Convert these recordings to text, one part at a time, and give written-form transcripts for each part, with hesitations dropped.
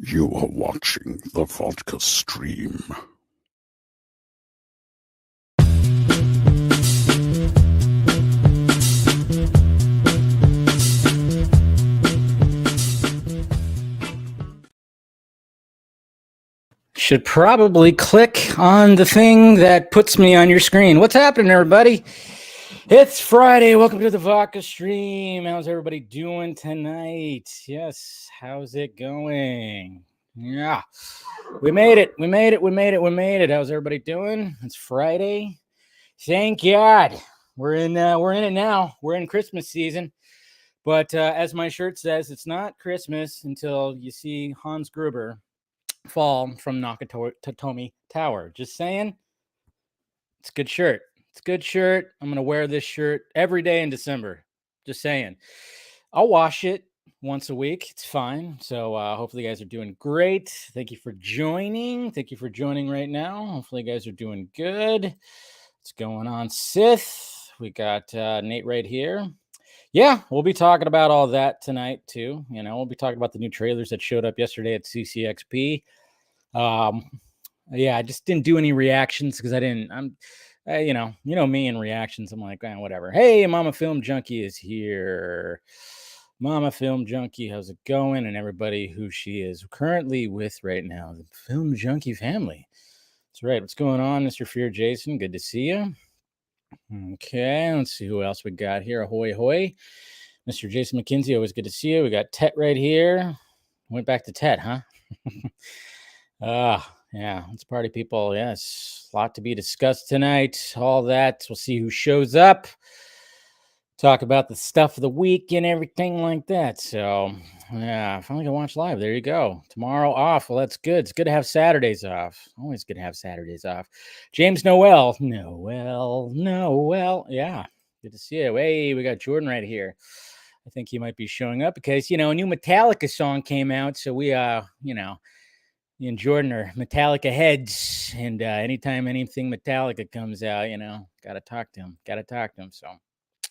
You are watching the Vodka stream. Should probably click on the thing that puts me on your screen. What's happening, everybody? It's Friday. Welcome to the Vodka stream. How's everybody doing tonight? Yes, how's it going? Yeah, we made it. We made it. We made it. We made it. How's everybody doing? It's Friday. Thank God. We're in it now. We're in Christmas season. But as my shirt says, it's not Christmas until you see Hans Gruber fall from Nakatomi Tower. Just saying. It's a good shirt. It's a good shirt. I'm going to wear this shirt every day in December. Just saying. I'll wash it once a week. It's fine. So hopefully you guys are doing great. Thank you for joining. Thank you for joining right now. Hopefully you guys are doing good. What's going on, Sith? We got Nate right here. Yeah, we'll be talking about all that tonight too. You know, we'll be talking about the new trailers that showed up yesterday at CCXP. Yeah, I just didn't do any reactions because you know me and reactions. I'm like, whatever. Hey, Mama Film Junkie is here. Mama Film Junkie, how's it going? And everybody who she is currently with right now, the Film Junkie family. That's right. What's going on, Mr. Fear Jason? Good to see you. Okay, let's see who else we got here. Ahoy, hoy. Mr. Jason McKenzie, always good to see you. We got Tet right here. Went back to Tet, huh? Yeah, let's party, people. Yes, a lot to be discussed tonight. All that. We'll see who shows up. Talk about the stuff of the week and everything like that. So, yeah, finally gonna watch live. There you go. Tomorrow off. Well, that's good. It's good to have Saturdays off. Always good to have Saturdays off. James Noel. Yeah, good to see you. Hey, we got Jordan right here. I think he might be showing up because, a new Metallica song came out. So we, me and Jordan are Metallica heads, and anytime anything Metallica comes out, gotta talk to him. So,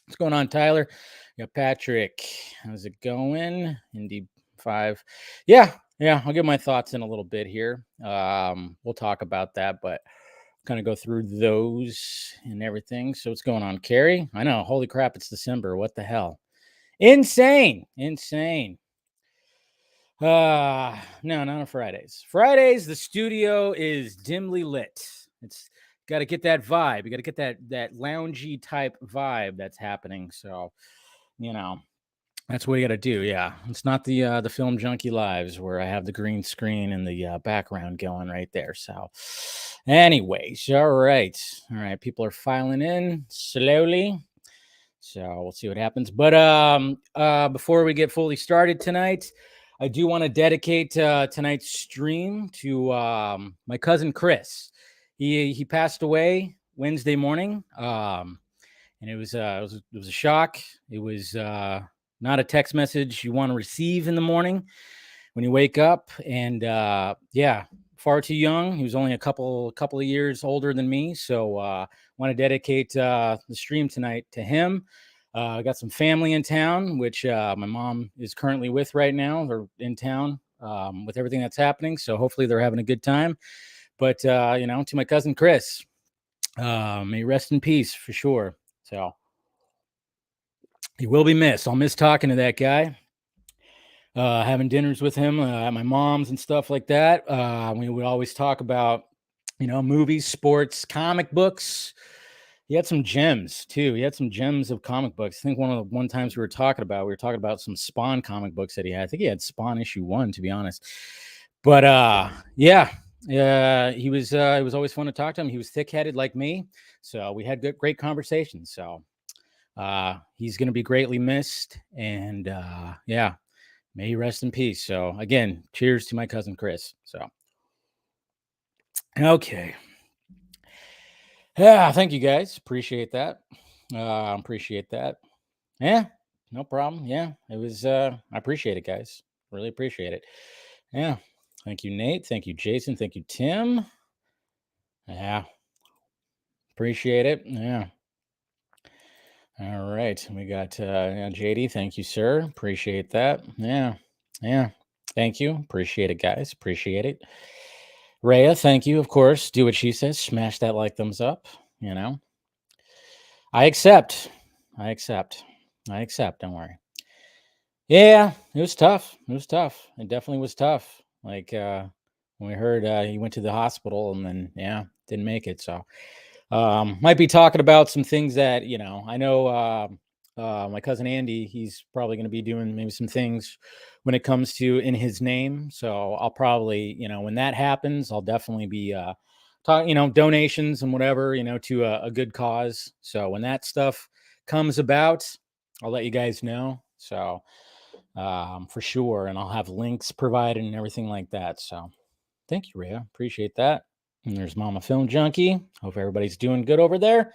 what's going on, Tyler? You got Patrick. How's it going? Indy 5. Yeah. I'll give my thoughts in a little bit here. We'll talk about that, but kind of go through those and everything. So, what's going on, Carrie? I know. Holy crap! It's December. What the hell? Insane. No, not on Fridays. Fridays, the studio is dimly lit. It's got to get that vibe. You got to get that loungy type vibe that's happening. So, that's what you got to do. Yeah, it's not the Film Junkie lives where I have the green screen and the background going right there. So, anyways, all right. People are filing in slowly. So we'll see what happens. But before we get fully started tonight, I do want to dedicate tonight's stream to my cousin Chris. He passed away Wednesday morning, and it was a shock. It was not a text message you want to receive in the morning when you wake up. And yeah, far too young. He was only a couple of years older than me. So want to dedicate the stream tonight to him. I got some family in town, which my mom is currently with right now. They're in town with everything that's happening. So hopefully they're having a good time. But, to my cousin Chris, may rest in peace for sure. So he will be missed. I'll miss talking to that guy. Having dinners with him at my mom's and stuff like that. We would always talk about, movies, sports, comic books. He had some gems too. He had some gems of comic books. I think one times we were talking about some Spawn comic books that he had. I think he had Spawn issue 1, to be honest. But yeah, he was. It was always fun to talk to him. He was thick-headed like me, so we had great conversations. So he's going to be greatly missed, and yeah, may he rest in peace. So again, cheers to my cousin Chris. So okay. Yeah, thank you guys. Appreciate that. Yeah, no problem. Yeah, it was. I appreciate it, guys. Really appreciate it. Yeah, thank you, Nate. Thank you, Jason. Thank you, Tim. Yeah, appreciate it. Yeah. All right, we got JD. Thank you, sir. Appreciate that. Yeah. Thank you. Appreciate it, guys. Appreciate it. Rhea, thank you. Of course, do what she says. Smash that like thumbs up. You know, I accept. I accept. I accept. Don't worry. Yeah, it was tough. It was tough. It definitely was tough. Like when we heard he went to the hospital and then didn't make it. So might be talking about some things that I know. My cousin Andy, he's probably going to be doing maybe some things when it comes to in his name. So I'll probably when that happens, I'll definitely be talk donations and whatever to a good cause. So when that stuff comes about, I'll let you guys know. So for sure. And I'll have links provided and everything like that. So thank you, Rhea. Appreciate that. And there's Mama Film Junkie. Hope everybody's doing good over there.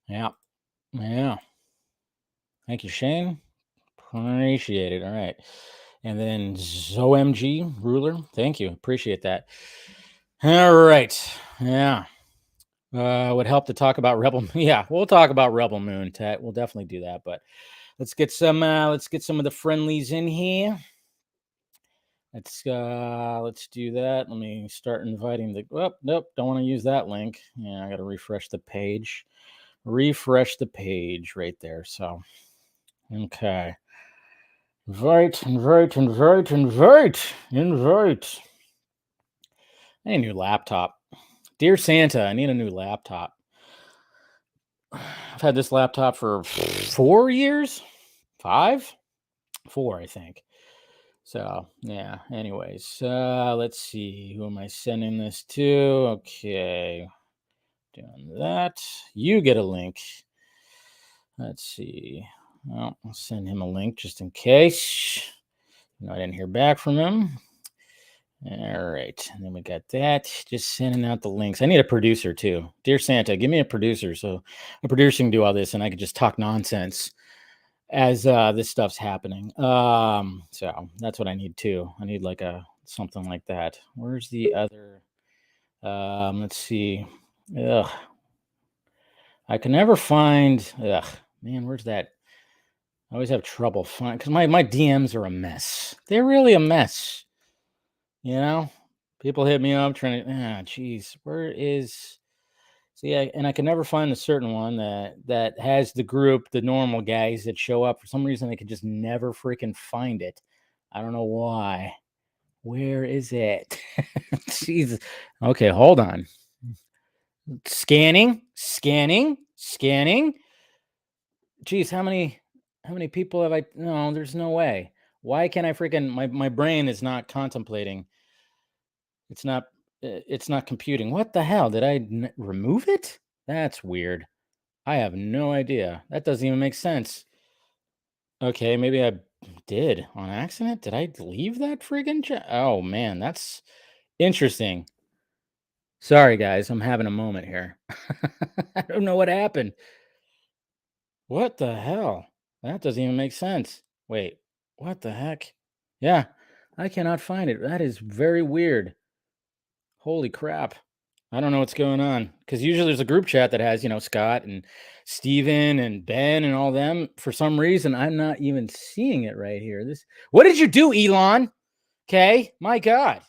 Yeah. Yeah. Thank you, Shane. Appreciate it. All right. And then ZOMG Ruler. Thank you. Appreciate that. All right. Yeah. Would help to talk about Rebel. Yeah, we'll talk about Rebel Moon. We'll definitely do that. But let's get some of the friendlies in here. Let's do that. Let me start inviting the nope, don't want to use that link. Yeah, I gotta refresh the page. Refresh the page right there. So okay. Invite. I need a new laptop. Dear Santa, I need a new laptop. I've had this laptop for 4 years. 5? 4, I think. So yeah. Anyways, let's see. Who am I sending this to? Okay. Doing that. You get a link. Let's see. Well, I'll send him a link just in case. I didn't hear back from him. All right. And then we got that. Just sending out the links. I need a producer too. Dear Santa, give me a producer so a producer can do all this and I can just talk nonsense as this stuff's happening. So that's what I need too. I need like something like that. Where's the other? Let's see. Ugh. I can never find. Ugh, man, where's that? I always have trouble finding because my DMs are a mess. They're really a mess. People hit me up trying to. Geez, where is? See, and I can never find a certain one that has the group, the normal guys that show up. For some reason, I can just never freaking find it. I don't know why. Where is it? Jesus. Okay, hold on. Scanning. Geez, how many people have I? No, there's no way. Why can't I freaking my brain is not contemplating. It's not computing. What the hell? Did I remove it? That's weird. I have no idea. That doesn't even make sense. Okay, maybe I did on accident. Did I leave that friggin' Oh man, that's interesting. Sorry guys, I'm having a moment here. I don't know what happened. What the hell? That doesn't even make sense. Wait, what the heck? Yeah, I cannot find it. That is very weird. Holy crap. I don't know what's going on. Because usually there's a group chat that has, Scott and Steven and Ben and all them. For some reason, I'm not even seeing it right here. What did you do, Elon? Okay, my God.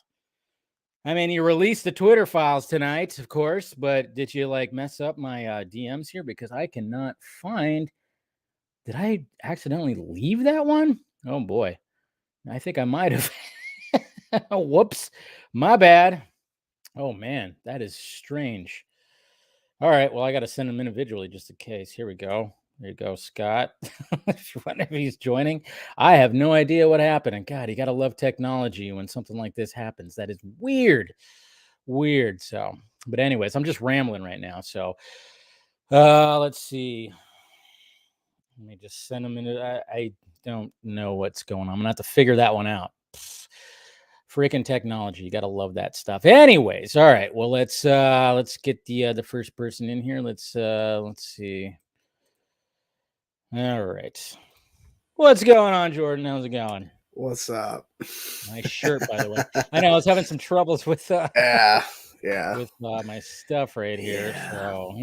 I mean, you released the Twitter files tonight, of course, but did you mess up my DMs here? Because I cannot find. Did I accidentally leave that one? Oh boy. I think I might have. Whoops. My bad. Oh man, that is strange. All right, well, I got to send them individually just in case. Here we go. There you go, Scott. Whenever he's joining, I have no idea what happened. And God, you got to love technology when something like this happens. That is weird. Weird. So, but anyways, I'm just rambling right now. So, let's see. Let me just send them into. I don't know what's going on. I'm gonna have to figure that one out. Freaking technology, you gotta love that stuff. Anyways, all right. Well, let's get the first person in here. Let's see. All right. What's going on, Jordan? How's it going? What's up? Nice shirt, by the way. I know I was having some troubles with Yeah. with my stuff right here. Yeah. So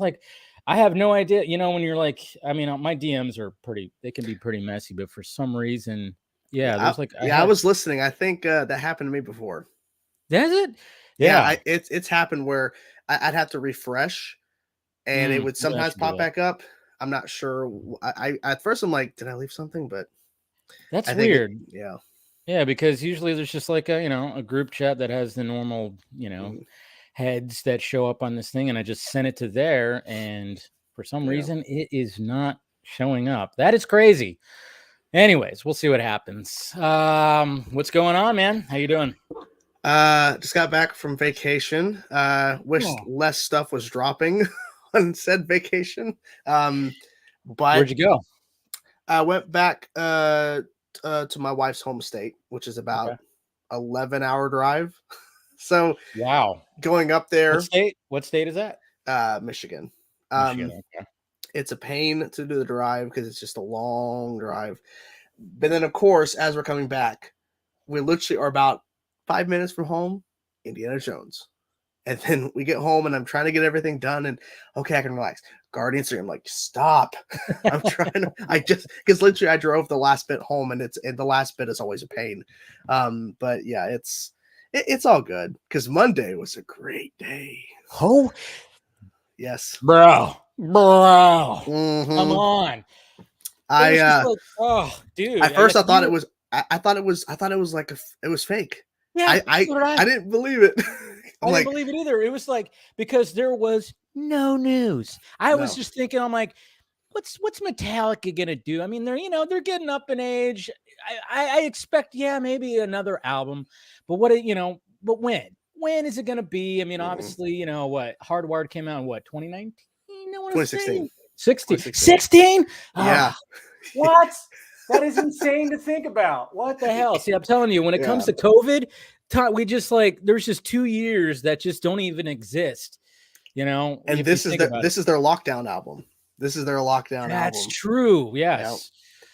like I have no idea. When you're like, I mean, my DMs are they can be pretty messy, but for some reason, Yeah, there's like I was listening. I think that happened to me before. Does it? Yeah, it's happened where I'd have to refresh, and it would sometimes pop back up. I'm not sure. I at first I'm like, did I leave something? But that's I think weird. yeah. Yeah, because usually there's just like a group chat that has the normal, heads that show up on this thing, and I just sent it to there, and for some reason it is not showing up. That is crazy. Anyways, we'll see what happens. What's going on, man? How you doing? Just got back from vacation. Wish less stuff was dropping on said vacation. But where'd you go? I went back to my wife's home state, which is about 11-hour drive. So wow, going up there. What state is that? Michigan. Michigan. Okay. It's a pain to do the drive because it's just a long drive. But then, of course, as we're coming back, we literally are about 5 minutes from home, Indiana Jones. And then we get home and I'm trying to get everything done and okay, I can relax. Guardians 3, I'm like, stop. I'm trying to, because literally I drove the last bit home and the last bit is always a pain. But yeah, it's all good because Monday was a great day. Oh, yes, bro. Mm-hmm. Come on. Dude. At first I thought it was like it was fake. Yeah, I didn't believe it. I didn't believe it either. It was like, because there was no news. I was just thinking, I'm like, what's Metallica gonna do? I mean, they're getting up in age. I expect, maybe another album, but but when is it gonna be? I mean, obviously, what Hardwired came out in 2019? 2016. 16? Yeah. What? That is insane to think about. What the hell? See, I'm telling you, when it comes to COVID, we just there's just 2 years that just don't even exist. And this is their lockdown album. This is their lockdown album. That's true. Yes.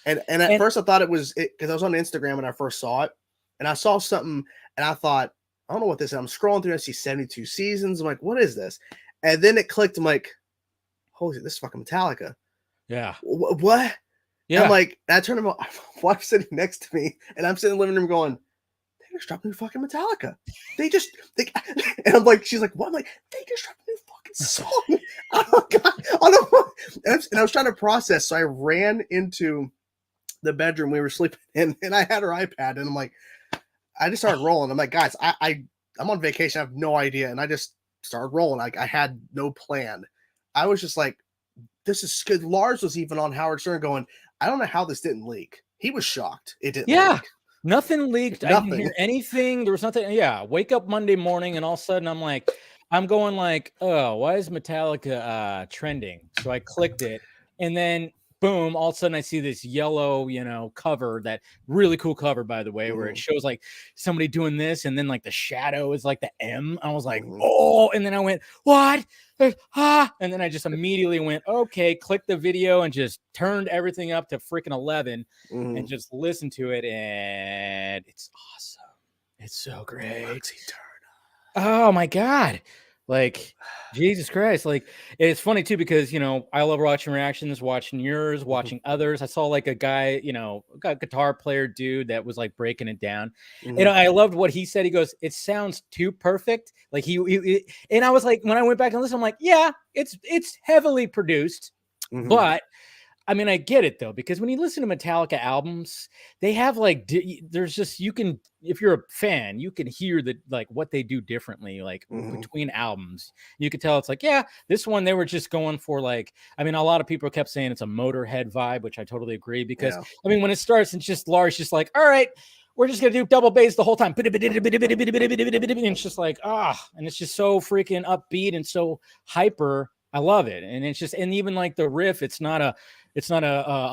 Yeah. And at first I thought it was because I was on Instagram when I first saw it, and I saw something and I thought, I don't know what this is. I'm scrolling through, I see 72 seasons. I'm like, what is this? And then it clicked. I'm like, holy shit, this is fucking Metallica. Yeah. What? Yeah. I'm like, I turned to my wife sitting next to me, and I'm sitting in the living room going, they just dropped new fucking Metallica. And I'm like, she's like, what? I'm like, they just dropped a new fucking song. Oh God. And I was trying to process, so I ran into the bedroom we were sleeping in, and I had her iPad, and I'm like, I just started rolling. I'm like, guys, I'm on vacation. I have no idea. And I just started rolling. Like, I had no plan. I was just like, this is good. Lars was even on Howard Stern going, I don't know how this didn't leak. He was shocked. It didn't leak. Nothing leaked. Nothing. I didn't hear anything. There was nothing. Yeah. Wake up Monday morning, and all of a sudden I'm going like, oh, why is Metallica trending? So I clicked it, and then boom, all of a sudden I see this yellow, cover, that really cool cover, by the way, where it shows like somebody doing this, and then like the shadow is like the M. I was like, oh, and then I went, what? And then I just immediately went, okay, click the video and just turned everything up to freaking 11 and just listened to it, and it's awesome. It's so great. Oh my God. Like, Jesus Christ. Like, it's funny too, because, I love watching reactions, watching yours, watching others. I saw like a guy, a guitar player dude that was like breaking it down. And I loved what he said. He goes, it sounds too perfect. Like and I was like, when I went back and listened, I'm like, yeah, it's heavily produced, but I mean, I get it though, because when you listen to Metallica albums, they have there's just, if you're a fan, you can hear what they do differently, between albums. You could tell it's like, yeah, this one, they were just going for I mean, a lot of people kept saying it's a Motorhead vibe, which I totally agree, because I mean, when it starts, it's just Lars just like, all right, we're just going to do double bass the whole time. And it's just like, and it's just so freaking upbeat and so hyper. I love it. And it's just, and even like the riff, it's not a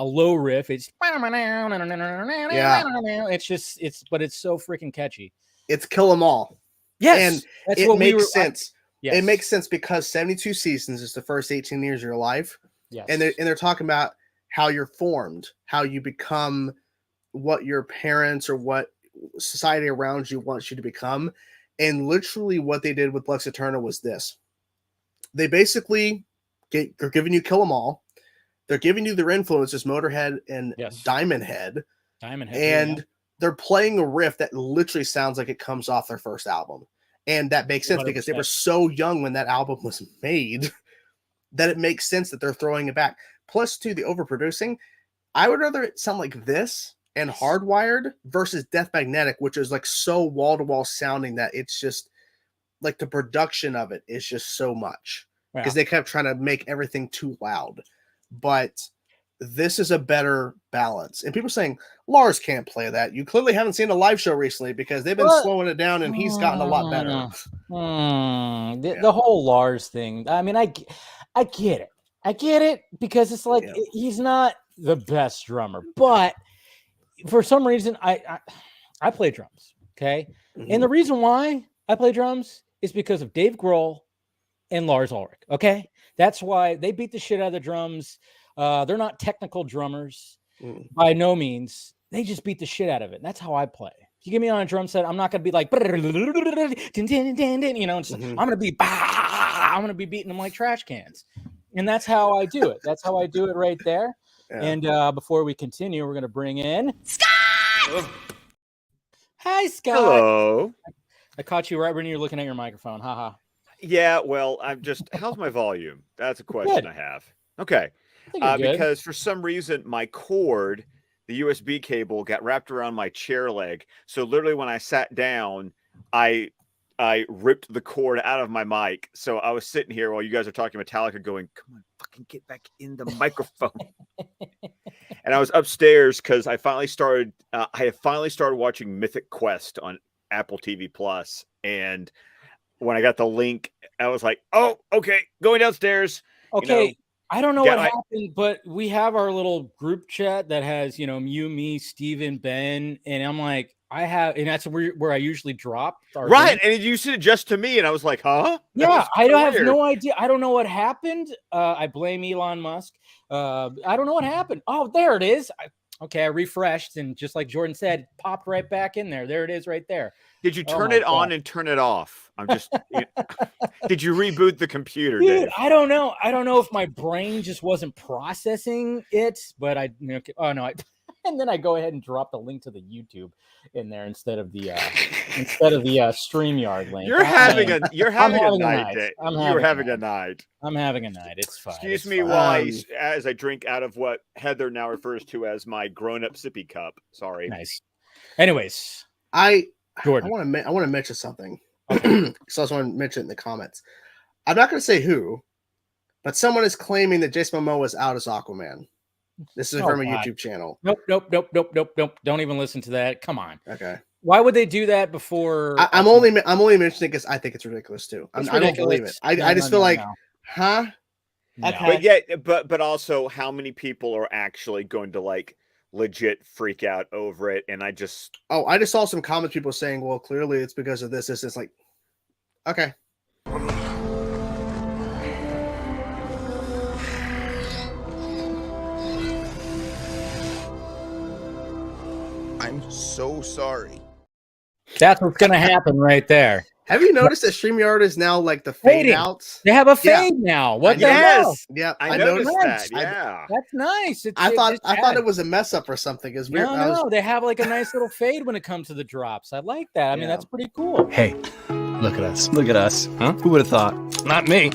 low riff. It's but it's so freaking catchy. It's Kill 'Em All. Yes, and that's it makes sense. It makes sense because 72 seasons is the first 18 years of your life. Yes, and they're talking about how you're formed, how you become what your parents or what society around you wants you to become. And literally, what they did with Lux Eterna was this: they basically they're giving you Kill 'Em All. They're giving you their influences, Motorhead and Diamond Head. And they're playing a riff that literally sounds like it comes off their first album. And that makes sense 100%. because they were so young when that album was made that it makes sense that they're throwing it back. Plus, to the overproducing, I would rather it sound like this and Hardwired versus Death Magnetic, which is like so wall-to-wall sounding that it's just like the production of it is just so much because they kept trying to make everything too loud. But this is a better balance. And people saying, Lars can't play that. You clearly haven't seen a live show recently because they've been slowing it down and he's gotten a lot better. The whole Lars thing. I mean, I get it. I get it because it's like he's not the best drummer. But for some reason, I play drums, okay? Mm-hmm. And the reason why I play drums is because of Dave Grohl and Lars Ulrich, okay? That's why they beat the shit out of the drums. They're not technical drummers by no means. They just beat the shit out of it. And that's how I play. If you get me on a drum set, I'm not going to be like, I'm going to be beating them like trash cans. And that's how I do it. That's how I do it right there. Yeah. And before we continue, we're going to bring in Scott. Hi, Scott. Hello. I caught you right when you're looking at your microphone. Haha. Yeah, well, I'm just, how's my volume? That's a question I have. Okay. Because for some reason, my cord, the USB cable, got wrapped around my chair leg. So literally when I sat down, I ripped the cord out of my mic. So I was sitting here while you guys are talking Metallica going, come on, fucking get back in the microphone. And I was upstairs because I have finally started watching Mythic Quest on Apple TV Plus. And when I got the link, I was like, oh, okay, going downstairs. Okay. You know, I don't know what happened, but we have our little group chat that has, you, me, Steven, Ben, and I'm like, and that's where I usually drop. Right, and you said it just to me, and I was like, huh? Yeah, I don't have no idea. I don't know what happened. I blame Elon Musk. I don't know what happened. Oh, there it is. I refreshed, and just like Jordan said, popped right back in there. There it is right there. Did you turn it on and turn it off? I'm just. Did you reboot the computer, dude? Dave? I don't know. I don't know if my brain just wasn't processing it, but and then I go ahead and drop the link to the YouTube in there instead of the StreamYard link. You're having a night. You're having a night. I'm having a night. It's fine. Excuse me while as I drink out of what Heather now refers to as my grown-up sippy cup. Sorry. Nice. Anyways, Jordan. I want to mention something. Okay. So I just want to mention it in the comments. I'm not going to say who, but someone is claiming that Jason Momoa is out as Aquaman. This is from a YouTube channel. Nope. Don't even listen to that. Come on. Okay. Why would they do that before? I'm only mentioning because I think it's ridiculous too. I don't believe it. I just feel like, huh? No. Okay. But also, how many people are actually going to like legit freak out over it? And I just saw some comments, people saying, well, clearly it's because of this. It's like, okay. I'm so sorry. That's what's going to happen right there. Have you noticed that StreamYard is now like the fade outs? They have a fade now. What the hell? Yeah, I noticed that. Yeah, that's nice. I thought it was a mess up or something. It's weird. No, they have like a nice little fade when it comes to the drops. I like that. I mean, that's pretty cool. Hey, look at us. Look at us. Huh? Who would have thought? Not me.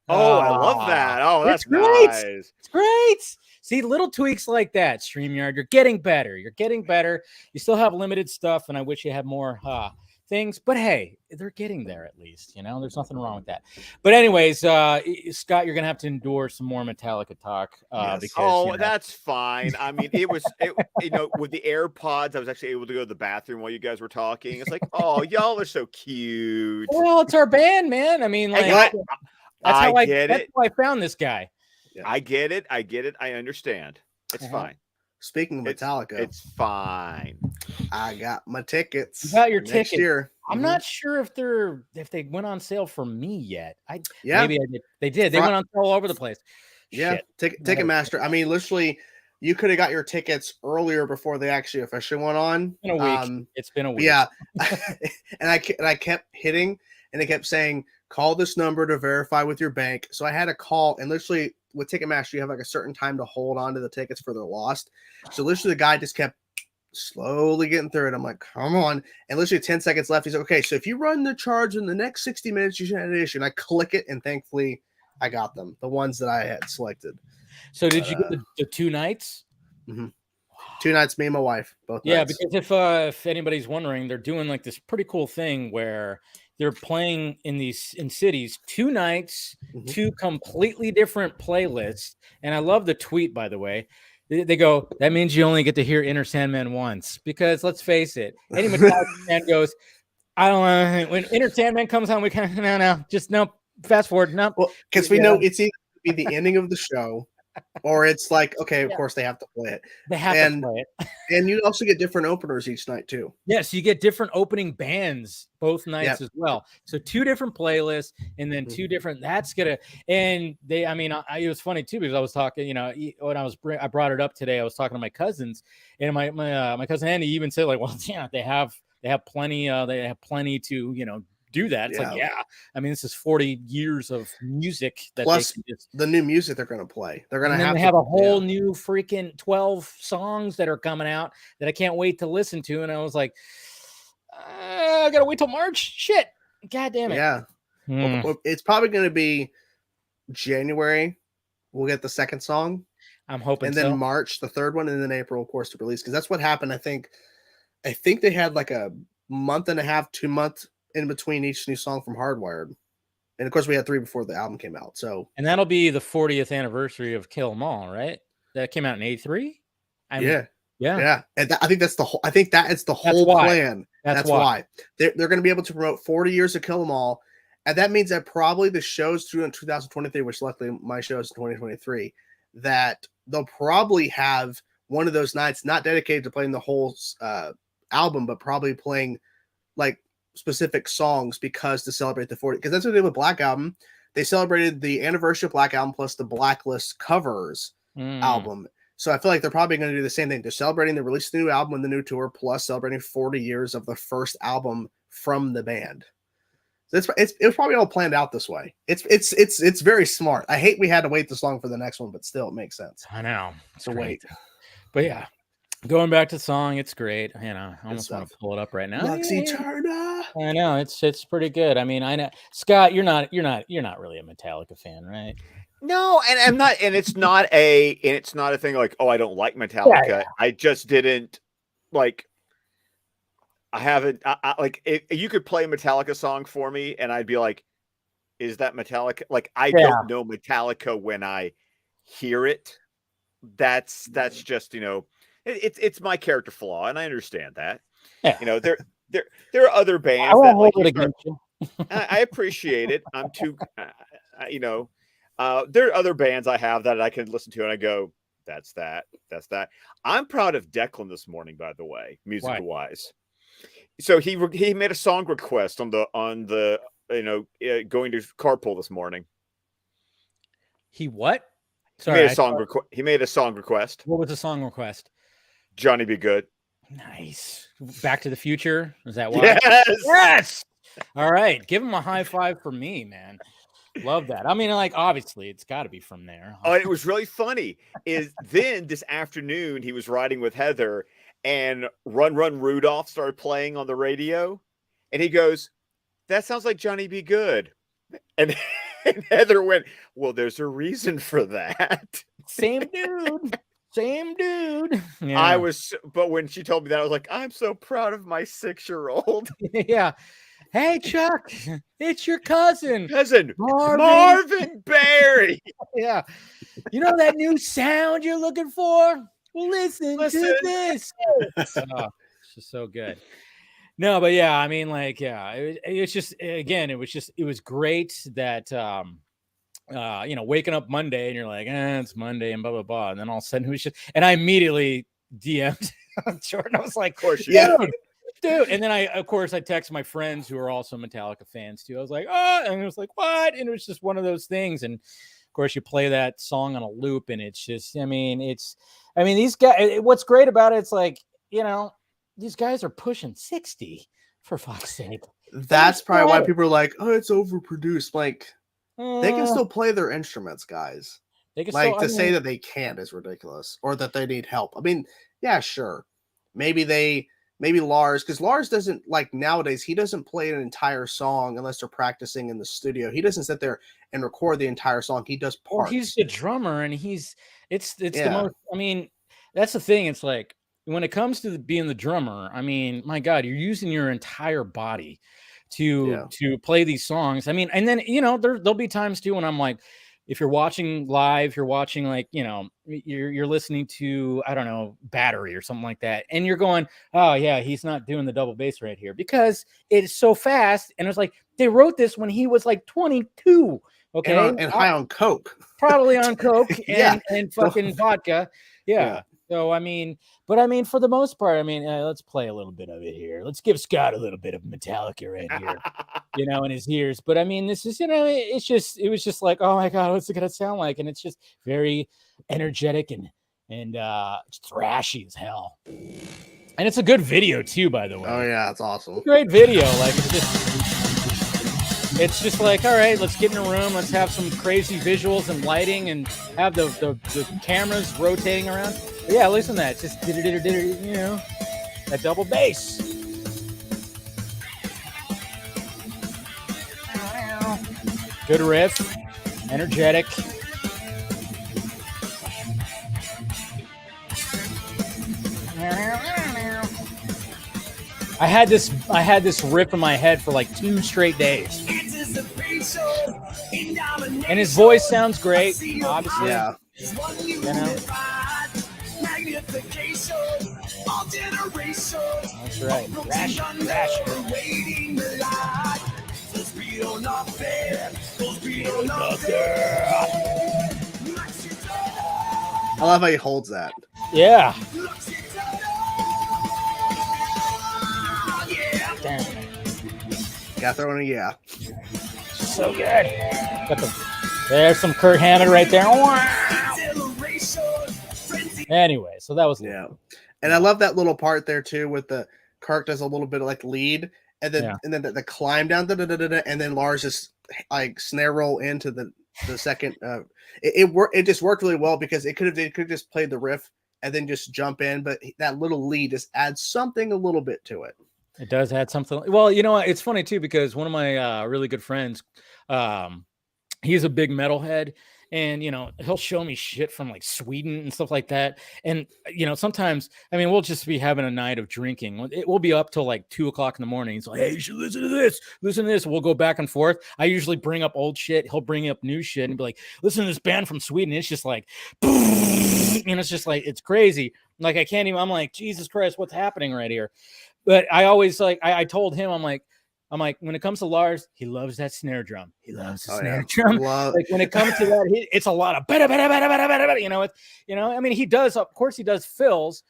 Oh, I love that. Oh, that's great. Nice. It's great. See, little tweaks like that, StreamYard. You're getting better. You still have limited stuff, and I wish you had more things. But hey, they're getting there at least. There's nothing wrong with that. But anyways, Scott, you're gonna have to endure some more Metallica talk. Yes. Because, that's fine. I mean, with the AirPods, I was actually able to go to the bathroom while you guys were talking. It's like, oh, y'all are so cute. Well, it's our band, man. I mean, like, that's how I found this guy. Yeah. I get it. I understand. It's fine. Speaking of Metallica, it's fine. I got my tickets. You got your next ticket. year. I'm not sure if they went on sale for me yet. Maybe I did. They did. They went on sale all over the place. Yeah, Ticketmaster. I mean, literally, you could have got your tickets earlier before they actually officially went on. In a week. It's been a week. Yeah, and I kept hitting, and they kept saying, call this number to verify with your bank. So I had to call, and literally with Ticketmaster, you have like a certain time to hold on to the tickets for they're lost. So literally the guy just kept slowly getting through it. I'm like, come on. And literally 10 seconds left. He's like, okay, so if you run the charge in the next 60 minutes, you should have an issue. And I click it, and thankfully I got them, the ones that I had selected. So did you get the 2 nights? Mm-hmm. 2 nights, me and my wife, both nights. Because if anybody's wondering, they're doing like this pretty cool thing where they're playing in cities 2 nights, 2 completely different playlists. And I love the tweet, by the way. They go, that means you only get to hear Enter Sandman once, because let's face it, any Metallica fan goes, I don't know, when Enter Sandman comes on, we kind of no, fast forward, no. Well, because we know it's either be the ending of the show, or it's like, okay, of course they have to play it. They have to play it. And you also get different openers each night too. Yes, you get different opening bands both nights as well. So 2 different playlists, and then 2 different. That's gonna. And they, I mean, it was funny too, because I was talking, when I brought it up today, I was talking to my cousins, and my cousin Andy even said like, well, yeah, they have plenty to do that. It's like, I mean, this is 40 years of music that plus they can just, the new music they're going to play. They're going to have a whole new freaking 12 songs that are coming out that I can't wait to listen to. And I was like, I gotta wait till March. Shit, god damn it. Yeah, well, it's probably going to be January. We'll get the second song. I'm hoping, and then March the third one, and then April, of course, to release, because that's what happened. I think they had like a month and a half, 2 months in between each new song from Hardwired, and of course we had 3 before the album came out. So, and that'll be the 40th anniversary of Kill 'Em All, right? That came out in '83. Yeah, and I think that's the whole. I think that is the whole plan. That's why they're going to be able to promote 40 years of Kill 'Em All, and that means that probably the shows through in 2023, which luckily my show is 2023, that they'll probably have one of those nights not dedicated to playing the whole album, but probably playing like specific songs because to celebrate the 40. Because that's what they did with Black Album. They celebrated the anniversary of Black Album plus the Blacklist covers album. So I feel like they're probably going to do the same thing. They're celebrating the release of the new album and the new tour, plus celebrating 40 years of the first album from the band. So it was probably all planned out this way. It's very smart. I hate we had to wait this long for the next one, but still, it makes sense. I know. So wait. But yeah, going back to the song, it's great. I almost want to pull it up right now. Lux Eterna. I know it's pretty good. I mean, I know, Scott, you're not really a Metallica fan, right? No, and I'm not, and it's not a thing like, oh, I don't like Metallica. Yeah. I just didn't like. I haven't like if you could play a Metallica song for me, and I'd be like, "Is that Metallica?" Like I don't know Metallica when I hear it. That's just it's my character flaw, and I understand that. Yeah. There are other bands. I won't hold it against you. I appreciate it. I'm too, there are other bands I have that I can listen to and I go, that's that. I'm proud of Declan this morning, by the way, music wise. So he made a song request on the going to carpool this morning. He what? Sorry, he made a song request. What was the song request? Johnny Be Good. Nice. Back to the Future. Is that why? Yes. All right. Give him a high five for me, man. Love that. I mean, like, obviously, it's got to be from there. Oh, it was really funny. Then this afternoon, he was riding with Heather, and Run Run Rudolph started playing on the radio, and he goes, "That sounds like Johnny Be Good." And Heather went, "Well, there's a reason for that." Same dude. Yeah. But when she told me that, I was like, I'm so proud of my 6-year-old. Yeah. Hey, Chuck, it's your cousin Marvin Berry. Yeah. You know that new sound you're looking for? Well, listen to this. It's just so good. No, but yeah, I mean, like, yeah, it's just, again, it was great that, waking up Monday and you're like, it's Monday and blah, blah, blah. And then all of a sudden it was just, and I immediately DM'd Jordan. I was like, of course, dude. And then I text my friends who are also Metallica fans too. I was like, and it was like, what? And it was just one of those things. And of course you play that song on a loop and it's just, these guys, what's great about it, it's like, these guys are pushing 60 for fuck's sake. That's probably why people are like, oh, it's overproduced. Like, they can still play their instruments, guys. They can say that they can't is ridiculous, or that they need help. I mean, yeah, sure. maybe Lars, because Lars doesn't, like, nowadays, he doesn't play an entire song unless they're practicing in the studio. He doesn't sit there and record the entire song. He does parts. Well, he's the drummer, and it's the most. I mean, that's the thing. It's like when it comes to being the drummer. I mean, my God, you're using your entire body to play these songs. I mean, and then there'll be times too when I'm like, if you're watching live, you're watching like, you're listening to, I don't know, Battery or something like that. And you're going, oh yeah, he's not doing the double bass right here because it's so fast. And it's like, they wrote this when he was like 22. Okay. And high on coke. Probably on coke and fucking vodka. Yeah. So, I mean, for the most part, let's play a little bit of it here. Let's give Scott a little bit of Metallica right here, in his ears. But I mean, this is, it was just like, oh my God, what's it going to sound like? And it's just very energetic and thrashy as hell. And it's a good video too, by the way. Oh yeah, it's awesome. Great video. Like, it's just like, all right, let's get in a room. Let's have some crazy visuals and lighting and have the cameras rotating around. But yeah, listen to that. It's just, that double bass. Good riff. Energetic. I had this riff in my head for like 2 straight days. And his voice sounds great, obviously. Yeah. That's right. Rash. I love how he holds that. Yeah. Damn. Gotta throw in a yeah. So good. There's some Kurt Hammond right there. Anyway, so that was and I love that little part there too with the Kirk does a little bit of like lead and then the climb down and then Lars just like snare roll into the second. It just worked really well because they could have just played the riff and then just jump in, but that little lead just adds something a little bit to it. It does add something. Well, you know what? It's funny too because one of my really good friends, he's a big metalhead, and he'll show me shit from like Sweden and stuff like that. And sometimes, we'll just be having a night of drinking. We'll be up till like 2:00 in the morning. He's like, "Hey, you should listen to this. Listen to this." We'll go back and forth. I usually bring up old shit. He'll bring up new shit and be like, "Listen to this band from Sweden." It's just like, it's just like it's crazy. Like I can't even. I'm like, Jesus Christ, what's happening right here? But I always like I told him, I'm like, when it comes to Lars, he loves that snare drum. He loves the snare drum. Like when it comes to that, it's a lot of he does, of course he does fills,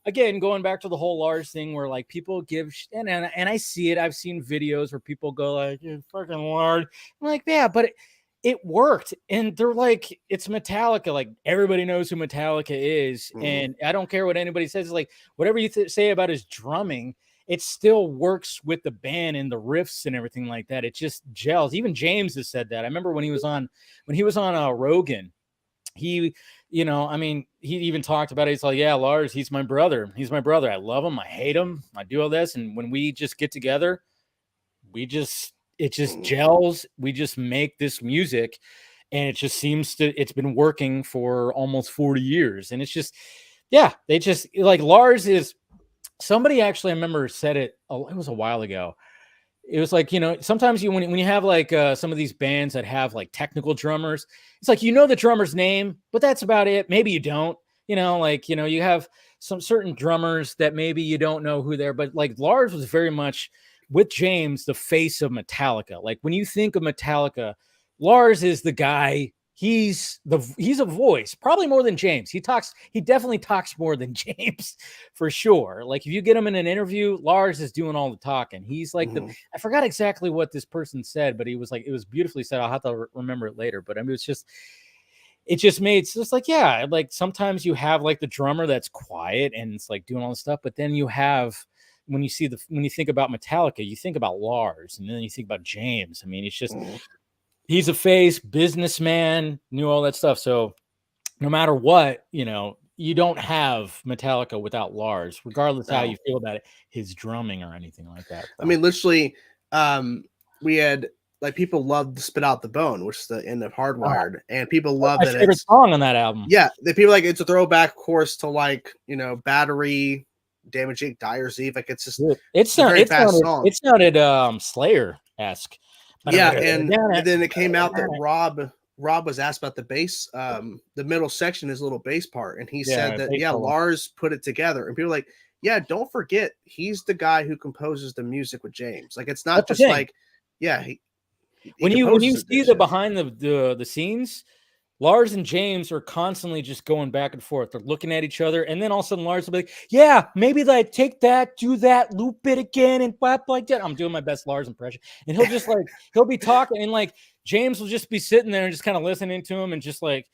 again, going back to the whole Lars thing where like people give and I see it. I've seen videos where people go like, "You're fucking Lars." I'm like, yeah, but it worked. And they're like, it's Metallica. Like everybody knows who Metallica is. And I don't care what anybody says. Like whatever you say about his drumming, it still works with the band and the riffs and everything like that. It just gels. Even James has said that. I remember when he was on Rogan, he even talked about it. He's like, yeah, Lars, he's my brother. He's my brother. I love him. I hate him. I do all this. And when we just get together, it just gels. We just make this music, and it just seems it's been working for almost 40 years. And it's just, they just like Lars is somebody actually, I remember said it was a while ago. It was like, sometimes when you have like some of these bands that have like technical drummers, it's like, the drummer's name, but that's about it. Maybe you don't, you have some certain drummers that maybe you don't know who they're, but like Lars was very much with James, the face of Metallica. Like when you think of Metallica, Lars is the guy. He's a voice, probably more than James. He definitely talks more than James for sure. Like if you get him in an interview, Lars is doing all the talking. He's like I forgot exactly what this person said, but he was like, it was beautifully said. I'll have to remember it later, but it's just like, yeah, like sometimes you have like the drummer that's quiet and it's like doing all this stuff, but then you have, when you think about Metallica, you think about Lars, and then you think about James. It's just he's a face, businessman, knew all that stuff. So no matter what, you don't have Metallica without Lars, regardless how No. you feel about it, his drumming or anything like that. I mean, literally, we had like people loved to Spit Out the Bone, which is the end of Hardwired, and people love my that favorite it's song on that album. yeah, the people like it's a throwback, of course, to like Battery, Damage Inc., Dyer's Eve. Like it's just it very fast song. It sounded Slayer-esque. Yeah, and then it came out that Rob was asked about the bass, the middle section, his little bass part, and he said that Lars put it together, and people were like, yeah, don't forget he's the guy who composes the music with James. Like it's not just like, yeah, when you see the behind the scenes, Lars and James are constantly just going back and forth. They're looking at each other, and then all of a sudden Lars will be like, yeah, maybe like take that, do that, loop it again, and flap like that. I'm doing my best Lars impression. And he'll just like, he'll be talking, and like James will just be sitting there and just kind of listening to him and just like,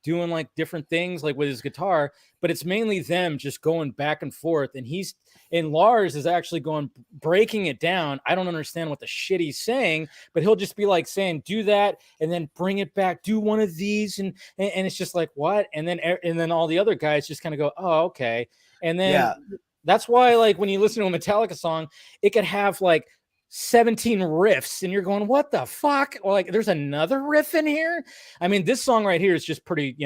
doing like different things like with his guitar, but it's mainly them just going back and forth. And Lars is actually breaking it down. I don't understand what the shit he's saying, but he'll just be like saying, do that, and then bring it back, do one of these. And it's just like, what? And then all the other guys just kind of go, oh, okay. And then that's why, like, when you listen to a Metallica song, it could have like 17 riffs and you're going, what the fuck? Or like, there's another riff in here. I mean, this song right here is just pretty,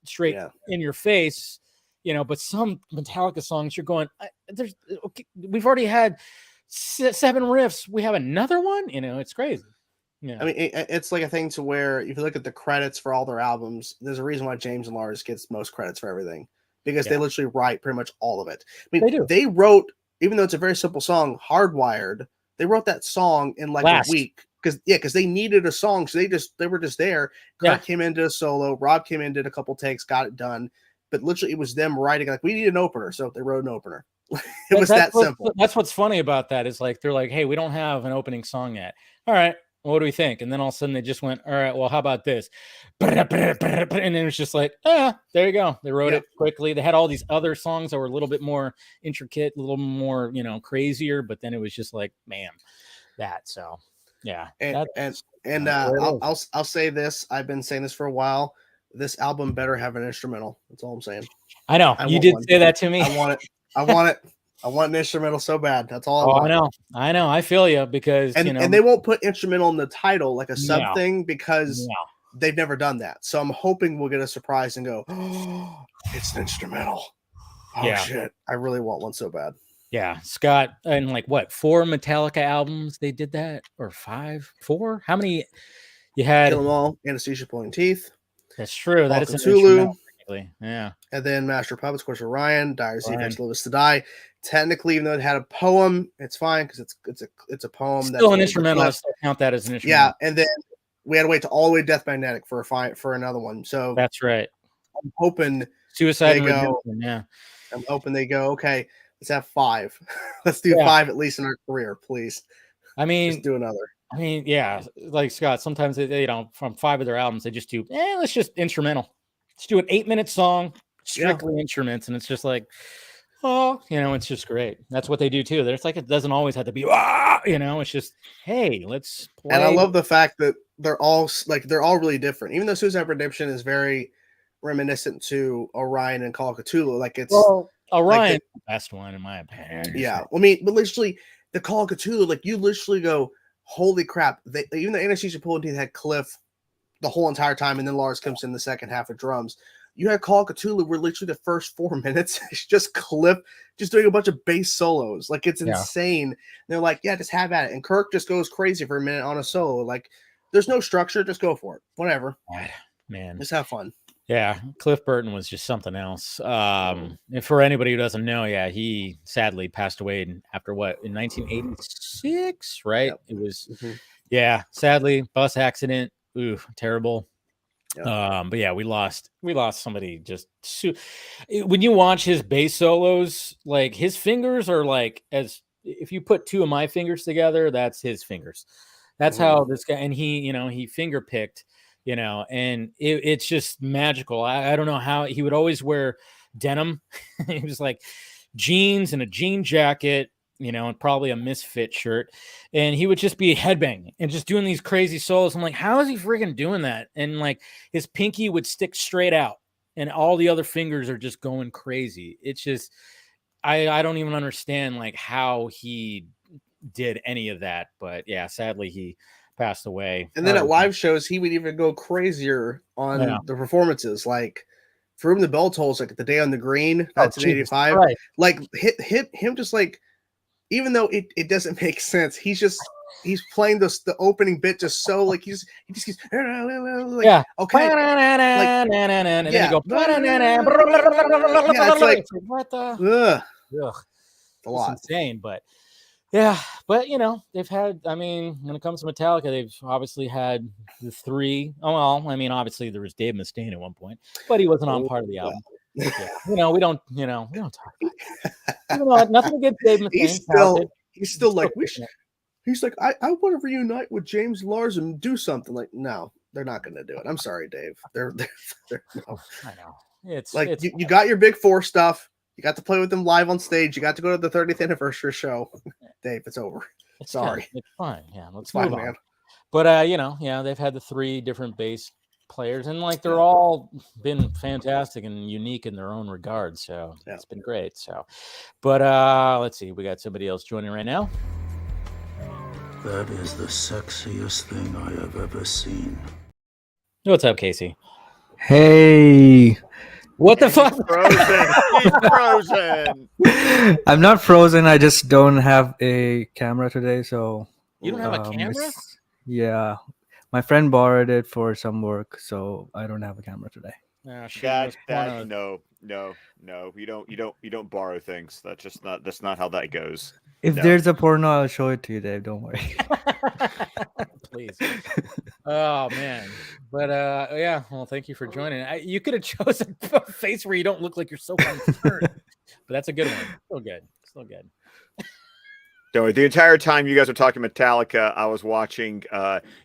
straight in your face, but some Metallica songs you're going, we've already had 7 riffs. We have another one, it's crazy. Yeah. I mean, it's like a thing to where if you look at the credits for all their albums, there's a reason why James and Lars gets most credits for everything, because they literally write pretty much all of it. I mean, they wrote, even though it's a very simple song, Hardwired, they wrote that song in like a week because they needed a song. So they were just there. Kurt came in, did a solo. Rob came in, did a couple takes, got it done. But literally it was them writing like, we need an opener. So they wrote an opener. It was that simple. That's what's funny about that is like, they're like, hey, we don't have an opening song yet. All right. What do we think? And then all of a sudden they just went, all right, well, how about this? And then it was just like, there you go. They wrote it quickly. They had all these other songs that were a little bit more intricate, a little more, crazier, but then it was just like, man, that. So yeah. And I'll say this. I've been saying this for a while. This album better have an instrumental. That's all I'm saying. I know. You did say that to me. I want it. I want an instrumental so bad. That's all I want. I know. I feel you because and they won't put instrumental in the title like a sub thing because they've never done that. So I'm hoping we'll get a surprise and go, oh, it's an instrumental. Oh shit. I really want one so bad. Yeah. Scott, and like what, 4 Metallica albums they did that? Or 5? 4? How many you had? Kill 'Em All, Anesthesia Pulling Teeth. That's true. That is an Cthulhu. Yeah. And then Master of Puppets, of course, Orion, Dyer's Eve, Live Us to Die. Technically, even though it had a poem, it's fine because it's a poem. Still an instrumental. I still count that as an instrumental. Yeah, and then we had to wait to all the way to Death Magnetic for another one. So that's right. I'm hoping Suicide. I'm hoping they go, okay, let's have 5. Let's do 5 at least in our career, please. I mean, just do another. I mean, yeah, like Scott. Sometimes they from 5 of their albums, they just do. Let's just instrumental. Let's do an 8-minute song, strictly instruments, and it's just like, it's just great. That's what they do too. There's like, it doesn't always have to be, it's just, hey, let's play. And I love the fact that they're all really different. Even though Suicide Redemption is very reminiscent to Orion and Call of Cthulhu, like it's Orion, the best one in my opinion. Yeah, I mean, but literally the Call of Cthulhu, like you literally go, holy crap! Even the Anesthesia Pulling Teeth had Cliff the whole entire time, and then Lars comes in the second half of drums. You had Call of Cthulhu where literally the first 4 minutes is just Cliff just doing a bunch of bass solos. Like it's insane. And they're like, yeah, just have at it. And Kirk just goes crazy for a minute on a solo. Like there's no structure, just go for it. Whatever. Man. Just have fun. Yeah, Cliff Burton was just something else. And for anybody who doesn't know, he sadly passed away in 1986, right? Yep. It was sadly, bus accident. Ooh, terrible. Yep. But yeah, we lost somebody just when you watch his bass solos, like his fingers are like, as if you put 2 of my fingers together, that's his fingers. That's how this guy, and he finger picked, and it's just magical. I don't know how he would always wear denim. He was like jeans and a jean jacket, and probably a Misfit shirt. And he would just be headbanging and just doing these crazy solos. I'm like, how is he freaking doing that? And like his pinky would stick straight out. and all the other fingers are just going crazy. It's just I don't even understand like how he did any of that. But yeah, sadly he passed away. And then at live shows, he would even go crazier on the performances. Like for him, the bell tolls like the day on the green. That's in '85. Like him just like, even though it doesn't make sense, he's playing the opening bit just so like he just keeps like, okay, like, and then you go it's like what the ugh. A lot. It's insane, but yeah, but you know, they've had, I mean, when it comes to Metallica, they've obviously had the three. Oh, well, I mean, obviously there was Dave Mustaine at one point, but he wasn't on part of the album. Yeah. You know, we don't talk about it. Nothing against Dave Mustaine. He's still like, he's like, I want to reunite with James Lars and do something. Like, no, they're not going to do it. I'm sorry, Dave. They're no. I know. It's like you got your big four stuff. You got to play with them live on stage. You got to go to the 30th anniversary show. Dave, it's over. Sorry. It's fine. Yeah, let's move on. Man. But you know, yeah, they've had the three different bass players, and like they're all been fantastic and unique in their own regard. So it's been great. So, but let's see, we got somebody else joining right now. That is the sexiest thing I have ever seen. What's up, Casey? Hey. What the fuck? He's frozen. I'm not frozen. I just don't have a camera today, so you don't have a camera? Yeah, my friend borrowed it for some work, so I don't have a camera today. No. You don't borrow things. That's not how that goes. If there's a porno, I'll show it to you, Dave. Don't worry. Please. Oh man. But yeah, well, thank you for joining. You could have chosen a face where you don't look like you're so concerned. But that's a good one. Still good. Don't worry. The entire time you guys were talking Metallica, I was watching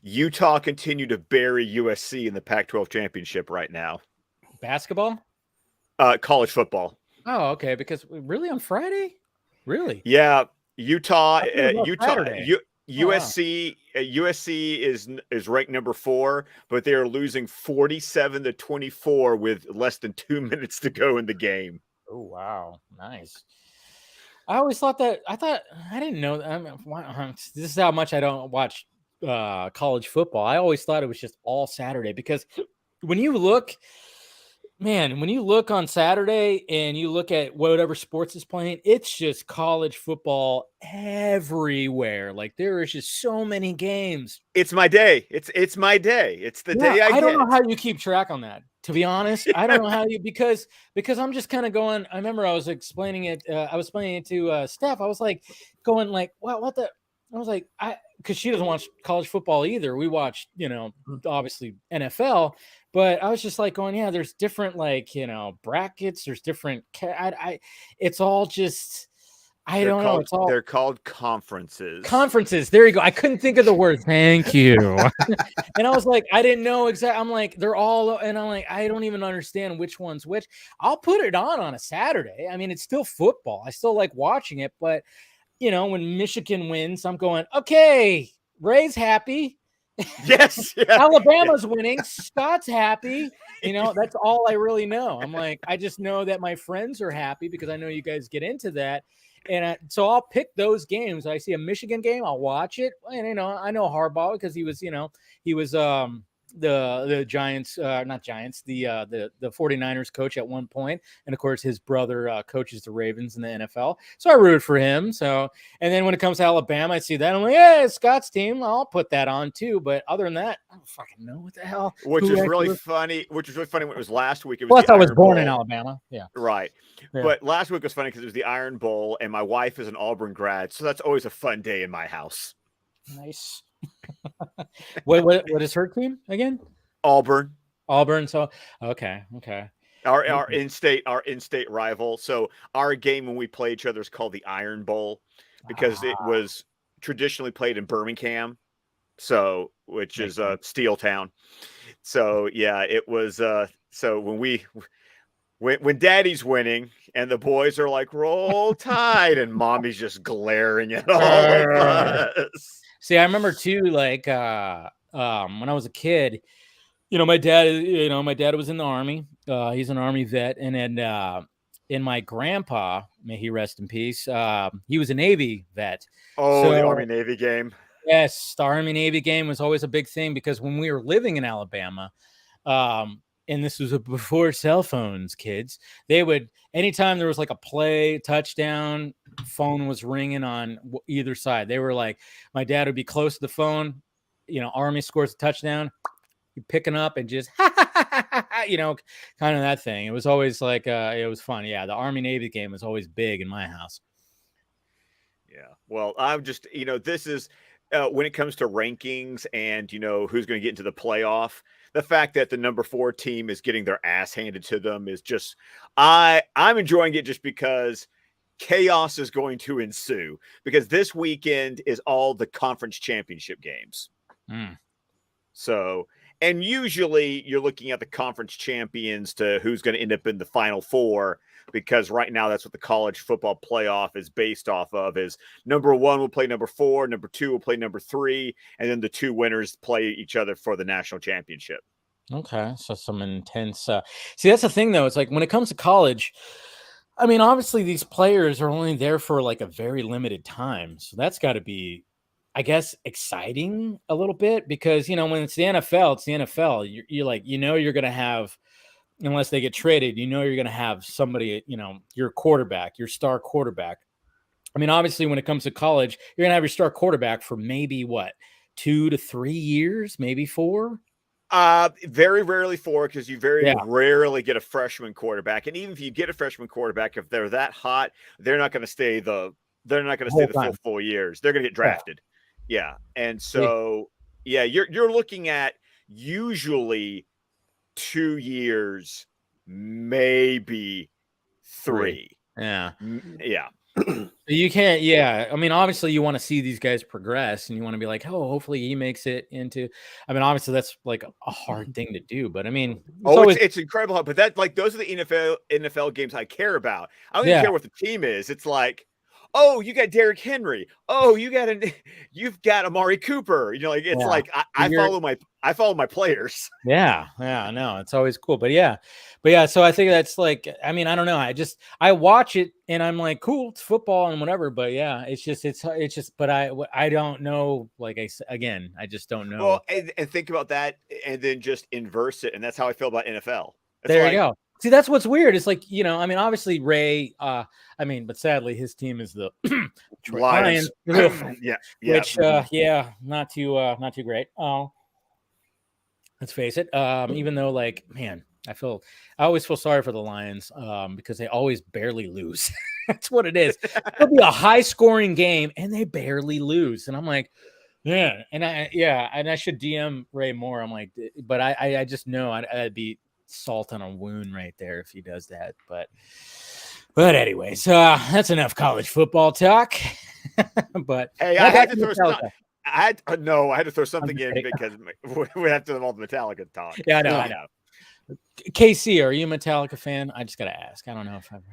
Utah continue to bury USC in the Pac-12 championship right now. Basketball? College football. Oh, okay. Because really on Friday? Really? Yeah. Utah, USC is ranked number 4, but they are losing 47-24 with less than 2 minutes to go in the game. Oh wow, nice. I always thought I didn't know. This is how much I don't watch college football. I always thought it was just all Saturday because when you look on Saturday and you look at whatever sports is playing, it's just college football everywhere. Like there is just so many games. It's my day. It's my day. It's the day I don't know how you keep track on that. To be honest, I don't know how you because I'm just kind of going. I remember I was explaining it. I was explaining it to Steph. I was like going like, wow, what the? I was like, because she doesn't watch college football either. We watch, obviously NFL. But I was just like going, yeah, there's different brackets. There's different. It's all just. Don't know. They're called conferences. Conferences. There you go. I couldn't think of the word. Thank you. And I was like, I didn't know exactly. I'm like, they're all, and I'm like, I don't even understand which one's which. I'll put it on a Saturday. I mean, it's still football. I still like watching it, but when Michigan wins, I'm going, okay, Ray's happy. Yes. Yeah, Alabama's winning. Scott's happy. That's all I really know. I'm like, I just know that my friends are happy because I know you guys get into that. And so I'll pick those games. I see a Michigan game, I'll watch it. And I know Harbaugh because he was the Giants, not Giants, the 49ers coach at one point. And of course his brother coaches the Ravens in the NFL. So I rooted for him. So, and then when it comes to Alabama, I see that. I'm like, yeah, it's Scott's team. I'll put that on too. But other than that, I don't fucking know what the hell. Which was really funny when it was last week. It was Plus I was born in Alabama. Yeah. Right. Yeah. But last week was funny because it was the Iron Bowl and my wife is an Auburn grad. So that's always a fun day in my house. Nice. What is her team again? Auburn. So okay. Our in-state rival. So our game when we play each other is called the Iron Bowl because it was traditionally played in Birmingham, which is Steel Town. So yeah, it was. So when Daddy's winning and the boys are like roll tide and Mommy's just glaring at all of us. See, I remember too, like when I was a kid, my dad was in the Army. He's an Army vet. And then my grandpa, may he rest in peace, he was a Navy vet. Oh, the Army-Navy game. Yes, the Army-Navy game was always a big thing because when we were living in Alabama, and this was before cell phones, kids, they would, anytime there was like a play, touchdown, phone was ringing on either side. They were like, my dad would be close to the phone, Army scores a touchdown, you picking up and just, kind of that thing. It was always like, it was fun. Yeah, the Army-Navy game was always big in my house. Yeah. Well, I'm just, this is when it comes to rankings and, who's going to get into the playoff, the fact that the number 4 team is getting their ass handed to them is just, I'm enjoying it just because chaos is going to ensue, because this weekend is all the conference championship games. So, and usually you're looking at the conference champions to who's going to end up in the Final Four, because right now that's what the college football playoff is based off of, is number 1 will play number 4, number 2 will play number 3, and then the 2 winners play each other for the national championship. Okay, so some intense. See, that's the thing, though. It's like when it comes to college, I mean, obviously these players are only there for like a very limited time. So that's got to be, I guess, exciting a little bit, because, when it's the NFL, it's the NFL. You're like, you're going to have, unless they get traded, you're going to have somebody, your quarterback, your star quarterback. I mean, obviously, when it comes to college, you're going to have your star quarterback for maybe 2 to 3 years, maybe 4. Very rarely 4, because you very rarely get a freshman quarterback. And even if you get a freshman quarterback, if they're that hot, they're not going to stay the full 4 years. They're going to get drafted. Yeah. And so, you're looking at usually 2 years, maybe 3. Yeah. Yeah. You can't. Yeah. I mean, obviously you want to see these guys progress, and you want to be like, oh, hopefully he makes it into, I mean, obviously that's like a hard thing to do, but I mean, it's incredible. But that, like, those are the NFL games I care about. I don't even care what the team is. It's like, oh, you got Derrick Henry. Oh, you've got Amari Cooper. It's like I follow my players. Yeah, no, it's always cool. But yeah. So I think that's like, I mean, I don't know. I watch it and I'm like, cool, it's football and whatever. But yeah, it's just. But I don't know. Like I just don't know. Well, and think about that, and then just inverse it, and that's how I feel about NFL. You go. See, that's what's weird. It's like, I mean, obviously Ray, but sadly his team is the Lions. Yeah. Which, not too great. Let's face it. Even though, like, man, I always feel sorry for the Lions, because they always barely lose. That's what it is. It'll be a high scoring game and they barely lose. And I'm like, yeah. And I should DM Ray more. I'm like, but I just know I'd be salt on a wound right there if he does that. But anyways, that's enough college football talk. But hey, I had to throw something in because we have to have all the Metallica talk. Yeah, I know. KC, are you a Metallica fan? I just gotta ask. I don't know if I've.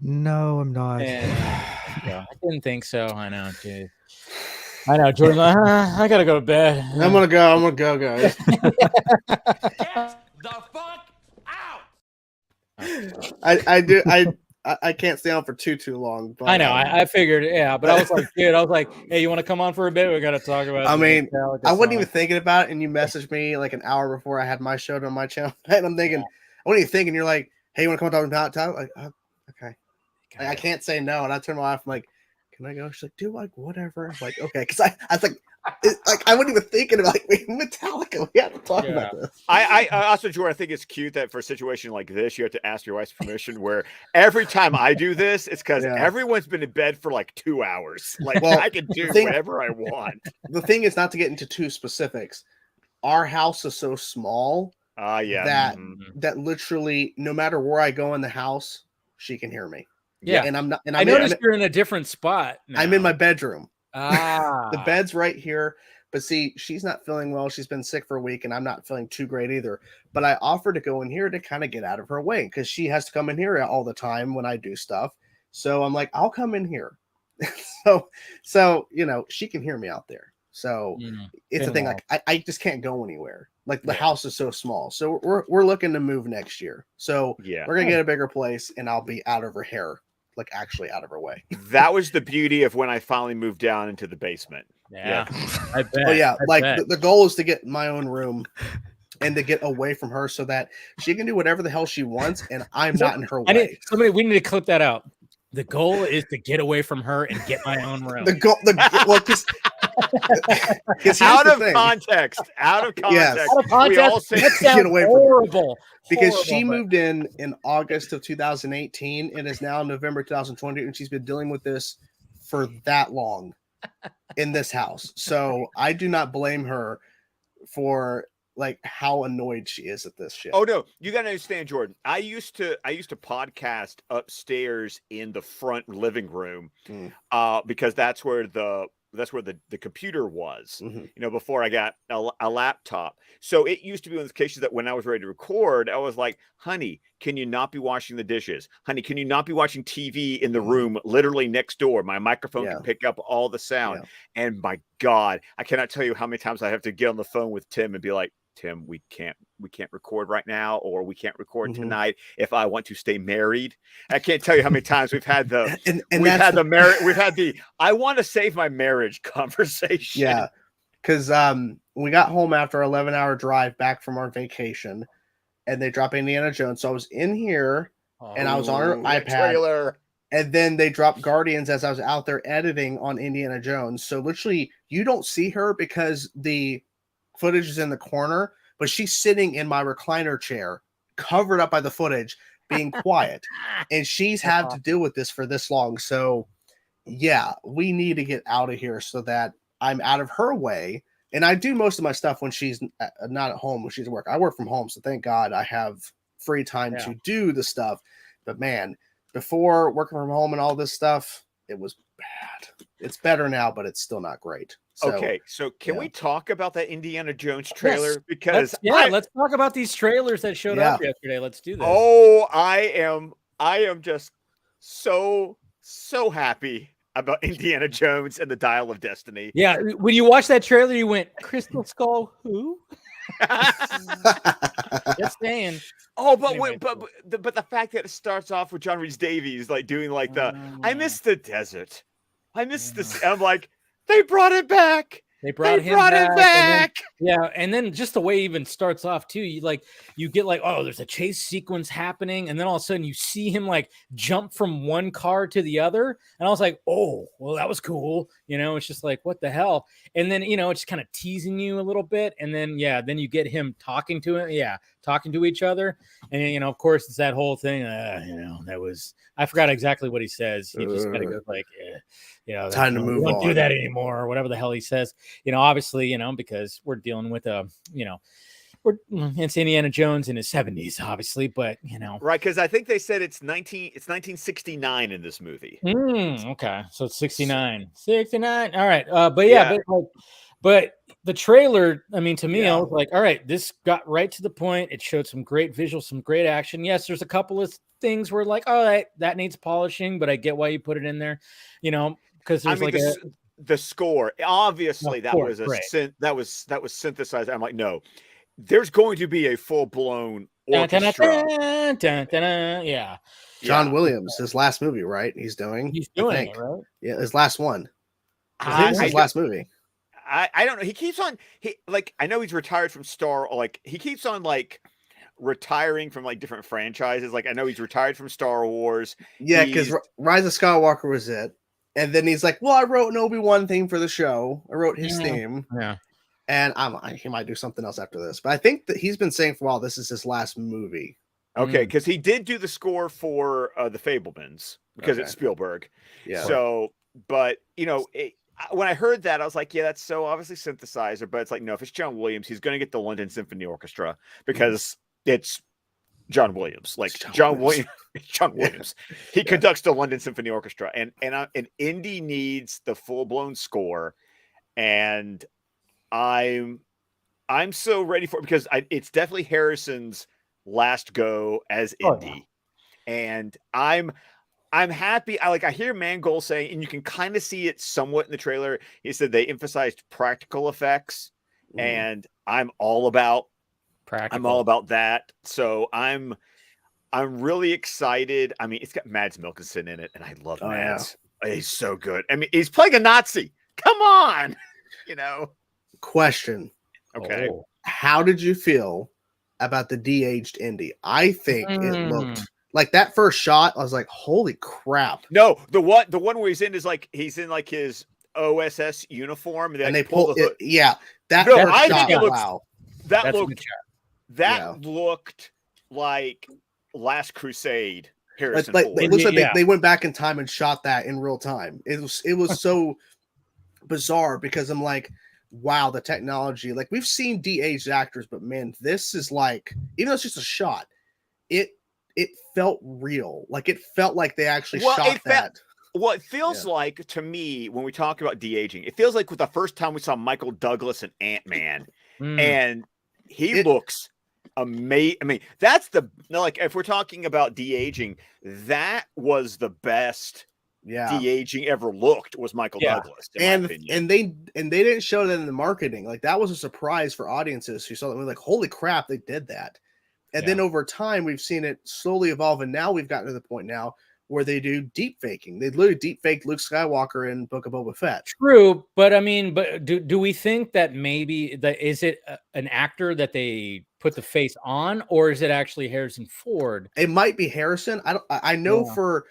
No, I'm not. I didn't think so. I know, dude. I know, Jordan. I gotta go to bed. I'm gonna go, guys. Get the fuck out! I can't stay on for too long. But, I know. I figured, but I was like, dude, hey, you want to come on for a bit? We got to talk about. I mean, I wasn't even thinking about it, and you messaged me like an hour before I had my show on my channel, and I'm thinking, I wasn't even thinking. You're like, hey, you want to come on talk about? Like, okay. I can't say no, and I turned my wife. I'm like, can I go? She's like, dude, like whatever. I'm like, okay, because I was like. I wasn't even thinking about Metallica. We have to talk about this. I also, Jordan, I think it's cute that for a situation like this, you have to ask your wife's permission. Where every time I do this, it's because everyone's been in bed for like 2 hours. Like, I can do whatever I want. The thing is, not to get into too specifics, our house is so small that literally, no matter where I go in the house, she can hear me. Yeah, and I'm not. And I noticed you're in a different spot now. I'm in my bedroom. Ah, the bed's right here, but see, she's not feeling well. She's been sick for a week, and I'm not feeling too great either. But I offered to go in here to kind of get out of her way because she has to come in here all the time when I do stuff. So I'm like, I'll come in here. so she can hear me out there. So it's a thing. Like I just can't go anywhere. Like the house is so small. So we're looking to move next year. So we're gonna get a bigger place, and I'll be out of her hair, like actually out of her way. That was the beauty of when I finally moved down into the basement. Yeah. I bet. Oh yeah, I like bet. the goal is to get my own room and to get away from her so that she can do whatever the hell she wants, and I'm not in her way. We need to clip that out. The goal is to get away from her and get my own room. Out of context. Yes. Out of context. We all say get away from horrible. Because she moved in August of 2018 and is now November 2020, and she's been dealing with this for that long in this house. So I do not blame her for like how annoyed she is at this shit. Oh no, you gotta understand, Jordan. I used to podcast upstairs in the front living room, because that's where the computer was, before I got a laptop. So it used to be one of those cases that when I was ready to record, I was like, honey, can you not be washing the dishes? Honey, can you not be watching TV in the room literally next door? My microphone can pick up all the sound. And my God, I cannot tell you how many times I have to get on the phone with Tim and be like, Tim, we can't record right now, or we can't record tonight if I want to stay married. I can't tell you how many times we've had the I want to save my marriage conversation. Yeah, because we got home after an 11-hour drive back from our vacation, and they dropped Indiana Jones. So I was in here, and I was on her iPad. Trailer. And then they dropped Guardians as I was out there editing on Indiana Jones. So literally, you don't see her because the footage is in the corner, but she's sitting in my recliner chair, covered up by the footage, being quiet. And she's had to deal with this for this long. So yeah, we need to get out of here so that I'm out of her way. And I do most of my stuff when she's not at home, when she's at work. I work from home, so thank God I have free time to do the stuff. But man, before working from home and all this stuff, it was bad. It's better now, but it's still not great. So can we talk about that Indiana Jones trailer? Yes. Because let's talk about these trailers that showed up yesterday. Let's do this. Oh, I am just so happy about Indiana Jones and the Dial of Destiny. Yeah, when you watched that trailer, you went, Crystal Skull, who? Just saying. Oh, but the fact that it starts off with John Rhys Davies like doing like I miss the desert. I miss this. I'm like, they brought it back. They brought him back. And then just the way it even starts off too. You get like, oh, there's a chase sequence happening, and then all of a sudden you see him like jump from one car to the other, and I was like, oh, well, that was cool. It's just like, what the hell? And then it's just kind of teasing you a little bit, and then then you get him talking to each other, and of course it's that whole thing. That was, I forgot exactly what he says. He just kind of goes like, time to move on. Don't do that anymore, or whatever the hell he says. Obviously, because we're dealing with it's Indiana Jones in his 70s, obviously, but right, because I think they said it's 1969 in this movie. Okay, so it's 69. All right, but the trailer, I mean, to me, I was like, all right, this got right to the point. It showed some great visuals, some great action. Yes, there's a couple of things where like, all right, that needs polishing, but I get why you put it in there, because there's the score. Obviously, that was synthesized. I'm like, no, there's going to be a full blown orchestra. John Williams, his last movie, right? He's doing it, right? Yeah, his last one. His last movie. I don't know. He keeps on. I know he's retired from Star. He keeps on retiring from different franchises. I know he's retired from Star Wars. Yeah, because Rise of Skywalker was it. And then he's like, well, I wrote an Obi-Wan theme for the show. I wrote his theme. Yeah. And he might do something else after this. But I think that he's been saying for a while, this is his last movie. Okay, because he did do the score for The Fabelmans, because it's Spielberg. Yeah. So, but, when I heard that, I was like, yeah, that's so obviously synthesizer. But it's like, no, if it's John Williams, he's going to get the London Symphony Orchestra, because it's John Williams. John Williams. He conducts the London Symphony Orchestra, and Indy needs the full blown score, and I'm so ready for it, because it's definitely Harrison's last go as Indy, and I'm happy. I hear Mangold saying, and you can kind of see it somewhat in the trailer. He said they emphasized practical effects, and I'm all about Practical. I'm all about that. So I'm really excited. I mean, it's got Mads Mikkelsen in it, and I love Mads. Yeah. He's so good. I mean, he's playing a Nazi. Come on, you know. Question. Okay. Oh. How did you feel about the de-aged Indy? I think it looked like that first shot. I was like, "Holy crap!" No, the one where he's in his OSS uniform, and they pull the hood. Yeah, that no, first I shot. think it looks, wow, that looked like Last Crusade. Harrison Ford. It looks like they went back in time and shot that in real time. It was so bizarre because I'm like, wow, the technology. Like we've seen de-aged actors, but man, this is like, even though it's just a shot, it felt real. Like it felt like they actually shot that. Well, it feels like to me when we talk about de-aging, it feels like with the first time we saw Michael Douglas and Ant-Man, and he looks amazing. I mean, that's like if we're talking about de-aging, that was the best de-aging ever looked was Michael Douglas. In my opinion. And they didn't show that in the marketing. Like that was a surprise for audiences who saw that. We're like, holy crap, they did that. And then over time, we've seen it slowly evolve, and now we've gotten to the point now where they do deep faking. They literally deep faked Luke Skywalker in Book of Boba Fett. True, but I mean, do we think that maybe is it an actor that they put the face on, or is it actually Harrison Ford? It might be Harrison. I know for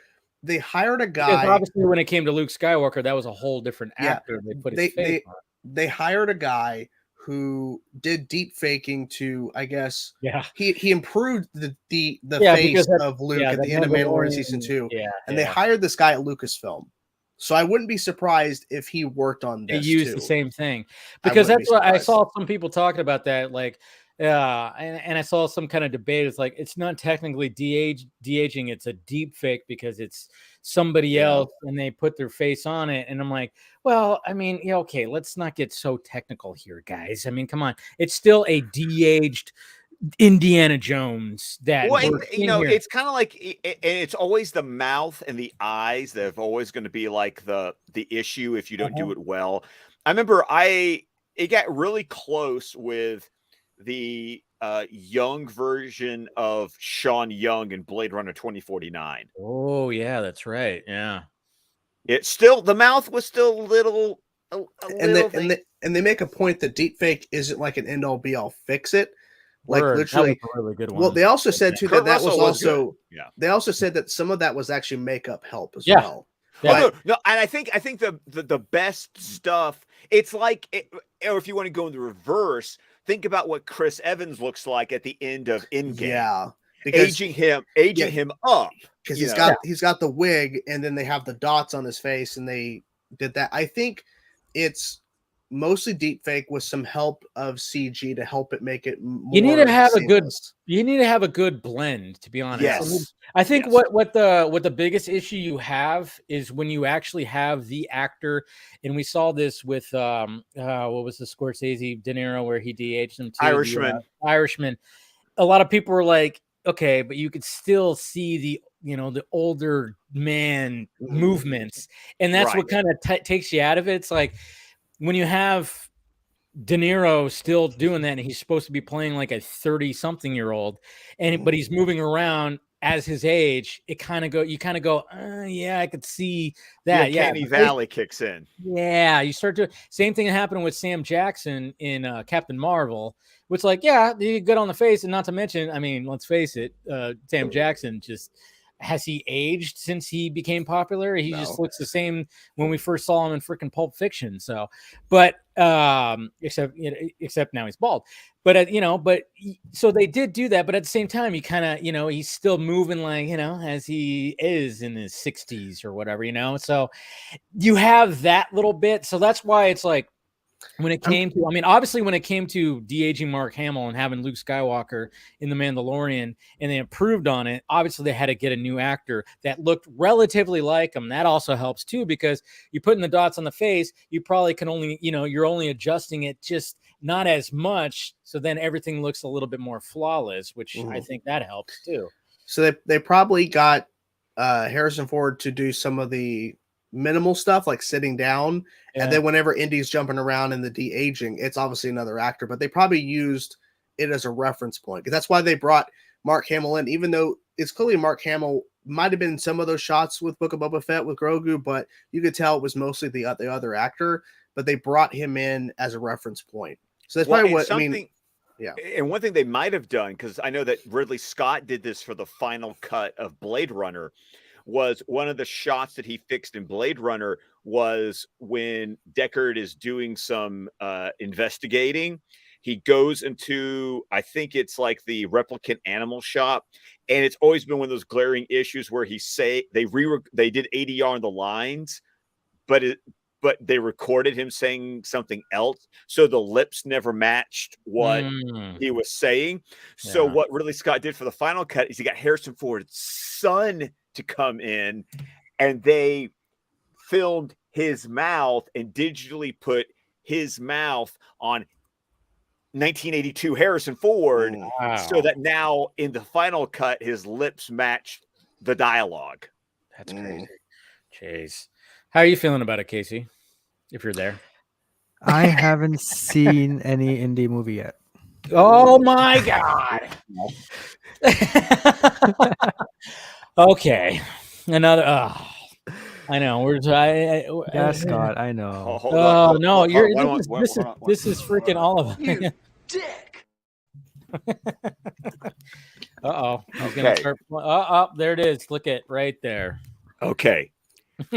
they hired a guy. Because obviously, when it came to Luke Skywalker, that was a whole different actor. They put his face on. They hired a guy who did deep faking to, I guess, he improved the face of Luke at the end of Mandalorian season 2, and they hired this guy at Lucasfilm. So I wouldn't be surprised if he worked on this. They used the same thing, because that's what I saw some people talking about that, like, and I saw some kind of debate. It's like it's not technically de-aging; it's a deep fake because it's somebody else and they put their face on it. And I'm like, well, I mean, okay, let's not get so technical here, guys. I mean, come on, it's still a de-aged Indiana Jones. That it's kind of like, and it's always the mouth and the eyes that are always going to be like the issue if you don't do it well. I remember it got really close with the young version of Sean Young in Blade Runner 2049. Oh yeah, that's right. Yeah, it's still, the mouth was still a little and they make a point that deepfake isn't like an end all be all fix it. Like literally, that was a really good one. Well, they also said too that was also good. They also said that some of that was actually makeup help as well. Yeah. No, and I think the best stuff. It's like, or if you want to go in the reverse, think about what Chris Evans looks like at the end of Endgame. Yeah, aging him up because he's got the wig, and then they have the dots on his face, and they did that. I think it's mostly deep fake with some help of CG to help it make it more. You need to have seamless. you need to have a good blend, to be honest. Yes. I think what the biggest issue you have is when you actually have the actor, and we saw this with what was the Scorsese De Niro where he de-aged him too, Irishman. A lot of people were like, okay, but you could still see the older man movements, and that's what kind of takes you out of it. It's like when you have De Niro still doing that, and he's supposed to be playing like a 30-something-year-old, but he's moving around as his age. You kind of go, yeah, I could see that. Canny Valley kicks in. Yeah, you start to same thing happened with Sam Jackson in Captain Marvel, which you good on the face, and not to mention, I mean, let's face it, Sam Jackson has he aged since he became popular? He just looks the same when we first saw him in freaking Pulp Fiction. So, but except now he's bald. But so they did do that. But at the same time, you kind of he's still moving like as he is in his 60s or whatever. So you have that little bit. So that's why it's like. When it came to, obviously, when it came to de-aging Mark Hamill and having Luke Skywalker in The Mandalorian, and they improved on it, obviously they had to get a new actor that looked relatively like him. That also helps too, because you're putting the dots on the face. You probably can only, you're only adjusting it just not as much. So then everything looks a little bit more flawless, which I think that helps too. So they probably got Harrison Ford to do some of the minimal stuff like sitting down, and then whenever Indy's jumping around in the de-aging, it's obviously another actor, but they probably used it as a reference point. That's why they brought Mark Hamill in, even though it's clearly Mark Hamill might have been some of those shots with Book of Boba Fett with Grogu, but you could tell it was mostly the other actor. But they brought him in as a reference point. So that's probably what I mean. Yeah. And one thing they might have done, because I know that Ridley Scott did this for the final cut of Blade Runner, was one of the shots that he fixed in Blade Runner was when Deckard is doing some investigating. He goes into, I think it's like the replicant animal shop, and it's always been one of those glaring issues where they did ADR on the lines, but they recorded him saying something else, so the lips never matched what he was saying. So what Ridley Scott did for the final cut is he got Harrison Ford's son to come in, and they filmed his mouth and digitally put his mouth on 1982 Harrison Ford, so that now in the final cut his lips matched the dialogue. That's crazy. Jeez. How are you feeling about it, Casey? If you're there. I haven't seen any indie movie yet. Oh my god. Okay. Another I know. Yeah, Scott, I know. Oh no, this is freaking all of it. You dick. Uh-oh. He's gonna start. There it is. Look at right there. Okay.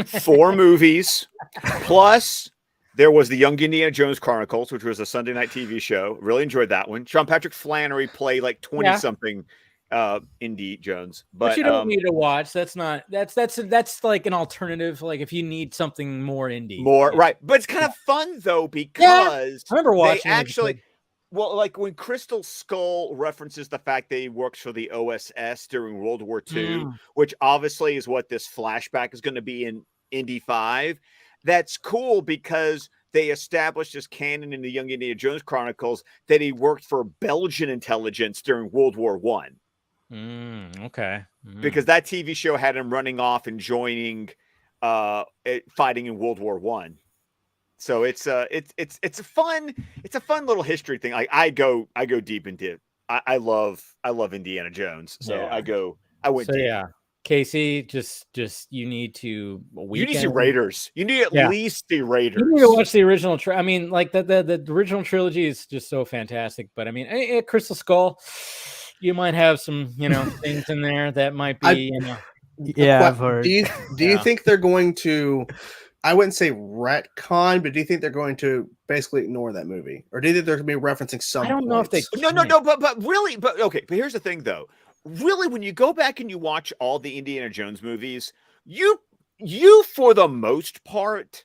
4 movies, plus there was the Young Indiana Jones Chronicles, which was a Sunday night TV show. Really enjoyed that one. Sean Patrick Flannery played like 20-something Indy Jones. But you don't need to watch. That's like an alternative. Like if you need something more indie. Right. But it's kind of fun though, because I remember watching they actually well, like when Crystal Skull references the fact that he works for the OSS during World War II, which obviously is what this flashback is going to be in Indy 5. That's cool because they established as canon in the Young Indiana Jones Chronicles that he worked for Belgian intelligence during World War I. Okay. Because that TV show had him running off and joining fighting in World War I. So it's a fun little history thing. Like I go deep into. I love Indiana Jones. So I went deep. Yeah. Casey, just you need to. You need to see Raiders. You need at least see Raiders. You need to watch the original. I mean, like the original trilogy is just so fantastic. But I mean, Crystal Skull, you might have some things in there that might be I've heard. Do you think they're going to? I wouldn't say retcon, but do you think they're going to basically ignore that movie, or do you think they're going to be referencing some? I don't know if they. No, but really, okay. But here's the thing, though. Really, when you go back and you watch all the Indiana Jones movies, you for the most part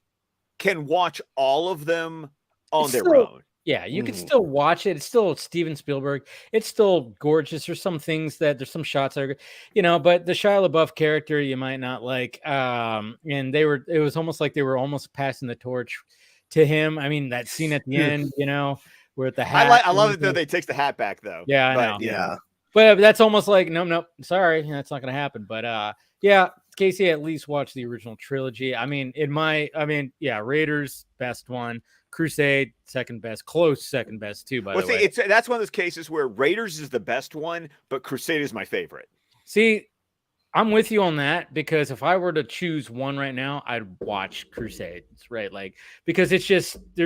can watch all of them on their own. Yeah, you can still watch it. It's still Steven Spielberg. It's still gorgeous. There's some things there's some shots that are, but the Shia LaBeouf character you might not like. And it was almost like they were almost passing the torch to him. I mean, that scene at the end, where at the hat. I love it though. They takes the hat back though. Yeah, I know. Yeah. But that's almost like nope. Sorry, that's not going to happen. But Casey, at least watch the original trilogy. I mean, Raiders best one, Crusade second best, close second best too. By the way, that's one of those cases where Raiders is the best one, but Crusade is my favorite. See, I'm with you on that because if I were to choose one right now, I'd watch Crusade. Right, like because there's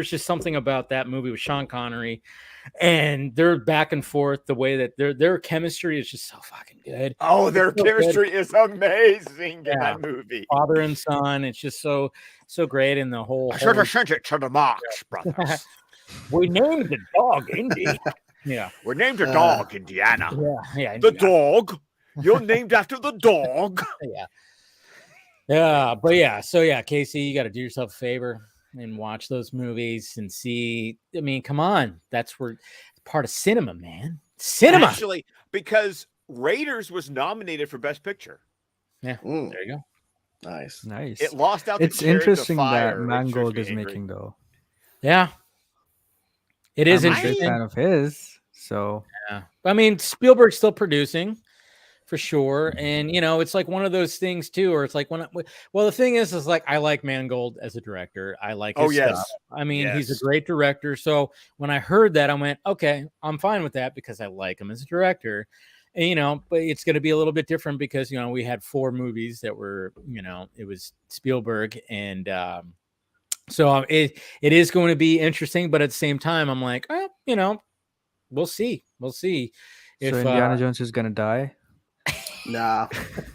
just something about that movie with Sean Connery. And they're back and forth. The way that their chemistry is just so fucking good. Oh, their chemistry is amazing in that movie. Father and son, it's just so great. And the whole. I should have sent it to the Marx brothers. We named the dog Indy. Yeah, we named the dog Indiana. Yeah. The dog. You're named after the dog. Yeah, but So Casey, you got to do yourself a favor and watch those movies and see. I mean, come on, that's part of cinema, man. Cinema, actually, because Raiders was nominated for Best Picture. Yeah, there you go. Nice. It lost out. It's interesting that Mangold is making though. Yeah, it is I'm interesting. a fan of his, so I mean, Spielberg's still producing, for sure. And it's like one of those things too, or it's like well, the thing is like I like Mangold as a director. I like his stuff. I mean, he's a great director. So when I heard that, I went, okay, I'm fine with that because I like him as a director. And, but it's going to be a little bit different because we had 4 movies that were, it was Spielberg, and so it is going to be interesting. But at the same time, I'm like, we'll see. If Indiana Jones is gonna die. Nah.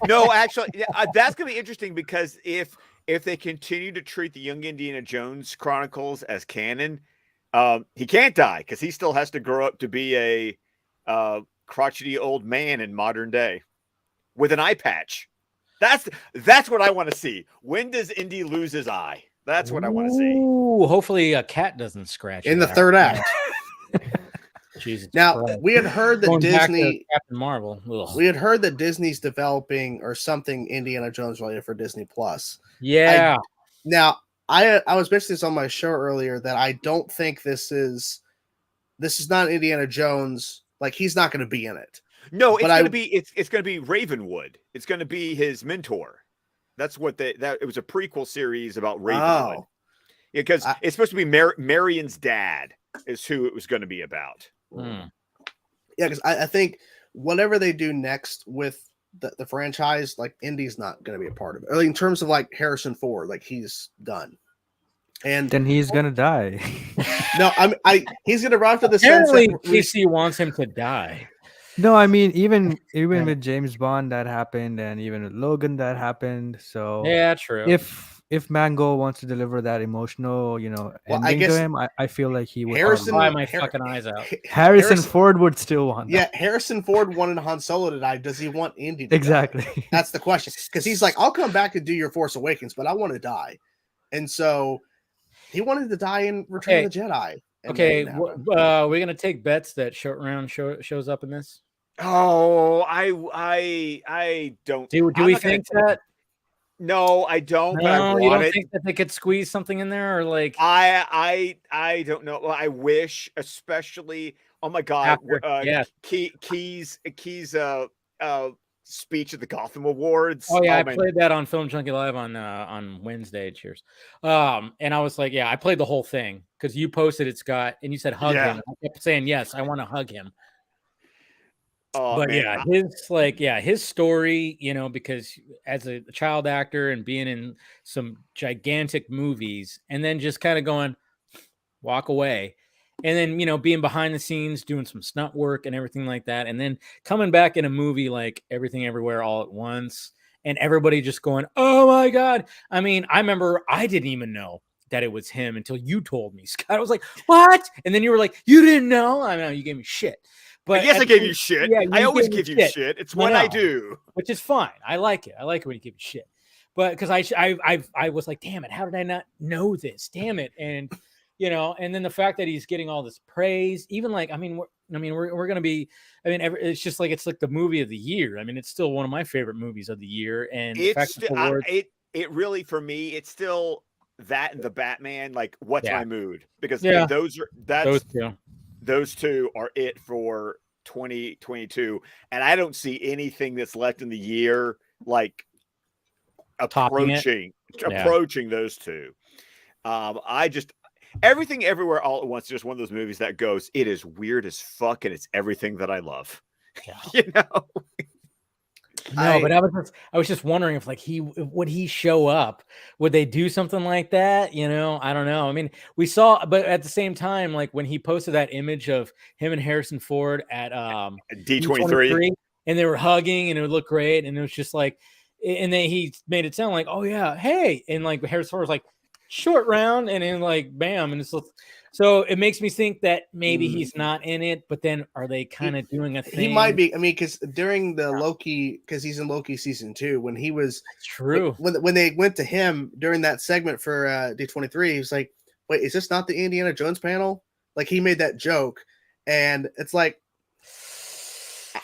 No, actually, that's gonna be interesting because if they continue to treat the Young Indiana Jones Chronicles as canon, he can't die because he still has to grow up to be a crotchety old man in modern day with an eye patch. That's what I want to see. When does Indy lose his eye? That's what I want to see. Ooh, hopefully a cat doesn't scratch in the out. 3rd act. Jesus now Christ. we had heard that Going back to Disney, Captain Marvel. Ugh. we had heard that Disney's developing or something Indiana Jones related for Disney Plus. Yeah. I was mentioning this on my show earlier that I don't think this is not Indiana Jones. Like, he's not going to be in it. No, it's going to be Ravenwood. It's going to be his mentor. That's what it was a prequel series about Ravenwood. Oh. Because it's supposed to be Marion's dad is who it was going to be about. Yeah, because I think whatever they do next with the franchise, like, Indy's not going to be a part of it. Like, in terms of like Harrison Ford, like, he's done. And then he's gonna die. No, he's gonna run for the sense Apparently that DC wants him to die. No, I mean even with James Bond that happened, and even with Logan that happened. So yeah, true. If Mango wants to deliver that emotional, ending to him, I feel like he would. Cry my fucking eyes out. Harrison Ford would still want that. Yeah, Harrison Ford wanted Han Solo to die. Does he want Indy to exactly die? That's the question. Because he's like, I'll come back and do your Force Awakens, but I want to die. And so he wanted to die in Return of the Jedi. Okay, we're gonna take bets that Short Round shows up in this. Oh, I don't. Do we think that? No, I don't. No, but I want you don't it. think that they could squeeze something in there, or like? I don't know. I wish, especially. Oh my God! Key's speech at the Gotham Awards. Oh yeah, I played that on Film Junkee Live on Wednesday. Cheers. And I was like, yeah, I played the whole thing because you posted it, Scott, and you said hug him. I kept saying yes, I want to hug him. Oh, but man. his story, because as a child actor and being in some gigantic movies, and then just kind of going walk away, and then being behind the scenes doing some stunt work and everything like that, and then coming back in a movie like Everything Everywhere All at Once, and everybody just going, oh my God. I mean, I remember I didn't even know that it was him until you told me, Scott. I was like, what? And then you were like, you didn't know? I know, you gave me shit. But yes, I gave you shit. Yeah, I always give you shit. It's what I do, which is fine. I like it. I like it when you give me shit. But because I was like, damn it, how did I not know this? Damn it. And and then the fact that he's getting all this praise, even like, we're gonna be. It's just like it's like the movie of the year. I mean, it's still one of my favorite movies of the year, and it really for me, it's still that and the Batman. Like, what's my mood? Because those two are it for 2022, and I don't see anything that's left in the year like approaching those two. Everything Everywhere All at Once is just one of those movies that goes, it is weird as fuck, and it's everything that I love. Yeah. No, but I was just wondering if like would he show up? Would they do something like that? I don't know. I mean, we saw, but at the same time, like when he posted that image of him and Harrison Ford at D23, and they were hugging, and it would look great, and it was just like, and then he made it sound like, oh yeah, hey, and like Harrison Ford was like, Short Round, and then like bam, and it's so it makes me think that maybe he's not in it, but then are they kind of doing a thing? He might be. I mean, because during the Loki, because he's in Loki season 2, when he was true, when they went to him during that segment for D23, he was like, "Wait, is this not the Indiana Jones panel?" Like, he made that joke, and it's like,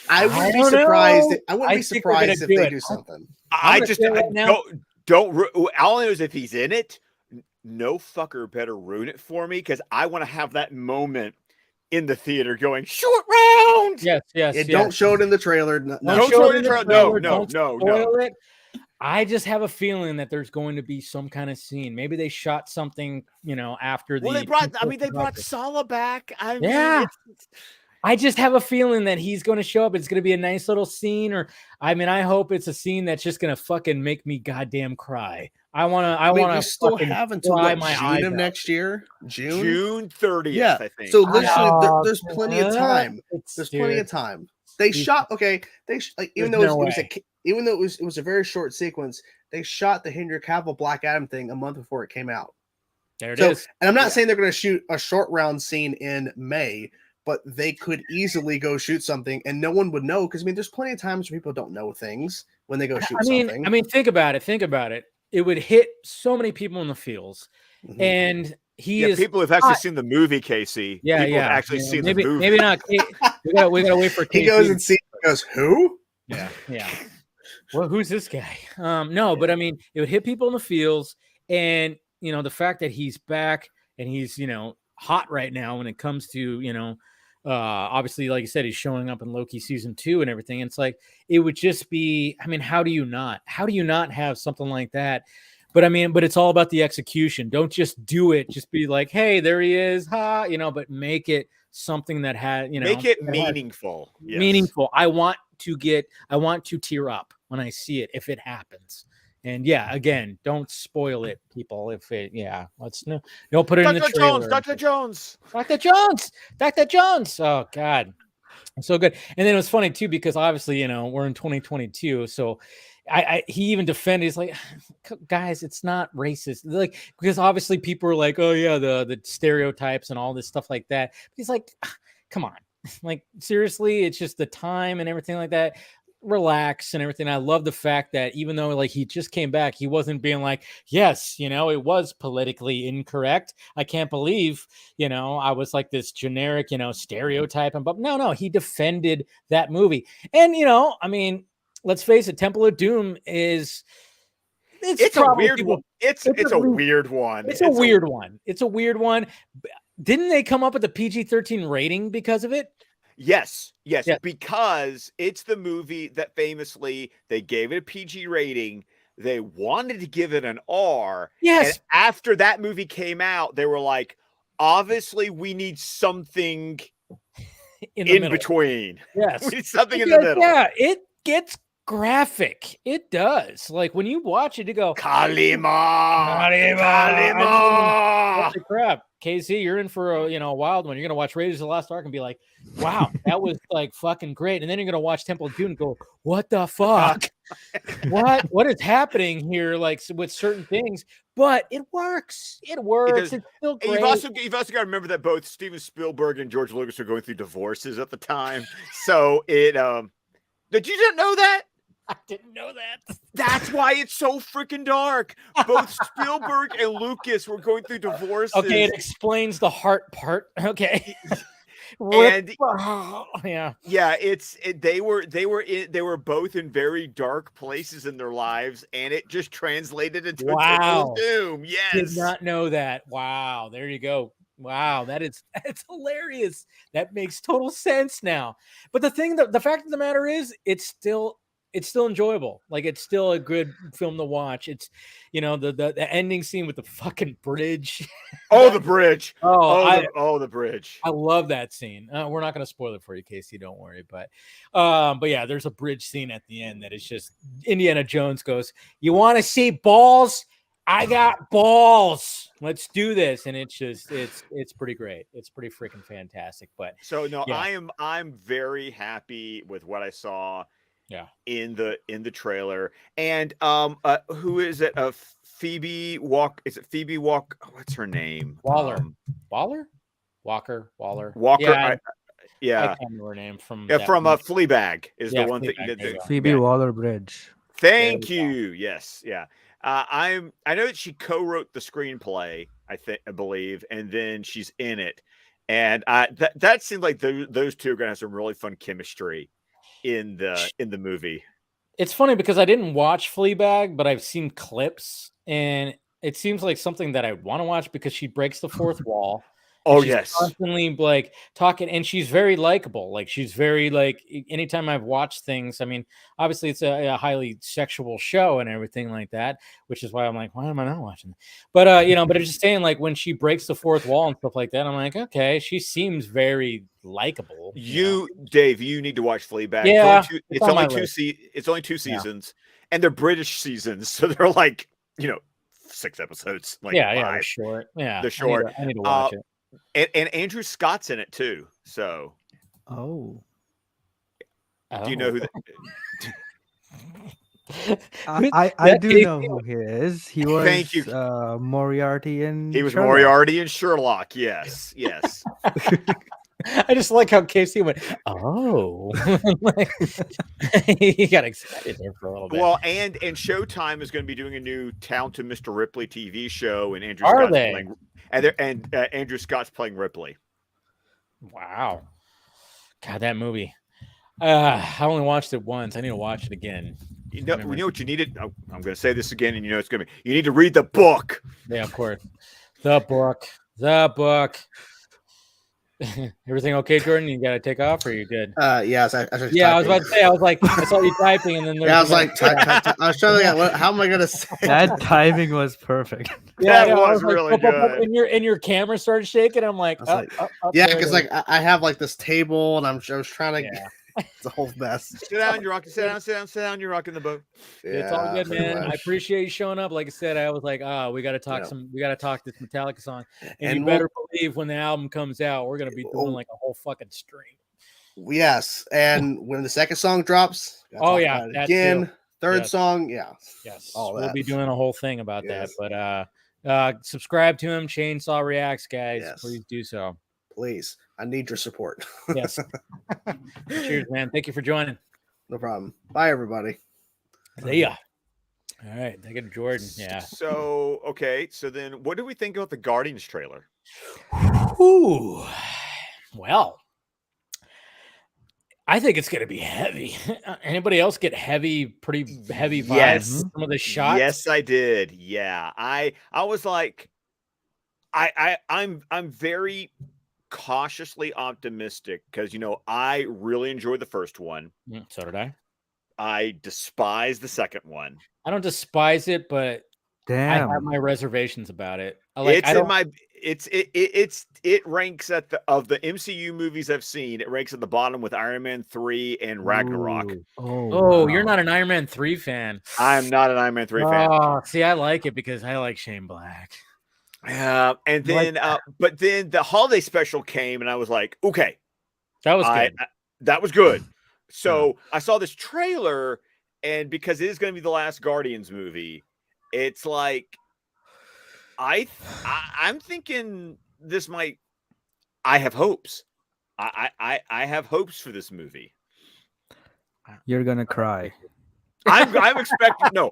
I wouldn't be surprised. I wouldn't be surprised if they do something. I just don't. All I know is if he's in it, no fucker better ruin it for me, because I want to have that moment in the theater going short round. Yes. Don't show it in the trailer. Don't show it in the trailer. No. Spoil it. I just have a feeling that there's going to be some kind of scene. Maybe they shot something, after the. Well, they brought Sala back. I just have a feeling that he's going to show up. It's going to be a nice little scene, I hope it's a scene that's just going to fucking make me goddamn cry. I want to. We still have until June of next year. June 30th. Yeah, I think. So literally, there's plenty of time. Plenty of time. They shot. Okay, even though it was a very short sequence, they shot the Henry Cavill Black Adam thing a month before it came out. There it is. And I'm not saying they're going to shoot a short round scene in May, but they could easily go shoot something and no one would know, because there's plenty of times where people don't know things when they go shoot something. Think about it. It would hit so many people in the feels. Mm-hmm. And people have actually seen the movie, Casey. People have actually seen the movie. Maybe not. We gotta wait for Casey. He goes and sees. Goes, who? Yeah. Well, who's this guy? No, but it would hit people in the feels, and the fact that he's back and he's hot right now when it comes to obviously, like you said, he's showing up in Loki season 2 and everything. And it's like, it would just be, how do you not have something like that? But it's all about the execution. Don't just do it. Just be like, hey, there he is. But make it something that had, make it meaningful. Yes. Meaningful. I want to tear up when I see it, if it happens. And again, don't spoil it, people. If it, don't put it in the trailer. Dr. Jones. Oh God, so good. And then it was funny too, because obviously, we're in 2022, so he even defended. He's like, guys, it's not racist. Like, because obviously people are like, oh yeah, the stereotypes and all this stuff like that. He's like, come on, like seriously, it's just the time and everything like that. Relax and everything. I love the fact that even though he just came back, he wasn't being like, yes, it was politically incorrect. I can't believe, I was like this generic, stereotype. But no, he defended that movie. And, let's face it, Temple of Doom is it's a weird one. It's a weird one. It's a weird one. It's a weird one. Didn't they come up with a PG-13 rating because of it? Yes, because it's the movie that famously they gave it a PG rating. They wanted to give it an R. Yes. And after that movie came out, they were like, obviously, we need something in between. Yes. We need something in the middle. Yeah, it gets graphic. It does. Like when you watch it, you go, Kalima. Holy crap. KC, you're in for a wild one. You're gonna watch Raiders of the Lost Ark and be like, wow, that was like fucking great. And then you're gonna watch Temple of Doom and go, what the fuck? what is happening here? Like with certain things, but it works. It's still great. You've also got to remember that both Steven Spielberg and George Lucas were going through divorces at the time. So did you not know that? I didn't know that. That's why it's so freaking dark. Both Spielberg and Lucas were going through divorces. Okay, it explains the heart part. Okay. And yeah, they were both in very dark places in their lives, and it just translated into Temple of Doom. Yes, did not know that. Wow, there you go. Wow, it's hilarious. That makes total sense now. But the fact of the matter is, it's still enjoyable. Like, it's still a good film to watch. It's, the ending scene with the fucking bridge. Oh, the bridge. The bridge. I love that scene. We're not going to spoil it for you, Casey. Don't worry. But yeah, there's a bridge scene at the end that is just Indiana Jones goes, you want to see balls? I got balls. Let's do this. And it's pretty great. It's pretty freaking fantastic. But so no, yeah. I'm very happy with what I saw. Yeah, in the trailer. And who is it? Phoebe Walk. Is it Phoebe Walk? What's her name? Waller. Walker. Yeah, I can't remember her name from Fleabag is the one Fleabag, that you did. Phoebe Waller-Bridge. Thank you. Yes, yeah. I know that she co-wrote the screenplay. I believe, and then she's in it. And that seems like those two are gonna have some really fun chemistry in the movie. It's funny because I didn't watch Fleabag, but I've seen clips, and it seems like something that I want to watch because she breaks the fourth wall, Oh, she's yes. constantly like talking, and she's very likable. Like she's very like. Anytime I've watched things, I mean, obviously it's a highly sexual show and everything like that, which is why I'm like, why am I not watching it? But you know, but it's just saying like when she breaks the fourth wall and stuff like that, I'm like, okay, she seems very likable. Dave, you need to watch Fleabag. Yeah, it's only two seasons, and they're British seasons, so they're like 6 episodes. Like yeah, 5. they're short. Yeah, they're short. I need to watch it. And Andrew Scott's in it too. So, Oh, do you know who? I do know who he is. He was Thank you. Moriarty in. He was Sherlock. Moriarty in Sherlock. Yes. I just like how Casey went, oh. He got excited there for a little bit. Well, and Showtime is going to be doing a new Town to Mr. Ripley TV show, and Andrew Scott's playing Ripley. Wow. God, that movie. I only watched it once. I need to watch it again. You know what you needed? I'm going to say this again, and it's going to be. You need to read the book. Yeah, of course. The book. Everything okay, Jordan? You got to take off, or you good? Yes. I was about to say. I was like, I saw you typing, and then I was like, I was trying to think, how am I gonna say that? Timing was perfect. Yeah, that was like, really good. And your camera started shaking. I'm like, yeah, because like I have like this table, and I was trying to. Yeah. It's a whole mess. Sit down, you're rocking. Sit down. You're rocking the boat. It's all good, man. I appreciate you showing up. Like I said, I was like, we got to talk we got to talk this Metallica song. And you better believe when the album comes out, we're gonna be doing like a whole fucking stream. Yes, and when the second song drops, again, third song, yes, we'll be doing a whole thing about that. But subscribe to him, Chainsaw Reacts, guys. Yes. Please do so. Please. I need your support. Yes. Cheers, man. Thank you for joining. No problem. Bye, everybody. See ya. All right. Thank you, Jordan. Yeah. So, okay. So then what do we think about the Guardians trailer? Ooh. Well, I think it's going to be heavy. Anybody else get pretty heavy vibes? Yes. Some of the shots? Yes, I did. Yeah. I was like, I'm very cautiously optimistic because I really enjoyed the first one. So did I. I despise the second one. I don't despise it, but I have my reservations about it. It ranks of the MCU movies I've seen. It ranks at the bottom with Iron Man 3 and Ragnarok. Wow. You're not an Iron Man 3 fan. I'm not an Iron Man 3 fan. Oh, see, I like it because I like Shane Black. And then, but then the holiday special came, and I was like, okay, that was good. That was good. So I saw this trailer, and because it is going to be the last Guardians movie, it's like I'm thinking this might. I have hopes. I have hopes for this movie. You're gonna cry. I'm expecting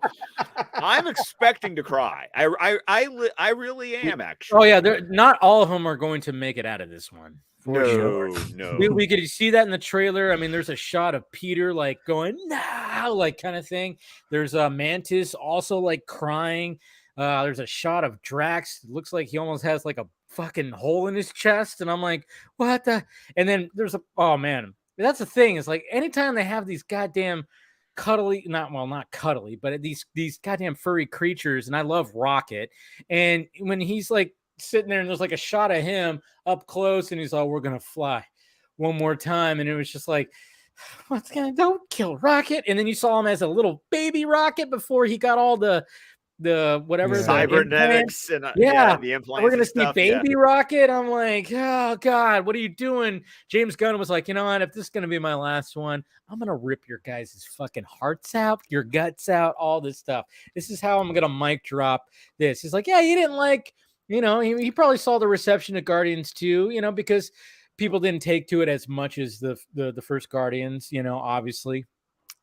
I'm expecting to cry. I really am actually. Oh yeah, not all of them are going to make it out of this one. For sure. No. We could see that in the trailer. I mean, there's a shot of Peter like going no, like kind of thing. There's a Mantis also like crying. There's a shot of Drax. It looks like he almost has like a fucking hole in his chest, and I'm like, what the? And then there's oh man, that's the thing. Is like anytime they have these goddamn cuddly, not cuddly, but these goddamn furry creatures, and I love Rocket. And when he's like sitting there and there's like a shot of him up close and he's like, we're gonna fly one more time, and it was just like, don't kill Rocket. And then you saw him as a little baby Rocket before he got all the whatever cybernetics and the implants. We're gonna see baby Rocket. I'm like, oh god, what are you doing? James Gunn was like, you know what, if this is gonna be my last one, I'm gonna rip your guys' fucking hearts out, your guts out, all this stuff. This is how I'm gonna mic drop this. He's like, yeah, you didn't like, he probably saw the reception of Guardians 2, because people didn't take to it as much as the first Guardians, obviously,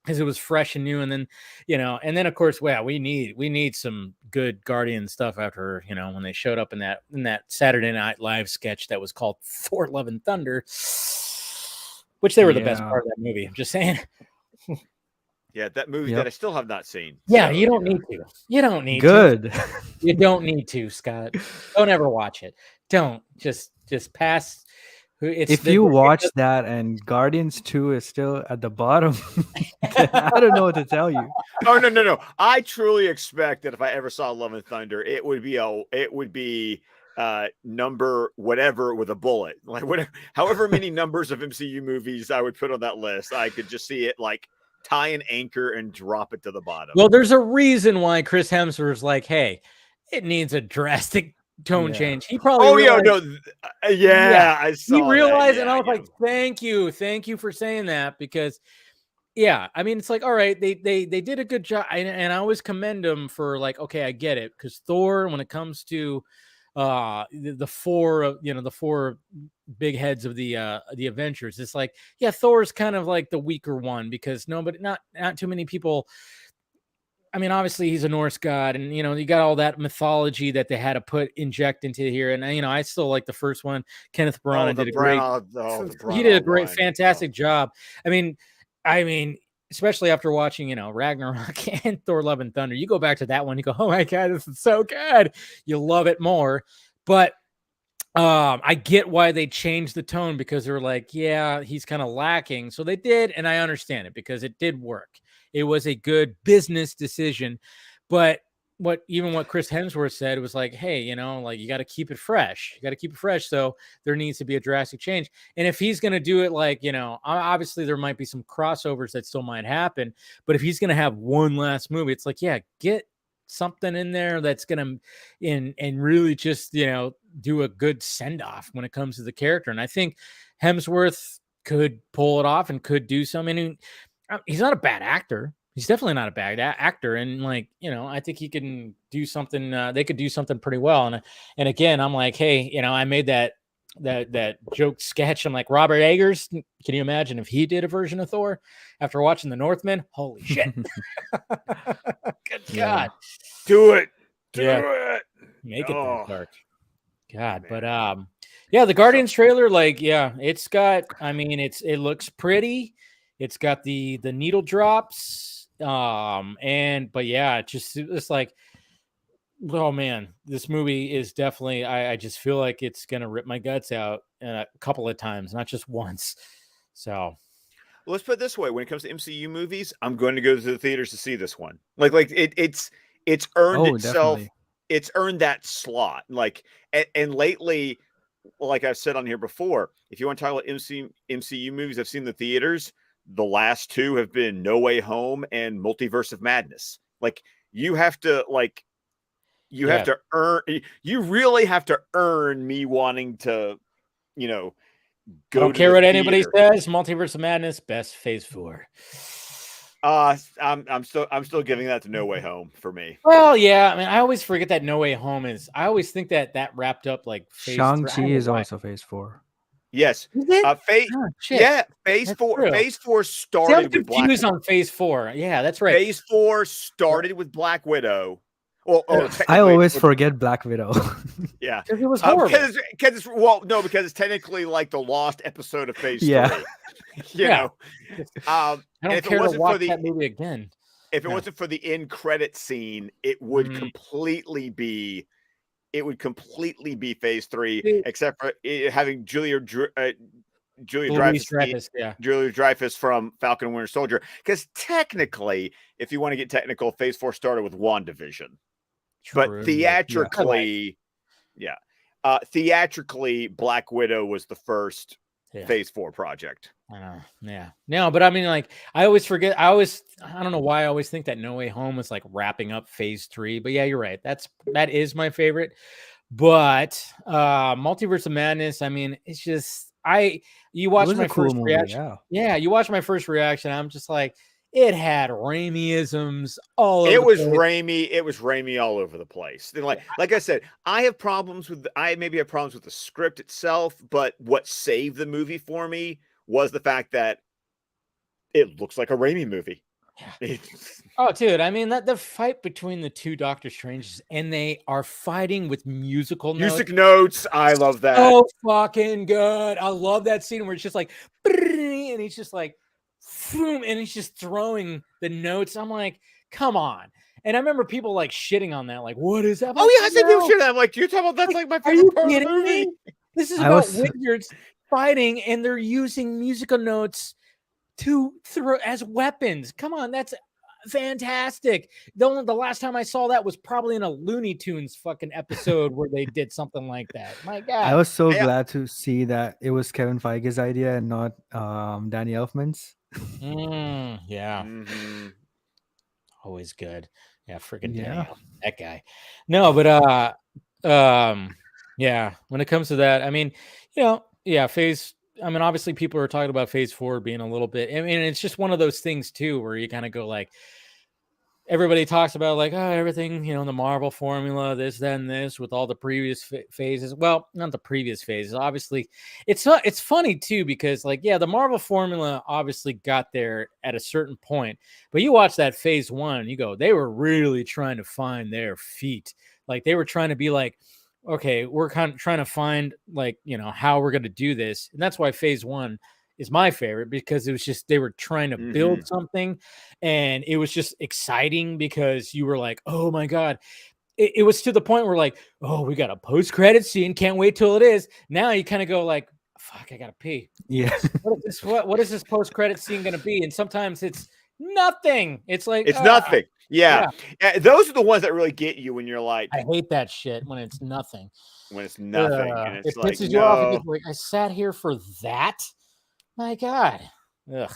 because it was fresh and new. And then, and then of course, we need some good Guardian stuff after, when they showed up in that Saturday Night Live sketch that was called Thor: Love and Thunder, which they were the best part of that movie. I'm just saying. Yeah, that movie that I still have not seen. Yeah, you don't need to. You don't need to. You don't need to, Scott. Don't ever watch it. don't just pass. If you watch that and Guardians 2 is still at the bottom, I don't know what to tell you. Oh no! I truly expect that if I ever saw Love and Thunder, it would be number whatever with a bullet, like whatever, however many numbers of MCU movies I would put on that list, I could just see it like tie an anchor and drop it to the bottom. Well, there's a reason why Chris Hemsworth's like, hey, it needs a drastic tone change. He probably I saw he realized, that. and I was like, thank you for saying that, because I mean, it's like, all right, they did a good job, and I always commend them for like, okay, I get it, because Thor, when it comes to the four big heads of the Avengers, it's like, Thor's kind of like the weaker one, because not too many people. I mean, obviously he's a Norse god, and you got all that mythology that they had to inject into here. And I still like the first one. Kenneth Branagh did a great, fantastic job. I mean, especially after watching Ragnarok and Thor: Love and Thunder, you go back to that one, you go, oh my god, this is so good. You love it more. But I get why they changed the tone, because they were like, he's kind of lacking. So they did, and I understand it, because it did work. It was a good business decision. But what Chris Hemsworth said was like, hey, like, you got to keep it fresh. So there needs to be a drastic change. And if he's going to do it, like, obviously there might be some crossovers that still might happen. But if he's going to have one last movie, it's like, get something in there that's going to and really just, do a good send off when it comes to the character. And I think Hemsworth could pull it off and could do something. He's not a bad actor. He's definitely not a bad actor. And like, I think he can do something. They could do something pretty well. And again, I'm like, hey, I made that joke sketch. I'm like, Robert Eggers. Can you imagine if he did a version of Thor after watching The Northman? Holy shit. Good God. Do it. Do it. Make it dark. God. Man. But the Guardians trailer, like, it's got, it looks pretty. It's got the needle drops. It's like, oh man, this movie is definitely, I just feel like it's going to rip my guts out a couple of times, not just once. So well, let's put it this way. When it comes to MCU movies, I'm going to go to the theaters to see this one. It's earned itself. Definitely. It's earned that slot. Like, and lately, like I've said on here before, if you want to talk about MCU movies I've seen in the theaters, the last two have been No Way Home and Multiverse of Madness. Like, you have to have to earn. You really have to earn me wanting to, go. I don't care what anybody says. Multiverse of Madness, best Phase 4. I'm still giving that to No Way Home for me. Well, I always forget that No Way Home is. I always think that wrapped up like Phase Shang-Chi is also Phase 4. Yes. Phase 4. Phase 4 started with Black Widow. On Phase 4. Yeah, that's right. Phase 4 started with Black Widow. Well, I always forget Black Widow. Yeah. Because it was horrible. Because it's technically like the lost episode of Phase 3. I don't care to watch that movie again. If it wasn't for the end credit scene, it would completely be Phase 3, except for having Julia Dreyfus from Falcon and Winter Soldier. Because technically, if you want to get technical, Phase 4 started with WandaVision. But theatrically, theatrically, Black Widow was the first Phase 4 project. No, but I mean, like, I always forget. I don't know why I always think that No Way Home is like wrapping up Phase 3. But yeah, you're right. That is my favorite. But Multiverse of Madness, I mean, it's just you watch my first reaction. Yeah, you watch my first reaction. I'm just like, it had Raimi-isms all over. It was Raimi all over the place. And like I said, I maybe have problems with the script itself, but what saved the movie for me was the fact that it looks like a Raimi movie. Yeah. Oh, dude, I mean, the fight between the two Doctor Stranges, and they are fighting with music notes. I love that. Oh, fucking good. I love that scene where it's just like, and he's just like, and he's just throwing the notes. I'm like, come on. And I remember people like shitting on that, like, what is that? Oh yeah, I said people shit. I'm like, you're talking about that's like my Are you favorite part of the kidding movie. me? This is I about was- wizards fighting, and they're using musical notes to throw as weapons. Come on, that's fantastic. The last time I saw that was probably in a Looney Tunes fucking episode where they did something like that. My God. I was so Yeah. glad to see that it was Kevin Feige's idea and not Danny Elfman's. Yeah. Mm-hmm. Always good. Yeah, freaking Yeah. Danny, that guy. No, but yeah, when it comes to that, I mean, phase. I mean, obviously people are talking about phase 4 being a little bit. I mean, it's just one of those things too, where you kind of go like, everybody talks about like, oh, everything, the Marvel formula, this, then this, with all the previous phases. Well, not the previous phases. Obviously, it's funny too, because like, yeah, the Marvel formula obviously got there at a certain point, but you watch that phase 1, you go, they were really trying to find their feet. Like they were trying to be like, okay, we're kind of trying to find like, how we're going to do this. And that's why phase 1 is my favorite, because it was just, they were trying to build something, and it was just exciting because you were like, oh my God. It was to the point where like, oh, we got a post-credit scene. Can't wait till it is. Now you kind of go like, fuck, I gotta pee. Yeah. What is this post-credit scene going to be? And sometimes it's nothing. It's like, it's nothing. Yeah. Those are the ones that really get you when you're like, I hate that shit when it's nothing. When it's nothing. And it's it like, pisses you off. It's like, I sat here for that. My God. Ugh.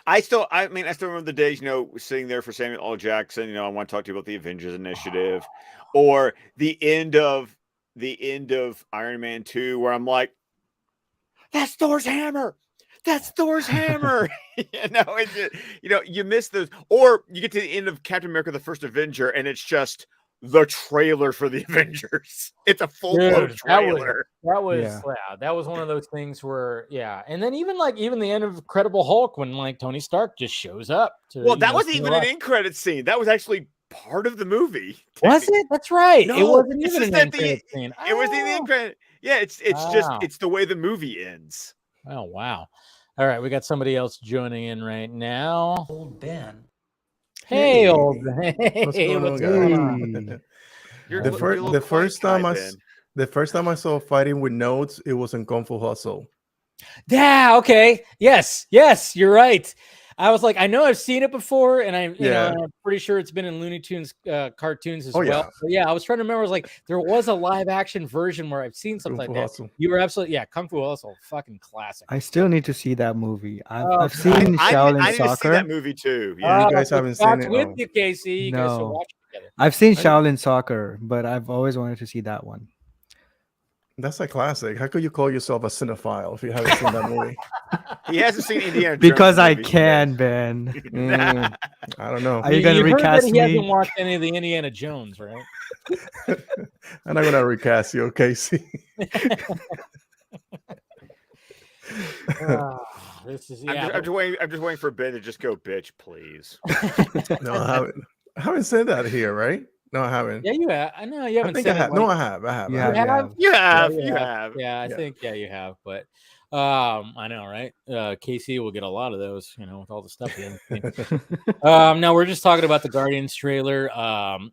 I still remember the days, sitting there for Samuel L. Jackson. I want to talk to you about the Avengers Initiative, or the end of Iron Man 2, where I'm like, that's Thor's hammer. That's Thor's hammer. It's just, you miss those, or you get to the end of Captain America: The First Avenger, and it's just the trailer for the Avengers. It's a full-blown trailer. That was one of those things where, and then even the end of Incredible Hulk, when like Tony Stark just shows up. That wasn't even an end credit scene. That was actually part of the movie. Was it? That's right. No, it wasn't even an end credit scene. It was the end credit. Yeah, it's just it's the way the movie ends. Oh wow! All right, we got somebody else joining in right now. Old Ben. Hey, old Ben. What's going on? The first time I saw Fighting with Notes, it was in Kung Fu Hustle. Yeah. Okay. Yes. You're right. I was like, I know I've seen it before, and I'm pretty sure it's been in Looney Tunes cartoons as well. Yeah. But yeah, I was trying to remember. I was like, there was a live action version where I've seen something like that. Hustle. You were absolutely Kung Fu Hustle, fucking classic. I still need to see that movie. I've seen Shaolin I need Soccer. to see that movie too. Yeah, you guys haven't seen it. With you, Casey. You guys should watch it together. I've seen Shaolin Soccer, but I've always wanted to see that one. That's a classic. How could you call yourself a cinephile if you haven't seen that movie? He hasn't seen Indiana Jones. Because I can, Ben. I don't know. Are you gonna recast me? He hasn't watched any of the Indiana Jones, right? I'm not gonna recast you, Casey. This is I'm just waiting for Ben to just go, bitch, please. No, I haven't said that here, right? No, I haven't. Yeah, you have. I know you haven't. I think I have. No, I have. You have. Yeah, I think you have. But I know, right? Casey will get a lot of those, with all the stuff. No, we're just talking about the Guardians trailer.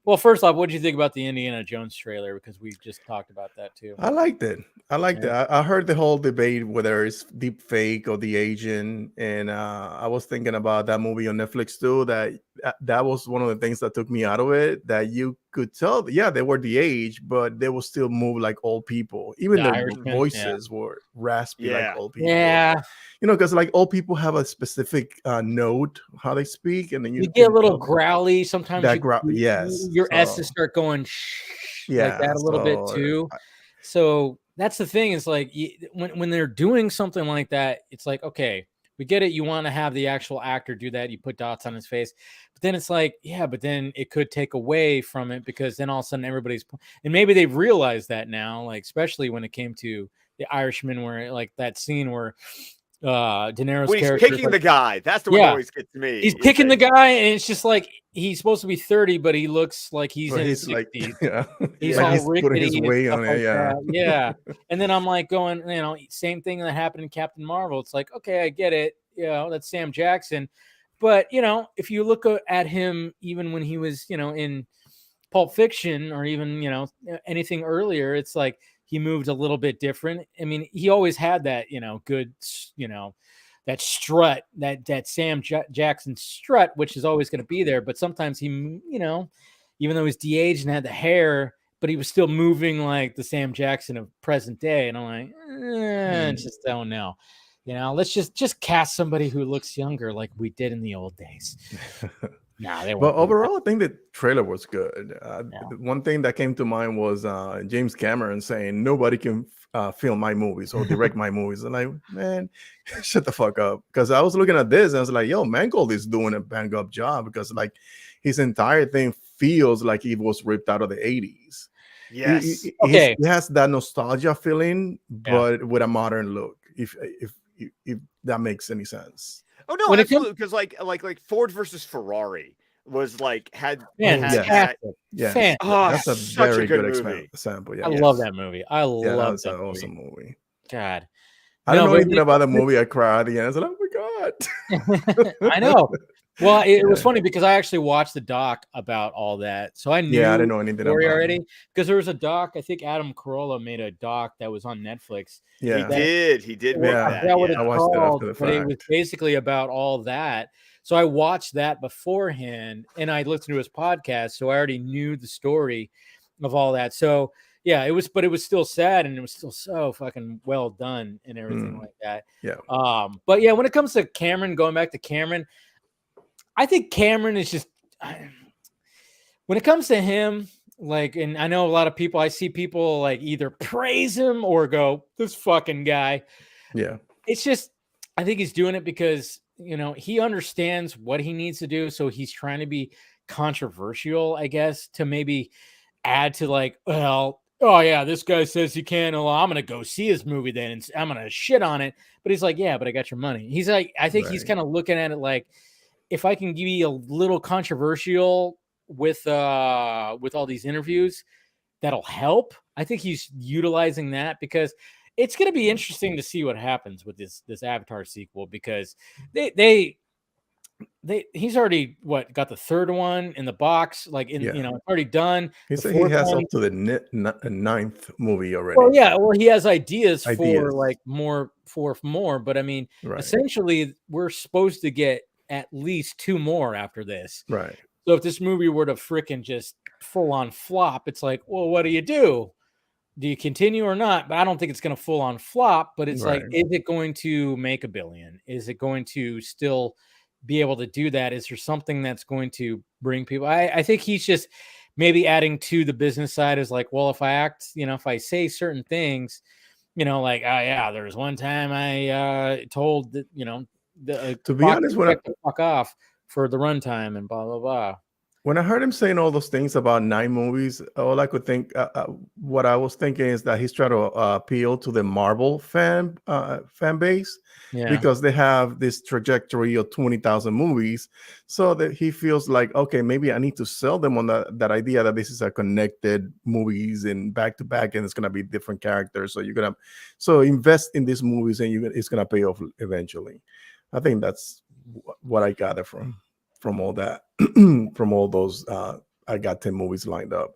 Well, first off, what did you think about the Indiana Jones trailer? Because we just talked about that too. I liked it. I heard the whole debate whether it's deep fake or the agent, and I was thinking about that movie on Netflix too. That was one of the things that took me out of it. That you could tell, they were the age, but they will still move like old people. Even their voices were raspy like old people. Yeah, because like old people have a specific note how they speak, and then you get a little growly sometimes. Your S's start going like that a little bit too. So that's the thing. Is like when they're doing something like that, it's like, okay, we get it. You want to have the actual actor do that. You put dots on his face, but then it's like, but then it could take away from it, because then all of a sudden everybody's, and maybe they've realized that now, like, especially when it came to The Irishman, where like that scene where De Niro's character, he's kicking the guy. That's the one that always gets me. He's kicking the guy, and it's just like he's supposed to be 30 but he looks like he's in his 60s. He's all rickety his weight on it. And then I'm like going, same thing that happened in Captain Marvel. It's like, okay, I get it, that's Sam Jackson, But if you look at him, even when he was in Pulp Fiction or even anything earlier, it's like he moved a little bit different. I mean, he always had that good that strut, that Sam Jackson strut, which is always going to be there. But sometimes he even though he's de-aged and had the hair, but he was still moving like the Sam Jackson of present day. And I'm like, just don't know. Let's just cast somebody who looks younger like we did in the old days. Nah, they won't. But overall, I think the trailer was good. One thing that came to mind was James Cameron saying nobody can film my movies or direct my movies. And like, man, shut the fuck up. Because I was looking at this and I was like, yo, Mangold is doing a bang up job because like his entire thing feels like it was ripped out of the 80s. Yes. Okay. He has that nostalgia feeling, but with a modern look. If that makes any sense. Oh no, absolutely. Because like Ford versus Ferrari was like had fantastic. That's a very good example. Yeah, I love that movie. I love that's an awesome movie. God, I don't know anything about the movie. I cried at the end. I was like, oh my god. I know. Well, it was funny because I actually watched the doc about all that, so I knew. Yeah, I didn't know anything about it already because there was a doc. I think Adam Carolla made a doc that was on Netflix. Yeah, he did make that. I watched it after the fact. But it was basically about all that. So I watched that beforehand, and I listened to his podcast, so I already knew the story of all that. So yeah, it was still sad, and it was still so fucking well done and everything like that. Yeah. But yeah, when it comes to Cameron, going back to Cameron. I think Cameron is just when it comes to him, like, and I know a lot of people, I see people like either praise him or go, this fucking guy. Yeah. It's just, I think he's doing it because, he understands what he needs to do. So he's trying to be controversial, I guess, to maybe add to like, well, oh yeah, this guy says he can. Well, I'm going to go see his movie then and I'm going to shit on it. But he's like, yeah, but I got your money. He's like, I think he's kind of looking at it like, if I can give you a little controversial with all these interviews, that'll help. I think he's utilizing that because it's going to be interesting to see what happens with this Avatar sequel because he's already got the third one in the box, like it's already done. He said he has up to the ninth movie already. Well, yeah, he has ideas. For like more, but I mean, essentially, we're supposed to get at least 2 more after this. Right. So if this movie were to frickin' just full on flop, it's like, well, what do you do? Do you continue or not? But I don't think it's going to full on flop, but it's like, is it going to make $1 billion? Is it going to still be able to do that? Is there something that's going to bring people? I think he's just maybe adding to the business side is like, well, if I act, if I say certain things, like, oh yeah, there was one time I told that, to be honest, when I fuck off for the runtime and blah blah blah. When I heard him saying all those things about 9 movies, all I could think, what I was thinking is that he's trying to appeal to the Marvel fan base because they have this trajectory of 20,000 movies, so that he feels like, okay, maybe I need to sell them on that idea that this is a connected movies and back to back, and it's gonna be different characters. So you're gonna invest in these movies, and it's gonna pay off eventually. I think that's what I gather from all that, from all those. I got 10 movies lined up,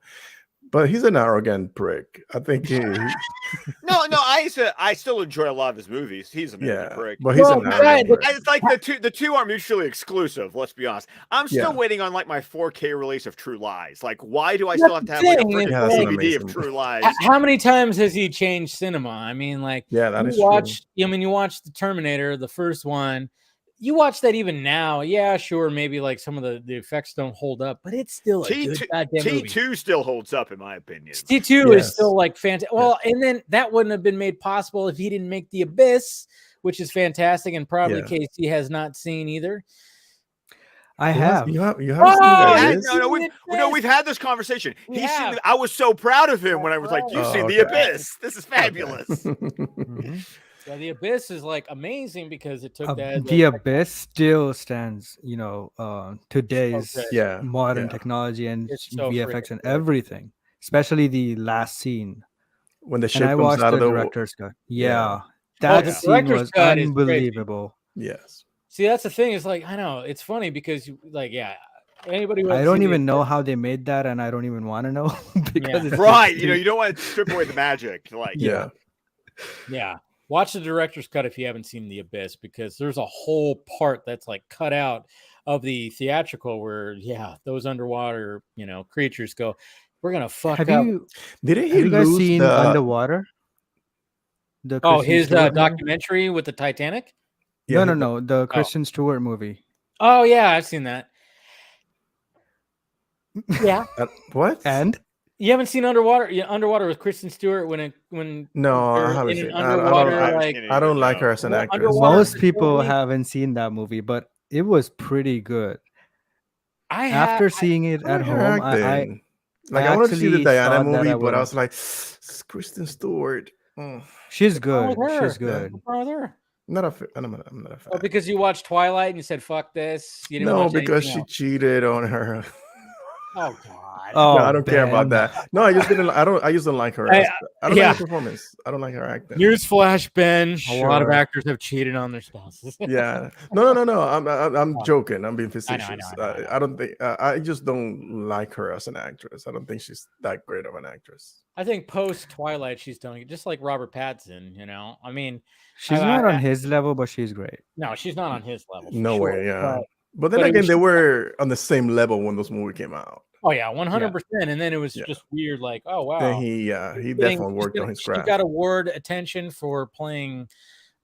but he's an arrogant prick. I think he. No, I still enjoy a lot of his movies. He's an arrogant prick, but he's an arrogant prick. It's like the two are mutually exclusive. Let's be honest. I'm still waiting on like my 4K release of True Lies. Like, why do I still have to have like a freaking DVD of True Lies? How many times has he changed cinema? I mean, like, that is true. I mean, you watch the Terminator, the first one. You watch that even now, yeah, sure, maybe like some of the effects don't hold up, but it's still a good goddamn movie. T2 still holds up, in my opinion. T2 is still like fantastic. Well, and then that wouldn't have been made possible if he didn't make The Abyss, which is fantastic, and probably Casey has not seen either. I have. You have seen No, we've had this conversation. I was so proud of him when I was like, "You've seen The Abyss. This is fabulous." So The Abyss is like amazing because it took that. The Abyss still stands, today's modern technology and VFX and everything, especially the last scene when the ship comes out of the director's cut. That scene was unbelievable. Yes. See, that's the thing. Is like I know it's funny because like anybody. I don't even know how they made that, and I don't even want to know because it's right. You don't want to strip away the magic. Like yeah. Watch the director's cut if you haven't seen The Abyss, because there's a whole part that's like cut out of the theatrical where those underwater creatures go, we're gonna fuck up. Have you guys seen Underwater? His documentary with the Titanic? No, the Kristen Stewart movie. Oh yeah, I've seen that. Yeah. What? And you haven't seen Underwater? Yeah, Underwater with Kristen Stewart when no, I haven't seen. I don't like her as an actress. Most people haven't seen that movie, but it was pretty good. After seeing it at home, I wanted to see the Diana movie, but I was like, it's Kristen Stewart. She's good. She's good. What's wrong with her? I'm not a fan. Oh, because you watched Twilight and you said "fuck this." You didn't watch because she cheated on her. Oh God! Oh, no, I don't care about that. No, I just didn't. I just don't like her. I don't like her performance. I don't like her acting. Newsflash, Ben. A lot of actors have cheated on their spouses. Yeah. No. I'm joking. I'm being facetious. I don't think. I just don't like her as an actress. I don't think she's that great of an actress. I think post Twilight, she's doing it just like Robert Pattinson. I mean, she's not on his level, but she's great. No, she's not on his level. No way. Yeah. But then again, they were on the same level when those movies came out. Oh yeah, 100%. And then it was just weird. Like, oh wow. Then he definitely worked on his craft. She got award attention for playing,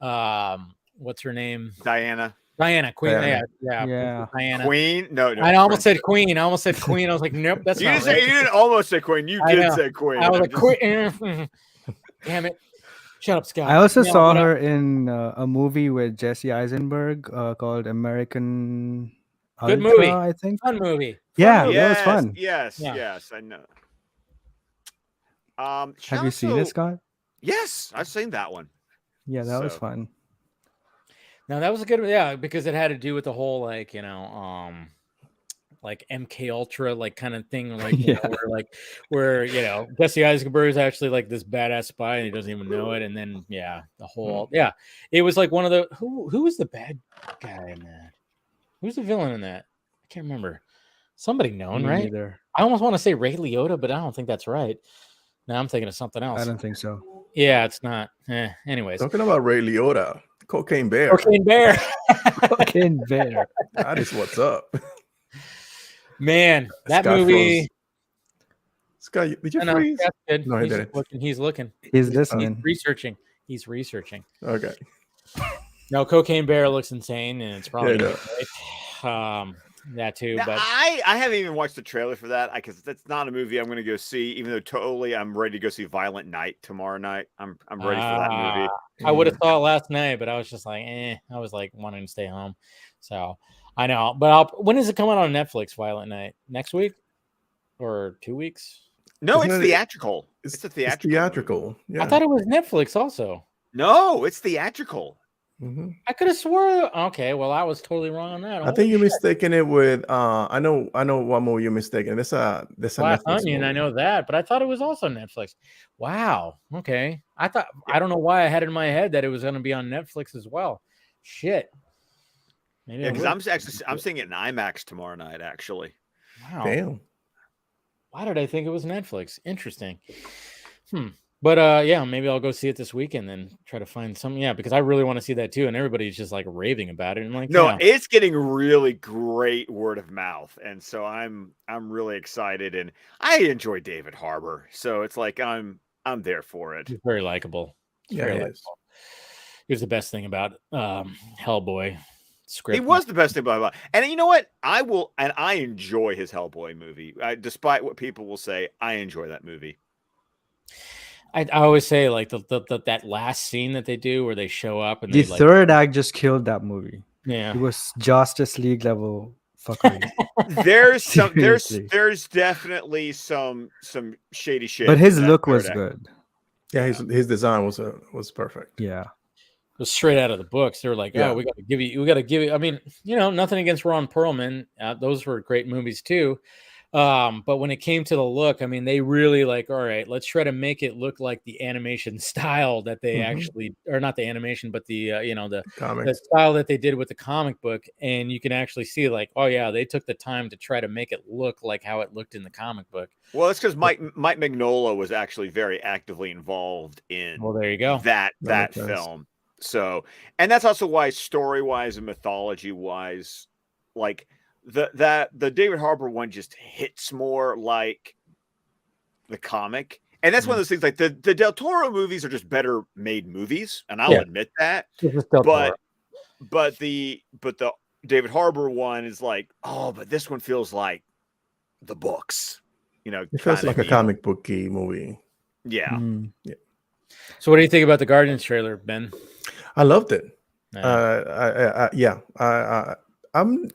what's her name? Diana, Queen. Yeah. Diana. Queen. No. I almost said Queen. I was like, nope, that's not right. You didn't almost say Queen. You did say Queen. I was like, Queen. Damn it. Shut up, Scott. I also saw her in a movie with Jesse Eisenberg called American Good Ultra, movie. I think. Fun movie. That was fun. Yes, I know. Have you seen it, Scott? Yes, I've seen that one. Yeah, that was fun. Now that was a good because it had to do with the whole like MK Ultra like kind of thing, like where Jesse Eisenberg is actually like this badass spy and he doesn't even know it, and then the whole it was like one of the who was the bad guy in that? Who's the villain in that? I can't remember. Somebody known, right? Neither. I almost want to say Ray Liotta, but I don't think that's right. Now I'm thinking of something else. I don't think so. Yeah, it's not. Anyways. Talking about Ray Liotta, Cocaine Bear. Cocaine Bear. That is what's up. Man, that movie. Scott, did you freeze? Good. No, he didn't. He's looking. He's listening. He's researching. Okay. No, Cocaine Bear looks insane, and it's probably that too. Now, but I haven't even watched the trailer for that because that's not a movie I'm going to go see. Even though totally, I'm ready to go see Violent Night tomorrow night. I'm ready for that movie. I would have thought last night, but I was just like, I was like wanting to stay home. So I know, but when is it coming on Netflix? Violent Night next week or 2 weeks? No, it's theatrical. It's a theatrical. Theatrical. Yeah. I thought it was Netflix also. No, it's theatrical. Mm-hmm. I could have swore. Okay, well, I was totally wrong on that. I think you're mistaken it with. I know what movie you're mistaken. This a Glass Onion. I know that, but I thought it was also Netflix. Wow. Okay. I don't know why I had it in my head that it was going to be on Netflix as well. Shit. Maybe because I'm seeing it in IMAX tomorrow night. Actually. Wow. Damn. Why did I think it was Netflix? Interesting. But maybe I'll go see it this weekend and try to find some. Yeah, because I really want to see that too, and everybody's just like raving about it. And like, no, it's getting really great word of mouth, and so I'm really excited, and I enjoy David Harbour, so it's like I'm there for it. He's very likable. Yeah, he is. He was the best thing about Hellboy script. He was the best thing about it. And you know what? I enjoy his Hellboy movie. Despite what people will say, I enjoy that movie. I always say like that last scene that they do where they show up and the third act just killed that movie. Yeah, it was Justice League level fuckery. there's definitely some shady shit. But his look was good. Yeah, his design was perfect. Yeah, it was straight out of the books. They were like, we got to give you. I mean, nothing against Ron Perlman. Those were great movies too. But when it came to the look, I mean, they really like, all right, let's try to make it look like the animation style that they actually, or not the animation, but the the style that they did with the comic book. And you can actually see like, oh yeah, they took the time to try to make it look like how it looked in the comic book. Well, it's because Mike Mignola was actually very actively involved in there you go. that film. So, and that's also why story-wise and mythology-wise, like the David Harbour one just hits more like the comic. And that's one of those things, like the Del Toro movies are just better made movies, and I'll admit that. But the David Harbour one is like, oh, but this one feels like the books. It feels like a comic booky movie. Yeah. Yeah. So what do you think about the Guardians trailer, Ben? I loved it. Yeah. I'm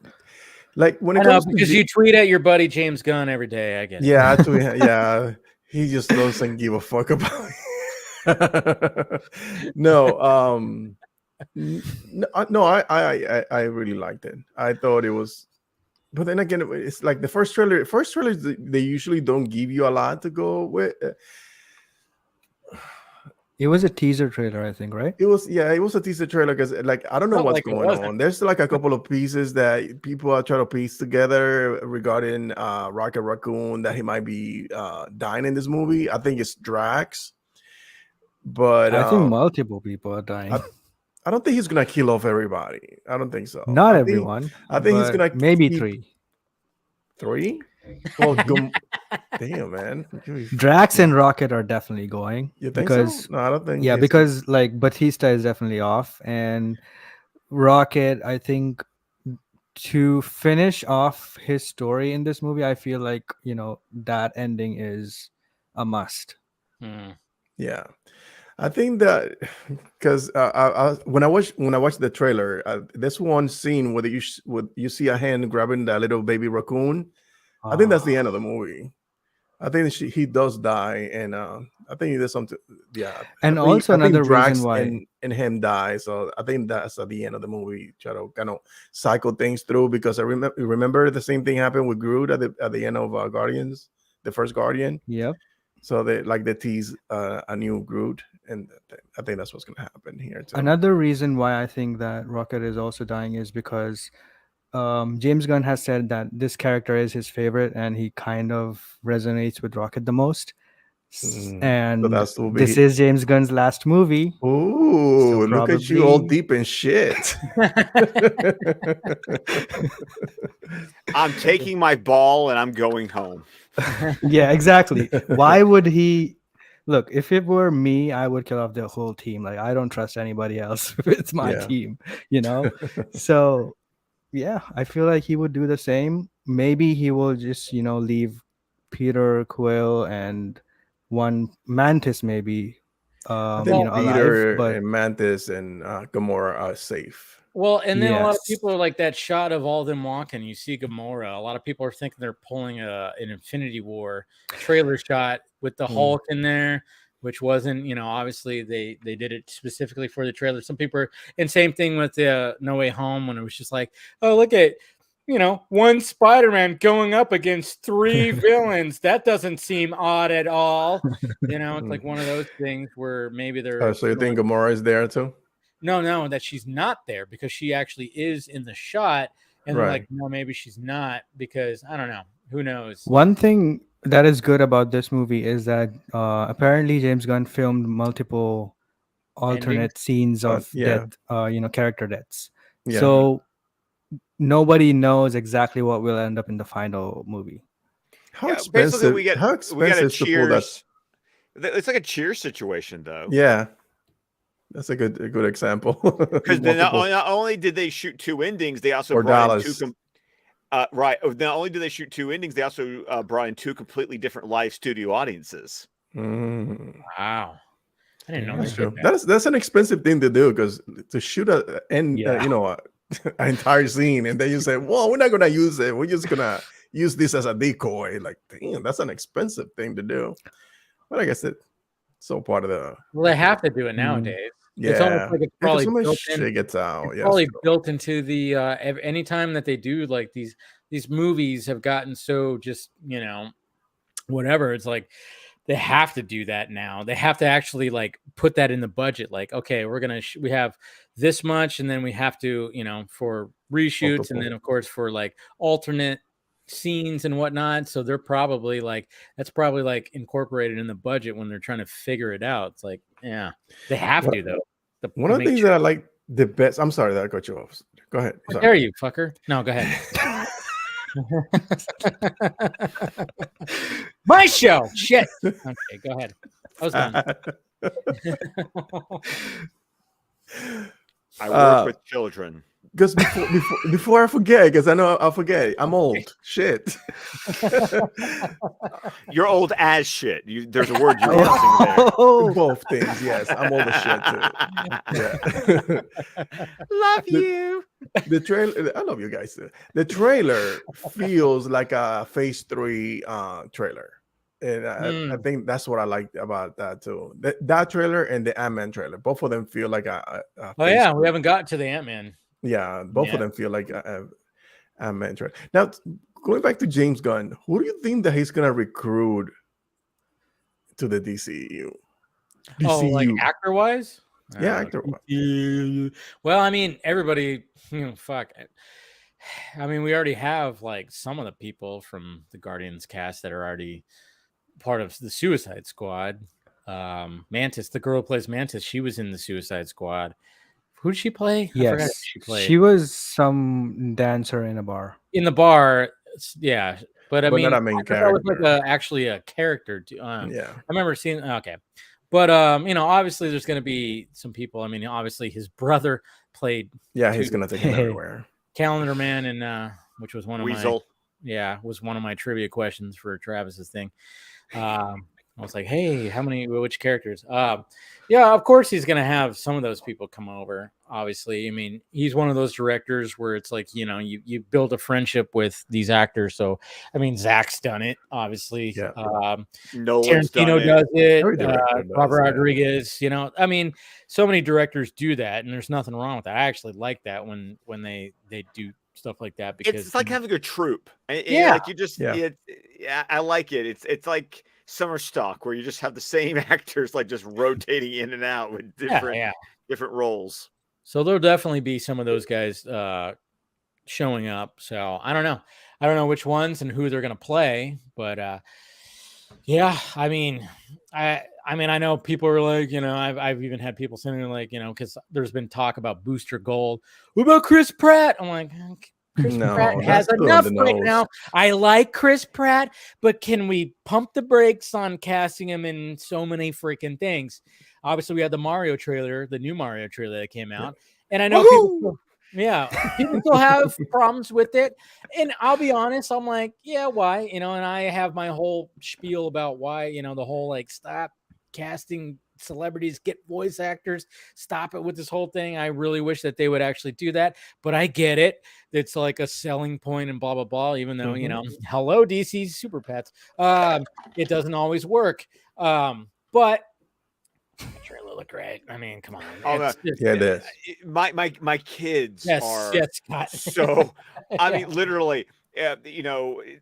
like, when it comes comes because you tweet at your buddy James Gunn every day. I get it. Yeah, I tweet. Yeah, he just doesn't give a fuck about it. No, I really liked it. I thought it was, but then again, it's like the first trailer. First trailers, they usually don't give you a lot to go with. It was a teaser trailer, I think, right? It was a teaser trailer because, like, I don't know what's going on. There's like a couple of pieces that people are trying to piece together regarding Rocket Raccoon, that he might be dying in this movie. I think it's Drax, but I think multiple people are dying. I don't think he's gonna kill off everybody. I don't think so. Not everyone. I think he's gonna maybe three. Three? Well, damn, man. Drax and Rocket are definitely going. You think so? No, I don't think. Yeah, because like Batista is definitely off, and Rocket, I think, to finish off his story in this movie, I feel like that ending is a must. Yeah, I think that because when I watched the trailer, this one scene where you see a hand grabbing that little baby raccoon. I think that's the end of the movie. I think he does die, and I think there's something. Yeah, and also another reason why and him die. So I think that's at the end of the movie. Try to kind of cycle things through, because I remember the same thing happened with Groot at the end of Guardians, the first Guardian. Yep. So they tease a new Groot, and I think that's what's going to happen here too. Another reason why I think that Rocket is also dying is because James Gunn has said that this character is his favorite, and he kind of resonates with Rocket the most. And so this is James Gunn's last movie. Ooh, so look at you all deep in shit. I'm taking my ball and I'm going home. Yeah, exactly. Why would he? Look, if it were me, I would kill off the whole team. Like, I don't trust anybody else. It's my team, So yeah, I feel like he would do the same. Maybe he will just, leave Peter, Quill, and one Mantis, maybe. I think Peter alive, but and Mantis and Gamora are safe. Well, and then a lot of people are like, that shot of all them walking. You see Gamora. A lot of people are thinking they're pulling an Infinity War trailer shot with the Hulk in there, which wasn't, obviously they did it specifically for the trailer. Some people are, and same thing with the No Way Home, when it was just like, oh, look at, one Spider-Man going up against 3 villains. That doesn't seem odd at all. It's like one of those things where maybe they're. So you think Gamora is there too? No, that she's not there, because she actually is in the shot. And they're like, no, maybe she's not, because I don't know. Who knows? One thing that is good about this movie is that apparently James Gunn filmed multiple alternate scenes of death, character deaths. Yeah. So nobody knows exactly what will end up in the final movie. How expensive? We get a Cheers. It's like a Cheers situation, though. Yeah. That's a good example. Because not only did they shoot 2 endings, they also brought in 2 right. Not only did they shoot 2 endings, they also brought in 2 completely different live studio audiences. Wow, I didn't know that. That's an expensive thing to do, because to shoot an entire scene, and then you say, "Well, we're not gonna use it. We're just gonna use this as a decoy." Like, damn, that's an expensive thing to do. But I guess it's so part of the. Well, they have to do it nowadays. Yeah, it's almost like it's probably so much shit gets out. It's probably built into the anytime that they do like these these movies have gotten so just, whatever. It's like they have to do that now. They have to actually like put that in the budget. Like, okay, we have this much, and then we have to, for reshoots, and then of course for like alternate scenes and whatnot. So they're probably like, that's probably like incorporated in the budget when they're trying to figure it out. It's like, yeah, they have to though. One of the things that I like the best. I'm sorry that I got you off. Go ahead. How dare you, fucker? No, go ahead. My show. Shit. Okay, go ahead. I was done. I work with children. Because before I forget, because I know I'll forget. I'm old. Shit. You're old as shit. There's a word you're using there. Both things, yes. I'm old as shit too. Yeah. Love you. The trailer. I love you guys too. The trailer feels like a Phase 3 trailer. And I think that's what I liked about that too. That trailer and the Ant-Man trailer, both of them feel like a oh yeah, we haven't gotten to the Ant-Man. Yeah, both of them feel like a Ant-Man trailer. Now, going back to James Gunn, who do you think that he's gonna recruit to the DCU? Oh, like actor-wise? Yeah, actor-wise. Well, I mean, everybody, fuck. I mean, we already have like some of the people from the Guardians cast that are already part of the Suicide Squad. Mantis, the girl who plays Mantis, she was in the Suicide Squad. Who did she play? Yes, I forgot who she played. She was some dancer in a bar. In the bar, yeah. But I mean, not a main character. That was like actually a character. Yeah, I remember seeing. Okay, but obviously there's going to be some people. I mean, obviously his brother played. Yeah, he's going to take him everywhere. Calendar Man, and which was one of Weasel. was one of my trivia questions for Travis's thing. I was like, hey, which characters? Yeah, of course he's going to have some of those people come over, obviously. I mean, he's one of those directors where it's like, you build a friendship with these actors. So, I mean, Zach's done it, obviously. Yeah. Tarantino does it. Robert Rodriguez, I mean, so many directors do that, and there's nothing wrong with that. I actually like that when they do stuff like that, because it's like having a troupe. Yeah. Like you just, I like it. It's like summer stock where you just have the same actors like just rotating in and out with different roles. So there'll definitely be some of those guys showing up. So I don't know which ones and who they're gonna play, but yeah, I mean I know people are like, I've even had people sending like, because there's been talk about Booster Gold. What about Chris Pratt? I'm like, Chris Pratt has enough right now. I like Chris Pratt, but can we pump the brakes on casting him in so many freaking things? Obviously, we had the Mario trailer, the new Mario trailer that came out, and I know people still have problems with it. And I'll be honest, I'm like, yeah, why? And I have my whole spiel about why, the whole like stop casting celebrities, get voice actors, stop it with this whole thing. I really wish that they would actually do that, but I get it. It's like a selling point and blah blah blah, even though hello DC Super Pets, it doesn't always work, but the trailer looked great. I mean, come on. It is. My kids are Scott. So I mean, literally, the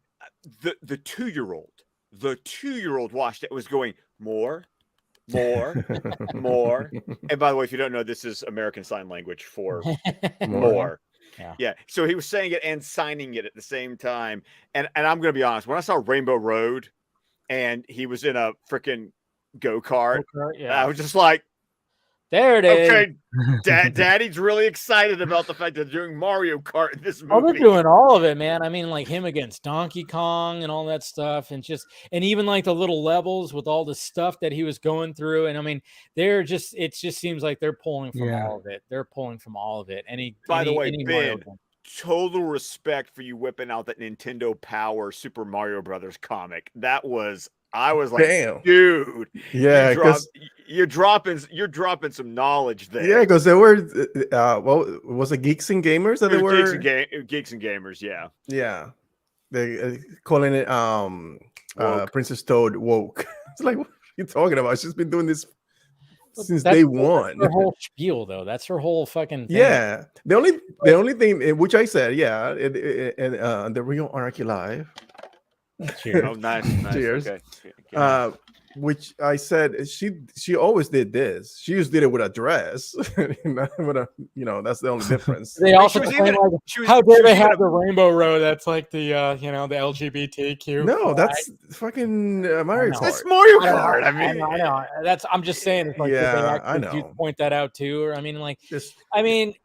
2-year-old watched it, was going more. And by the way, if you don't know, this is American Sign Language for more. Yeah. So he was saying it and signing it at the same time. And I'm going to be honest, when I saw Rainbow Road and he was in a freaking go-kart, I was just like, there it is. Okay, Daddy's really excited about the fact that they're doing Mario Kart in this movie. Oh, they're doing all of it, man. I mean, like him against Donkey Kong and all that stuff, and even like the little levels with all the stuff that he was going through. And I mean, it just seems like they're pulling from all of it. They're pulling from all of it. By the way, Ben, total respect for you whipping out that Nintendo Power Super Mario Brothers comic. I was like, damn, dude, yeah, you're dropping some knowledge there. Yeah, because they were, was it Geeks and Gamers that they were? Geeks and Gamers, yeah. They calling it Princess Toad woke. It's like, what are you talking about? She's been doing this since day one. That's her whole spiel, though. That's her whole fucking thing. Yeah. The only thing which I said, yeah, and the real Anarchy Live. Cheers. Oh, nice. Cheers. Okay. Which I said she always did this. She just did it with a dress. That's the only difference. They also claim how dare they have the Rainbow Road? That's like the the LGBTQ. No, that's fucking Mario Kart. That's Mario Kart. I mean, I know. I'm just saying. It's like, I know. You point that out too, or I mean, just it's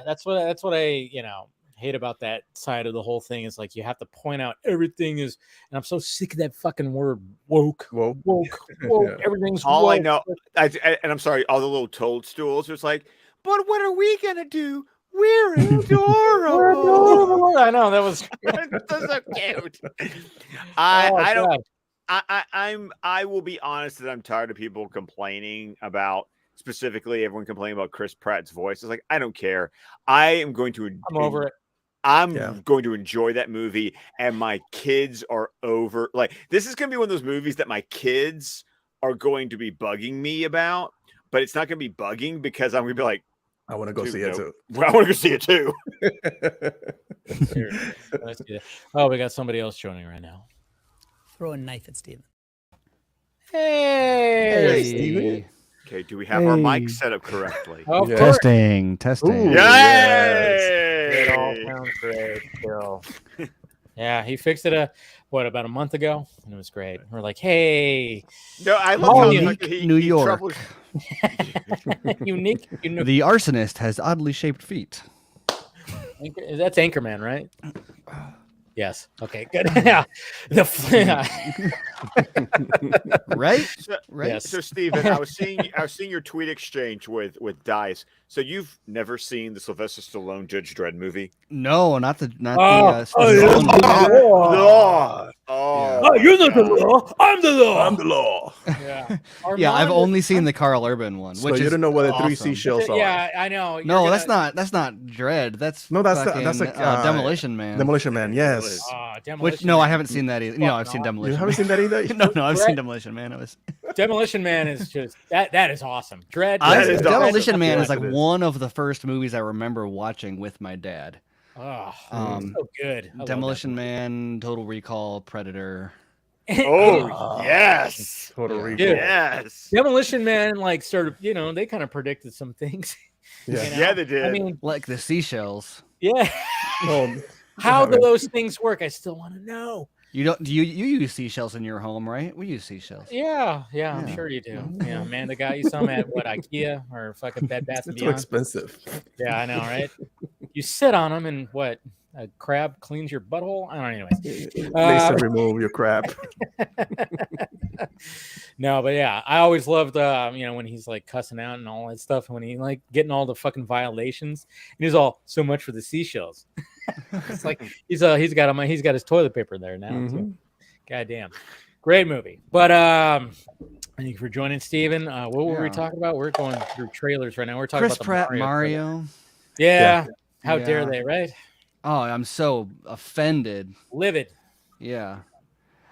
that's what I hate about that side of the whole thing is like you have to point out everything is, and I'm so sick of that fucking word woke. Yeah. Everything's all woke. I know. And I'm sorry, all the little toadstools. It's like, but what are we gonna do? We're adorable. I know that was That's so cute. I will be honest that I'm tired of people complaining about, specifically everyone complaining about Chris Pratt's voice. It's like, I don't care. I'm over it. I'm going to enjoy that movie, and my kids are over. Like, this is going to be one of those movies that my kids are going to be bugging me about, but it's not going to be bugging because I'm going to be like, I want to go see it too. I want to go see it too. Oh, we got somebody else joining right now. Throw a knife at Steven. Hey, Steven. Okay, do we have our mic set up correctly? Oh, Testing. Ooh, Yay! It all sounds great still. Yeah, he fixed it about a month ago, and it was great. We're like, hey, no, I love how New York. Unique. The arsonist has oddly shaped feet. That's Anchorman, right? Yes. Okay. Good. Yeah. Right. Right. Yes. So, Steven, I was seeing your tweet exchange with Dice. So you've never seen the Sylvester Stallone Judge Dredd movie? No, not the. Oh, you're not the law. I'm the law. I'm the law. Yeah. Yeah, I've only seen the Carl Urban one, So which you is don't know what the awesome. 3 seashells are. Yeah, I know. No, that's not Dredd. That's Demolition Man. Demolition Man. Yes. Which I haven't seen that either. No, I've seen Demolition. You haven't seen that either? No, I've seen Demolition Man. Demolition Man is just that is awesome. Dredd. Demolition Man is like one of the first movies I remember watching with my dad. Oh, so good. Demolition Man, Total Recall, Predator. Oh, yes. Total Recall. Yes. Demolition Man, like, sort of, they kind of predicted some things. Yeah, yeah, they did. I mean, like the seashells. Yeah. How do those things work? I still want to know. You don't? Do you use seashells in your home, right? We use seashells. Yeah, I'm sure you do. Yeah, Amanda got you some at IKEA or fucking Bed Bath and It's too Beyond. expensive. Yeah, I know, right? You sit on them, and what? A crab cleans your butthole? I don't know. Anyways, remove your crap. No, but yeah, I always loved, when he's like cussing out and all that stuff, when he like getting all the fucking violations, and he's all so much for the seashells. It's like he's got his toilet paper there now. Mm-hmm. Goddamn, great movie. But thank you for joining, Steven. What were we talking about? We're going through trailers right now. We're talking Chris about Pratt, Mario. Yeah. How dare they, right? Oh, I'm so offended. Livid. Yeah.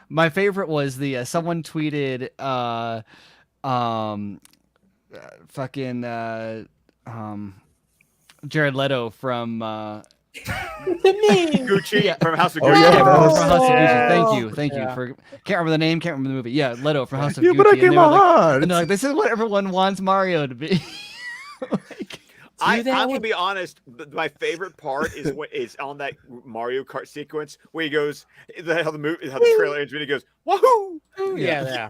My favorite was the someone tweeted Jared Leto from Gucci from House of Gucci. Oh, yeah, from House of Gucci. Thank you for can't remember the name, can't remember the movie. Yeah, Leto from House of Gucci. But I gave my heart. And they're like, this is what everyone wants Mario to be. I'm gonna be honest. My favorite part is on that Mario Kart sequence where he goes, how the trailer ends when he goes, woohoo! Yeah.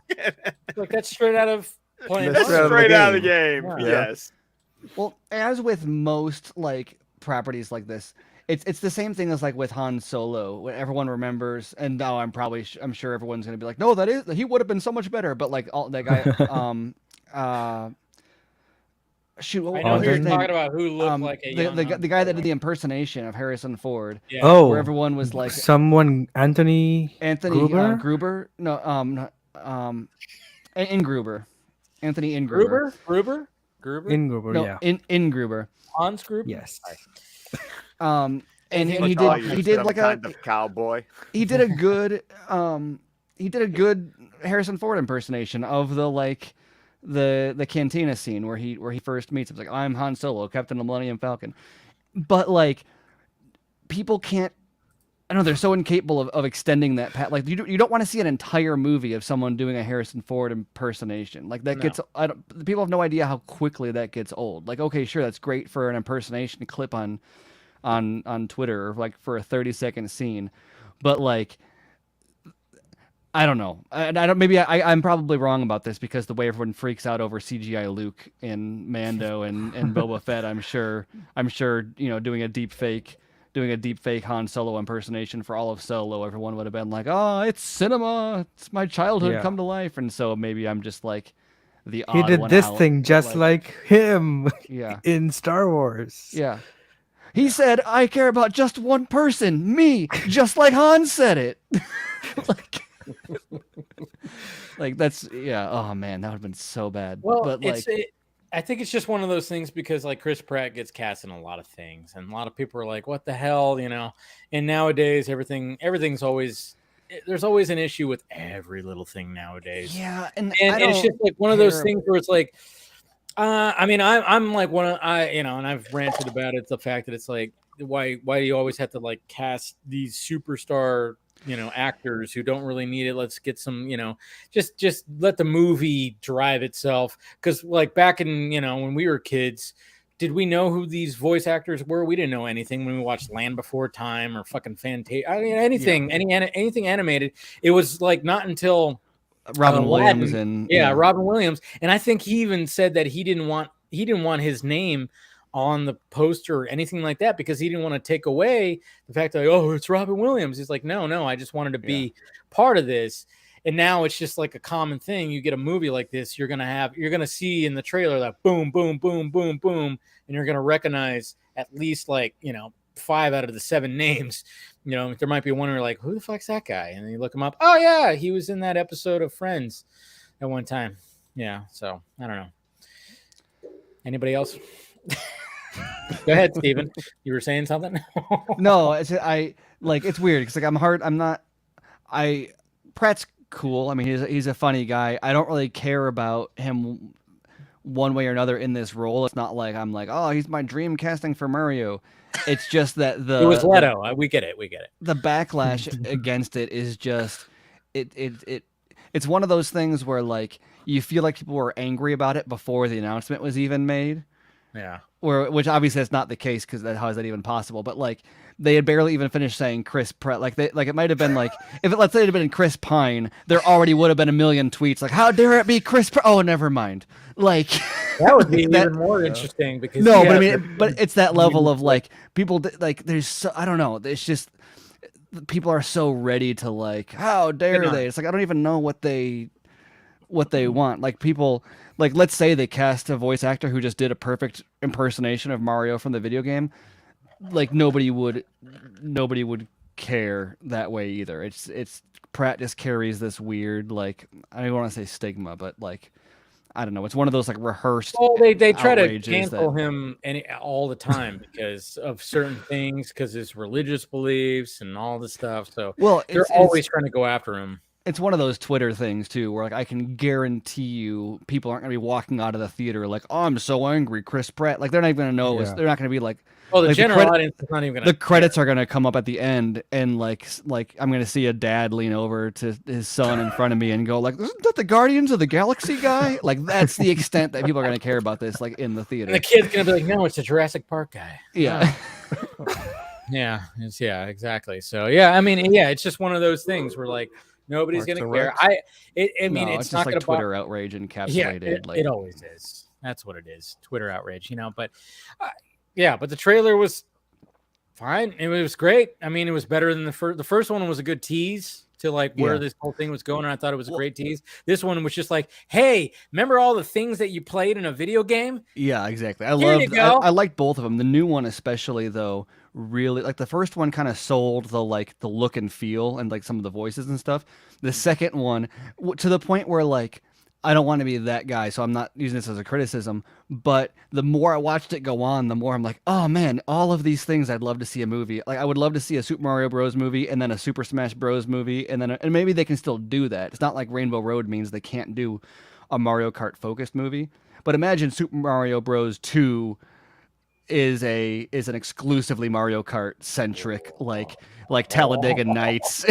Look, that's straight out of playing. That's straight out of the game. Yeah. Yes. Well, as with most like properties like this, it's the same thing as like with Han Solo, when everyone remembers, and now I'm sure everyone's gonna be like, no, he would have been so much better, but like all that guy, shoot, I know who you're talking about. Who looked like a young the guy that did the impersonation of Harrison Ford. Yeah. Oh, where everyone was like Anthony Gruber. No, in Gruber. Anthony in Gruber. Gruber. In Gruber, no, yeah. In Gruber. Hans Gruber. Yes. And he did like kind of cowboy. He did a good Harrison Ford impersonation of the like the cantina scene where he first meets him. It's like, I'm Han Solo, Captain of the Millennium Falcon. But like, people can't. I don't know, they're so incapable of extending that path. Like, you don't want to see an entire movie of someone doing a Harrison Ford impersonation. Like, that gets, people have no idea how quickly that gets old. Like, okay, sure, that's great for an impersonation clip on Twitter, or like for a 30-second scene. But like, I don't know. I'm probably wrong about this, because the way everyone freaks out over CGI Luke in Mando and Boba Fett, I'm sure, doing a deep fake Han Solo impersonation for all of Solo, everyone would have been like, "Oh, it's cinema. It's my childhood come to life." And so maybe I'm just like the odd he did one this out, thing just like him in Star Wars. Yeah. He said, "I care about just one person, me," just like Han said it. like that's oh man, that would have been so bad. Well, but like, I think it's just one of those things, because like Chris Pratt gets cast in a lot of things, and a lot of people are like, "What the hell," And nowadays, everything's always, there's always an issue with every little thing nowadays. Yeah, and it's just like one of those things where it's like, I mean, I'm like and I've ranted about it. The fact that it's like, why do you always have to like cast these superstar actors who don't really need it? Let's get some, just let the movie drive itself. Because like back in, when we were kids, did we know who these voice actors were? We didn't know anything when we watched Land Before Time or fucking Fantasia. I mean, anything animated. It was like not until Robin Williams Robin Williams. And I think he even said that he didn't want his name on the poster or anything like that, because he didn't want to take away the fact that, oh, it's Robin Williams. He's like, no, I just wanted to be part of this. And now it's just like a common thing. You get a movie like this, you're going to see in the trailer that boom, boom, boom, boom, boom. And you're going to recognize at least like, 5 out of the 7 names. There might be one where you're like, who the fuck's that guy? And then you look him up. Oh yeah, he was in that episode of Friends at one time. Yeah. So I don't know. Anybody else? Go ahead, Steven. You were saying something? No, it's weird, because Pratt's cool. I mean, he's a funny guy. I don't really care about him one way or another in this role. It's not like I'm like, oh, he's my dream casting for Mario. It's just that it was Leto. We get it. The backlash against it is just it's one of those things where like you feel like people were angry about it before the announcement was even made. Yeah. Which obviously that's not the case, because how is that even possible? But like, they had barely even finished saying Chris Pratt. Like it might have been like, let's say it had been Chris Pine, there already would have been a million tweets like, how dare it be Chris Pratt? Oh, never mind. Like that would be even more interesting, because but I mean, but it's that level of like people like I don't know. It's just people are so ready to like, how dare they? It's like I don't even know what they want. Like people. Like, let's say they cast a voice actor who just did a perfect impersonation of Mario from the video game. Like, nobody would care that way either. It's Pratt just carries this weird, like, I don't want to say stigma, but like, I don't know. It's one of those like rehearsed. Well, they try to cancel him all the time because of certain things, because his religious beliefs and all this stuff. So they're always trying to go after him. It's one of those Twitter things too, where like I can guarantee you, people aren't going to be walking out of the theater like, "Oh, I'm so angry, Chris Pratt." Like they're not even going to know. They're not going to be like, "Oh, the general audience is not even going to." The credits are going to come up at the end, and like I'm going to see a dad lean over to his son in front of me and go like, "Isn't that the Guardians of the Galaxy guy?" Like that's the extent that people are going to care about this, like in the theater. And the kid's going to be like, "No, it's a Jurassic Park guy." Yeah. Yeah, exactly. So yeah, I mean, yeah, it's just one of those things where like. Nobody's going to care. I mean, it's not like going to Twitter outrage encapsulated. Yeah, it always is. That's what it is. Twitter outrage, But but the trailer was fine. It was great. I mean, it was better than the first. The first one was a good tease to like where this whole thing was going. And I thought it was a great tease. This one was just like, hey, remember all the things that you played in a video game? Yeah, exactly. I liked both of them. The new one, especially though. Really like the first one kind of sold the look and feel and like some of the voices and stuff. The second one to the point where like I don't want to be that guy, so I'm not using this as a criticism, but the more I watched it go on, the more I'm like, oh man, all of these things I'd love to see a movie. Like I would love to see a Super Mario Bros movie and then a Super Smash Bros movie, and maybe they can still do that. It's not like Rainbow Road means they can't do a Mario Kart focused movie. But imagine Super Mario Bros. 2 is an exclusively Mario Kart centric, like Talladega Nights,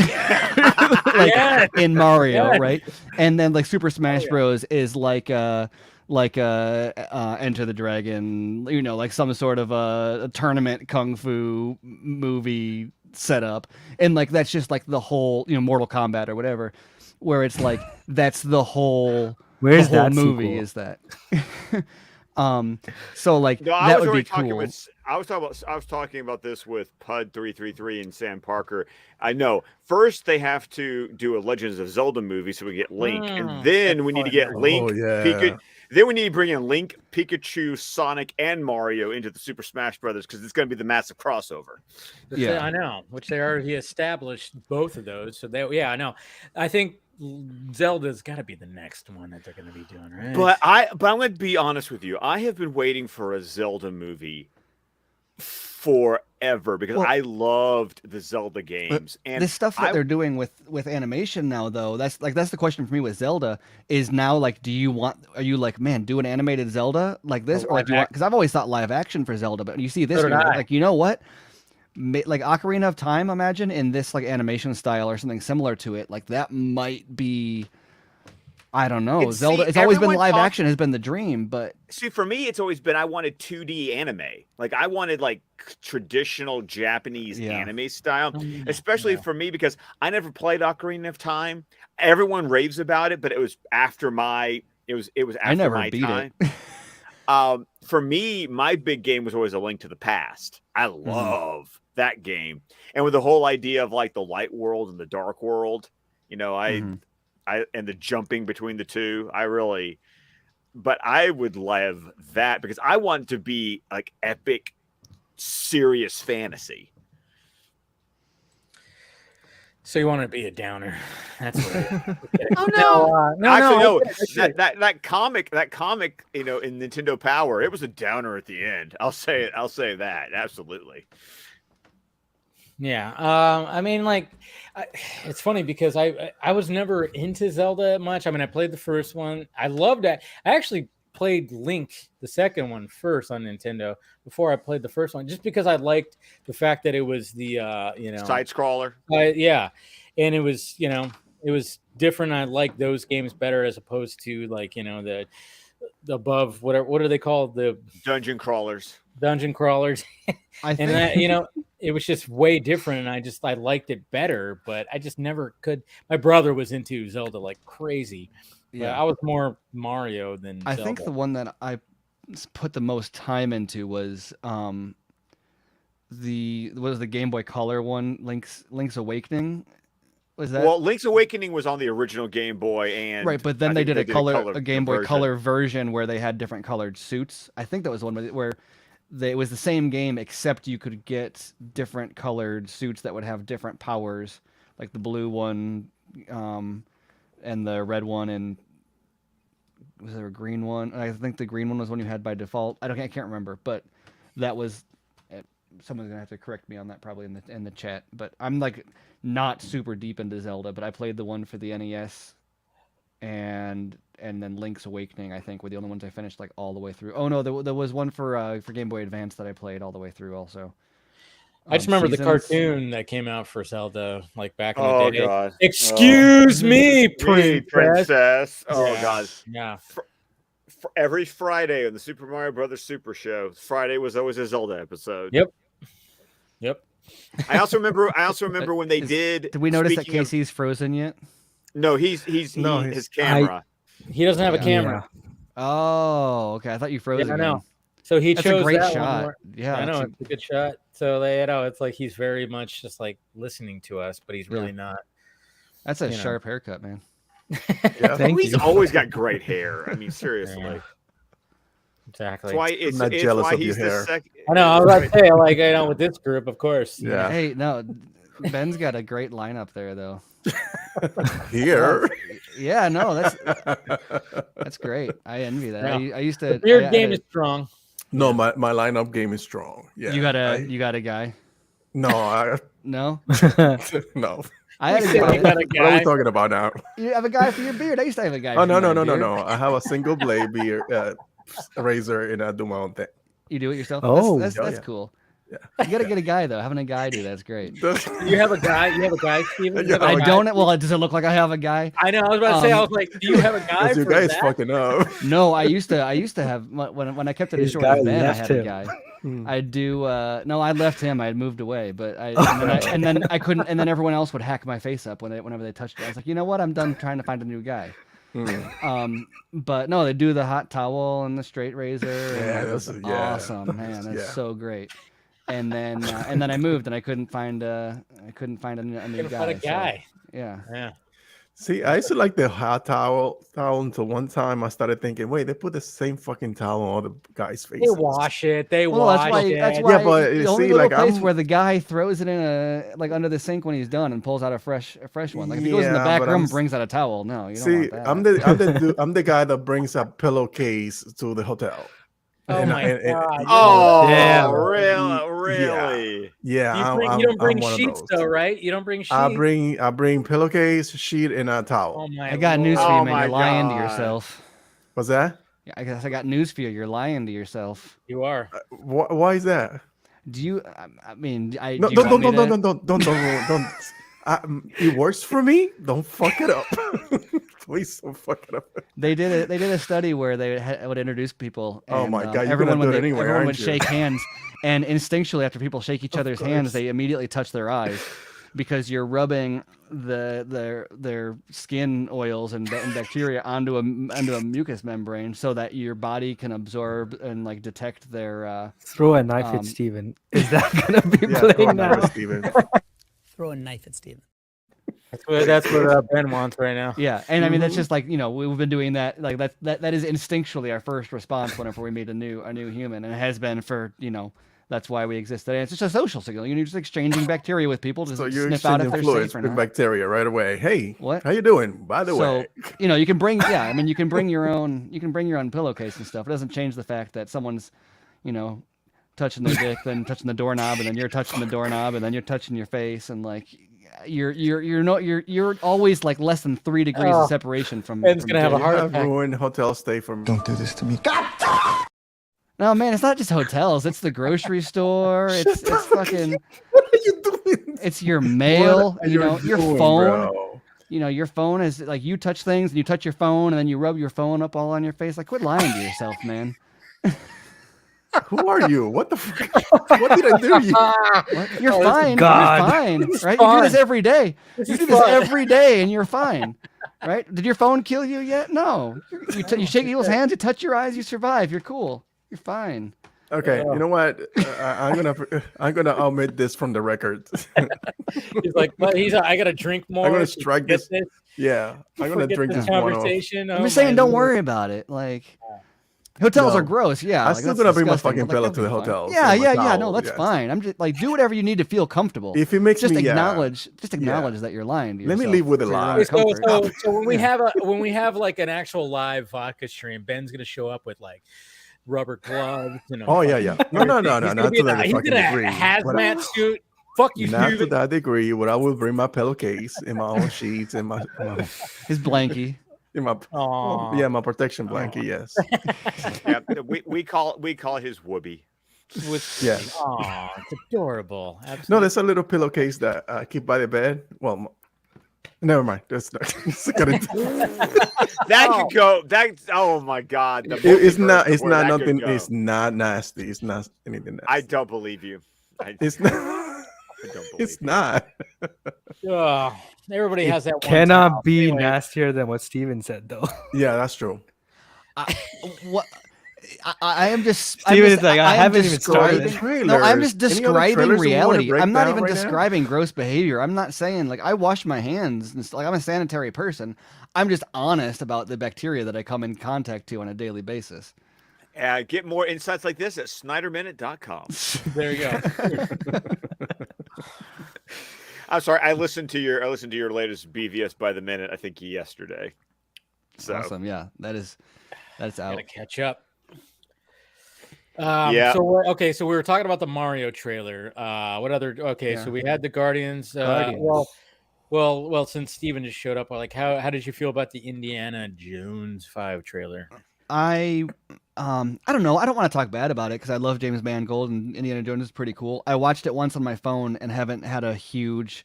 in Mario, right? And then like Super Smash Bros. Is like Enter the Dragon, like some sort of a tournament kung fu movie setup, and like that's just like the whole Mortal Kombat or whatever, where it's like that's the whole movie sequel? is that. So like No, that would be cool. I was talking about this with Pud 333 and Sam Parker. I know. First, they have to do a Legends of Zelda movie so we get Link, and then we need to get Link. Then we need to bring in Link, Pikachu, Sonic, and Mario into the Super Smash Brothers because it's going to be the massive crossover. Yeah, I know. Which they already established both of those. So I know. I think Zelda's got to be the next one that they're going to be doing, right? But I'm going to be honest with you. I have been waiting for a Zelda movie forever because I loved the Zelda games. And this stuff that they're doing with animation now, though, that's the question for me with Zelda is now like, are you like, man, do an animated Zelda like this, or like do you want? Because I've always thought live action for Zelda, but you see this, like, you know what? Like Ocarina of Time, imagine in this like animation style or something similar to it, like that might be. I don't know. Zelda. It's always been live action has been the dream, but see, for me, it's always been I wanted 2D anime. Like I wanted like traditional Japanese anime style, especially for me because I never played Ocarina of Time. Everyone raves about it, but it was after my it was after I never my beat time. It. For me, my big game was always A Link to the Past. I love that game, and with the whole idea of like the light world and the dark world, and the jumping between the two, but I would love that because I want to be like epic, serious fantasy. So you want to be a downer? That's what. Oh no! Actually, no. That comic, in Nintendo Power, it was a downer at the end. I'll say it. I'll say that absolutely. Yeah. I mean, like, it's funny because I was never into Zelda much. I mean, I played the first one. I loved that. I actually played Link, the second one, first on Nintendo before I played the first one, just because I liked the fact that it was the side scroller. Yeah, and it was it was different. I liked those games better as opposed to like the above what are they called, the dungeon crawlers. And that it was just way different, and I liked it better, but I just never could. My brother was into Zelda like crazy. Yeah, I was more Mario than I Zelda. think the one that I put the most time into was the Game Boy Color one, Link's Awakening. Was that? Well, Link's Awakening was on the original Game Boy, and right, but then they did a Game Boy Color version where they had different colored suits. I think that was one where it was the same game except you could get different colored suits that would have different powers, like the blue one, and the red one, and was there a green one? I think the green one was one you had by default. I can't remember, but that was. Someone's gonna have to correct me on that probably in the chat. But I'm like not super deep into Zelda, but I played the one for the NES, and then Link's Awakening. I think were the only ones I finished like all the way through. Oh no, there was one for Game Boy Advance that I played all the way through also. I just remember the cartoon that came out for Zelda, like back in the day. Oh god! Excuse me, princess. Oh yeah. god! Yeah. For every Friday on the Super Mario Brothers Super Show, Friday was always a Zelda episode. Yep. I also remember when they did. Did we notice that Casey's frozen yet? No, his camera. He doesn't have a camera. Yeah. Oh, okay. I thought you froze. Yeah, I know. So he That's chose a great that shot. one. Yeah, I know it's a good shot. So it's like he's very much just like listening to us, but he's really not. That's a sharp haircut, man. Yeah. He's always got great hair. I mean, seriously. Yeah. Exactly. That's why I'm not jealous why of he's your the hair. second. I know. I was about to say, like, with this group, of course. Yeah. Hey, no, Ben's got a great lineup there, though. Here. Yeah, no, that's great. I envy that. Yeah. I used to. The beard game is strong. No, my lineup game is strong. Yeah. You got a guy? No, No. no. I had a You guy. got a What are we guy. talking about now? You have a guy for your beard. I used to have a guy. Oh for no my no no no beard. no! I have a single blade beard razor, and I do my own thing. You do it yourself. Oh. That's Yeah. cool. Yeah. You gotta get a guy though. Having a guy do that's great. You have a guy. You have a guy, Steven? You have a I guy? don't. Well, does it look like I have a guy? I know. I was about to say. I was like, do you have a guy? Your for guy's that? fucking up. No, I used to have when I kept it as His short as guy Ben. I left had a him. guy. Hmm. I do. No, I left him. I had moved away, but and then I couldn't. And then everyone else would hack my face up whenever they touched it. I was like, you know what? I'm done trying to find a new guy. But no, they do the hot towel and the straight razor. Yeah, and that's awesome, man. That's so great. And then I moved and I couldn't find a new Couldn't guy. find a guy. So, yeah. Yeah. See, I used to like the hot towel until one time I started thinking, wait, they put the same fucking towel on all the guys' faces. They wash it. They Well, wash that's why. it. That's why. Yeah, but the you only see, little like, place I'm- where the guy throws it in under the sink when he's done and pulls out a fresh one. Like if he goes in the Yeah, back but room, I'm and brings out a towel. No, you don't See, want that. I'm the guy that brings a pillowcase to the hotel. Oh And- my and- god. Oh, Yeah. really? Yeah, You don't bring I'm one of sheets those. though, right? You don't bring sheets. I bring pillowcase, sheet, and a towel. Oh my. I got news for Oh you, man. my You're lying to God. yourself. What's that? Yeah, I guess I got news for you. You're lying to yourself. You are. Why is that? Do you? I mean, No, do you want me to- don't. It works for me. Don't fuck it up. Please don't fuck it up. They did a study where they would introduce people. Oh And, my God, you're everyone gonna would do it anyway, everyone would aren't you? shake hands, and instinctually after people shake each other's hands, course. they immediately touch their eyes, because you're rubbing their skin oils and bacteria onto a mucous membrane so that your body can absorb and like detect their. Throw a knife at Steven. Is that gonna be Yeah, playing now? Steven. Throw a knife at Steven. That's what Ben wants right now. Yeah, and I mean that's just like we've been doing that like that is instinctually our first response whenever we meet a new human, and it has been for that's why we exist today. It's just a social signal. You're just exchanging bacteria with people to So you're sniff out if exchanging they're fluids safe or with not. bacteria right away. Hey, What? How you doing? By the So way, you can bring you can bring your own pillowcase and stuff. It doesn't change the fact that someone's touching their dick, then touching the doorknob, and then you're touching the doorknob, and then you're touching your face, and like you're always like less than 3 degrees of separation from. Ben's gonna have a you heart have attack. ruined hotel stay for me. Don't do this to me. No, man, it's not just hotels. It's the grocery store. It's fucking. What are you doing? It's your mail. What are Your you doing, phone. bro? Your phone is like you touch things and you touch your phone and then you rub your phone up all on your face. Like, quit lying to yourself, man. Who are you? What the fuck? What did I do to you? What? You're fine. God. You're fine, right? fine. You do this every day. This You is do this fun. every day, and you're fine, right? Did your phone kill you yet? No. You shake people's hands, you touch your eyes, you survive. You're cool. You're fine. Okay, you know what? I'm gonna omit this from the record. He's like, but I gotta drink more. I'm gonna to strike get this. Yeah, I'm gonna forget drink this this one off. conversation. I'm Oh just saying, my don't Lord. worry about it. Like, hotels No. are gross. Yeah, I'm like, still that's gonna bring my disgusting, fucking but, like, pillow they'll to the be fine. hotel. Yeah, so my yeah. No, towel, that's yes. fine. I'm just like, do whatever you need to feel comfortable. If it makes just me acknowledge that you're lying to Let me yourself leave with a for your lie. own So, comfort. so when we have like an actual live vodka stream, Ben's gonna show up with like rubber gloves. Oh yeah, yeah. No, He's not gonna be to in that he's fucking in a degree. hazmat suit. Fuck you, Not to Steven. that degree. But I will bring my pillowcase and my own sheets and my His blankie. in my Aw. yeah, my protection blanket. Yes. Yeah, we call his whoopee. Yeah. Oh, it's adorable. No, Absolutely. there's a little pillowcase that I keep by the bed. Well, never mind. That's not. That could go. Oh my God. The It's multiverse not. of It's where not that could nothing. go. It's not nasty. It's not anything nasty. I don't believe you. It's not. I don't believe It's you. not. Ugh, everybody has that. One Cannot towel. be Anyway, nastier than what Steven said, though. Yeah, that's true. What? I am just. Steven I'm is just, like, I am haven't even describing- started. No, I'm just Any other describing trailers you wanna reality. break I'm not down even right now? describing gross behavior. I'm not saying like I wash my hands. And like I'm a sanitary person. I'm just honest about the bacteria that I come in contact to on a daily basis. Get more insights like this at SnyderMinute.com. There you go. I'm sorry. I listened to your latest BVS by the minute. I think yesterday. So Awesome. Yeah, that's out. Gotta catch up. Yeah. So we were talking about the Mario trailer. What other? Okay, Yeah. so we had the Guardians. Guardians. Well, Well, since Steven just showed up, like, how did you feel about the Indiana Jones 5 trailer? I don't know. I don't want to talk bad about it because I love James Mangold and Indiana Jones is pretty cool. I watched it once on my phone and haven't had a huge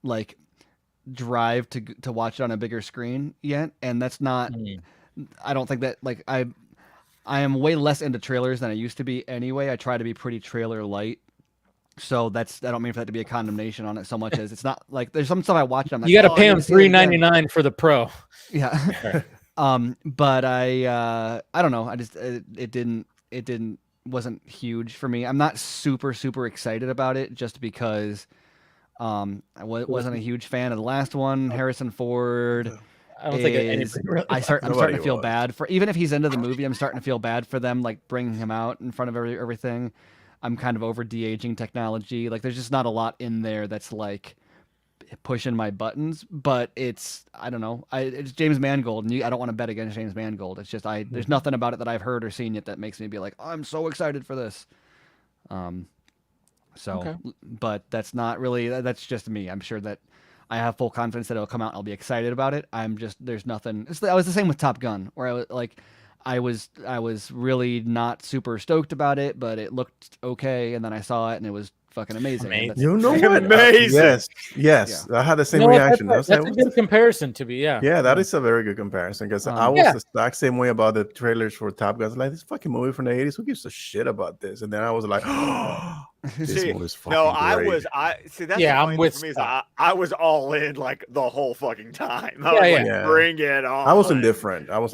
like drive to watch it on a bigger screen yet, and that's not. I don't think that like I am way less into trailers than I used to be anyway. I try to be pretty trailer light. So I don't mean for that to be a condemnation on it so much as it's not like there's some stuff I watch and I'm like, you got to pay him $3.99 for the pro. Yeah. But I don't know. I just it wasn't huge for me. I'm not super excited about it just because I wasn't a huge fan of the last one. Harrison Ford. I don't think anybody really. I'm starting to feel bad for, even if he's into the movie, I'm starting to feel bad for them, like bringing him out in front of everything. I'm kind of over de-aging technology. Like there's just not a lot in there that's like pushing my buttons, but I don't know. It's James Mangold, and I don't want to bet against James Mangold. It's just there's nothing about it that I've heard or seen yet that makes me be like, oh, I'm so excited for this. But that's not really. That's just me. I'm sure that I have full confidence that it'll come out and I'll be excited about it. There's nothing. I was the same with Top Gun, where I was really not super stoked about it, but it looked okay, and then I saw it and it was fucking amazing. You know what? Amazing. Yes. I had the same reaction. That's a good comparison to be. Yeah, that is a very good comparison because I was the exact same way about the trailers for Top Gun. I was like, this fucking movie from the 80s, who gives a shit about this? And then I was like, oh, this movie's fucking great. That's I'm with me. I was all in like the whole fucking time. I was like, bring it on. I was indifferent. There's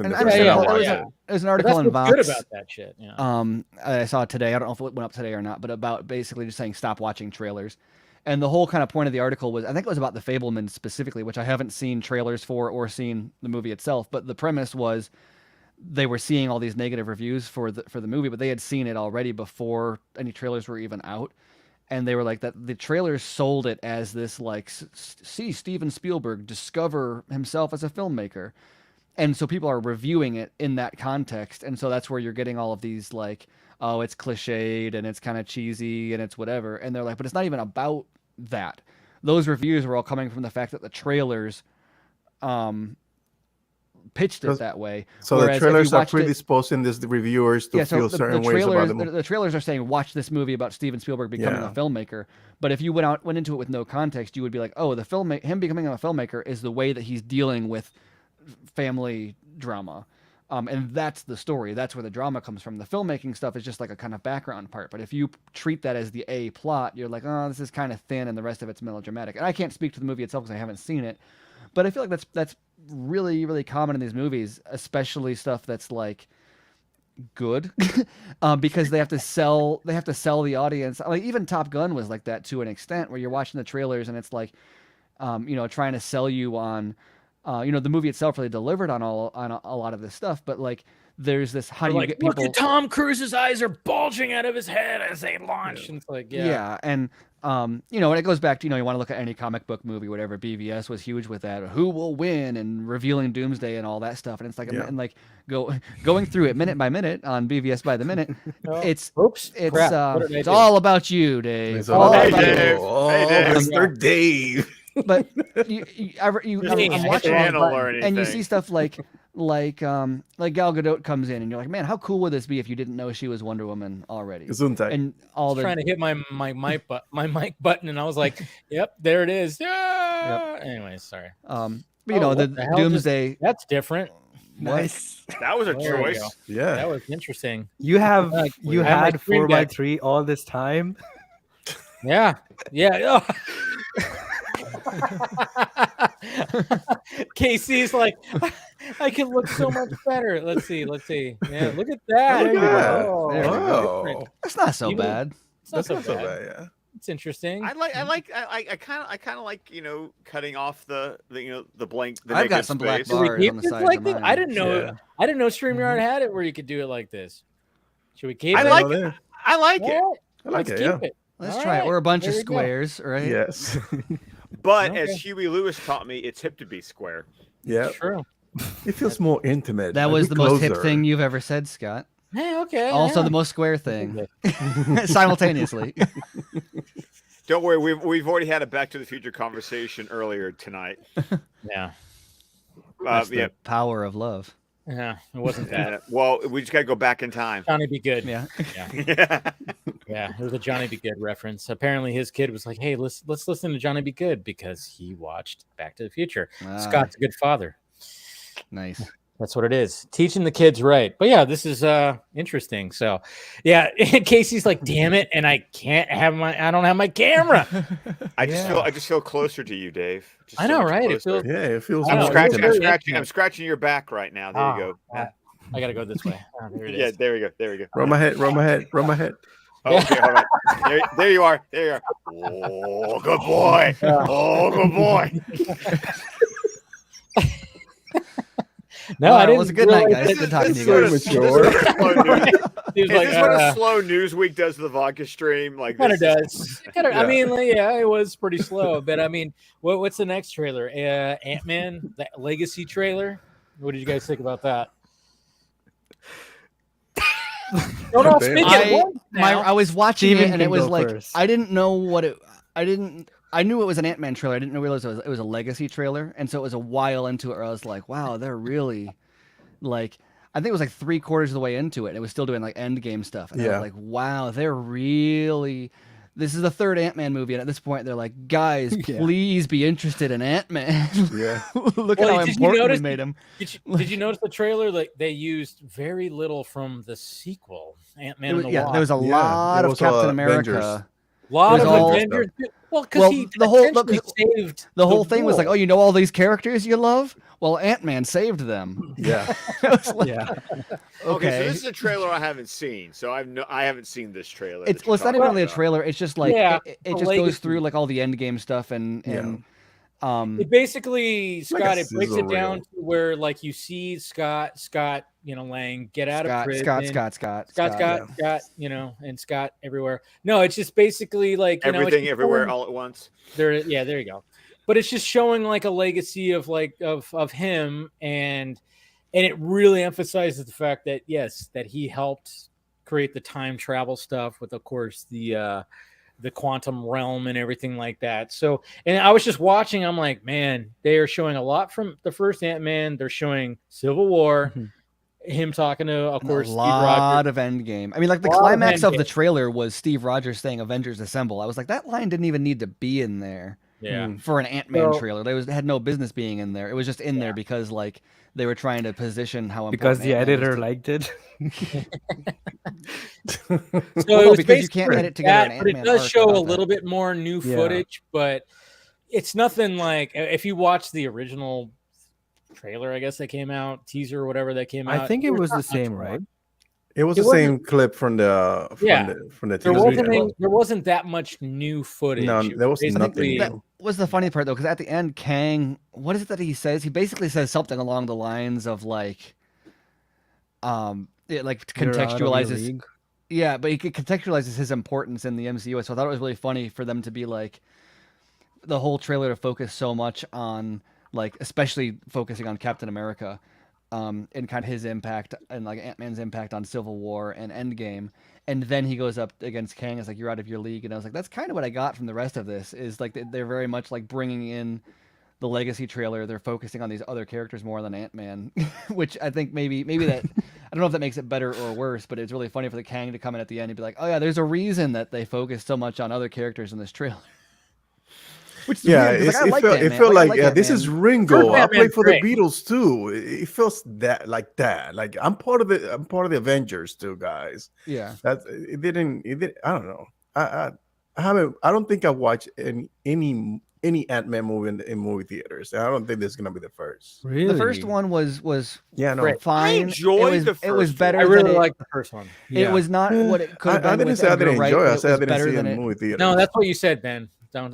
an article in Vox good about that shit. Yeah. I saw it today. I don't know if it went up today or not, but about basically just saying stop watching trailers. And the whole kind of point of the article was, I think it was about The Fabelmans specifically, which I haven't seen trailers for or seen the movie itself. But the premise was they were seeing all these negative reviews for the movie, but they had seen it already before any trailers were even out. And they were like that the trailers sold it as this like, see Steven Spielberg discover himself as a filmmaker. And so people are reviewing it in that context. And so that's where you're getting all of these like, oh, it's cliched and it's kind of cheesy and it's whatever. And they're like, but it's not even about that. Those reviews were all coming from the fact that the trailers pitched it that way. So the trailers are predisposing the reviewers to feel certain ways about the movie. The trailers are saying, watch this movie about Steven Spielberg becoming a filmmaker. But if you went into it with no context, you would be like, oh, him becoming a filmmaker is the way that he's dealing with family drama. And that's the story. That's where the drama comes from. The filmmaking stuff is just like a kind of background part. But if you treat that as the A plot, you're like, oh, this is kind of thin and the rest of it's melodramatic. And I can't speak to the movie itself because I haven't seen it. But I feel like that's really, really common in these movies, especially stuff that's like good, because they have to sell the audience. Like even Top Gun was like that to an extent, where you're watching the trailers and it's like, trying to sell you on, the movie itself really delivered on a lot of this stuff, but like there's this how do you get people? Look at Tom Cruise's eyes are bulging out of his head as they launch. And it's like and and it goes back to you want to look at any comic book movie, whatever. BVS was huge with that. Who will win and revealing Doomsday and all that stuff. And it's like and like going through it minute by minute on BVS by the minute. It's all about you, Dave. It's all about Dave. Mr. Dave. But I'm watching and you see stuff like Gal Gadot comes in and you're like, man, how cool would this be if you didn't know she was Wonder Woman already? Gesundheit. And trying to hit my mic button and I was like, yep, there it is. Yeah. Yep. Anyways, sorry. But the Doomsday. That's different. Nice. That was a choice. Yeah, that was interesting. You had 4x3 all this time. Yeah. Casey's like, I can look so much better. Let's see. Yeah, look at that. There you go. That's not so bad. It's not so bad. Yeah. It's interesting. I kind of like cutting off the blank. I've got some black bars on the side of mine. I didn't know StreamYard had it where you could do it like this. Should we keep it? I like it. I like Let's keep it. Let's try it. We're a bunch of squares, right? Yes. But as Huey Lewis taught me, it's hip to be square. Yeah, true. It feels more intimate. That was the most hip thing you've ever said, Scott. Hey, okay. Also, the most square thing simultaneously. Don't worry, we've already had a Back to the Future conversation earlier tonight. Yeah. The power of love. Yeah, it wasn't that. Well, we just got to go back in time. Johnny Be Good. Yeah. Yeah, it was a Johnny Be Good reference. Apparently, his kid was like, "Hey, let's listen to Johnny Be Good," because he watched Back to the Future. Scott's a good father. Nice. That's what it is. Teaching the kids right. But yeah, this is interesting. So yeah, Casey's like, damn it, and I don't have my camera. I just feel closer to you, Dave. I know, right? It feels, it feels. I'm scratching your back right now. There you go. I gotta go this way. There it is. Yeah, there we go. Run my head. Oh, okay, hold on. There you are. Oh, good boy. Oh, good boy. No, I didn't. It was a good night, guys. Good talking to you guys. Is this what a slow news week does to the Vodka stream? Like, kind of does. I mean, yeah, it was pretty slow. But I mean, what's the next trailer? Ant-Man, that Legacy trailer. What did you guys think about that? I was watching it and it was like first. I didn't know what it. I knew it was an Ant-Man trailer. I didn't realize it was a Legacy trailer, and so it was a while into it where I was like, "Wow, they're really like." I think it was like 3/4 of the way into it, and it was still doing like end game stuff. And I was like, "Wow, they're really." This is the third Ant-Man movie, and at this point, they're like, "Guys, please be interested in Ant-Man." Yeah, look at how important we made him. Did you notice the trailer? Like they used very little from the sequel, Ant-Man and the Wasp. There was a lot of Captain America. Avengers. A lot of Avengers. Well, because he saved the whole thing was like, oh, you know all these characters you love? Well, Ant-Man saved them. Yeah. Okay, so this is a trailer I haven't seen. So I haven't seen this trailer. It's not even really a trailer. It's just like it just goes through like all the end game stuff and it basically it breaks it down to where like you see Scott, Lang get out of prison. Scott, and Scott everywhere. No, it's just basically like everything everywhere all at once. There you go. But it's just showing like a legacy of him, and it really emphasizes the fact that that he helped create the time travel stuff with, of course, the quantum realm and everything like that. So, and I was just watching, I'm like, man, they are showing a lot from the first Ant-Man. They're showing Civil War, him talking to, of course, a lot of Endgame. I mean, like the climax of the trailer was Steve Rogers saying Avengers Assemble. I was like, that line didn't even need to be in there. Yeah. For an Ant-Man trailer. They had no business being in there. It was just in there because like they were trying to position how important because the editor liked it. So it was because you can't edit together but it does show a little bit more new footage, but it's nothing like if you watch the original trailer, I guess that came out, teaser or whatever that came out. I think it was the same, right? It was the same clip from the there wasn't that much new footage. No, there was nothing. That was the funny part though, because at the end, Kang, what is it that he says? He basically says something along the lines of like, it like contextualizes. Yeah, but he contextualizes his importance in the MCU. So I thought it was really funny for them to be like, the whole trailer to focus so much on like, especially focusing on Captain America. And kind of his impact and like Ant-Man's impact on Civil War and Endgame, and then he goes up against Kang. It's like, you're out of your league, and I was like, that's kind of what I got from the rest of this. Is like they're very much like bringing in the Legacy trailer. They're focusing on these other characters more than Ant-Man, which I think maybe that I don't know if that makes it better or worse, but it's really funny for the Kang to come in at the end and be like, oh yeah, there's a reason that they focus so much on other characters in this trailer. Which is weird, it felt like this is Ringo. I played for the Beatles too. It feels like that. Like I'm part of the Avengers too, guys. Yeah. It didn't. I don't know. I don't think I watched any Ant-Man movie in movie theaters. I don't think this is gonna be the first. Really? The first one was fine. I enjoyed the first. It was better. I really liked the first one. It was not what it could have been. I didn't say I didn't enjoy it. I said I didn't see it in movie theaters. No, that's what you said, Ben. Don't.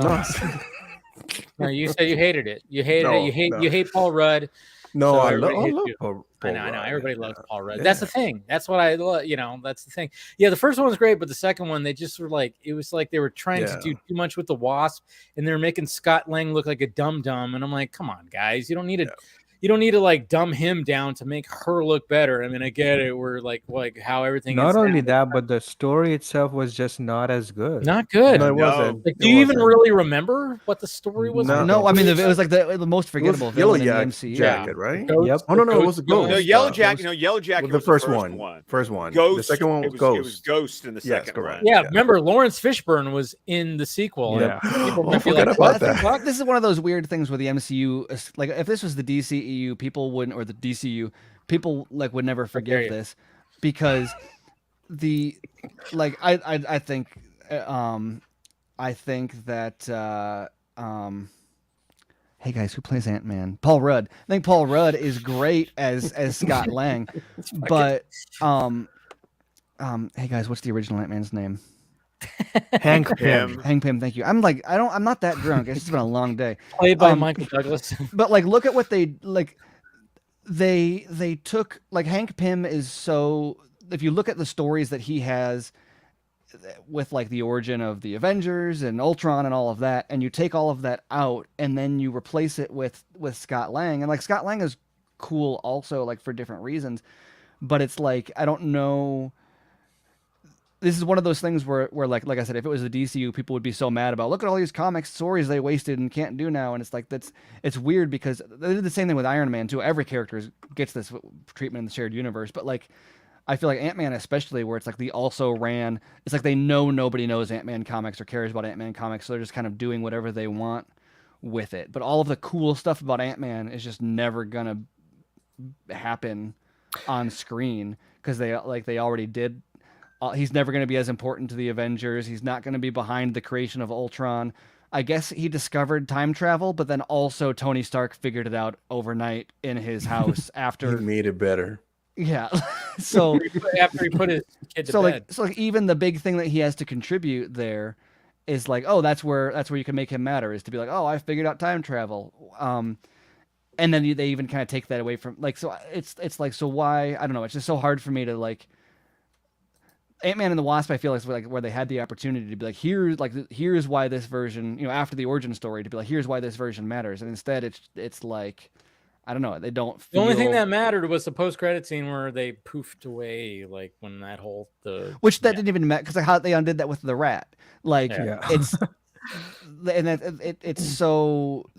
No, you said you hated it. You hated it. You hate Paul Rudd. No, so I love Paul I know. Rudd. Everybody loves Paul Rudd. Yeah. That's the thing. That's what I love. That's the thing. Yeah, the first one was great, but the second one, they just were like, it was like they were trying to do too much with the Wasp, and they were making Scott Lang look like a dum-dum. And I'm like, come on, guys, you don't need to. you don't need to like dumb him down to make her look better. I mean, I get it. We're like how everything. Not is only now. that, but the story itself was just not as good. Not good. No, it No. wasn't. Like, do It you even wasn't. really remember what the story was? No. No, I mean it was like the most It was forgettable Yellow villain in the Jack MCU. jacket, right? Ghost- Yep. Oh no, it was a Ghost- ghost. No, Yellow That Jacket. was- No, Yellow Jacket the was first the one. one. First one. Ghost. The second one was it was Ghost. Ghost in the Yes, second correct. one. Yeah, Yeah. remember Lawrence Fishburne was in the sequel. Yeah. People Oh, I might be forgot like, about "What the that. fuck?" This is one of those weird things with the MCU. Like if this was the DCEU, people wouldn't, or the DCU, people like would never forgive you. this because the like I think that hey guys, who plays Ant-Man? Paul Rudd. I think Paul Rudd is great as Scott Lang, but hey guys, what's the original Ant-Man's name? Hank Pym. Pym. Hank Pym. Thank you. I'm not that drunk. It's just been a long day. Played by Michael Douglas. But like, look at what they like. They took like Hank Pym is so. If you look at the stories that he has with like the origin of the Avengers and Ultron and all of that, and you take all of that out and then you replace it with Scott Lang, and like Scott Lang is cool also like for different reasons, but it's like I don't know. This is one of those things where like I said, if it was the DCU, people would be so mad about look at all these comics stories they wasted and can't do now, and it's like it's weird because they did the same thing with Iron Man too. Every character gets this treatment in the shared universe, but like I feel like Ant-Man especially, where it's like the also ran. It's like they know nobody knows Ant-Man comics or cares about Ant-Man comics, so they're just kind of doing whatever they want with it. But all of the cool stuff about Ant-Man is just never gonna happen on screen because they already did. He's never going to be as important to the Avengers. He's not going to be behind the creation of Ultron. I guess he discovered time travel, but then also Tony Stark figured it out overnight in his house after He made it better. Yeah. So after he put his kid to bed. So even the big thing that he has to contribute there is like, oh, that's where you can make him matter, is to be like, oh, I figured out time travel. And then they even kind of take that away from like, so it's like, so why, I don't know. It's just so hard for me to like, Ant-Man and the Wasp, I feel like where they had the opportunity to be like, here's why this version, after the origin story, to be like, here's why this version matters, and instead it's like, I don't know, they don't. The only thing that mattered was the post-credit scene where they poofed away, like when that whole which didn't even matter because like how they undid that with the rat, like it's and it's so.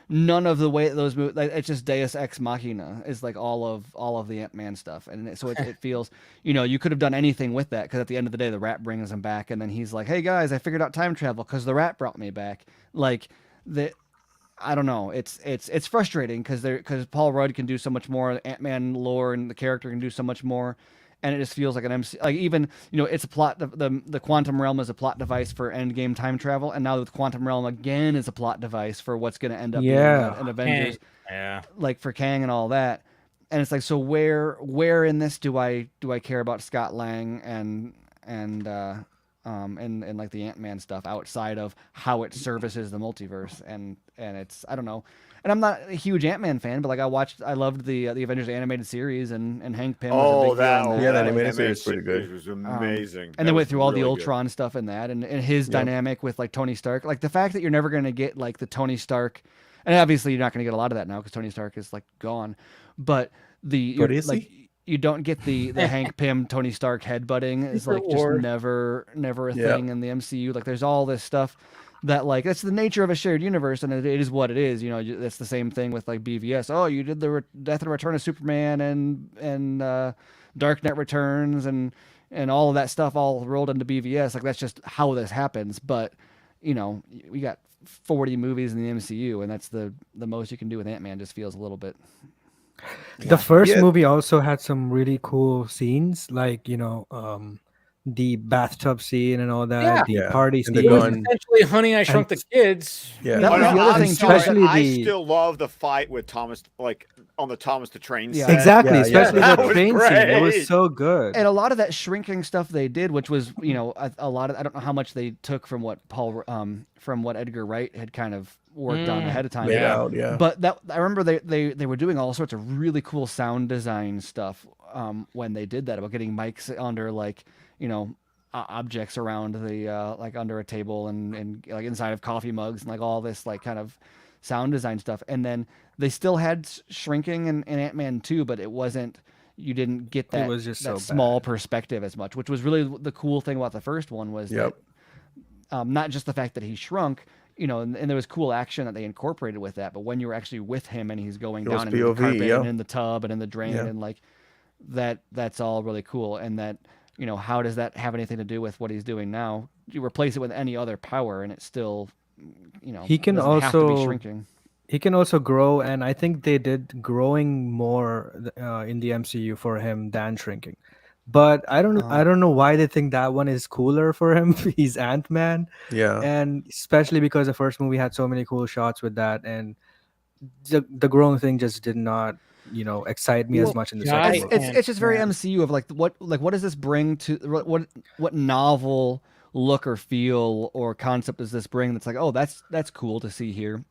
None of the way those movies, like, it's just Deus Ex Machina is like all of the Ant-Man stuff, and so it feels, you could have done anything with that because at the end of the day, the rat brings him back, and then he's like, "Hey guys, I figured out time travel because the rat brought me back." Like I don't know, it's frustrating because Paul Rudd can do so much more, Ant-Man lore and the character can do so much more. And it just feels like an MC, like even it's a plot. The quantum realm is a plot device for Endgame time travel, and now the quantum realm again is a plot device for what's going to end up being an Avengers, like for Kang and all that. And it's like, so where in this do I care about Scott Lang and like the Ant-Man stuff outside of how it services the multiverse, and it's, I don't know. And I'm not a huge Ant-Man fan, but like I loved the Avengers animated series, and Hank Pym was a big deal in that. The animated series was pretty good. It was amazing. And they went through all the Ultron stuff in that, and his dynamic with like Tony Stark, like the fact that you're never going to get like the Tony Stark, and obviously you're not going to get a lot of that now because Tony Stark is like gone, but you don't get the Hank Pym Tony Stark headbutting is like just never a thing in the MCU. Like there's all this stuff that like that's the nature of a shared universe, and it is what it is. That's the same thing with like BVS. Oh, you did the Death and Return of Superman and Dark Knight Returns and all of that stuff all rolled into BVS. Like that's just how this happens. But we got 40 movies in the MCU, and that's the most you can do with Ant-Man. Just feels a little bit. The first movie also had some really cool scenes, like the bathtub scene and all that, the party scene. It was essentially Honey, I Shrunk the Kids. Yeah, that was the other thing too. Especially I still love the fight with Thomas, like on the Thomas the Train set. Exactly, especially That the was train great. scene. It was so good. And a lot of that shrinking stuff they did, which was a lot of, I don't know how much they took from what from what Edgar Wright had kind of worked on ahead of time. But that I remember they were doing all sorts of really cool sound design stuff when they did that, about getting mics under like objects around the like under a table and like inside of coffee mugs and like all this like kind of sound design stuff. And then they still had shrinking in Ant-Man 2, but it wasn't. You didn't get that, It was just that so small bad. perspective as much, which was really the cool thing about the first one was that not just the fact that he shrunk, and there was cool action that they incorporated with that, but when you were actually with him and he's going down into the carpet and in the tub and in the drain and like that's all really cool. And that, how does that have anything to do with what he's doing now? You replace it with any other power and it's still, he can doesn't have to be also shrinking. He can also grow, and I think they did growing more in the MCU for him than shrinking. But I don't know why they think that one is cooler for him. He's Ant-Man. Yeah. And especially because the first movie had so many cool shots with that, and the growing thing just did not, excite me as much in the second one. It's just very MCU of like what does this bring to what novel look or feel or concept does this bring that's like, oh, that's cool to see here.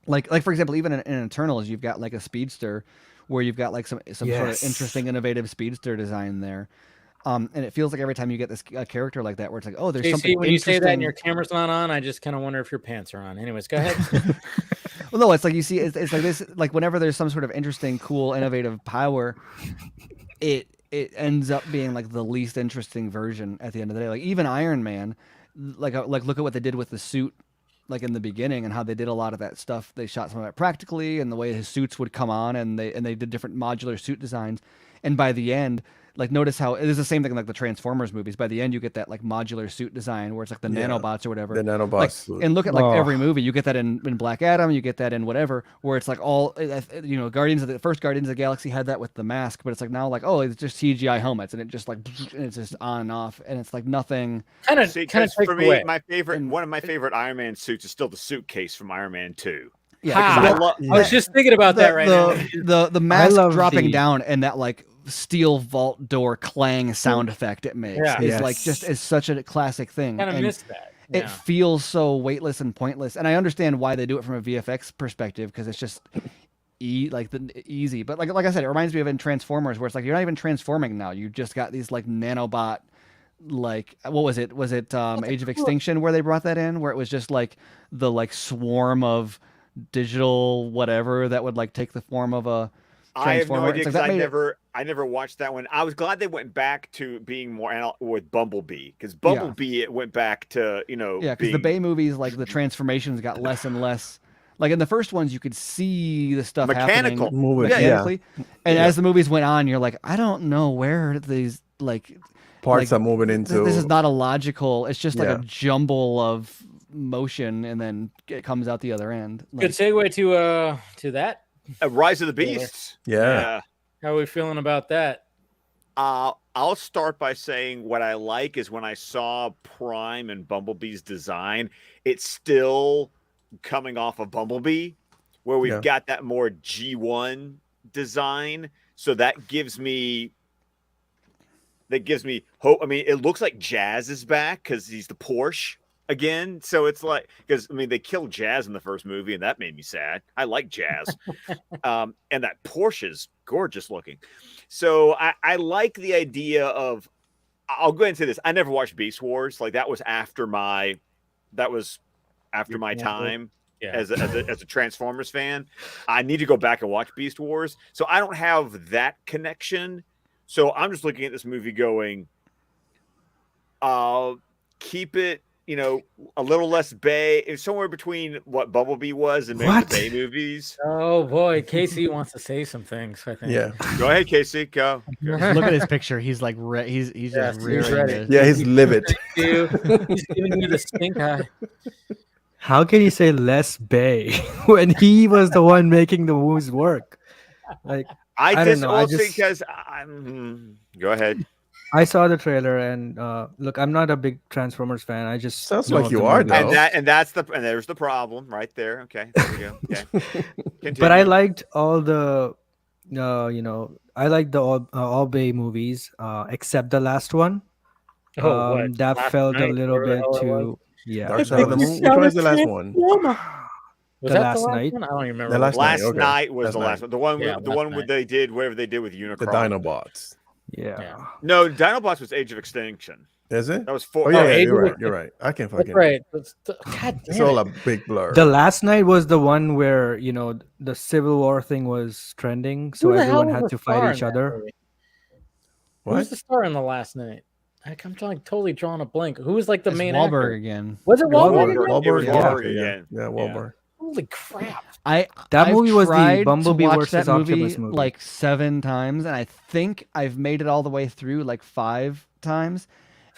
Like for example, even in Eternals, you've got like a speedster where you've got like some sort of interesting, innovative speedster design there. And it feels like every time you get this a character like that, where it's like, oh, there's something when interesting. you say that and your camera's not on, I just kind of wonder if your pants are on. Anyways, go ahead. Well, no, it's like you see, it's like this, like whenever there's some sort of interesting, cool, innovative power, it ends up being like the least interesting version at the end of the day. Like even Iron Man, like look at what they did with the suit. Like in the beginning and how they did a lot of that stuff. They shot some of it practically and the way his suits would come on and they did different modular suit designs. And by the end, like notice how it is the same thing like the Transformers movies. By the end, you get that like modular suit design where it's like the nanobots or whatever. The nanobots. Like, and look at like every movie. You get that in Black Adam. You get that in whatever, where it's like all, Guardians of the Galaxy had that with the mask, but it's like now like, oh, it's just CGI helmets and it just like, and it's just on and off. And it's like nothing. Kind of for me, one of my favorite Iron Man suits is still the suitcase from Iron Man 2. Yeah, I was just thinking about that right now. The mask dropping down and that like steel vault door clang sound effect it makes is like just is such a classic thing. Kind of missed that. It feels so weightless and pointless, and I understand why they do it from a VFX perspective because it's just easy. But like I said, it reminds me of in Transformers where it's like you're not even transforming now. You just got these like nanobot. Like what was it? Was it Age of Extinction where they brought that in, where it was just like the like swarm of digital whatever that would like take the form of a I have no Transformer. idea It's because like I never watched that one. I was glad they went back to being more with Bumblebee because Bumblebee it went back to because the Bay movies like the transformations got less and less. Like in the first ones, you could see the stuff happening mechanically, and as the movies went on, you're like, I don't know where these like parts are moving into. This is not a logical. It's just like a jumble of motion, and then it comes out the other end. Like, good segue to that. Rise of the Beasts. Yeah. How are we feeling about that? I'll start by saying what I like is when I saw Prime and Bumblebee's design, it's still coming off of Bumblebee, where we've got that more G1 design. So that gives me hope. I mean, it looks like Jazz is back because he's the Porsche again. So it's like, because I mean, they killed Jazz in the first movie and that made me sad. I like Jazz. And that Porsche is gorgeous looking. So I like the idea of, I'll go into this. I never watched Beast Wars. Like that was after my time as a Transformers fan. I need to go back and watch Beast Wars. So I don't have that connection. So I'm just looking at this movie going, keep it, a little less Bay. It's somewhere between what Bumblebee was and maybe the Bay movies. Oh boy, Casey wants to say some things. I think. Yeah. Go ahead, Casey. Go. Look at his picture. He's like he's just ready. Yeah, he's livid. He's giving you the stink eye. How can you say less Bay when he was the one making the moves work? Like I just also because go ahead. I saw the trailer and look, I'm not a big Transformers fan. I just sounds like you are, though. And there's the problem right there. Okay, there we go. Okay. But I liked all the, I liked the all Bay movies except the last one. That felt a little bit too. Yeah. Which one is the last one? Was that the last night? One? I don't even remember. Last night was the last one. The one where they did whatever they did with Unicron. The Dinobots. Yeah. No, Dinobots was Age of Extinction. Is it? That was 4. Oh yeah, Age you're of right. You're right. I can't fucking. That's right. God It's damn all it. a big blur. The last night was the one where the Civil War thing was trending, so Who the hell everyone was had the to star fight in each that other. movie? What? Who's the star in the last night? I'm totally drawing a blank. Who was like the It's main Wahlberg actor? again. Was it Wahlberg? Wahlberg. It was yeah. Wahlberg Yeah, again. yeah, Wahlberg. Holy crap! That movie was the tried to Bumblebee watch versus that movie Octopus movie. like 7 times, and I think I've made it all the way through like 5 times.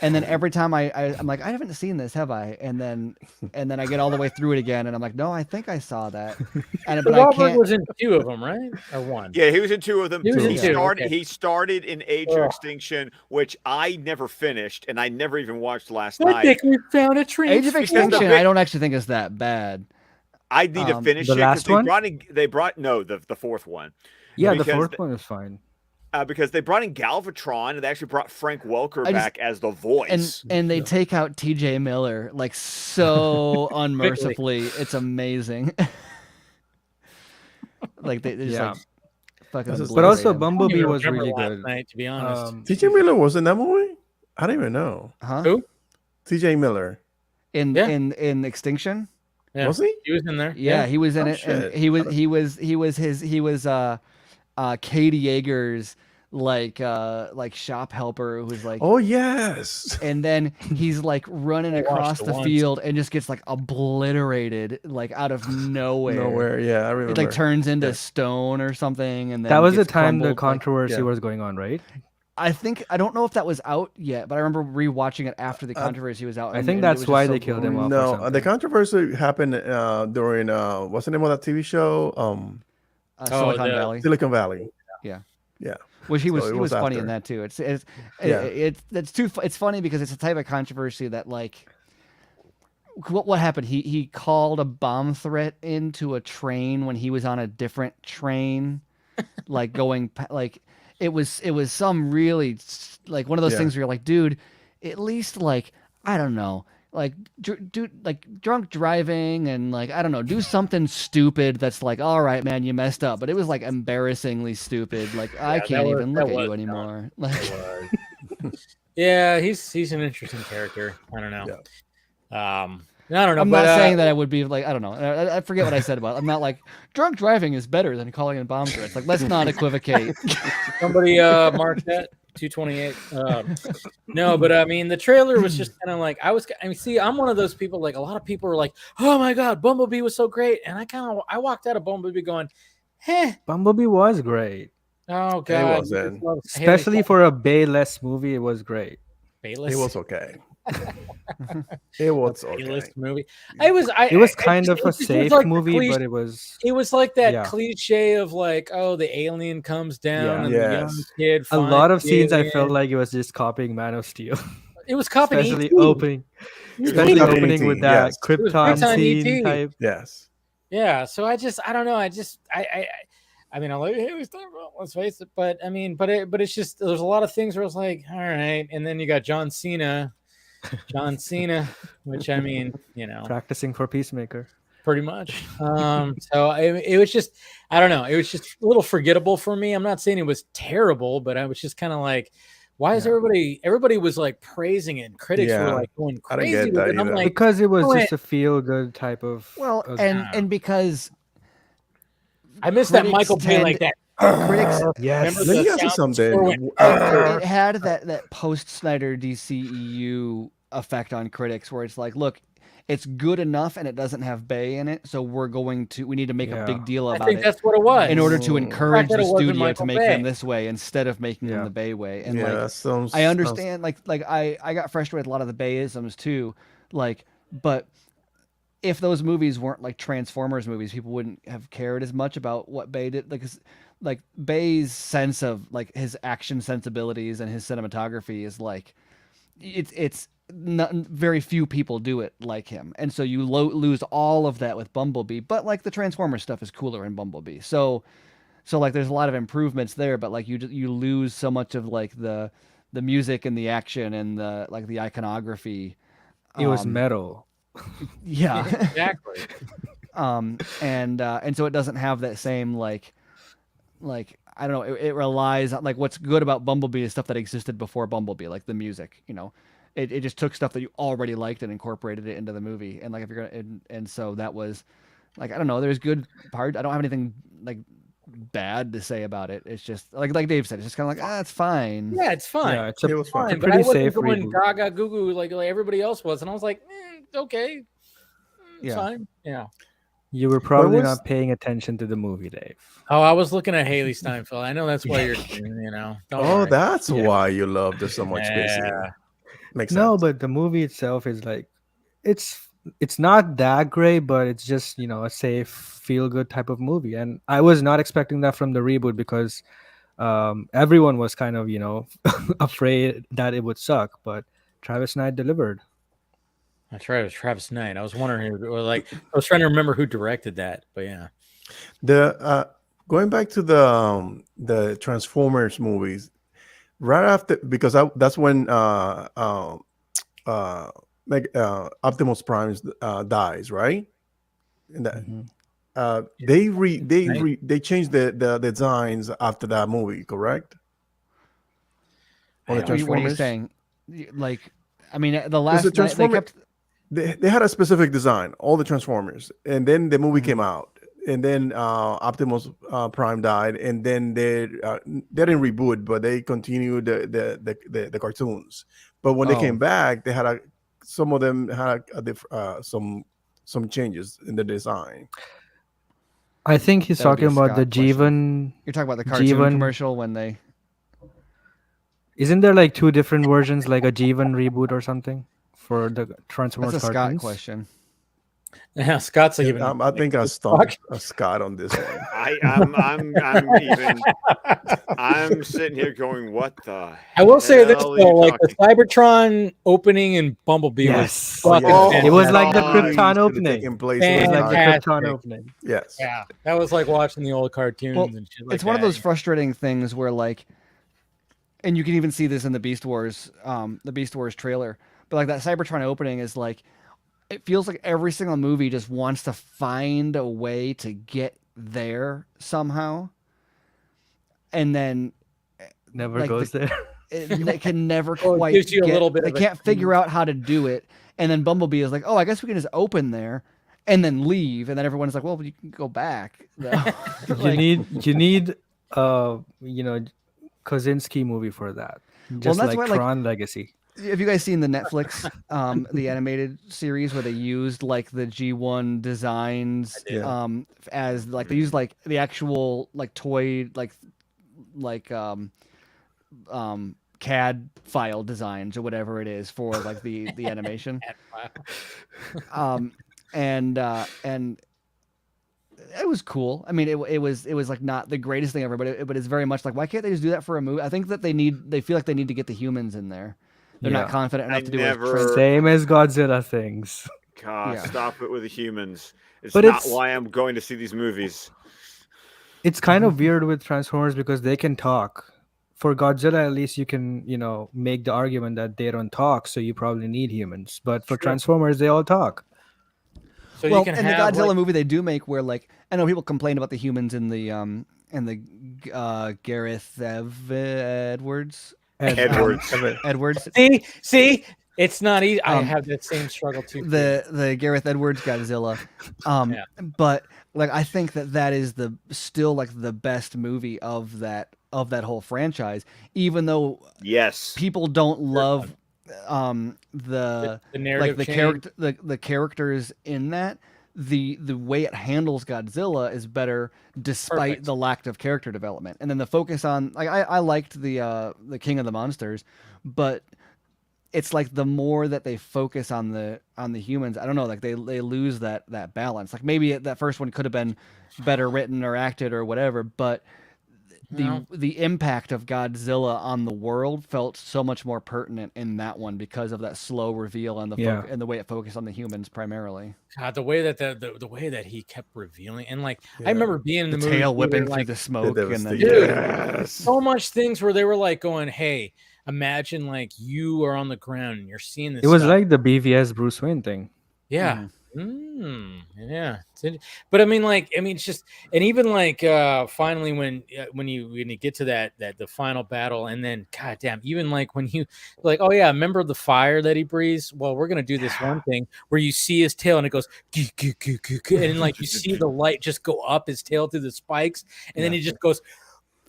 And then every time I'm like, I haven't seen this, have I? And then I get all the way through it again, and I'm like, no, I think I saw that. But I Wahlberg can't. was in 2 of them, right? Or 1? Yeah, he was in 2 of them. He was in 2, started. okay. He started in Age of Extinction, which I never finished, and I never even watched last I night. think we found a tree. Age of Extinction, I don't actually think is that bad. I need to finish the it last because one? they brought the 4th one. Yeah, the Because 4th one is fine. Because they brought in Galvatron, and they actually brought Frank Welker back as the voice. And they take out T.J. Miller like so unmercifully. It's amazing. Like they just like fucking. But also him. Bumblebee was remember really last good. night, to be honest. TJ Miller was in that movie? I don't even know. Huh? Who? TJ Miller. In Extinction? Yeah. Was he? He was in there. Yeah, he was in Oh, it. And shit. he was Katie Yeager's like shop helper who was like, Oh yes. and then he's like running across it the once. field and just gets like obliterated like out of nowhere. Nowhere. Yeah, I remember. It like turns into stone or something, and then That was the gets time the crumbled, like- controversy was going on, right? I don't know if that was out yet, but I remember rewatching it after the controversy was out. I and- think and that's it was why just so they killed him gory. off. No, the controversy happened during what's the name of that TV show? Silicon Valley. Silicon Valley. Yeah. Yeah. Which he So was it he was was funny after. in that too. It's funny because it's a type of controversy that like what happened? He called a bomb threat into a train when he was on a different train, like going like it was some really like one of those things where you're like, dude, at least like I don't know. Like do like drunk driving and like I don't know, do something stupid that's like, all right, man, you messed up, but it was like embarrassing stupid. Like I can't even look at you anymore. Like, yeah, he's an interesting character. I don't know. I don't know. I'm but, not saying that I would be like I don't know. I forget what I said about it. I'm not like drunk driving is better than calling in bomb threats. Like let's not equivocate. Somebody mark that 228. No, but I mean the trailer was just kind of like I mean, see, I'm one of those people. Like a lot of people are like, "Oh my god, Bumblebee was so great," and I walked out of Bumblebee going, "Heh." Bumblebee was great. Oh god, It wasn't. Especially for a Bayless movie, it was great. Bayless. It was okay. It was okay. A-list movie. It was kind of a safe movie, but it was like that yeah. cliche of like, oh, the alien comes down and the young kid. A lot of finds the scenes I alien. felt like it was just copying Man of Steel. It was copying especially E.T. opening, especially copying opening E.T., with that yes. Krypton E.T. scene type. Yes. Yeah, so I don't know. I mean, I'm like, hey, let's face it, but I mean, but it's just there's a lot of things where it's like, all right, and then you got John Cena, which I mean, you know, practicing for Peacemaker, pretty much. So it was just, I don't know, it was just a little forgettable for me. I'm not saying it was terrible, but I was just kind of like, why is everybody was like praising it, and critics were like going crazy with it. I'm like, because it was just a feel good type of and because I missed that Michael Bay like that. Critics, yes. Remember Let me the ask you sound something. score went, it had that post Snyder DCEU effect on critics, where it's like, look, it's good enough and it doesn't have Bay in it, so we need to make a big deal about it. I think that's what it was. In order to encourage the studio to Michael make Bay. them this way instead of making them the Bay way. And I understand, like I got frustrated with a lot of the Bayisms too, like, but if those movies weren't like Transformers movies, people wouldn't have cared as much about what Bay did. Like Bay's sense of like his action sensibilities and his cinematography is like, it's not very few people do it like him, and so you lose all of that with Bumblebee. But like the Transformers stuff is cooler in Bumblebee, so like there's a lot of improvements there. But like you lose so much of like the music and the action and the like the iconography. It was metal. Yeah, exactly. And so it doesn't have that same like I don't know. It relies on like what's good about Bumblebee is stuff that existed before Bumblebee, like the music. It just took stuff that you already liked and incorporated it into the movie. And like if you're gonna and so that was like I don't know. There's good part. I don't have anything like bad to say about it. It's just like Dave said. It's just kind of like it's fine. Yeah, it's fine. Yeah, it was fine. But I pretty wasn't safe going reboot. gaga goo goo like everybody else was, and I was like, okay, it's fine. Yeah. You were probably was- not paying attention to the movie, Dave. Oh, I was looking at Haley Steinfeld. I know that's why you're, Don't worry. That's why you loved her so much, Casey. Yeah. Makes No, sense. but the movie itself is like, it's not that great, but it's just a safe, feel good type of movie. And I was not expecting that from the reboot because everyone was kind of afraid that it would suck. But Travis Knight delivered. That's right. It was Travis Knight. I was wondering I was trying to remember who directed that, but yeah. The going back to the Transformers movies, right after because that's when Optimus Prime dies, right? And that, they changed the designs after that movie, correct? On the What are you Transformers? saying? Like, I mean, the last night, they had a specific design, all the Transformers, and then the movie came out, and then Optimus Prime died, and then they didn't reboot, but they continued the cartoons. But when they came back, they had some of them had some changes in the design. I think he's talking about the Jeevan. You're talking about the cartoon commercial when they. Isn't there like two different versions, like a Jeevan reboot or something for the Transformers That's a cartoons? Scott question. Yeah, Scott's like even. I think I stumped Scott on this one. I'm sitting here going, what the? I will say this hell are though, you like the talking- Cybertron opening in Bumblebee Yes. was fucking It was like the fantastic. Krypton opening. Taking place It was like the Fantastic. Krypton opening. Yes. Yeah, that was like watching the old cartoons Well, and shit like it's one of that. those frustrating things where like, and you can even see this in the Beast Wars trailer. But like that Cybertron opening is like, it feels like every single movie just wants to find a way to get there somehow, and then Never goes there. They can never Well, it quite. gives you a little bit They of a can't figure clue. out how to do it, and then Bumblebee is like, "Oh, I guess we can just open there." And then leave, and then everyone's like, "Well, you can go back." You need Kozinski movie for that. Just that's like why, Tron Legacy. Have you guys seen the Netflix, the animated series where they used like the G1 designs, as like they used like the actual like toy like CAD file designs or whatever it is for like the animation, and it was cool. I mean, it was like not the greatest thing ever, but it's very much like, why can't they just do that for a movie? I think that they feel like they need to get the humans in there. They're not confident enough to do it. Same as Godzilla things. God, stop it with the humans. It's But not why I'm going to see these movies. It's kind of weird with Transformers because they can talk. For Godzilla, at least you can, make the argument that they don't talk, so you probably need humans. But for Transformers, they all talk. So well, you can in the have, Godzilla movie, they do make where like I know people complain about the humans in the Gareth Edwards. Edwards. See, it's not easy. I have that same struggle too. The Gareth Edwards Godzilla, but like I think that is still like the best movie of that whole franchise, even though people don't love the narrative like the characters in that. The way it handles Godzilla is better despite the lack of character development. And then the focus on like I liked the King of the Monsters, but it's like the more that they focus on the humans, I don't know, like they lose that balance. Like maybe that first one could have been better written or acted or whatever, but the impact of Godzilla on the world felt so much more pertinent in that one because of that slow reveal and the way it focused on the humans primarily. God, the way that the way that he kept revealing, and like I remember being in the movie, tail whipping through the smoke, and then so much things where they were like going, "Hey, imagine like you are on the ground and you're seeing this." It was like the BVS Bruce Wayne thing. Yeah. Yeah, but I mean, it's just, and even finally when you get to that the final battle, and then goddamn, even when you oh yeah, remember the fire that he breathes? Well, we're gonna do this one thing where you see his tail and it goes, and then you see the light just go up his tail through the spikes, and then he just goes.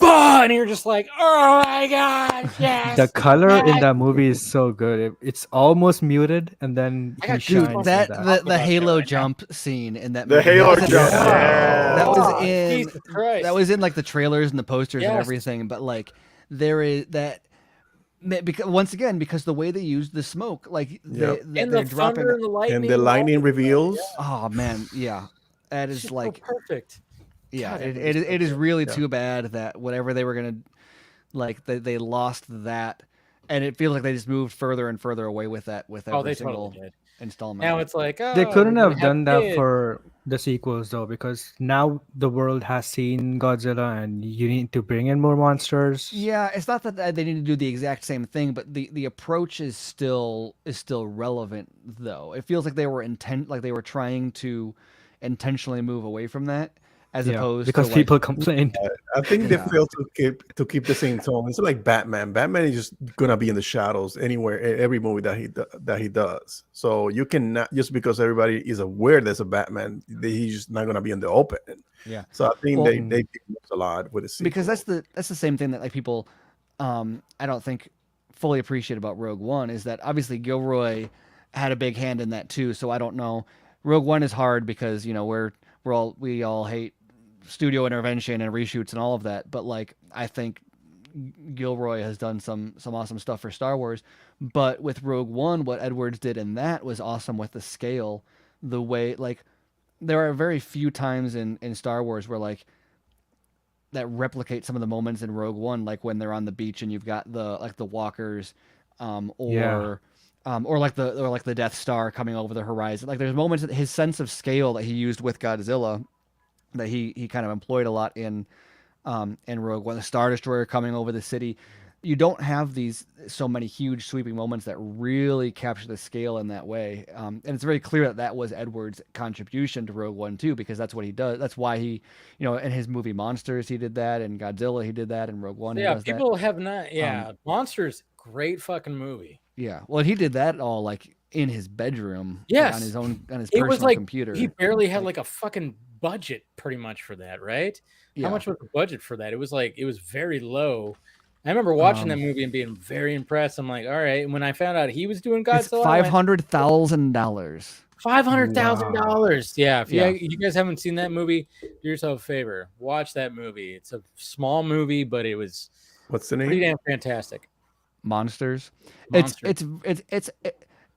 And you're just like, oh my god, yes. The color in that movie is so good. It's almost muted, and then he shines. The Halo jump scene in that the movie. Halo jump. Yeah. That was in the trailers and the posters and everything. But there is that. Because once again, because the way they use the smoke, and the thunder and the lightning, and the lightning reveals. Oh man, yeah, that is perfect. Yeah, it is really too bad that whatever they were gonna they lost that, and it feels like they just moved further and further away with that every single installment. Now it's they couldn't have done that for the sequels though, because now the world has seen Godzilla and you need to bring in more monsters. Yeah, it's not that they need to do the exact same thing, but the approach is still relevant though. It feels like they were they were trying to intentionally move away from that. As opposed because to people complained. I think they failed to keep the same tone. It's like Batman. Batman is just gonna be in the shadows anywhere, every movie that he does. So you cannot, just because everybody is aware there's a Batman, he's just not gonna be in the open. Yeah. So I think they did a lot with it because that's the same thing that people I don't think fully appreciate about Rogue One, is that obviously Gilroy had a big hand in that too. So I don't know. Rogue One is hard because we all hate studio intervention and reshoots and all of that, but I think Gilroy has done some awesome stuff for Star Wars. But with Rogue One, what Edwards did in that was awesome with the scale. The way there are very few times in Star Wars where that replicate some of the moments in Rogue One, like when they're on the beach and you've got the walkers, or the Death Star coming over the horizon. There's moments that his sense of scale that he used with Godzilla, that he kind of employed a lot in Rogue One, the Star Destroyer coming over the city. You don't have so many huge sweeping moments that really capture the scale in that way. And it's very clear that was Edwards' contribution to Rogue One too, because that's what he does. That's why he, in his movie Monsters, he did that, and Godzilla, he did that, and Rogue One, he does people that. have not. Yeah, Monsters, great fucking movie. Yeah, well, he did that all in his bedroom, yes, on his personal computer. He barely had a fucking budget, pretty much, for that, right? Yeah. How much was the budget for that? It was very low. I remember watching that movie and being very impressed. I'm like, all right. And when I found out he was doing Godzilla, $500,000. $500,000. Yeah. If you guys haven't seen that movie, do yourself a favor. Watch that movie. It's a small movie, but it was what's the name? Pretty damn fantastic. Monsters.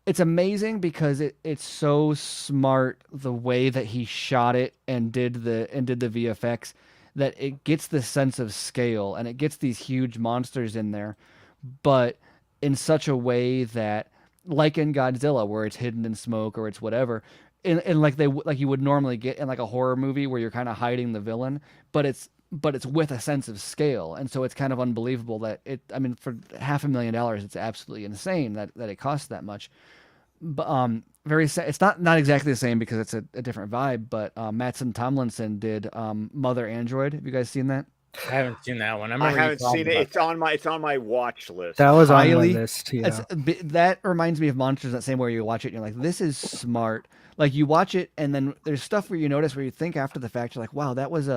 It's amazing because it's so smart the way that he shot it and did the VFX, that it gets the sense of scale and it gets these huge monsters in there, but in such a way that, like in Godzilla, where it's hidden in smoke or it's whatever, and like you would normally get in a horror movie where you're kind of hiding the villain, but it's with a sense of scale, and so it's kind of unbelievable that for $500,000, it's absolutely insane that it costs that much. But it's not exactly the same because it's a different vibe. But Mattson Tomlinson did Mother Android. Have you guys seen that? I haven't seen that one. I haven't seen it. It's on my watch list. That was on my list. Yeah. That reminds me of Monsters, that same way you watch it and you're like, this is smart. You watch it and then there's stuff where you notice where you think after the fact, you're like, wow, that was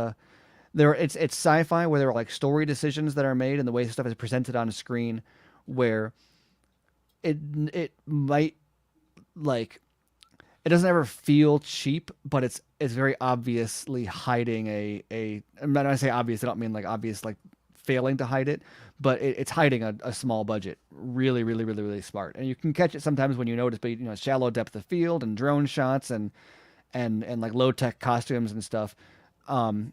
it's sci-fi where there are story decisions that are made and the way stuff is presented on a screen, where it might it doesn't ever feel cheap, but it's very obviously hiding when I say obvious, I don't mean obvious failing to hide it, but it's hiding a small budget really, really, really, really smart. And you can catch it sometimes when you notice, but shallow depth of field and drone shots and low tech costumes and stuff, hiding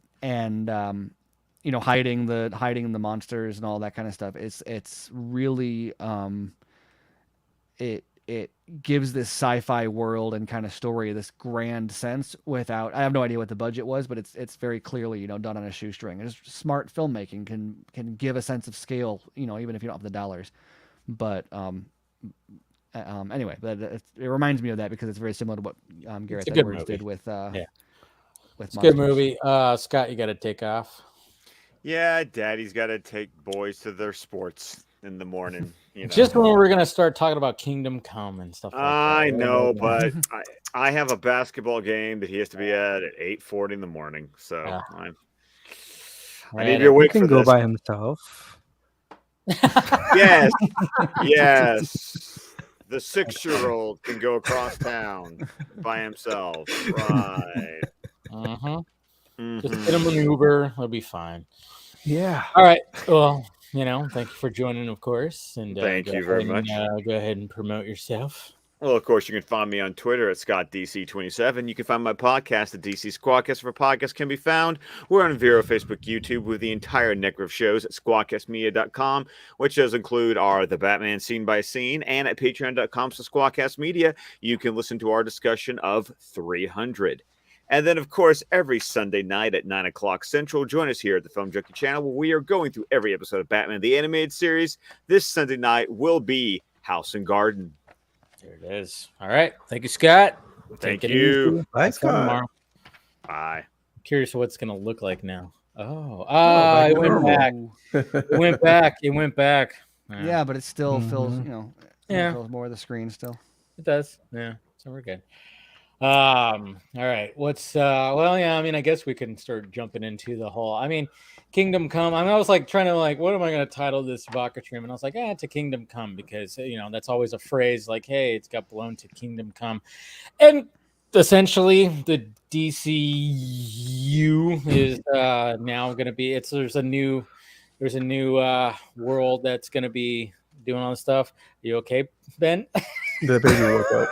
the monsters and all that kind of stuff. It's really it gives this sci-fi world and kind of story this grand sense without. I have no idea what the budget was, but it's very clearly done on a shoestring. And smart filmmaking can give a sense of scale, even if you don't have the dollars. But Anyway, but it reminds me of that because it's very similar to what Gareth good Edwards movie. did with it's a good movie. Scott, you got to take off. Yeah, Daddy's got to take boys to their sports in the morning. Just when we're gonna start talking about Kingdom Come and stuff like that. I know, but I have a basketball game that he has to be at 8:40 in the morning, so I need to be awake he can for go this. by himself. Yes, yes. The 6-year-old can go across town by himself, right? Just get him an Uber; it'll be fine. Yeah. All right. Well, thank you for joining, of course, and thank you very much. Go ahead and promote yourself. Well, of course, you can find me on Twitter at ScottDC27. You can find my podcast at DC Squadcast, where podcasts can be found. We're on Vero, Facebook, YouTube, with the entire network of shows at squadcastmedia.com, which does include our The Batman Scene by Scene, and at patreon.com/squadcastmedia, you can listen to our discussion of 300. And then, of course, every Sunday night at 9 o'clock Central, join us here at the Film Junkie channel, where we are going through every episode of Batman the Animated Series. This Sunday night will be House and Garden. There it is. All right. Thank you, Scott. Thank you. Thanks, Scott. Bye. I'm curious what it's going to look like now. It went back. It went back. It went back. Yeah, but it still fills, fills more of the screen still. It does. Yeah. So we're good. All right. What's I guess we can start jumping into the whole, Kingdom Come. I was like trying to what am I going to title this Vodka stream? And I was like, it's a Kingdom Come, because that's always a phrase like, hey, it's got blown to Kingdom Come. And essentially the DCU is now going to be, there's a new world that's going to be doing all this stuff. Are you okay, Ben? The baby woke up.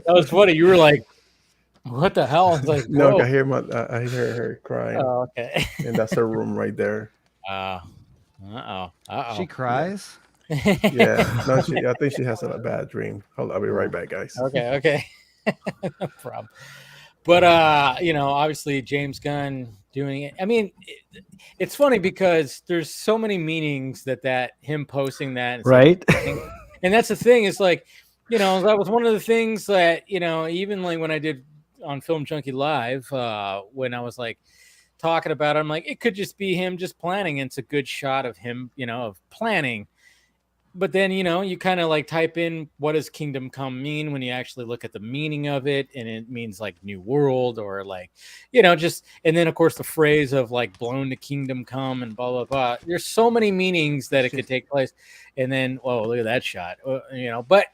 That was funny. You were like, what the hell? I was like, no, I hear her crying. Oh, okay. And that's her room right there. She cries? Yeah. No, I think she has a bad dream. I'll be right back, guys. Okay. No problem. But obviously James Gunn doing it. It's funny because there's so many meanings that him posting that, right? And that's the thing, is that was one of the things that, even like when I did on Film Junkie Live, when I was talking about it, I'm like, it could just be him just planning. And it's a good shot of him, of planning. But then, you kind of type in, what does Kingdom Come mean, when you actually look at the meaning of it? And it means new world, or just, and then of course the phrase of blown to Kingdom Come and blah, blah, blah. There's so many meanings that it could take place. And then, look at that shot, but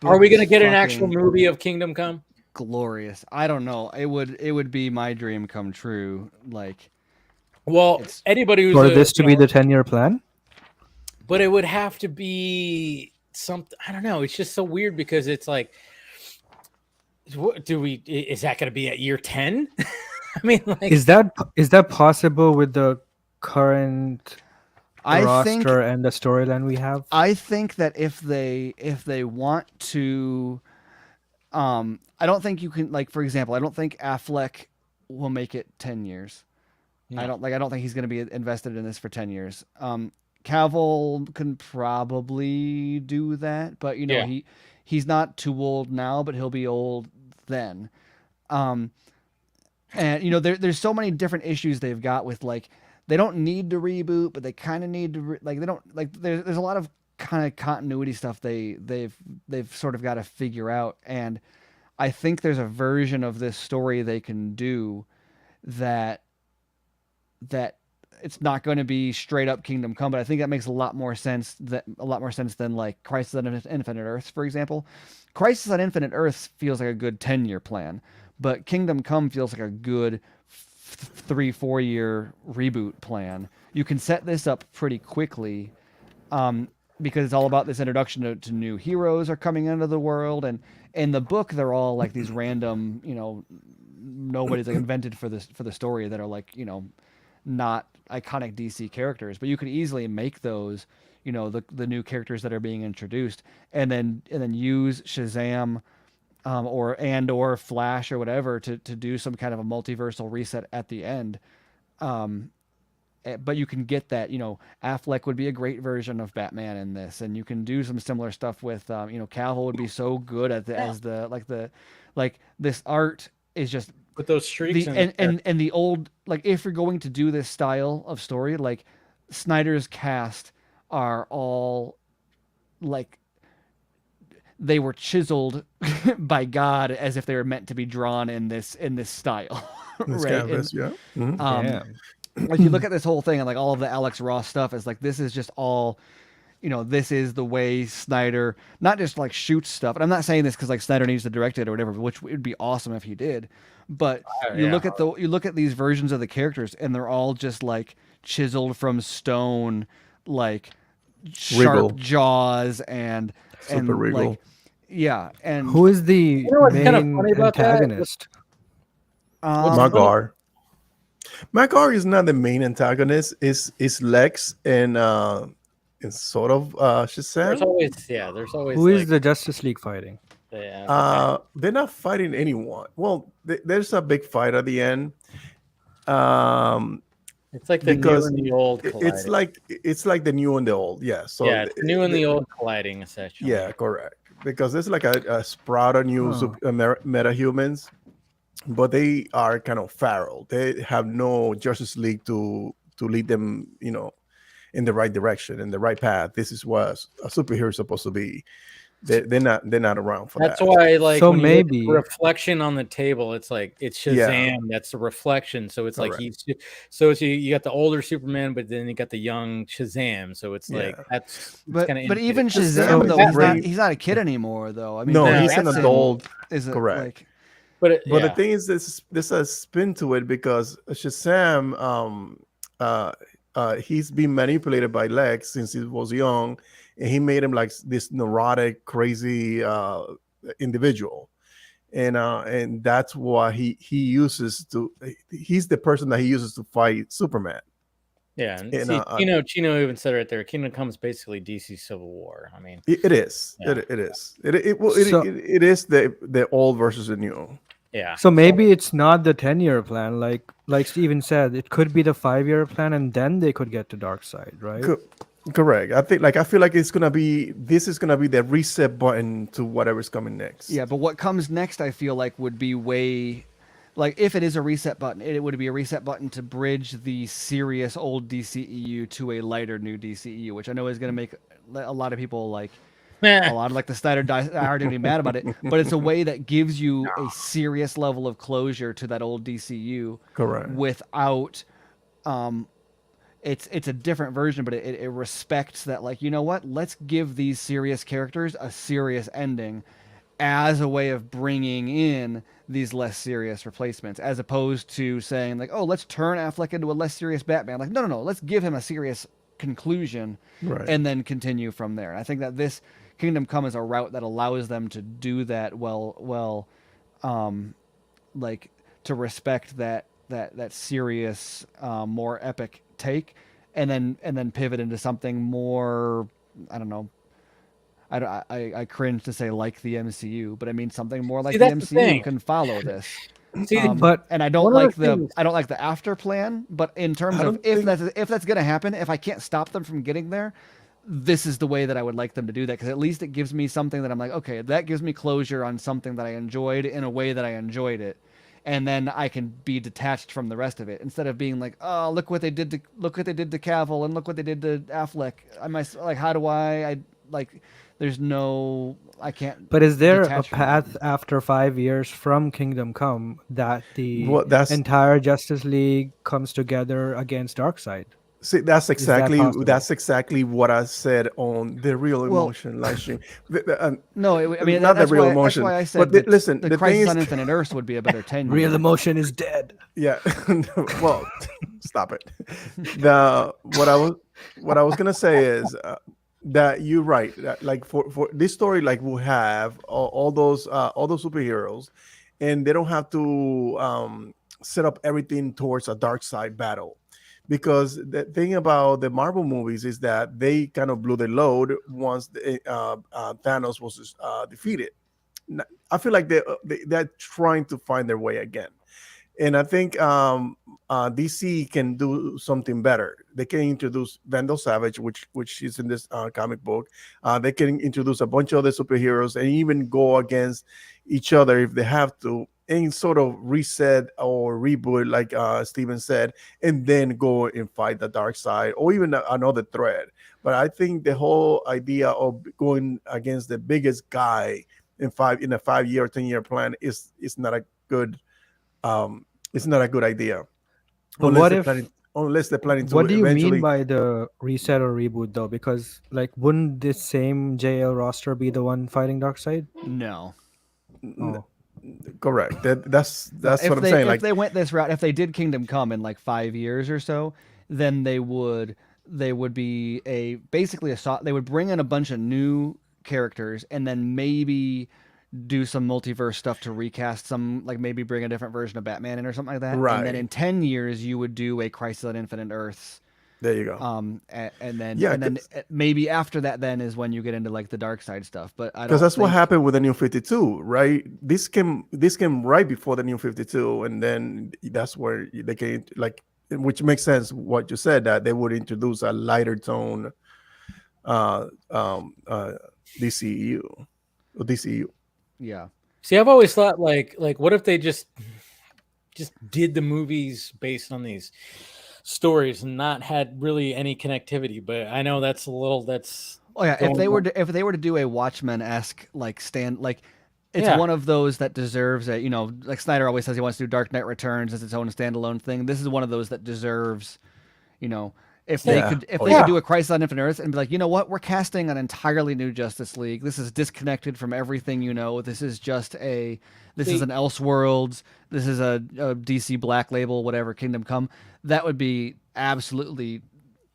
are we going to get an actual movie of Kingdom Come? Glorious. I don't know. It would be my dream come true. Anybody who's for this to be the 10-year plan. But it would have to be something. I don't know. It's just so weird, because it's is that going to be at year 10? Is that possible with the current roster and the storyline we have? I think that if they want to, I don't think you can, for example, I don't think Affleck will make it 10 years. No. I don't think he's going to be invested in this for 10 years. Cavill can probably do that, but he's not too old now, but he'll be old then. And there's so many different issues they've got with they don't need to reboot, but they kind of need to they don't there's a lot of kind of continuity stuff they've sort of got to figure out. And I think there's a version of this story they can do that it's not going to be straight up Kingdom Come, but I think that makes a lot more sense than Crisis on Infinite Earths, for example. Crisis on Infinite Earths feels like a good 10-year plan, but Kingdom Come feels like a good 3-4 year reboot plan. You can set this up pretty quickly, because it's all about this introduction to new heroes are coming into the world, and in the book they're all these random, nobody's invented for the story that are not iconic DC characters, but you could easily make those, the new characters that are being introduced, and then use Shazam, or Flash or whatever to do some kind of a multiversal reset at the end. but you can get that, Affleck would be a great version of Batman in this, and you can do some similar stuff with, Cavill would be so good at like this art is just With those streaks and the old, like, if you're going to do this style of story, like Snyder's cast are all like they were chiseled by God as if they were meant to be drawn in this style. This right? canvas, yeah. Mhm. Like you look at this whole thing and like all of the Alex Ross stuff is like, this is just all, this is the way Snyder not just like shoots stuff. And I'm not saying this because like Snyder needs to direct it or whatever, which would be awesome if he did. But you look at these versions of the characters and they're all just like chiseled from stone, like sharp jaws and super regal. like, yeah. And who is the main kind of funny about antagonist? Magar. Magar is not the main antagonist. Is Lex and sort of Shazam. There's always Who is the Justice League fighting? Yeah. They're not fighting anyone. Well, there's a big fight at the end. It's like the new and the old colliding. It's like the new and the old. Yeah. So yeah, it's new and the old colliding essentially. Yeah, correct. Because there's like a sprout of new meta-humans, but they are kind of feral. They have no Justice League to lead them, in the right direction, in the right path. This is what a superhero is supposed to be. They're not around for That's that. why, like, so when maybe you look at the reflection on the table, it's like it's Shazam. Yeah. That's the reflection. So it's correct. Like you got the older Superman, but then you got the young Shazam. So it's like that's but even Shazam though he's not a kid anymore though. I mean, no, he's an adult. Correct. Like, but the thing is, there's a spin to it because Shazam, he's been manipulated by Lex since he was young, and he made him like this neurotic, crazy individual, and that's why he uses to. He's the person that he uses to fight Superman. Yeah, and Chino even said right there, Kingdom Come is basically DC Civil War. I mean, it is. Yeah. It is. It is the old versus the new. Yeah. So maybe it's not the 10-year plan, like Steven said. It could be the 5-year plan, and then they could get to Darkseid, right? Correct. I feel like this is gonna be the reset button to whatever's coming next. Yeah, but what comes next, I feel like, would be way, like, if it is a reset button, it would be a reset button to bridge the serious old DCEU to a lighter new DCEU, which I know is gonna make a lot of people like. A lot of like the Snyder are going to be mad about it, but it's a way that gives you a serious level of closure to that old DCU. Correct. Without, it's a different version, but it respects that, like, you know what? Let's give these serious characters a serious ending, as a way of bringing in these less serious replacements, as opposed to saying like, oh, let's turn Affleck into a less serious Batman. Like, no, let's give him a serious conclusion, and then continue from there. And I think that this Kingdom Come is a route that allows them to do that well, like, to respect that serious, more epic take, and then pivot into something more, I don't know. I cringe to say like the MCU, but I mean something more like the MCU can follow this. And I don't like the after plan, but in terms of if that's gonna happen, if I can't stop them from getting there, this is the way that I would like them to do that, because at least it gives me something that I'm like, okay, that gives me closure on something that I enjoyed in a way that I enjoyed it, and then I can be detached from the rest of it, instead of being like, oh, look what they did to Cavill, and look what they did to Affleck. How do I like? There's no, I can't. But is there a path after 5 years from Kingdom Come that the entire Justice League comes together against Darkseid? See, that's exactly what I said on the Real Emotion live stream. No, I mean, not the Real Emotion. That's why I said. But listen, the Crisis on Infinite Earths would be a better 10. Real Emotion is dead. Yeah. Well, stop it. What I was gonna say is that you're right. That, like, for this story, like, we'll have all those superheroes, and they don't have to set up everything towards a Darkseid battle. Because the thing about the Marvel movies is that they kind of blew their load once Thanos was defeated. I feel like they're trying to find their way again. And I think DC can do something better. They can introduce Vandal Savage, which is in this comic book. They can introduce a bunch of other superheroes and even go against each other if they have to, and sort of reset or reboot, like Steven said, and then go and fight the dark side or even another threat. But I think the whole idea of going against the biggest guy in a 5-year or 10-year plan is not a good it's not a good idea. Unless they're planning to What do you eventually... mean by the reset or reboot though? Because like, wouldn't this same JL roster be the one fighting Darkseid? No. Oh. Correct. That's what I'm saying. If Like, they went this route, if they did Kingdom Come in like 5 years or so, then they would be they would bring in a bunch of new characters and then maybe do some multiverse stuff to recast some, like maybe bring a different version of Batman in or something like that. Right. And then in 10 years you would do a Crisis on Infinite Earths. There you go. And then maybe after that then is when you get into like the dark side stuff. But I don't, because that's what happened with the New 52, right? This came right before the New 52, and then that's where they came, like, which makes sense what you said, that they would introduce a lighter tone DCU or DCU. Yeah. See, I've always thought like what if they just did the movies based on these stories and not had really any connectivity? But I know that's Oh yeah, if they were to do a Watchmen-esque it's one of those that deserves a, like Snyder always says he wants to do Dark Knight Returns as its own standalone thing. This is one of those that deserves, if they could do a Crisis on Infinite Earths and be like, you know what, we're casting an entirely new Justice League. This is disconnected from everything This is just an Elseworlds. This is a DC Black Label, whatever, Kingdom Come. That would be absolutely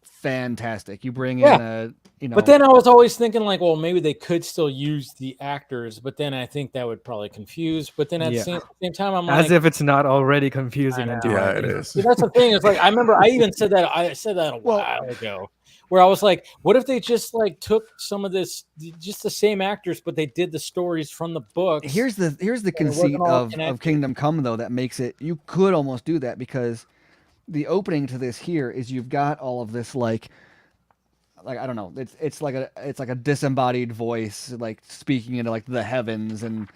fantastic. You bring in But then I was always thinking like, well, maybe they could still use the actors, but then I think that would probably confuse. But then at the same time, I'm as if it's not already confusing. Yeah, it is. See, that's the thing. It's like I remember I even said that a while ago, where I was like, what if they just like took some of this, just the same actors, but they did the stories from the books. Here's the conceit of Kingdom Come though that makes it, you could almost do that, because the opening to this here is you've got all of this like I don't know, it's like a disembodied voice like speaking into like the heavens, and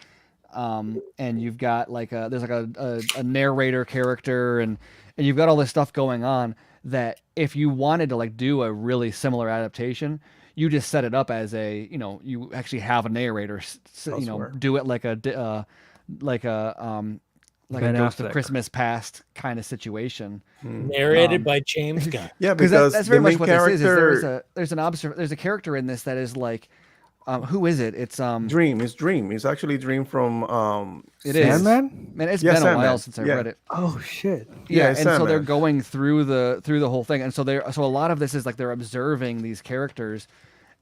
you've got like there's like a narrator character, and you've got all this stuff going on that if you wanted to like do a really similar adaptation, you just set it up as a, you actually have a narrator, do it like a Ghost of Christmas Past kind of situation, narrated by James Gunn. Yeah, because that's very much what this is. There's a character in this that is like, who is it? It's Dream. It's Dream. It's actually Dream from it is Sandman. Man, it's been a while since I read it. Oh shit. Yeah, and Sandman. So they're going through the whole thing, and so a lot of this is like they're observing these characters,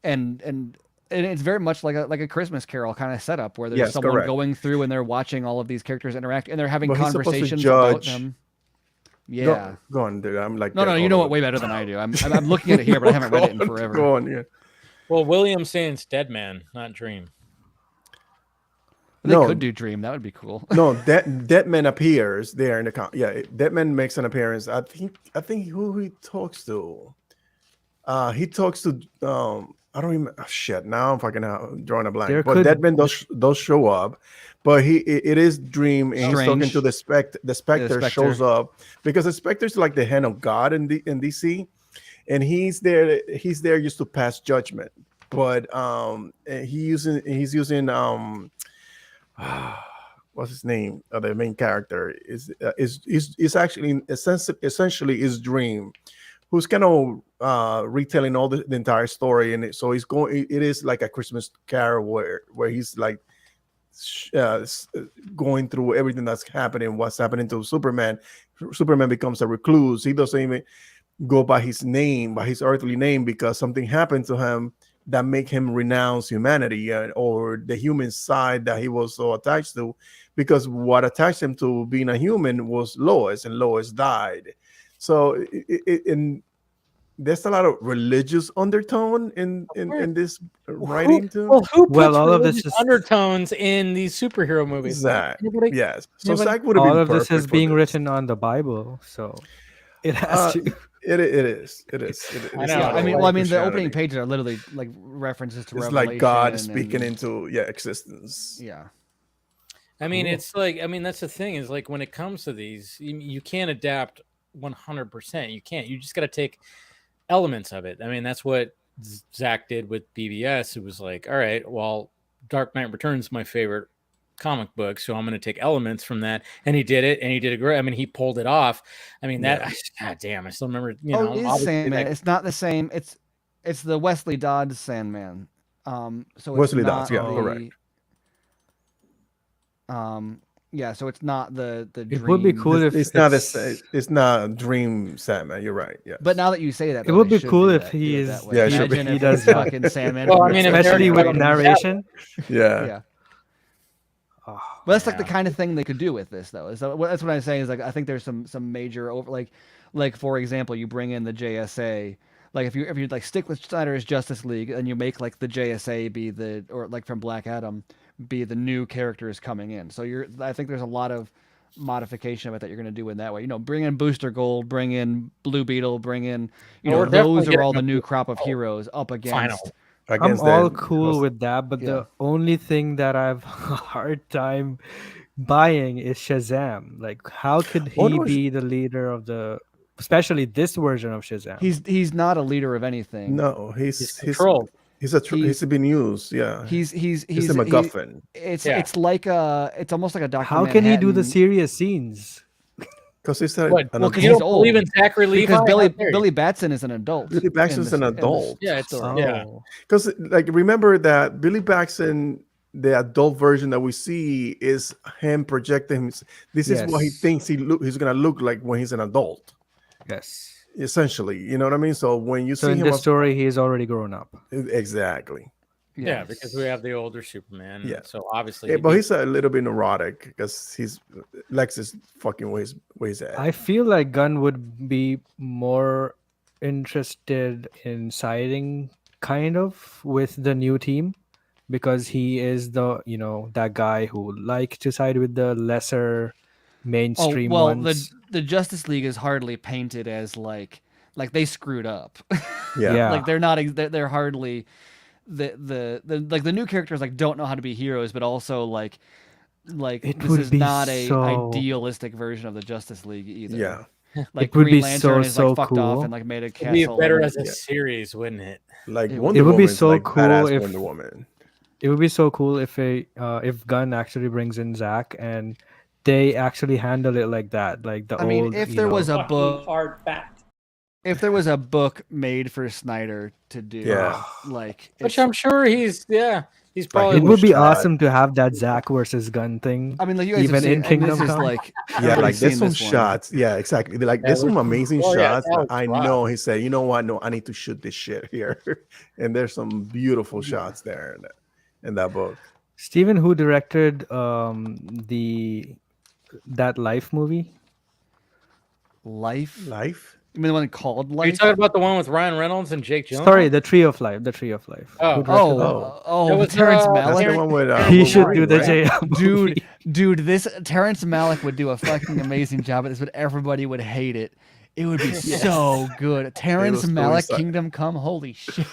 and it's very much like a Christmas Carol kind of setup where there's someone going through and they're watching all of these characters interact and they're having conversations about them. Yeah. Go on, dude. I'm like, no, you know it way better than I do. I'm looking at it here, but I haven't read it in forever. Go on, yeah. Well, William's saying it's Dead Man, not Dream. They could do Dream. That would be cool. No, Dead Man appears there in the Dead Man makes an appearance. I think who he talks to. He talks to I don't even shit. Now I'm fucking drawing a blank. But Deadman does show up, but it is Dream, and he's talking to the Spectre. The Spectre shows up because the Spectre's like the hand of God in DC, and he's there just to pass judgment. But he's using what's his name? The main character is actually essentially is Dream, who's kind of retelling all the entire story, and so he's going. It is like a Christmas Carol where he's like going through everything that's happening. What's happening to Superman? Superman becomes a recluse. He doesn't even go by his name, by his earthly name, because something happened to him that make him renounce humanity or the human side that he was so attached to. Because what attached him to being a human was Lois, and Lois died. So there's a lot of religious undertone in this writing too. Who puts all of this religious is undertones in these superhero movies? Zach, Anybody? yes. So anybody? Zach would have been all of this perfect is for being this. written on the Bible, so it has to. It is. I know. Yeah, I mean, Like well, I mean, the Christianity. opening pages are literally like references to It's Revelation. like God speaking and, into existence. Yeah. I mean, it's like, I mean, that's the thing is like when it comes to these, you can't adapt 100%. You can't. You just got to take elements of it. I mean, that's what Zach did with BBS. It was like, all right, well, Dark Knight Returns is my favorite comic book, so I'm going to take elements from that, and he did it, and he did it great. I mean, he pulled it off. I mean, that God damn, I still remember. You know, it's Sandman. It's not the same. It's the Wesley Dodds Sandman. So it's Wesley not Dodds, yeah, correct. Yeah, so it's not the It would be cool if it's not it's not Dream Sandman. You're right. Yeah. But now that you say that, it would be cool if he is. Yeah, Imagine he if does it's that. fucking Sandman. Well, I mean, especially with narration. Yeah. Oh, But that's like the kind of thing they could do with this, though. That's what I'm saying. Is like I think there's some major over like for example, you bring in the JSA. Like if you like stick with Snyder's Justice League and you make like the JSA be or like from Black Adam be the new characters coming in. So I think there's a lot of modification of it that you're going to do in that way. You know, bring in Booster Gold, bring in Blue Beetle, bring in those are all the new crop of heroes up against. I'm all cool with that, but the only thing that I've a hard time buying is Shazam. Like, how could he be the leader of especially this version of Shazam? He's not a leader of anything. No, he's controlled. He's been used. Yeah. He's a MacGuffin. It's like it's almost like a Dr. How can he do the serious scenes? Because he's you don't believe in Zachary Levi? Because Billy Batson is an adult. Billy Batson's an adult. Yeah. Because like remember that Billy Batson, the adult version that we see is him projecting. This is what he thinks he's gonna look like when he's an adult. Yes. Essentially, you know what I mean. So when you see in him this story, he is already grown up. Exactly. Yeah, because we have the older Superman. Yeah. So obviously, Yeah, but he's a little bit neurotic because Lex is fucking ways at. I feel like Gunn would be more interested in siding kind of with the new team because he is that guy who likes to side with the lesser mainstream ones. The Justice League is hardly painted as like they screwed up. Yeah. Like they're not. They're hardly the new characters like don't know how to be heroes, but also like this is not a idealistic version of the Justice League either. Yeah. Like it would Green be Lantern is like fucked cool. off and like made a castle. It'd be better as a series, wouldn't it? Like it Wonder would be Woman's so like cool if Wonder Woman. It would be so cool if Gunn actually brings in Zach and they actually handle it like that, like the old. If there was a book, hard fact. if there was a book made for Snyder to do, which I'm sure he's probably. It would be awesome to have that Zach versus Gunn thing. I mean, like you guys even in Kingdom Come. Like, like there's some shots. Yeah, exactly. Like there's some amazing shots. I know he said, you know what? No, I need to shoot this shit here, and there's some beautiful shots there in that book. Steven, who directed that Life movie? Life. You mean the one called Life? Are you talking about the one with Ryan Reynolds and Jake Gyllenhaal? Sorry, The Tree of Life. The Tree of Life. Oh, was, Terrence Malick. That's the one with, he should do the JL dude. This Terrence Malick would do a fucking amazing job at this, but everybody would hate it. It would be so good. Terrence Malick, Kingdom Come. Holy shit!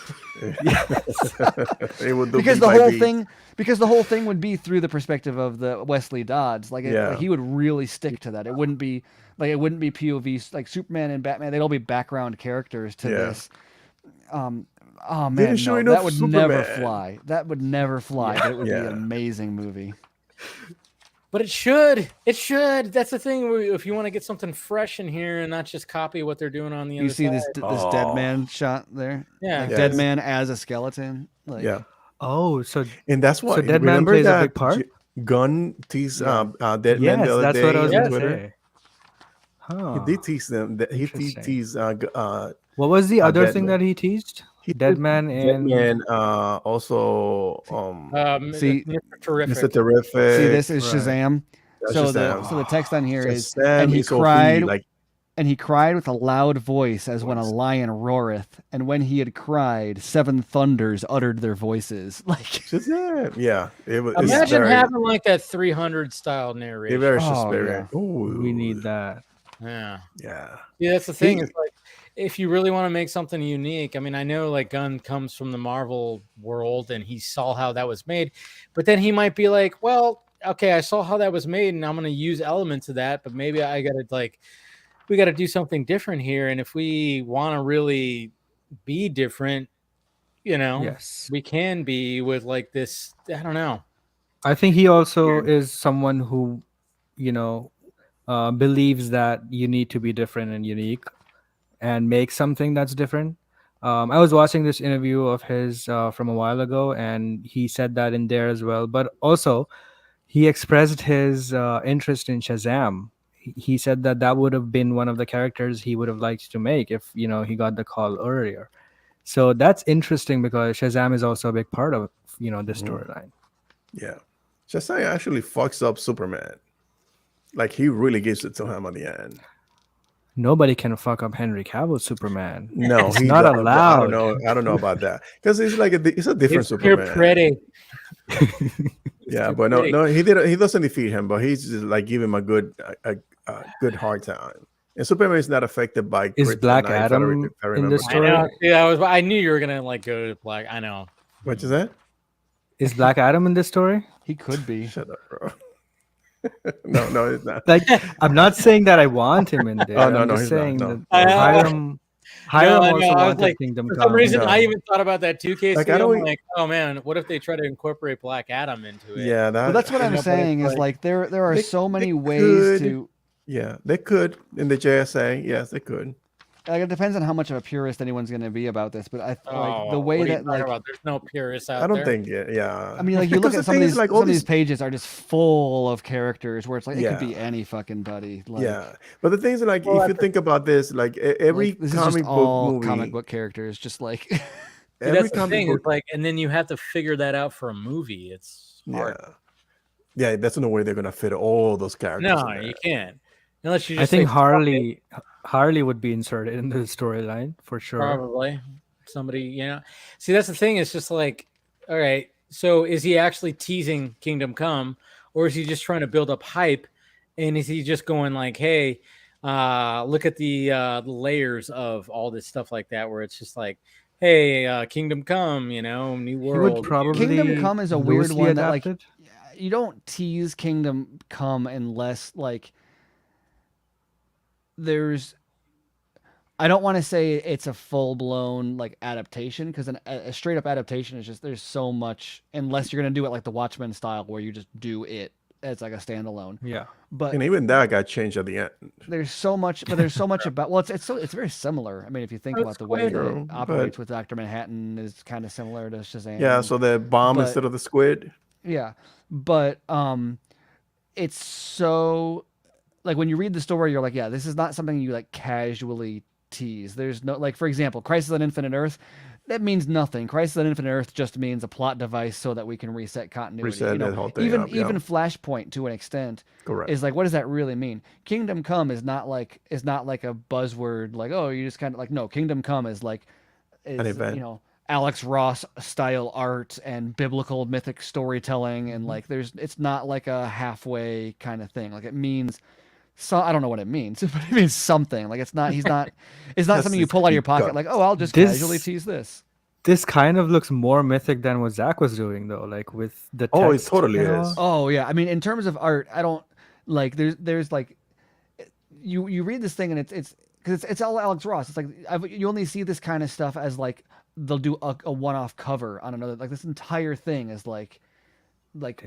It would because the whole thing would be through the perspective of the Wesley Dodds. Like he would really stick to that. It wouldn't be POV like Superman and Batman. They'd all be background characters to this. Oh man, that would never fly. That would never fly. But it would be an amazing movie. But it should. It should. That's the thing. If you want to get something fresh in here and not just copy what they're doing on the other side. You see this dead man shot there? Yeah. Like dead man as a skeleton. Like, Oh, so and that's why so Dead Man plays a big part. Gunn teased Dead Man the Yes, other that's day what I was on going to Twitter. say. Huh. He did tease them. He teased. What was the other thing that he teased? Dead Man and also Mr. Terrific. Mr. Terrific. See, this is Shazam. That's So Shazam. the text on here is, Shazam and he is OP, cried. like And he cried with a loud voice as when a lion roareth, and when he had cried, 7 thunders uttered their voices. Like, yeah, it was. Imagine having like that 300 style narration. Very Oh, spirit. yeah. We need that. Yeah. Yeah. Yeah, that's the thing. It's like, if you really want to make something unique, I mean, I know like Gunn comes from the Marvel world and he saw how that was made, but then he might be like, well, okay, I saw how that was made and I'm going to use elements of that, but maybe I got to we got to do something different here. And if we want to really be different, Yes, we can be with like this. I don't know. I think he also is someone who, believes that you need to be different and unique and make something that's different. I was watching this interview of his from a while ago, and he said that in there as well. But also, he expressed his interest in Shazam. He said that would have been one of the characters he would have liked to make if he got the call earlier. So that's interesting because Shazam is also a big part of this storyline. Yeah, Shazam actually fucks up Superman. Like, he really gives it to him at the end. Nobody can fuck up Henry Cavill's Superman. No, he's not allowed. I don't know about that because it's like it's a different Superman. You're pretty. Yeah, but no, he doesn't defeat him, but he's just like give him a good hard time. And Superman is not affected by. Is Black Adam in this story? I knew you were gonna go to Black. I know. What is that? Is Black Adam in this story? He could be. Shut up, bro. No, it's not. Like, I'm not saying that I want him in there. I'm just saying that Hiram also wanted Kingdom Come. For some reason, I even thought about that too, Casey. Like, I'm like, oh man, what if they try to incorporate Black Adam into it? Yeah, that's what I'm saying. Is like there are so many ways to. Yeah, they could in the JSA. Yes, they could. Like, it depends on how much of a purist anyone's going to be about this, but like the way that there's no purists out there. I don't think it. Yeah, I mean, like, you look at some of these, some of these pages are just full of characters where it's like it could be any fucking buddy. Like, yeah, but the things like if you think about this, like every this comic book movie, comic book characters, just like that's the thing. It's like, and then you have to figure that out for a movie. It's hard. Yeah, that's no way they're gonna fit all those characters. No, you can't. Unless you just I think Harley would be inserted in the storyline for sure. Probably somebody, See, that's the thing. It's just like, all right. So is he actually teasing Kingdom Come, or is he just trying to build up hype? And is he just going like, hey, look at the layers of all this stuff like that, where it's just like, hey, Kingdom Come, new world. Kingdom Come is a weird one that like you don't tease Kingdom Come unless like. I don't want to say it's a full-blown like adaptation because a straight up adaptation is just there's so much unless you're gonna do it like the Watchmen style where you just do it as like a standalone. Yeah, and even that got changed at the end. There's so much about it's very similar. I mean, if you think about the way that it operates with Dr. Manhattan is kind of similar to Shazam. Yeah, so the bomb instead of the squid. Yeah, but it's so. Like when you read the story, you're like, yeah, this is not something you like casually tease. There's no like, for example, Crisis on Infinite Earth. That means nothing. Crisis on Infinite Earth just means a plot device so that we can reset continuity. That whole thing even Flashpoint to an extent is like, what does that really mean? Kingdom Come is not like a buzzword. Like, oh, you just kind of like no. Kingdom Come is like an event. Alex Ross style art and biblical mythic storytelling, and like it's not like a halfway kind of thing. Like it means. So I don't know what it means, but it means something. Like it's not something you pull out of your pocket. Like, oh, I'll just casually tease this. This kind of looks more mythic than what Zach was doing, though. Like with the text, it totally is. Oh yeah, I mean, in terms of art, I don't like. There's like, you read this thing and it's because it's all Alex Ross. It's like you only see this kind of stuff as like they'll do a one-off cover on another. Like this entire thing is like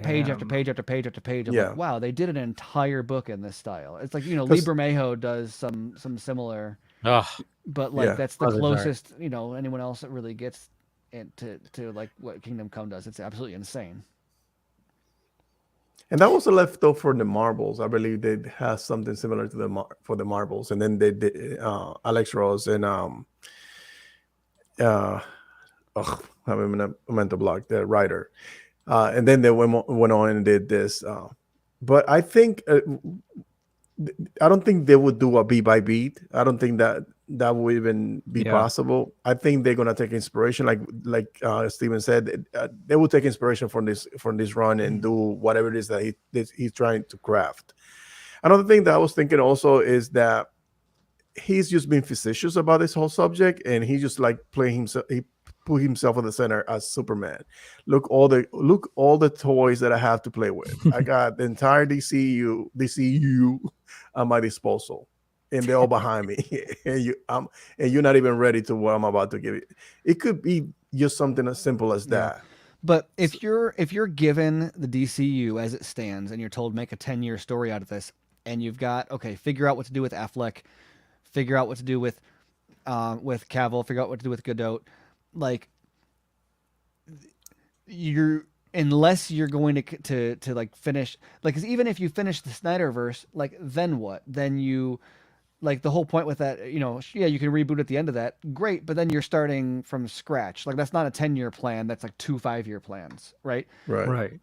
page after page after page after page. Like, wow, they did an entire book in this style. It's like Lee Bermejo does some similar, but like that's the closest anyone else that really gets into like what Kingdom Come does. It's absolutely insane. And that was a left over for the Marbles. I believe they have something similar to for the Marbles, and then they did Alex Ross and I have a mental block. The writer. And then they went on and did this. But I think I don't think they would do a beat by beat. I don't think that would even be possible. I think they're gonna take inspiration, like Steven said, they will take inspiration from this run and do whatever it is that he's trying to craft. Another thing that I was thinking also is that he's just being facetious about this whole subject, and he just like playing himself. He put himself at the center as Superman. Look all the toys that I have to play with. I got the entire DCU at my disposal, and they're all behind me. and you're not even ready to what I'm about to give you. It could be just something as simple as that. But if you're given the DCU as it stands and you're told make a 10-year story out of this, and you've got figure out what to do with Affleck, figure out what to do with Cavill, figure out what to do with Godot, like unless you're going to like finish, like, 'cause even if you finish the Snyderverse, like, then what? Then you, like, the whole point with that, you can reboot at the end of that, great, but then you're starting from scratch. Like, that's not a 10-year plan, that's like 2 5-year plans, right? Right.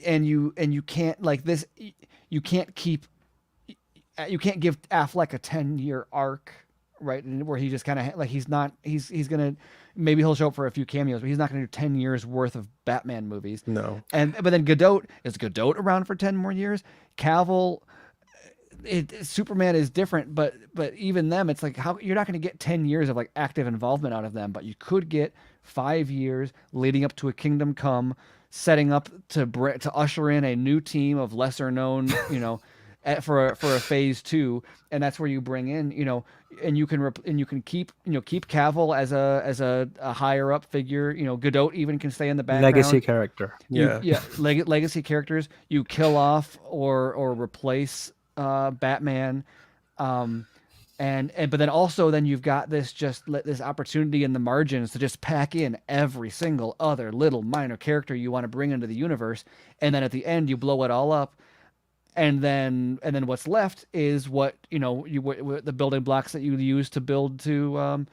And you can't, like, this, you can't give Affleck a 10-year arc, right? And where he just kind of like, he's gonna, maybe he'll show up for a few cameos, but he's not gonna do 10 years worth of Batman movies. No. But then Godot around for 10 more years? Cavill, Superman is different, but even them, it's like, how you're not going to get 10 years of like active involvement out of them, but you could get 5 years leading up to a Kingdom Come, setting up to usher in a new team of lesser known, for a phase 2, and that's where you bring in, and you can keep Cavill as a higher up figure. Godot even can stay in the background. Legacy character. Legacy characters. You kill off or replace Batman, but then also you've got this opportunity in the margins to just pack in every single other little minor character you want to bring into the universe, and then at the end you blow it all up. And then what's left is what the building blocks that you use to build to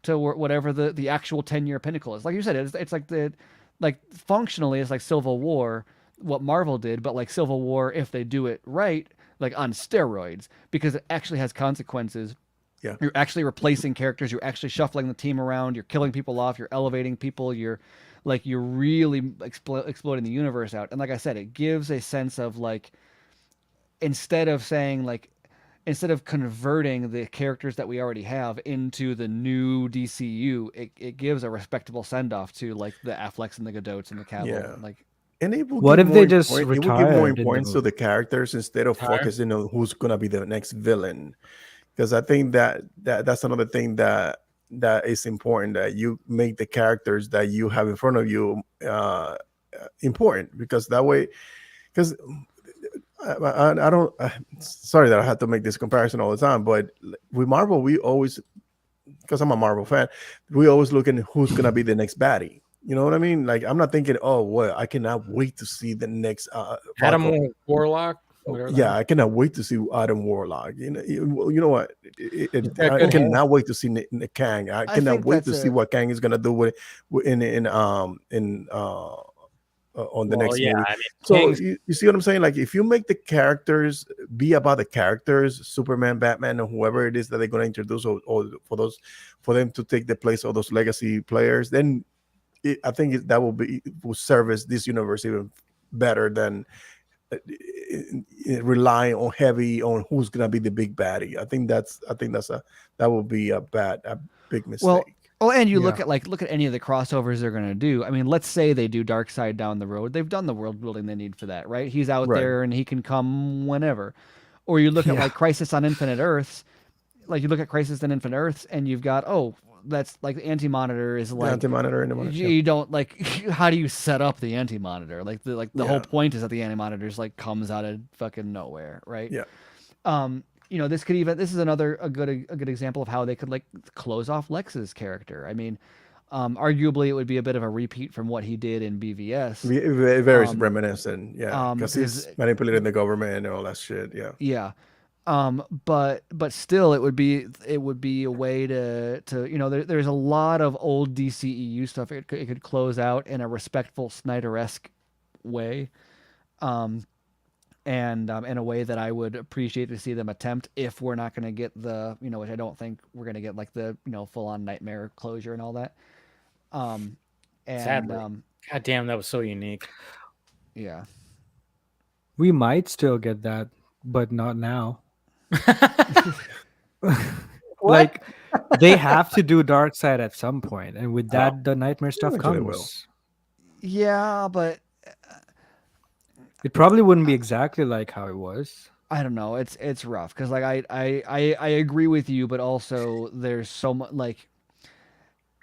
whatever the actual 10-year pinnacle is. Like you said, it's like functionally it's like Civil War, what Marvel did, but like Civil War if they do it right, like on steroids, because it actually has consequences. Yeah, you're actually replacing characters, you're actually shuffling the team around, you're killing people off, you're elevating people, you're really exploding the universe out. And like I said, it gives a sense of like, instead of converting the characters that we already have into the new DCU, it gives a respectable send off to like the Afflecks and the Godots and the Cavill. Yeah. Like, and it will what if they just it will give more importance to the characters instead of focusing on who's gonna be the next villain. Because I think that's another thing that is important, that you make the characters that you have in front of you important, because that way, because I don't. Sorry that I had to make this comparison all the time, but with Marvel, we always, because I'm a Marvel fan, we always look at who's gonna be the next baddie. You know what I mean? Like, I'm not thinking, oh, well, I cannot wait to see the next Adam Warlock. Yeah, I cannot wait to see Adam Warlock. You know what? I cannot wait to see Kang. I cannot wait to see what Kang is gonna do with on the next movie. I mean, so you see what I'm saying? Like, if you make the characters be about the characters, Superman, Batman, or whoever it is that they're going to introduce, or for them to take the place of those legacy players, then I think that will service this universe even better than relying on heavy on who's going to be the big baddie. I think that will be a big mistake. Well, and you look at any of the crossovers they're going to do. I mean, let's say they do Darkseid down the road. They've done the world building they need for that, right? He's out there and he can come whenever. Or you look at like Crisis on Infinite Earths. Like, you look at Crisis on Infinite Earths and you've got, that's like the Anti-Monitor is like Anti-Monitor in the you don't like, how do you set up the Anti-Monitor? Like the whole point is that the Anti-Monitor like comes out of fucking nowhere, right? Yeah. This is a good example of how they could like close off Lex's character. I mean, arguably it would be a bit of a repeat from what he did in BVS. Very reminiscent, because he's manipulating the government and all that shit. Yeah. But still, it would be a way to there's a lot of old DCEU stuff it could close out in a respectful Snyder-esque way. and in a way that I would appreciate to see them attempt if we're not going to get the, which I don't think we're going to get, like the, full on nightmare closure and all that. And Sadly. God damn, that was so unique. Yeah. We might still get that, but not now. Like they have to do Dark Side at some point, and with that, the nightmare stuff comes. Yeah, but it probably wouldn't be exactly like how it was. I don't know. It's rough because like I agree with you, but also there's so much, like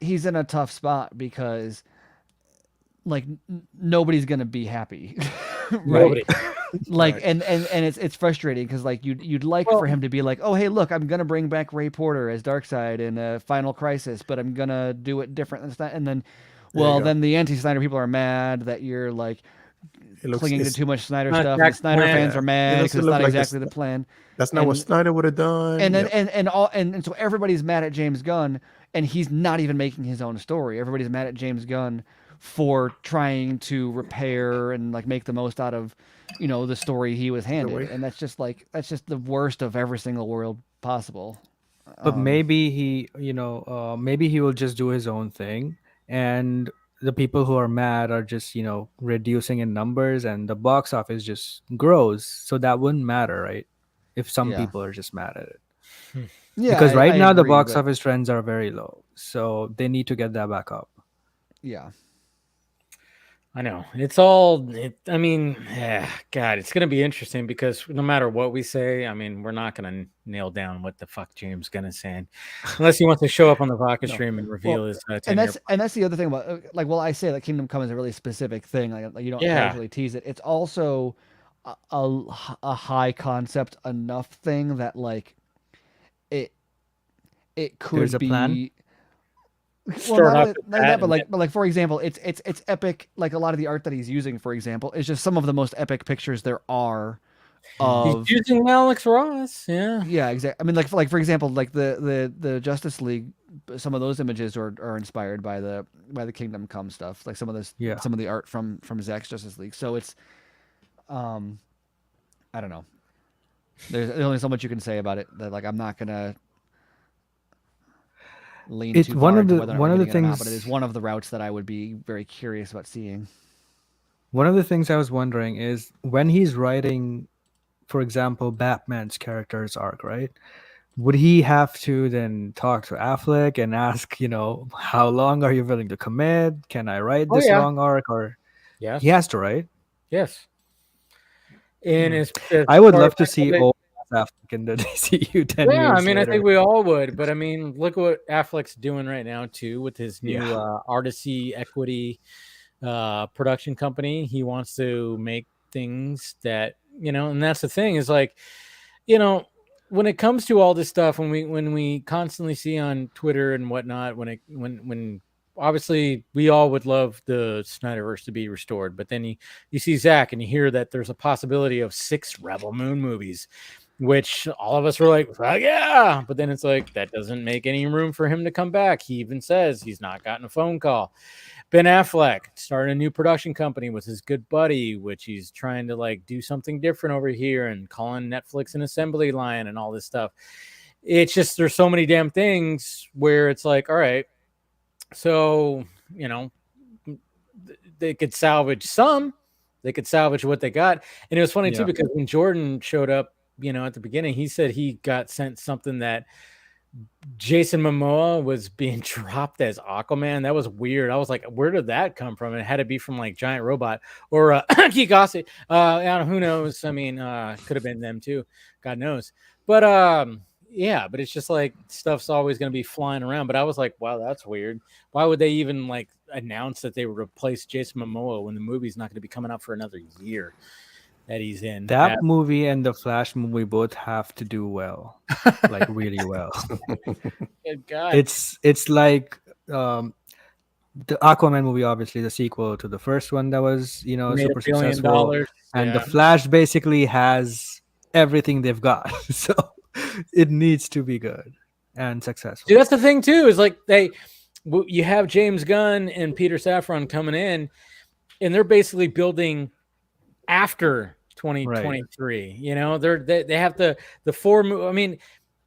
he's in a tough spot because like nobody's gonna be happy, right? Like right. and it's frustrating because like you'd like for him to be like, oh hey look, I'm gonna bring back Ray Porter as Darkseid in Final Crisis, but I'm gonna do it different than that. And then then the anti-Snyder people are mad that you're like clinging to too much Snyder stuff. And the Snyder fans are mad because it's not exactly the plan. That's not what Snyder would have done. And then and so everybody's mad at James Gunn, and he's not even making his own story. Everybody's mad at James Gunn for trying to repair and like make the most out of the story he was handed, and that's just the worst of every single world possible. But maybe he maybe he will just do his own thing, and the people who are mad are just reducing in numbers, and the box office just grows, so that wouldn't matter, right? If some people are just mad at it. Because right now the box office trends are very low, so they need to get that back up. Yeah, I know. It's all, I mean, God, it's going to be interesting because no matter what we say, I mean, we're not going to nail down what the fuck James Gunn is saying unless he wants to show up on the Vodka stream and reveal his and that's the other thing about, like, well, I say that Kingdom Come is a really specific thing. Like you don't casually tease it. It's also a high concept enough thing that like it could There's a be plan? Well, not that, but like for example, it's epic. Like a lot of the art that he's using, for example, is just some of the most epic pictures there are. Of he's using Alex Ross, yeah, exactly. I mean, like for example, like the Justice League, some of those images are inspired by the Kingdom Come stuff. Like some of the art from Zack's Justice League. So it's, I don't know. There's only so much you can say about it. That like I'm not gonna lean too far into whether one of the things, but it is one of the routes that I would be very curious about seeing. One of the things I was wondering is when he's writing, for example, Batman's character's arc, right? Would he have to then talk to Affleck and ask, how long are you willing to commit? Can I write this long arc? Or he has to, right? Yes. And I would love to see old Affleck in the DCU 10 years. Yeah, I mean, later. I think we all would, but I mean, look what Affleck's doing right now too with his new Artisy Equity production company. He wants to make things that and that's the thing is like, when it comes to all this stuff, when we constantly see on Twitter and whatnot, when obviously we all would love the Snyderverse to be restored, but then you see Zack and you hear that there's a possibility of 6 Rebel Moon movies, which all of us were like, oh, yeah, but then it's like that doesn't make any room for him to come back. He even says he's not gotten a phone call. Ben Affleck started a new production company with his good buddy, which he's trying to like do something different over here and calling Netflix an assembly line and all this stuff. It's just there's so many damn things where it's like, all right, so they could salvage some, they could salvage what they got. And it was funny too, because when Jordan showed up, at the beginning, he said he got sent something that Jason Momoa was being dropped as Aquaman. That was weird. I was like, where did that come from? It had to be from like Giant Robot or Kikase. Who knows? I mean, could have been them too. God knows. But but it's just like stuff's always going to be flying around. But I was like, wow, that's weird. Why would they even like announce that they would replace Jason Momoa when the movie's not going to be coming out for another year that he's in? That movie and the Flash movie both have to do well, like really well. Good God. It's like the Aquaman movie, obviously the sequel to the first one that was super successful, and the Flash basically has everything they've got, so it needs to be good and successful. Dude, that's the thing too, is like you have James Gunn and Peter Safran coming in, and they're basically building after 2023. You know, they have the 4 I mean,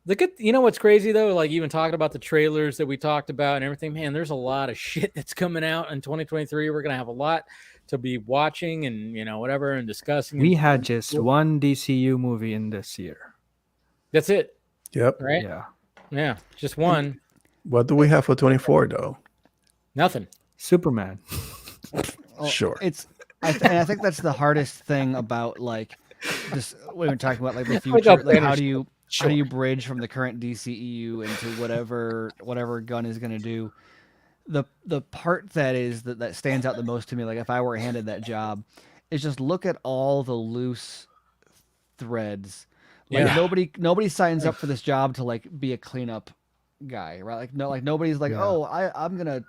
look at, you know what's crazy though, like even talking about the trailers that we talked about and everything, man, there's a lot of shit that's coming out in 2023. We're gonna have a lot to be watching and, you know, whatever, and discussing. We had just one DCU movie in this year. That's it. Yep. Right. Yeah, just one. What do we have for 24 though? Nothing. Superman. Well, Sure. And I think that's the hardest thing about like this. We were talking about like the future. Like how do you bridge from the current DCEU into whatever Gunn is going to do? The part that stands out the most to me, like if I were handed that job, is just look at all the loose threads. Like nobody signs up for this job to like be a cleanup guy, right? Like nobody's like, oh, I'm gonna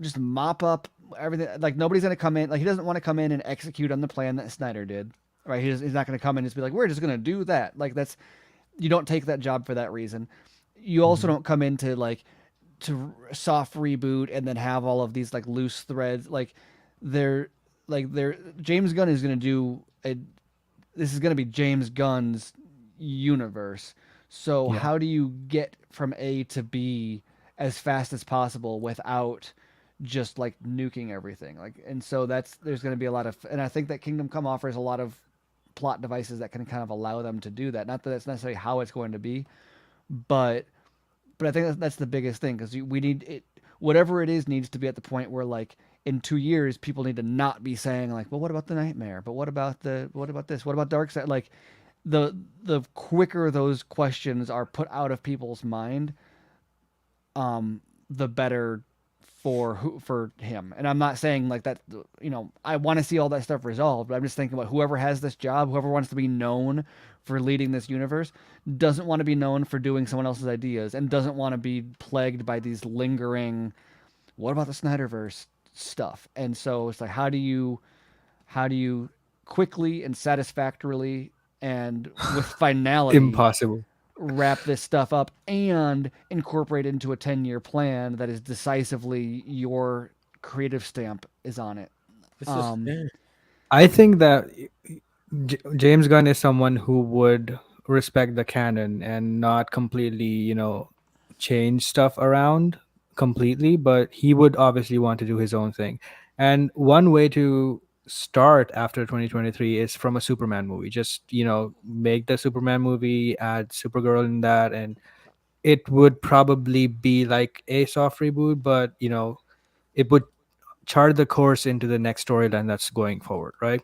just mop up everything. Like nobody's gonna come in. Like he doesn't want to come in and execute on the plan that Snyder did, right? He's not gonna come in and just be like, we're just gonna do that. Like you don't take that job for that reason. You also don't come in to soft reboot and then have all of these like loose threads. James Gunn is gonna do this is gonna be James Gunn's universe. So how do you get from A to B as fast as possible without just like nuking everything? And so there's going to be a lot of, and I think that Kingdom Come offers a lot of plot devices that can kind of allow them to do that. Not that that's necessarily how it's going to be, but I think that's the biggest thing, because we need it. Whatever it is needs to be at the point where like in 2 years people need to not be saying like, well, what about the Nightmare? But what about this? What about Darkseid? Like the quicker those questions are put out of people's mind, the better for him. And I'm not saying like that, you know, I want to see all that stuff resolved, but I'm just thinking about whoever has this job, whoever wants to be known for leading this universe, doesn't want to be known for doing someone else's ideas, and doesn't want to be plagued by these lingering, what about the Snyderverse stuff? And so it's like, how do you quickly and satisfactorily and with finality Impossible. wrap this stuff up and incorporate into a 10-year plan that is decisively your creative stamp is on it. I think that James Gunn is someone who would respect the canon and not completely, you know, change stuff around completely, but he would obviously want to do his own thing. And one way to start after 2023 is from a Superman movie. Just, you know, make the Superman movie, add Supergirl in that, and it would probably be like a soft reboot, but you know, it would chart the course into the next storyline that's going forward, right?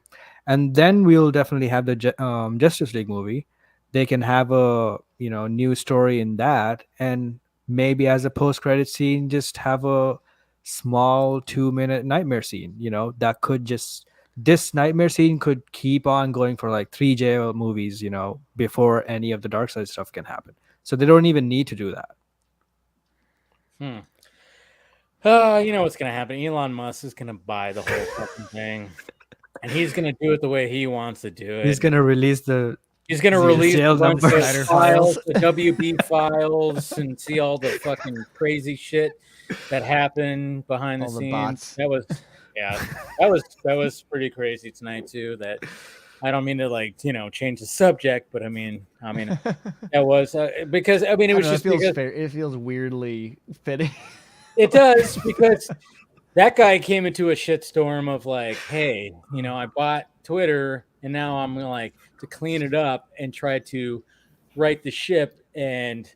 And then we'll definitely have the Justice League movie. They can have a, you know, new story in that, and maybe as a post-credit scene, just have a small 2-minute Nightmare scene. You know, that could just, this Nightmare scene could keep on going for like 3 jail movies, you know, before any of the Darkseid stuff can happen. So they don't even need to do that. You know what's gonna happen? Elon Musk is gonna buy the whole fucking thing, and he's gonna do it the way he wants to do it. He's gonna release a bunch of files, the WB files, and see all the fucking crazy shit that happened behind the scenes. Bots. That was pretty crazy tonight too. That I don't mean to like, you know, change the subject, but I mean that was because I mean it was just it feels weirdly fitting. It does, because that guy came into a shitstorm of like, hey, you know, I bought Twitter and now I'm gonna like to clean it up and try to right the ship. And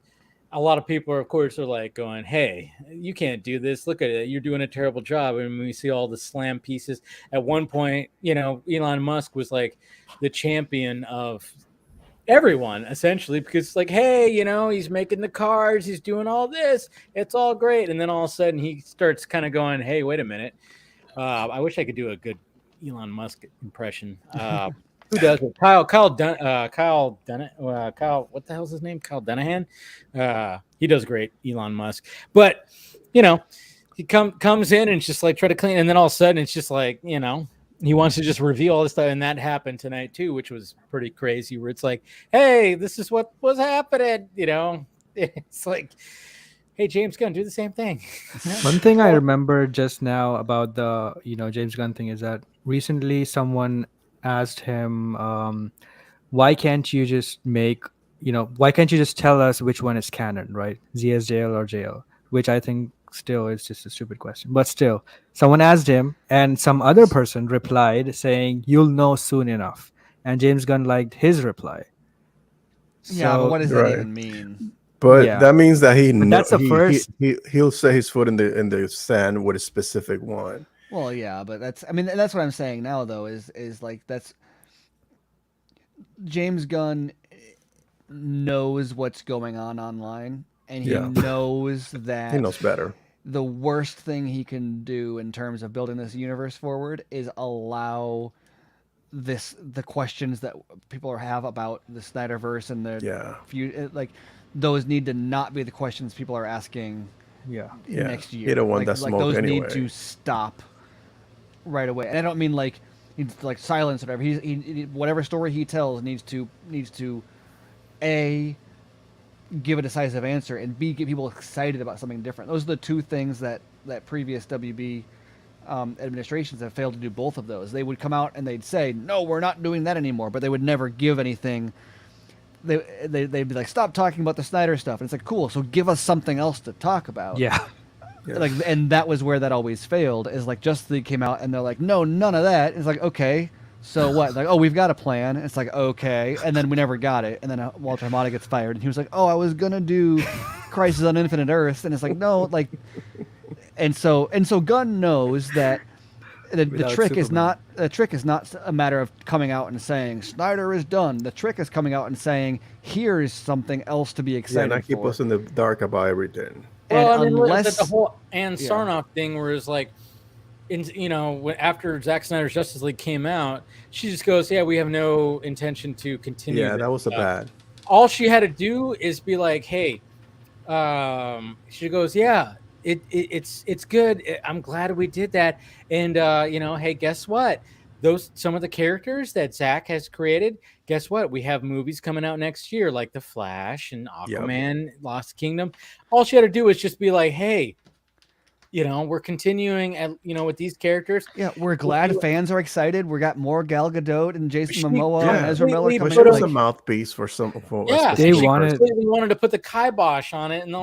a lot of people, of course, are like going, hey, you can't do this. Look at it. You're doing a terrible job. And we see all the slam pieces. At one point, you know, Elon Musk was like the champion of everyone, essentially, because like, hey, you know, he's making the cars, he's doing all this, it's all great. And then all of a sudden he starts kind of going, hey, wait a minute. I wish I could do a good Elon Musk impression. Who does it? Kyle, what the hell's his name? Kyle Dunahan. He does great, Elon Musk. But, you know, he comes in and just like try to clean, and then all of a sudden it's just like, you know, he wants to just reveal all this stuff, and that happened tonight too, which was pretty crazy. Where it's like, "Hey, this is what was happening," you know. It's like, "Hey, James Gunn, do the same thing." One thing I remember just now about the, you know, James Gunn thing is that recently someone asked him, why can't you just why can't you just tell us which one is canon, right? ZSJL or JL? Which I think still is just a stupid question. But still, someone asked him, and some other person replied saying, "You'll know soon enough." And James Gunn liked his reply. Yeah, but So what does that even mean? But Yeah. that means that But that's the first. he'll set his foot in the sand with a specific one. Well, yeah, but that's what I'm saying now though is like that's James Gunn knows what's going on online, and he knows that he knows better. The worst thing he can do in terms of building this universe forward is allow the questions that people have about the Snyderverse and the few like those need to not be the questions people are asking next year. He don't want that smoke those anyway. need to stop right away. And I don't mean like he's like silence or whatever. He whatever story he tells needs to A, give a decisive answer, and B, get people excited about something different. Those are the two things that previous WB administrations have failed to do. Both of those. They would come out and they'd say, "No, we're not doing that anymore," but they would never give anything. They'd be like, "Stop talking about the Snyder stuff," and it's like, "Cool, so give us something else to talk about." Yeah. Like, and that was where that always failed. Is like Justice League came out and they're like, "No, none of that." It's like, okay. So what? Like, oh, we've got a plan. It's like, okay, and then we never got it. And then Walter Hamada gets fired, and he was like, oh, I was gonna do Crisis on Infinite Earths, and it's like, no, like, and so Gunn knows that the trick is not a matter of coming out and saying Snyder is done. The trick is coming out and saying here's something else to be excited for. Yeah, not keep us in the dark about everything. Well, and unless the whole Ann Sarnoff thing, where it's like, after Zack Snyder's Justice League came out, she just goes, "Yeah, we have no intention to continue." Yeah, that was a bad. All she had to do is be like, "Hey," she goes, "Yeah, it's good. I'm glad we did that." And hey, guess what? Some of the characters that Zack has created. Guess what? We have movies coming out next year, like The Flash and Aquaman, Lost Kingdom. All she had to do was just be like, "Hey, we're continuing with these characters." Yeah, we're glad fans are excited. We got more Gal Gadot and Jason Momoa and Ezra Miller coming in. She was a mouthpiece for some. They wanted to put the kibosh on it, and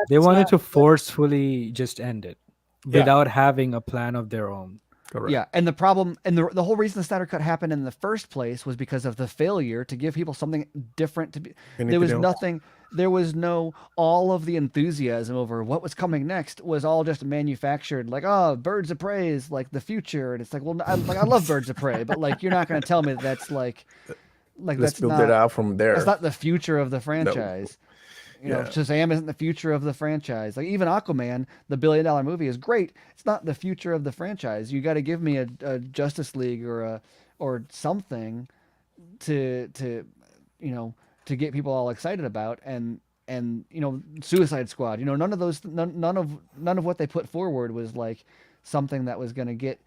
they wanted to forcefully just end it without having a plan of their own. Correct. Yeah, and the problem, and the whole reason the Snyder Cut happened in the first place was because of the failure to give people something different to be. There was nothing. There was no, all of the enthusiasm over what was coming next was all just manufactured. Like, oh, Birds of Prey is like the future, and it's like, well, I love Birds of Prey, but like, you're not going to tell me that's like let's that's build not, it out from there. That's not the future of the franchise. No. Shazam isn't the future of the franchise. Like even Aquaman, the $1 billion movie, is great. It's not the future of the franchise. You got to give me a Justice League or something to get people all excited about, and Suicide Squad. None of those, none of what they put forward was like something that was going to get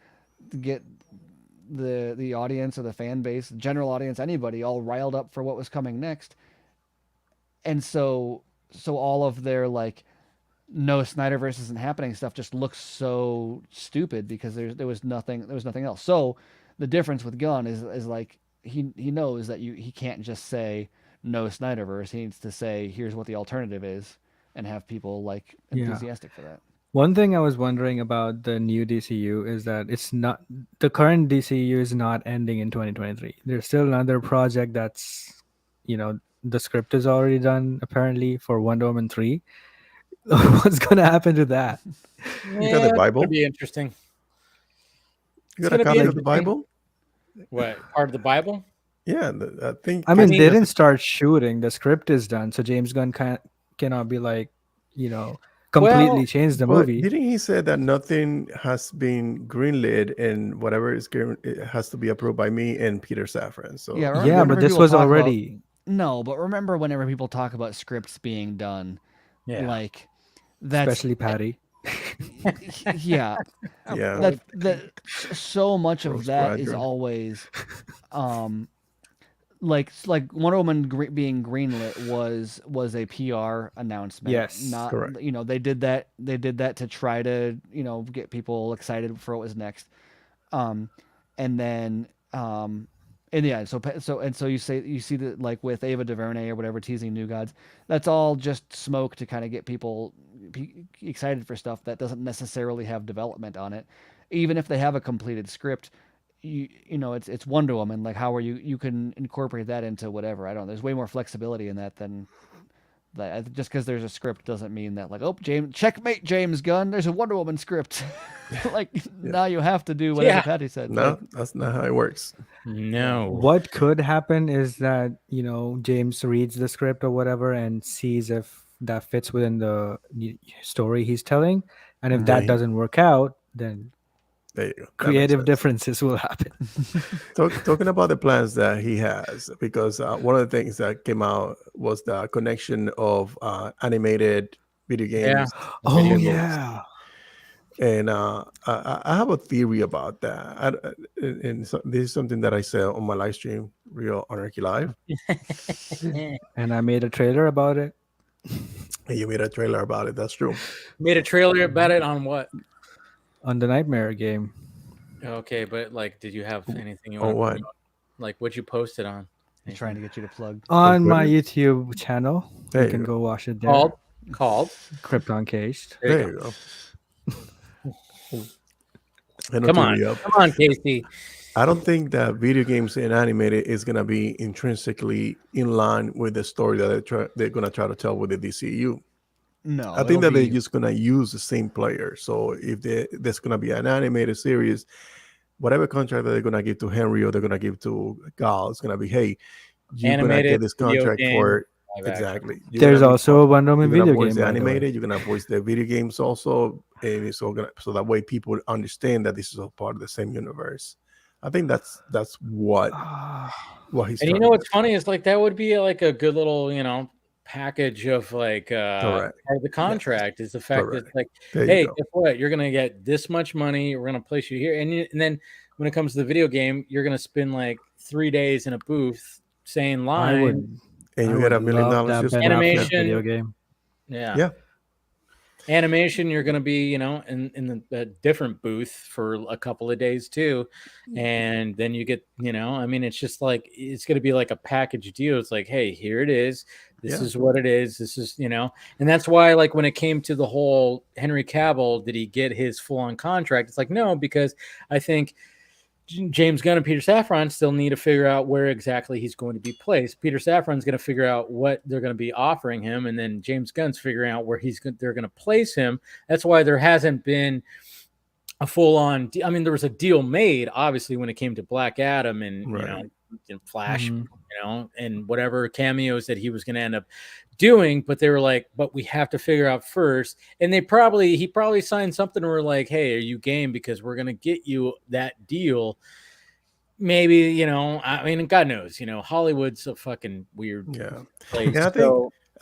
the audience or the fan base, the general audience, anybody all riled up for what was coming next. And so all of their like, no, Snyderverse isn't happening stuff just looks so stupid because there was nothing else. So the difference with Gunn is like he knows that he can't just say no Snyderverse. He needs to say here's what the alternative is and have people like enthusiastic for that. One thing I was wondering about the new DCU is that it's not, the current DCU is not ending in 2023. There's still another project that's, the script is already done apparently for Wonder Woman 3. What's gonna happen to that? You got the Bible? It'll be interesting. You got a copy of the Bible? What, part of the Bible? Yeah, I think. I mean, they didn't start shooting. The script is done, so James Gunn cannot be like, completely change the movie. Didn't he say that nothing has been greenlit and whatever is it has to be approved by me and Peter Safran? So yeah, but this was already. No, but remember whenever people talk about scripts being done, like that's especially Patty. Yeah. That so much of that is always like Wonder Woman being greenlit was a PR announcement. Yes, not correct. They did that to try to get people excited for what was next. And then in the end. So you see that, like with Ava DuVernay or whatever, teasing New Gods, that's all just smoke to kind of get people excited for stuff that doesn't necessarily have development on it. Even if they have a completed script, you know, it's Wonder Woman. Like, how are you can incorporate that into whatever. I don't know. There's way more flexibility in that than that. Just because there's a script doesn't mean that, like, oh, checkmate James Gunn, there's a Wonder Woman script. Like, now you have to do whatever Patty said. No, like, that's not how it works. No. What could happen is that, you know, James reads the script or whatever and sees if that fits within the story he's telling, and if that doesn't work out, then there you go. Creative differences will happen. Talking about the plans that he has, because one of the things that came out was the connection of animated video games. Oh yeah. And I have a theory about that. And so this is something that I said on my live stream, Real Anarchy Live. And I made a trailer about it. And you made a trailer about it. That's true. Made a trailer about it on what? On the Nightmare game. Okay, but like, did you have anything you want? What? Like, what'd you post it on? I'm trying to get you to plug on my YouTube channel. You can go watch it there. Called Krypton Caged. There you go. Come on, Casey. I don't think that video games and animated is gonna be intrinsically in line with the story that they're gonna try to tell with the DCU. No, I think that they're just gonna use the same player. So if there's gonna be an animated series, whatever contract that they're gonna give to Henry or they're gonna give to Gal, it's gonna be, hey, you're gonna get this contract for exactly. There's also a Wonder Woman video game. The animated, you're gonna voice the video games also, and it's all so that way people understand that this is all part of the same universe. I think that's what he's. And you know what's funny is, like, that would be like a good little, you know, package of like part of the contract is the fact that, like, hey, guess what, you're gonna get this much money, we're gonna place you here, and then when it comes to the video game, you're gonna spend like 3 days in a booth saying lines, and you get $1 million just animation video game. Animation, you're going to be, you know, in a different booth for a couple of days too, and then you get, you know, I mean, it's just like, it's going to be like a package deal. It's like, hey, here it is, this is what it is, this is, you know. And that's why, like, when it came to the whole Henry Cavill, did he get his full-on contract, it's like, no, because I think James Gunn and Peter Safran still need to figure out where exactly he's going to be placed. Peter Safran's going to figure out what they're going to be offering him, and then James Gunn's figuring out where they're going to place him. That's why there hasn't been a full-on. I mean, there was a deal made, obviously, when it came to Black Adam and you know, and Flash, you know, and whatever cameos that he was going to end up doing, but they were like, but we have to figure out first. And he probably signed something where, like, hey, are you game, because we're gonna get you that deal. Maybe, you know, I mean, God knows, you know, Hollywood's a fucking weird place. Yeah,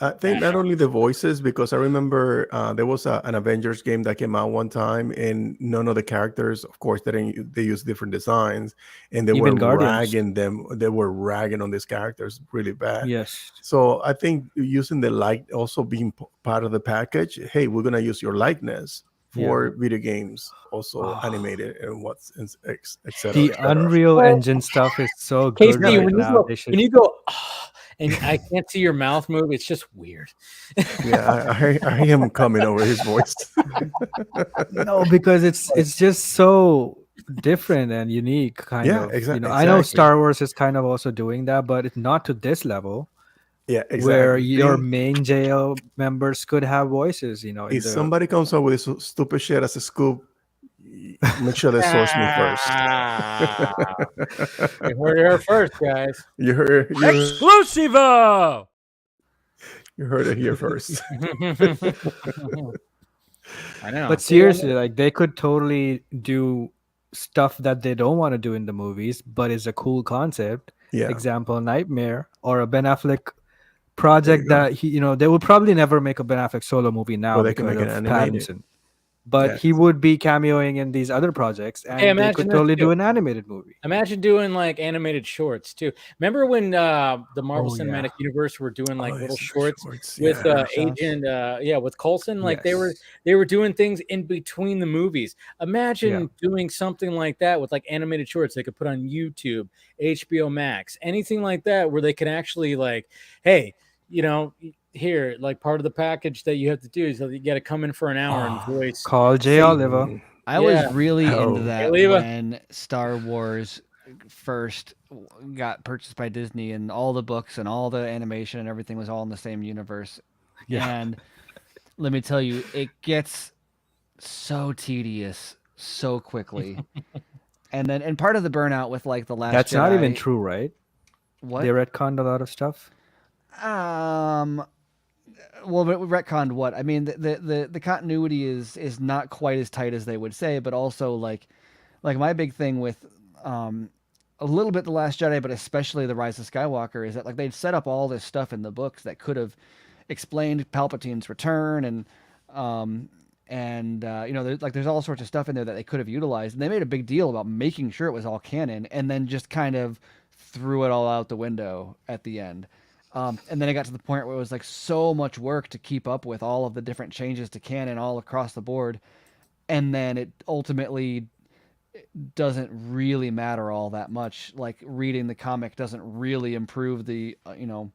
I think not only the voices, because I remember there was an Avengers game that came out one time, and none of the characters, of course, they use different designs, and they were ragging them. They were ragging on these characters really bad. Yes. So I think using the also being part of the package. Hey, we're gonna use your likeness for video games, also animated and etc. The Unreal Engine stuff is so good right now. When you go. And I can't see your mouth move. It's just weird. Yeah, I hear him coming over his voice. No, because it's just so different and unique, kind of. Exactly. You know, I know Star Wars is kind of also doing that, but it's not to this level. Yeah, exactly. Where your main jail members could have voices. You know, if somebody comes up with this stupid shit as a scoop, make sure they source me first. You heard it here first, guys. You heard Exclusivo. You heard it here first. I know. But seriously, like, they could totally do stuff that they don't want to do in the movies, but it's a cool concept. Yeah. Example, Nightmare, or a Ben Affleck project that they would probably never make a Ben Affleck solo movie now because of Pattinson. but he would be cameoing in these other projects, and they could totally do an animated movie. Imagine doing like animated shorts too. Remember when the Marvel Cinematic Universe were doing like little shorts with Agent with Coulson? Like they were doing things in between the movies. Imagine doing something like that with like animated shorts they could put on YouTube, HBO Max, anything like that, where they can actually like, hey, you know, here, like part of the package that you have to do is you got to come in for an hour and voice. Call J. Oliver. I was really into that when Star Wars first got purchased by Disney, and all the books and all the animation and everything was all in the same universe. And let me tell you, it gets so tedious so quickly. and part of the burnout with like the Last That's Jedi, not even true, right? What? They retconned a lot of stuff. Well, but we retconned what? I mean, the continuity is not quite as tight as they would say, but also like my big thing with a little bit The Last Jedi, but especially The Rise of Skywalker, is that like they'd set up all this stuff in the books that could have explained Palpatine's return, and you know, there's all sorts of stuff in there that they could have utilized, and they made a big deal about making sure it was all canon, and then just kind of threw it all out the window at the end. And then it got to the point where it was like so much work to keep up with all of the different changes to canon all across the board. And then it ultimately doesn't really matter all that much. Like reading the comic doesn't really improve the, you know,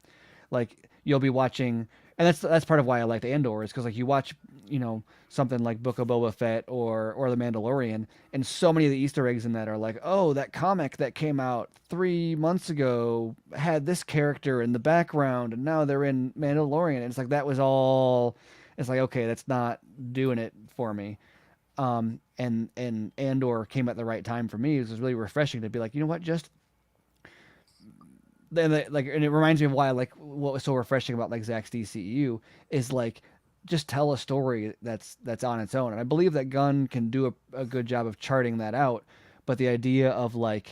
like you'll be watching, and that's part of why I liked Andor, is because like you watch, you know, something like Book of Boba Fett or The Mandalorian, and so many of the Easter eggs in that are like, oh, that comic that came out 3 months ago had this character in the background, and now they're in Mandalorian. And it's like that was all. It's like, okay, that's not doing it for me. And Andor came at the right time for me. It was really refreshing to be like, you know what, just. Then like, and it reminds me of why like what was so refreshing about like Zach's DCEU is like just tell a story that's on its own. And I believe that Gunn can do a good job of charting that out. But the idea of an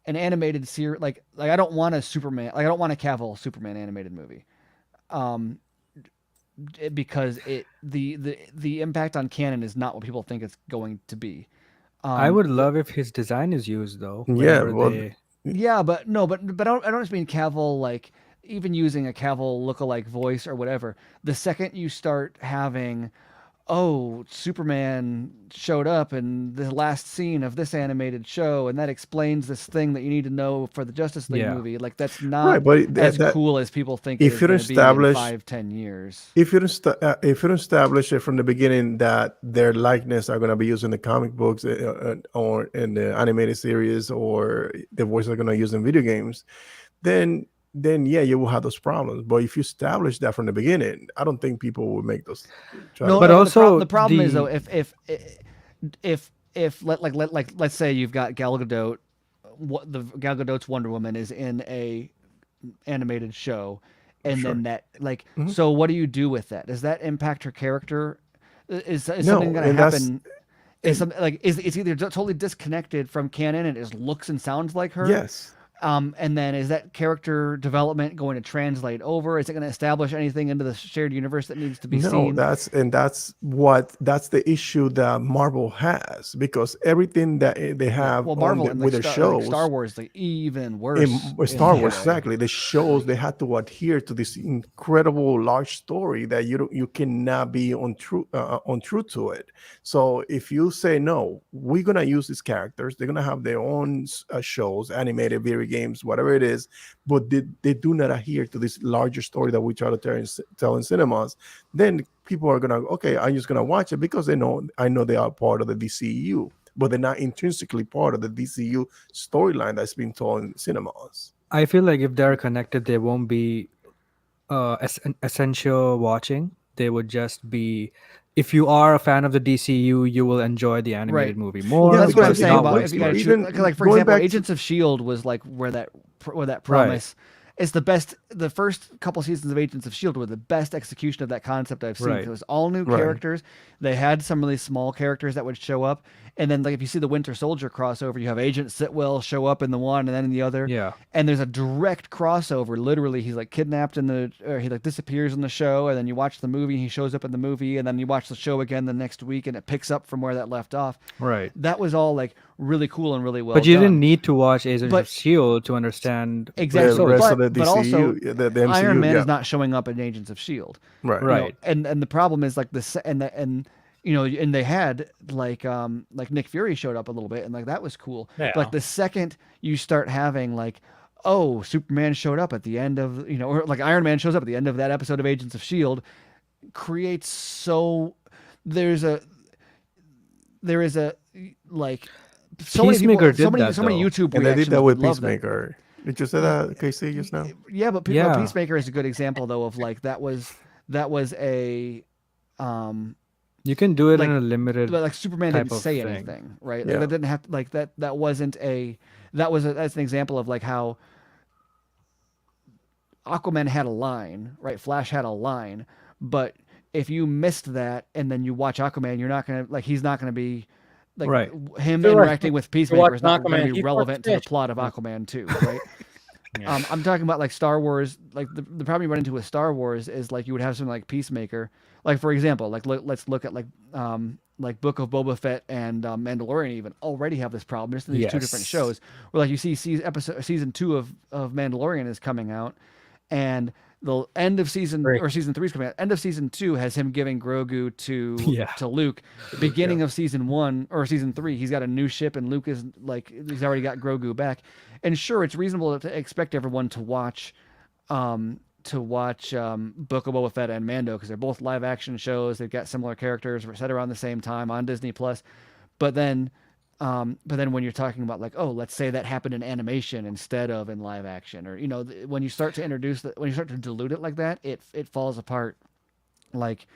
animated series, like I don't want a Superman, like I don't want a Cavill Superman animated movie, because the impact on canon is not what people think it's going to be. I would love if his design is used though. Yeah, but I don't just mean Cavill, like even using a Cavill lookalike voice or whatever. The second you start having, oh, Superman showed up in the last scene of this animated show, and that explains this thing that you need to know for the Justice League movie. Like that's not as cool as people think it's going to be in 5-10 years. If you don't establish it from the beginning that their likeness are going to be used in the comic books or in the animated series, or the voices are going to use in video games, then yeah, you will have those problems. But if you establish that from the beginning, I don't think people will make those. But also the problem is though, if let's say you've got Gal Gadot, Gal Gadot's Wonder Woman is in a animated show, and then that so what do you do with that? Does that impact her character? Is something going to happen? Is it's either totally disconnected from canon and it just looks and sounds like her? Yes. And then is that character development going to translate over? Is it going to establish anything into the shared universe that needs to be seen? No, that's the issue that Marvel has, because everything that they have with their shows, Star Wars, like even worse. Star Wars, exactly. The shows, they had to adhere to this incredible large story that you cannot be untrue to it. So if you say no, we're gonna use these characters, they're gonna have their own shows, animated video games, whatever it is, but they do not adhere to this larger story that we try to tell in cinemas, then people are gonna, okay, I'm just gonna watch it because I know they are part of the DCU, but they're not intrinsically part of the DCU storyline that's being told in cinemas. I feel like if they're connected, they won't be essential watching. They would just be, if you are a fan of the DCU, you will enjoy the animated movie more. Yeah, that's what I'm saying about if you got like for example, Agents of S.H.I.E.L.D. was like where that promise, it's the best. The first couple seasons of Agents of S.H.I.E.L.D. were the best execution of that concept I've seen. Right. It was all new characters. They had some really small characters that would show up. And then, like, if you see the Winter Soldier crossover, you have Agent Sitwell show up in the one and then in the other. Yeah. And there's a direct crossover. Literally, he's like kidnapped or he like disappears in the show, and then you watch the movie, and he shows up in the movie, and then you watch the show again the next week, and it picks up from where that left off. Right. That was all like really cool and really well But you done. didn't need to watch Agents of S.H.I.E.L.D. to understand Exactly. the rest of the But DCU, also, the MCU, Iron Man yeah. is not showing up in Agents of S.H.I.E.L.D. Right. You know, Right. and the problem is like and you know, and they had like Nick Fury showed up a little bit, and like that was cool. Yeah. But like the second you start having like, oh, Superman showed up at the end of, you know, or like Iron Man shows up at the end of that episode of Agents of S.H.I.E.L.D., creates there is a like so many people, Peacemaker did so many that, YouTube And they reactions did that with would love that. Peacemaker. Did you say that, Casey, just now? Yeah, but Yeah. Peacemaker is a good example though of like that was a You can do it like- in a limited. but like Superman type didn't of say thing. anything, right? Like, Yeah. that didn't have to, like that wasn't that's an example of like how Aquaman had a line, right? Flash had a line, but if you missed that and then you watch Aquaman, you're not gonna like he's not gonna be like Right. him Feel like interacting with Peacemaker is not Aquaman, going to be he relevant to fucks the fish. plot of Aquaman 2, right? Yeah. I'm talking about like Star Wars. Like the problem you run into with Star Wars is like you would have something like Peacemaker. Like for example, like let's look at like Book of Boba Fett and Mandalorian even already have this problem just in these two different Yes. shows. Where like you see season 2 of Mandalorian is coming out, and the end of season 3 is coming out. End of season 2 has him giving Grogu to Luke. Beginning of season 1 or season 3, he's got a new ship, and Luke is like he's already got Grogu back. And sure, it's reasonable to expect everyone to watch Book of Boba Fett and Mando because they're both live action shows. They've got similar characters set around the same time on Disney Plus. But then when you're talking about like, oh, let's say that happened in animation instead of in live action, or you know, when you start to introduce when you start to dilute it like that, it falls apart. Like,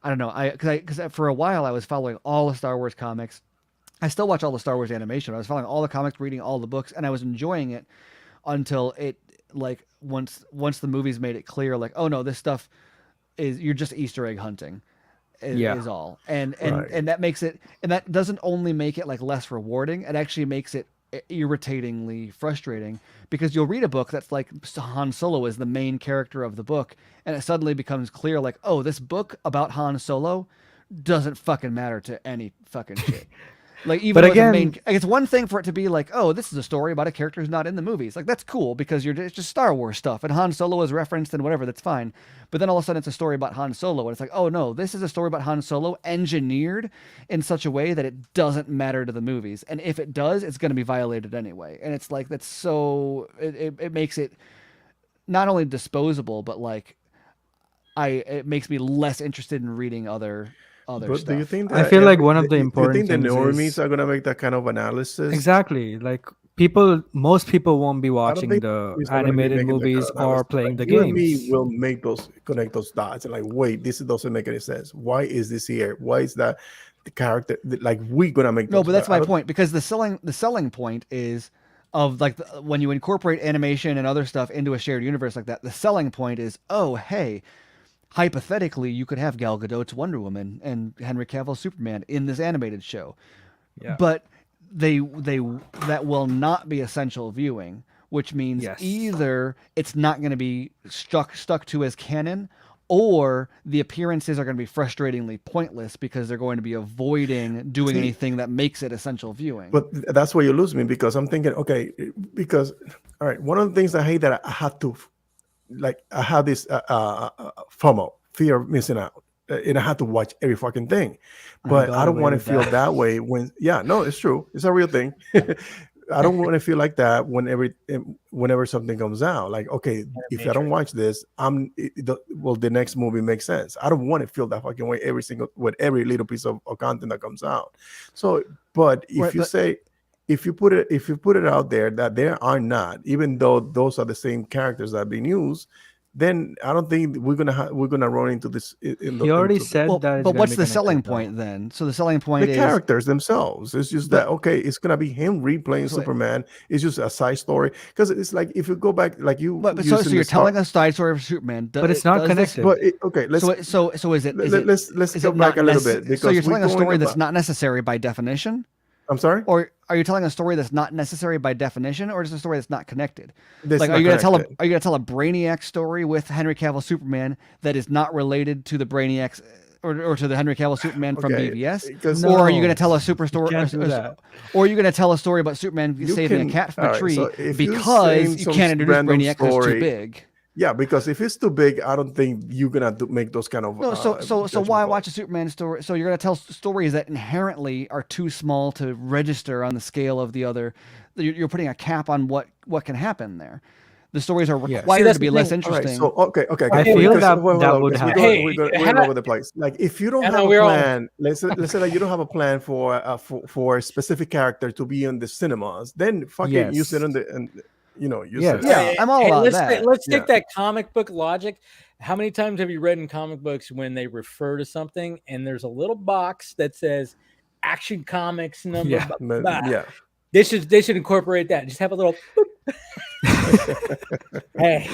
I don't know, because for a while I was following all the Star Wars comics. I still watch all the Star Wars animation. I was following all the comics, reading all the books, and I was enjoying it until it like once the movies made it clear, like, oh no, this stuff is you're just Easter egg hunting. Is all, and that makes it, and that doesn't only make it like less rewarding, it actually makes it irritatingly frustrating, because you'll read a book that's like Han Solo is the main character of the book, and it suddenly becomes clear like, oh, this book about Han Solo doesn't fucking matter to any fucking shit. Like, even But though again, it's one thing for it to be like, oh, this is a story about a character who's not in the movies. Like, that's cool because it's just Star Wars stuff, and Han Solo is referenced and whatever, that's fine. But then all of a sudden it's a story about Han Solo, and it's like, oh no, this is a story about Han Solo engineered in such a way that it doesn't matter to the movies. And if it does, it's going to be violated anyway. And it's like, that's so, it makes it not only disposable, but like, it makes me less interested in reading other stuff. Do you think I feel like one of the important Do you think the things normies is- are gonna make that kind of analysis? Exactly. Like most people won't be watching think the normies are gonna be animated making that kind movies of or analysis. playing the You and games. me will connect those dots and like, wait, this doesn't make any sense. Why is this here? Why is that the character? Like, we're gonna make No, those but that's dots. my I don't- point, because the selling point is of like when you incorporate animation and other stuff into a shared universe like that, the selling point is, oh, hey, hypothetically, you could have Gal Gadot's Wonder Woman and Henry Cavill's Superman in this animated show. Yeah. But they that will not be essential viewing, which means Yes. either it's not going to be stuck to as canon, or the appearances are going to be frustratingly pointless because they're going to be avoiding doing anything that makes it essential viewing. But that's where you lose me, because I'm thinking, okay, because all right, one of the things I hate that I had to, like, I had this FOMO, fear of missing out, and I had to watch every fucking thing. But I don't want to feel that way when, no, it's true, it's a real thing. I don't want to feel like that whenever something comes out. Like, okay, if I don't watch this, the next movie makes sense. I don't want to feel that fucking way with every little piece of content that comes out. So, but if you put it out there that there are not, even though those are the same characters that are being used, then I don't think we're gonna run into this. He already said that. But what's the selling point then? So the selling point is the characters themselves. It's just that okay, it's gonna be him replaying Superman. It's just a side story because it's like if you go back, like you. But so you're telling a side story of Superman, but it's not connected. But okay, let's. So is it? Let's go back a little bit. Because so you're telling a story that's not necessary by definition. I'm sorry? Or are you telling a story that's not necessary by definition, or is it a story that's not connected? That's like, not are you gonna connected. tell a Brainiac story with Henry Cavill Superman that is not related to the Brainiacs or to the Henry Cavill Superman from BVS? Or are you gonna tell a super story? Or are you gonna tell a story about Superman saving a cat from a tree because you can't introduce Brainiac because it's too big? Yeah, because if it's too big, I don't think you're gonna make those kind of. No, so why watch a Superman story? So you're gonna tell stories that inherently are too small to register on the scale of the other. You're putting a cap on what can happen there. The stories are required to be less interesting. Right, so okay. I feel that would happen. We're going all over the place. Like if you don't have a plan, let's say that you don't have a plan for a specific character to be in the cinemas, then fucking use it I'm all about that. Let's take that comic book logic. How many times have you read in comic books when they refer to something and there's a little box that says Action Comics number? They should incorporate that. Just have a little. Hey,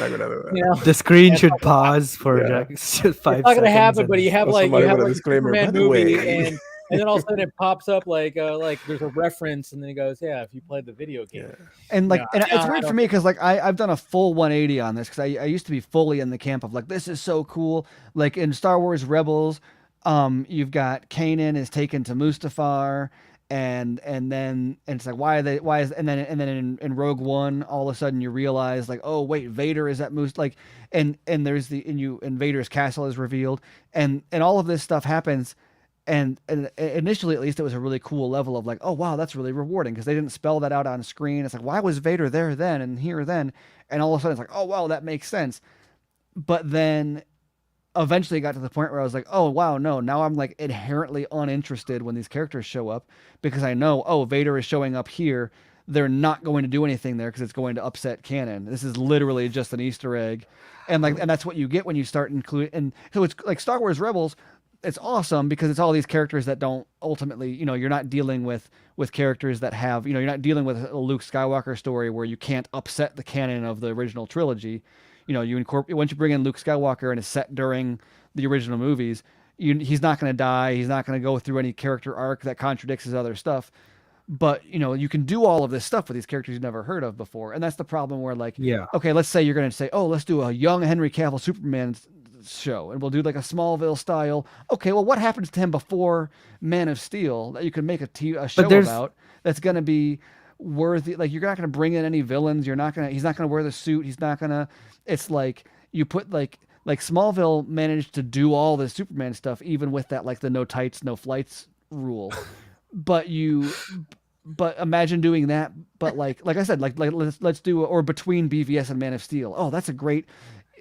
the screen should pause for 5 seconds. It's not gonna happen, but you have a Superman movie and then all of a sudden it pops up like there's a reference, and then he goes, "Yeah, if you played the video game." And it's weird for me because like I've done a full 180 on this because I used to be fully in the camp of like this is so cool. Like in Star Wars Rebels, you've got Kanan is taken to Mustafar, and it's like and then in Rogue One all of a sudden you realize like, oh wait, Vader is at and Vader's castle is revealed, and all of this stuff happens. And initially, at least, it was a really cool level of like, oh, wow, that's really rewarding because they didn't spell that out on screen. It's like, why was Vader there then and here then? And all of a sudden, it's like, oh, wow, that makes sense. But then eventually it got to the point where I was like, oh, wow, no, now I'm like inherently uninterested when these characters show up because I know, oh, Vader is showing up here. They're not going to do anything there because it's going to upset canon. This is literally just an Easter egg. And that's what you get when you start including. And so it's like Star Wars Rebels. It's awesome because it's all these characters that don't ultimately, you're not dealing with characters that have, you're not dealing with a Luke Skywalker story where you can't upset the canon of the original trilogy. You incorporate, once you bring in Luke Skywalker and it's set during the original movies, he's not going to die. He's not going to go through any character arc that contradicts his other stuff. But, you can do all of this stuff with these characters you've never heard of before. And that's the problem where okay, let's say you're going to say, oh, let's do a young Henry Cavill Superman show and we'll do like a Smallville style. Okay, well, what happens to him before Man of Steel that you can make a show about that's going to be worthy? Like you're not going to bring in any villains. He's not going to wear the suit. It's like you put like Smallville managed to do all the Superman stuff even with that like the no tights, no flights rule. But imagine doing that. But like I said, like let's do or between BVS and Man of Steel. Oh, that's a great.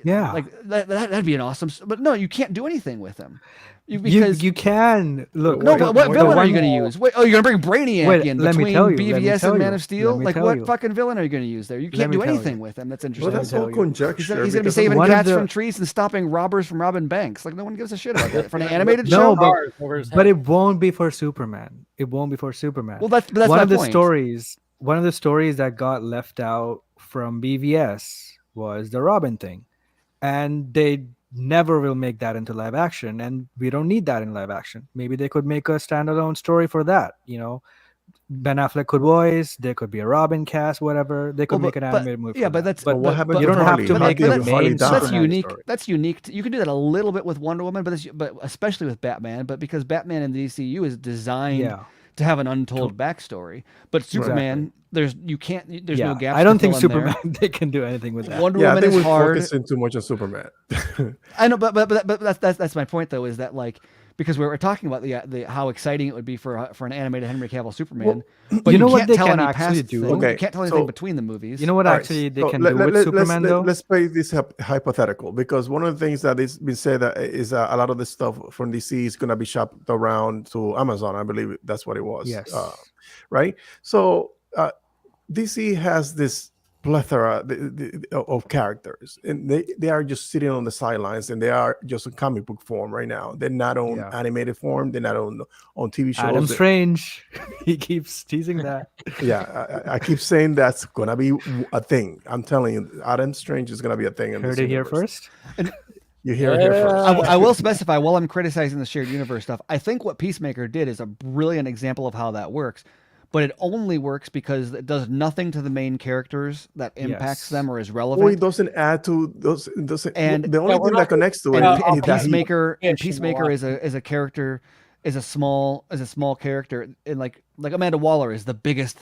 Yeah, like that'd be an awesome. But no, you can't do anything with them. Because you can look. No, but what villain are you going to use? Wait, you're going to bring Brainiac in between BVS and Man of Steel? Like what fucking villain are you going to use there? You can't do anything with him. That's interesting. Well, that's all conjecture. He's going to be saving cats from trees and stopping robbers from robbing banks. Like no one gives a shit about that for an animated show. But it won't be for Superman. Well, that's one of the stories. One of the stories that got left out from BVS was the Robin thing. And they never will make that into live action, and we don't need that in live action. Maybe they could make a standalone story for that. Ben Affleck could voice. There could be a Robin cast, whatever. They could make an animated movie. Yeah, but that's. But what happened? You don't have to make the main. That's unique. That's unique. You can do that a little bit with Wonder Woman, but especially with Batman. But because Batman in the DCU is designed to have an untold backstory, but Superman. There's no gaps. I don't think Superman they can do anything with that. Wonder Woman is hard. Focusing too much on Superman. I know, but that's my point though, is that like because we were talking about the how exciting it would be for an animated Henry Cavill Superman. Well, but you know what they can actually do. Okay, you can't tell anything between the movies. You know what actually they can do with Superman though. Let's play this hypothetical because one of the things that has been said is a lot of the stuff from DC is going to be shopped around to Amazon. I believe that's what it was. Yes. Right. So. DC has this plethora of characters, and they are just sitting on the sidelines, and they are just in comic book form right now. They're not on animated form. They're not on TV shows. Adam Strange, he keeps teasing that. Yeah, I keep saying that's gonna be a thing. I'm telling you, Adam Strange is gonna be a thing. In Heard this it here universe. first. You hear it here first. I will specify while I'm criticizing the shared universe stuff. I think what Peacemaker did is a brilliant example of how that works. But it only works because it does nothing to the main characters that impacts them or is relevant. Well, it doesn't add to those. And the only thing that connects to it and is Peacemaker. And Peacemaker is a character, is a small character, and like Amanda Waller is the biggest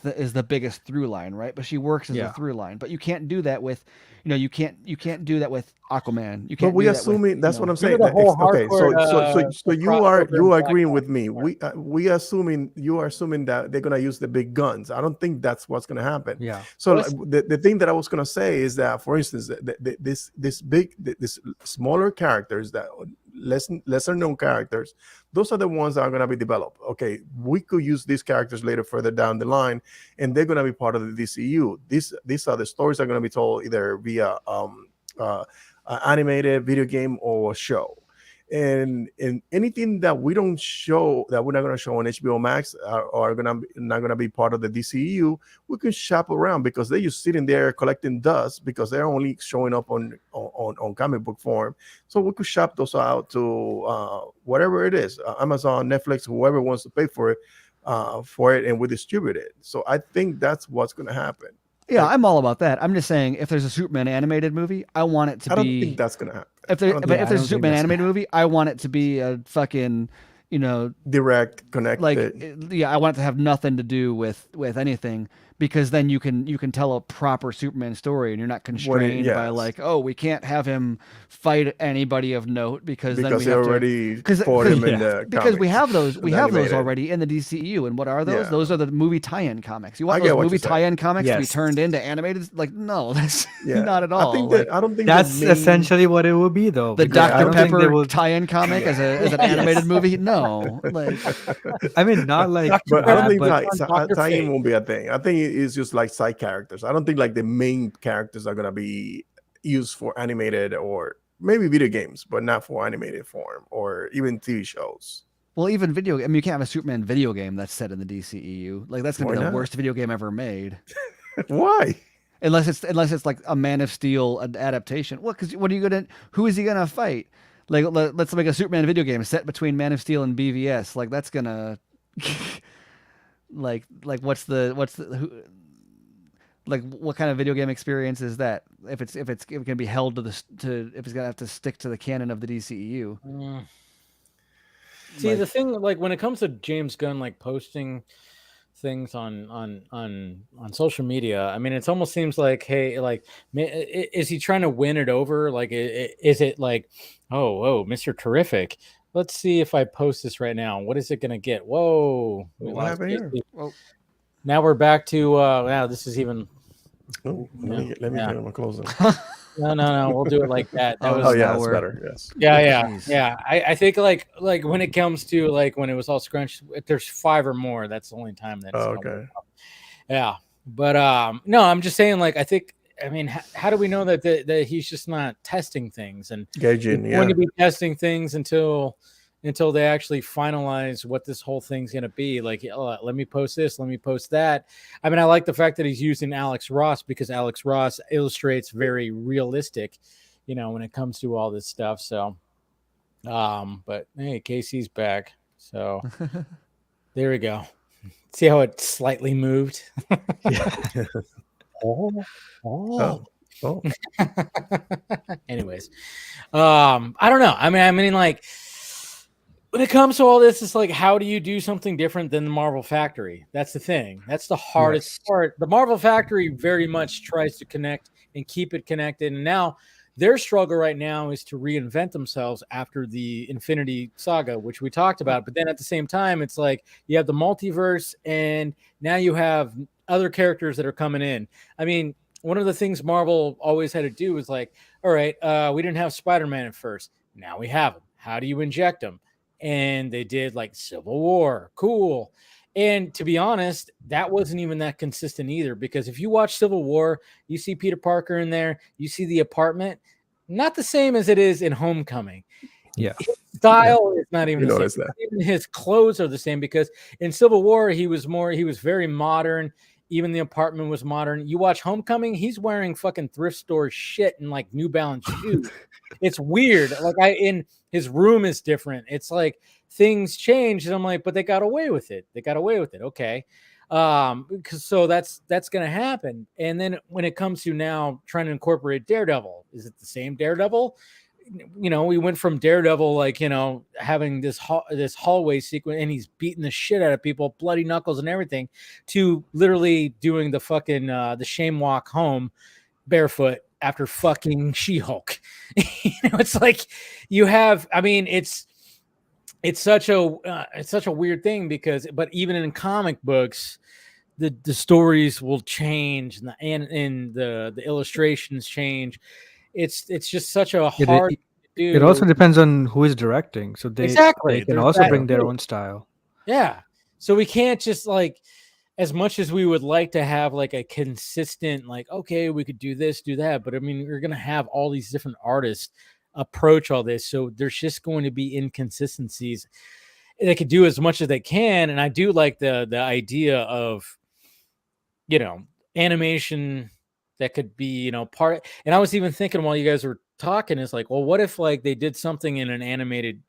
through line, right? But she works as a through line. But you can't do that with, you can't do that with Aquaman. You can't. But we assuming that's what I'm saying. Okay, so you are agreeing with me. We assuming you are assuming that they're gonna use the big guns. I don't think that's what's gonna happen. Yeah. So the thing that I was gonna say is that, for instance, this smaller characters, that lesser known characters, those are the ones that are gonna be developed. Okay, we could use these characters later further down the line, and they're gonna be part of the DCU. These are the stories that are gonna be told either via animated video game or show, and anything that we don't show, that we're not going to show on HBO Max, are not going to be part of the DCEU, we can shop around, because they're just sitting there collecting dust, because they're only showing up on comic book form. So we could shop those out to whatever it is, Amazon, Netflix, whoever wants to pay for it, and we distribute it. So I think that's what's going to happen. Yeah, I'm all about that. I'm just saying, if there's a Superman animated movie, I want it to be. I don't think that's gonna happen. If there's a Superman animated movie, I want it to be a fucking, direct connected. I want it to have nothing to do with anything, because then you can tell a proper Superman story, and you're not constrained by we can't have him fight anybody of note because then we have already fought him in the because comics, we have those already in the DCEU. And what are those? Yeah. Those are the movie tie-in comics. You want those movie tie-in comics to be turned into animated? No, that's not at all. I don't think that's essentially what it will be, though. The Dr. Pepper tie-in comic as an animated movie? No, I mean, not like. But I don't think tie-in won't be a thing. I think it's just like side characters. I don't think like the main characters are gonna be used for animated, or maybe video games, but not for animated form or even TV shows. Well, even video. I mean, you can't have a Superman video game that's set in the DCEU. Like, that's gonna be the worst video game ever made. Why? Unless it's like a Man of Steel adaptation. Well, because who is he gonna fight? Like, let's make a Superman video game set between Man of Steel and BVS. Like, that's gonna like what's the what kind of video game experience is that? If it's going to be held to if it's going to have to stick to the canon of the DCEU. See, the thing, like, when it comes to James Gunn, like, posting things on social media, I mean, it almost seems like, hey, like, is he trying to win it over? Like, is it like, oh, Mr. Terrific, let's see if I post this right now, what is it going to get? Whoa. What happened here? Well, now we're back to wow, this is even. Oh, let me get my clothes on. No, we'll do it like that. That's better. Yes. Yeah. I think like when it comes to like when it was all scrunched, if there's 5 or more, that's the only time that. Okay. Yeah, but no, I'm just saying, like, I mean, how do we know that he's just not testing things and gauging? He's going to be testing things until they actually finalize what this whole thing's going to be. Like, let me post this, let me post that. I mean, I like the fact that he's using Alex Ross, because Alex Ross illustrates very realistic, when it comes to all this stuff. So, but hey, Casey's back. So there we go. See how it slightly moved? Oh. Anyways, I don't know. I mean, like, when it comes to all this, it's like, how do you do something different than the Marvel Factory? That's the thing. That's the hardest part. The Marvel Factory very much tries to connect and keep it connected. And now their struggle right now is to reinvent themselves after the Infinity Saga, which we talked about. But then at the same time, it's like you have the multiverse, and now you have other characters that are coming in. I mean, one of the things Marvel always had to do was like, all right, we didn't have Spider-Man at first. Now we have him. How do you inject him? And they did like Civil War. Cool. And to be honest, that wasn't even that consistent either, because if you watch Civil War, you see Peter Parker in there, you see the apartment, not the same as it is in Homecoming. Yeah. His style is not even You the same. notice that. Even his clothes are the same, because in Civil War, he was very modern. Even the apartment was modern. You watch Homecoming, he's wearing fucking thrift store shit and like New Balance shoes. It's weird. Like in his room is different. It's like things changed, and I'm like, but they got away with it. They got away with it. Okay. Because so that's gonna happen. And then when it comes to now trying to incorporate Daredevil, is it the same Daredevil? You know, we went from Daredevil, like, you know, having this hallway sequence, and he's beating the shit out of people, bloody knuckles and everything, to literally doing the fucking the shame walk home barefoot after fucking She-Hulk. You know, it's like you have. I mean, it's such a weird thing, because, but even in comic books, the stories will change, and the illustrations change. It's just such a hard thing to do. It also depends on who is directing, so they can also bring their own style. Yeah, so we can't just, like, as much as we would like to have like a consistent, like, okay, we could do this, do that, but I mean, we're gonna have all these different artists approach all this, so there's just going to be inconsistencies. They could do as much as they can, and I do like the idea of, you know, animation that could be, you know, part. And I was even thinking while you guys were talking, is like, well, what if like they did something in an animated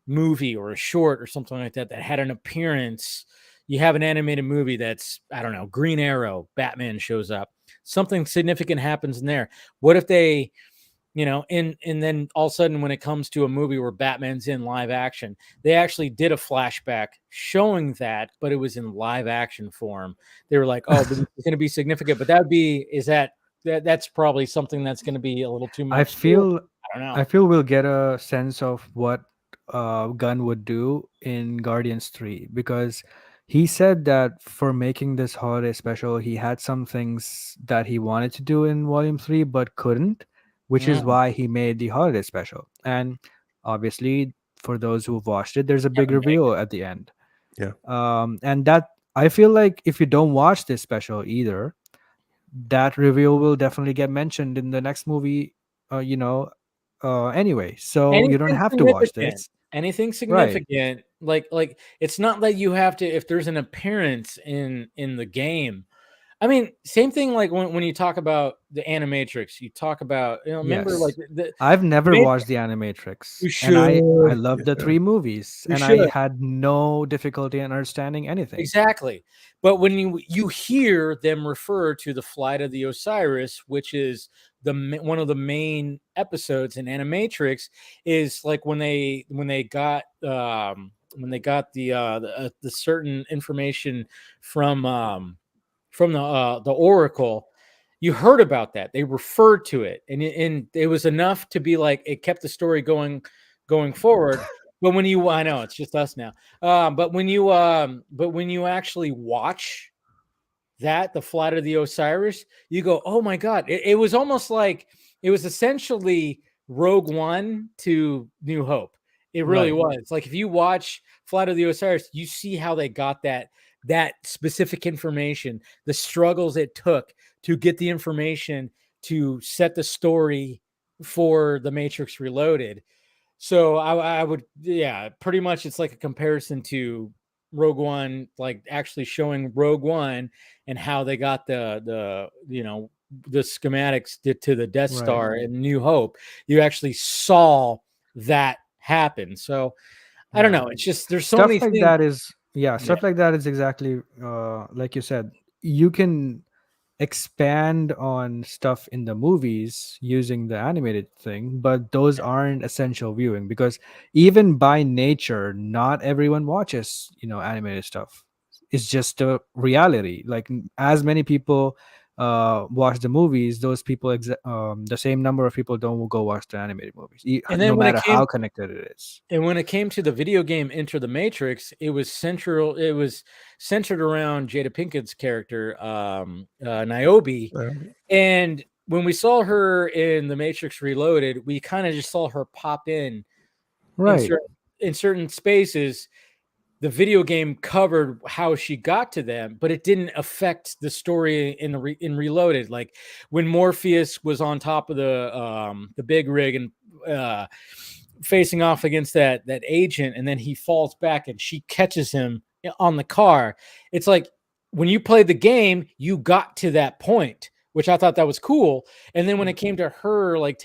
movie or a short or something like that had an appearance. You have an animated movie that's, I don't know, Green Arrow, Batman shows up, something significant happens in there. What if they, you know, and then all of a sudden when it comes to a movie where Batman's in live action, they actually did a flashback showing that, but it was in live action form. They were like, oh, this is going to be significant, but that's probably something that's going to be a little too much. I feel I don't know. I feel we'll get a sense of what Gunn would do in Guardians 3, because he said that for making this holiday special, he had some things that he wanted to do in Volume 3 but couldn't, which is why he made the holiday special. And obviously, for those who've watched it, there's a big reveal at the end. Yeah. And that, I feel like if you don't watch this special either, that reveal will definitely get mentioned in the next movie, anyway. So you don't have to watch this. Anything significant, right. like it's not that you have to, if there's an appearance in the game. I mean, same thing like when you talk about the Animatrix, you talk about, you know, remember, Yes. like I've never watched the Animatrix. You should. And I loved the 3 movies, You and should. I had no difficulty in understanding anything. Exactly. But when you hear them refer to the Flight of the Osiris, which is one of the main episodes in Animatrix, is like when they got the certain information from the Oracle, you heard about that. They referred to it, and it was enough to be like, it kept the story going forward. But when I know it's just us now. But when you actually watch the Flight of the Osiris, you go, oh my God. It was almost like, it was essentially Rogue One to New Hope. It really was. Like, if you watch Flight of the Osiris, you see how they got that specific information, the struggles it took to get the information to set the story for the Matrix Reloaded. So I would, pretty much it's like a comparison to Rogue One, like actually showing Rogue One and how they got the schematics to the Death Star in New Hope. You actually saw that happen. So I don't know. It's just, there's so Stuff many like things. that is stuff like that is exactly like you said. You can expand on stuff in the movies using the animated thing, but those aren't essential viewing, because even by nature, not everyone watches animated stuff. It's just a reality. Like, as many people watch the movies, those people the same number of people don't go watch the animated movies, And then no matter how connected it is. And when it came to the video game Enter the Matrix, it was centered around Jada Pinkett's character, Niobe. And when we saw her in the Matrix Reloaded, we kind of just saw her pop in certain spaces. the video game covered how she got to them, but it didn't affect the story in Reloaded. Like when Morpheus was on top of the big rig and facing off against that agent, and then he falls back and she catches him on the car. It's like when you played the game, you got to that point, which I thought that was cool. And then when it came to her like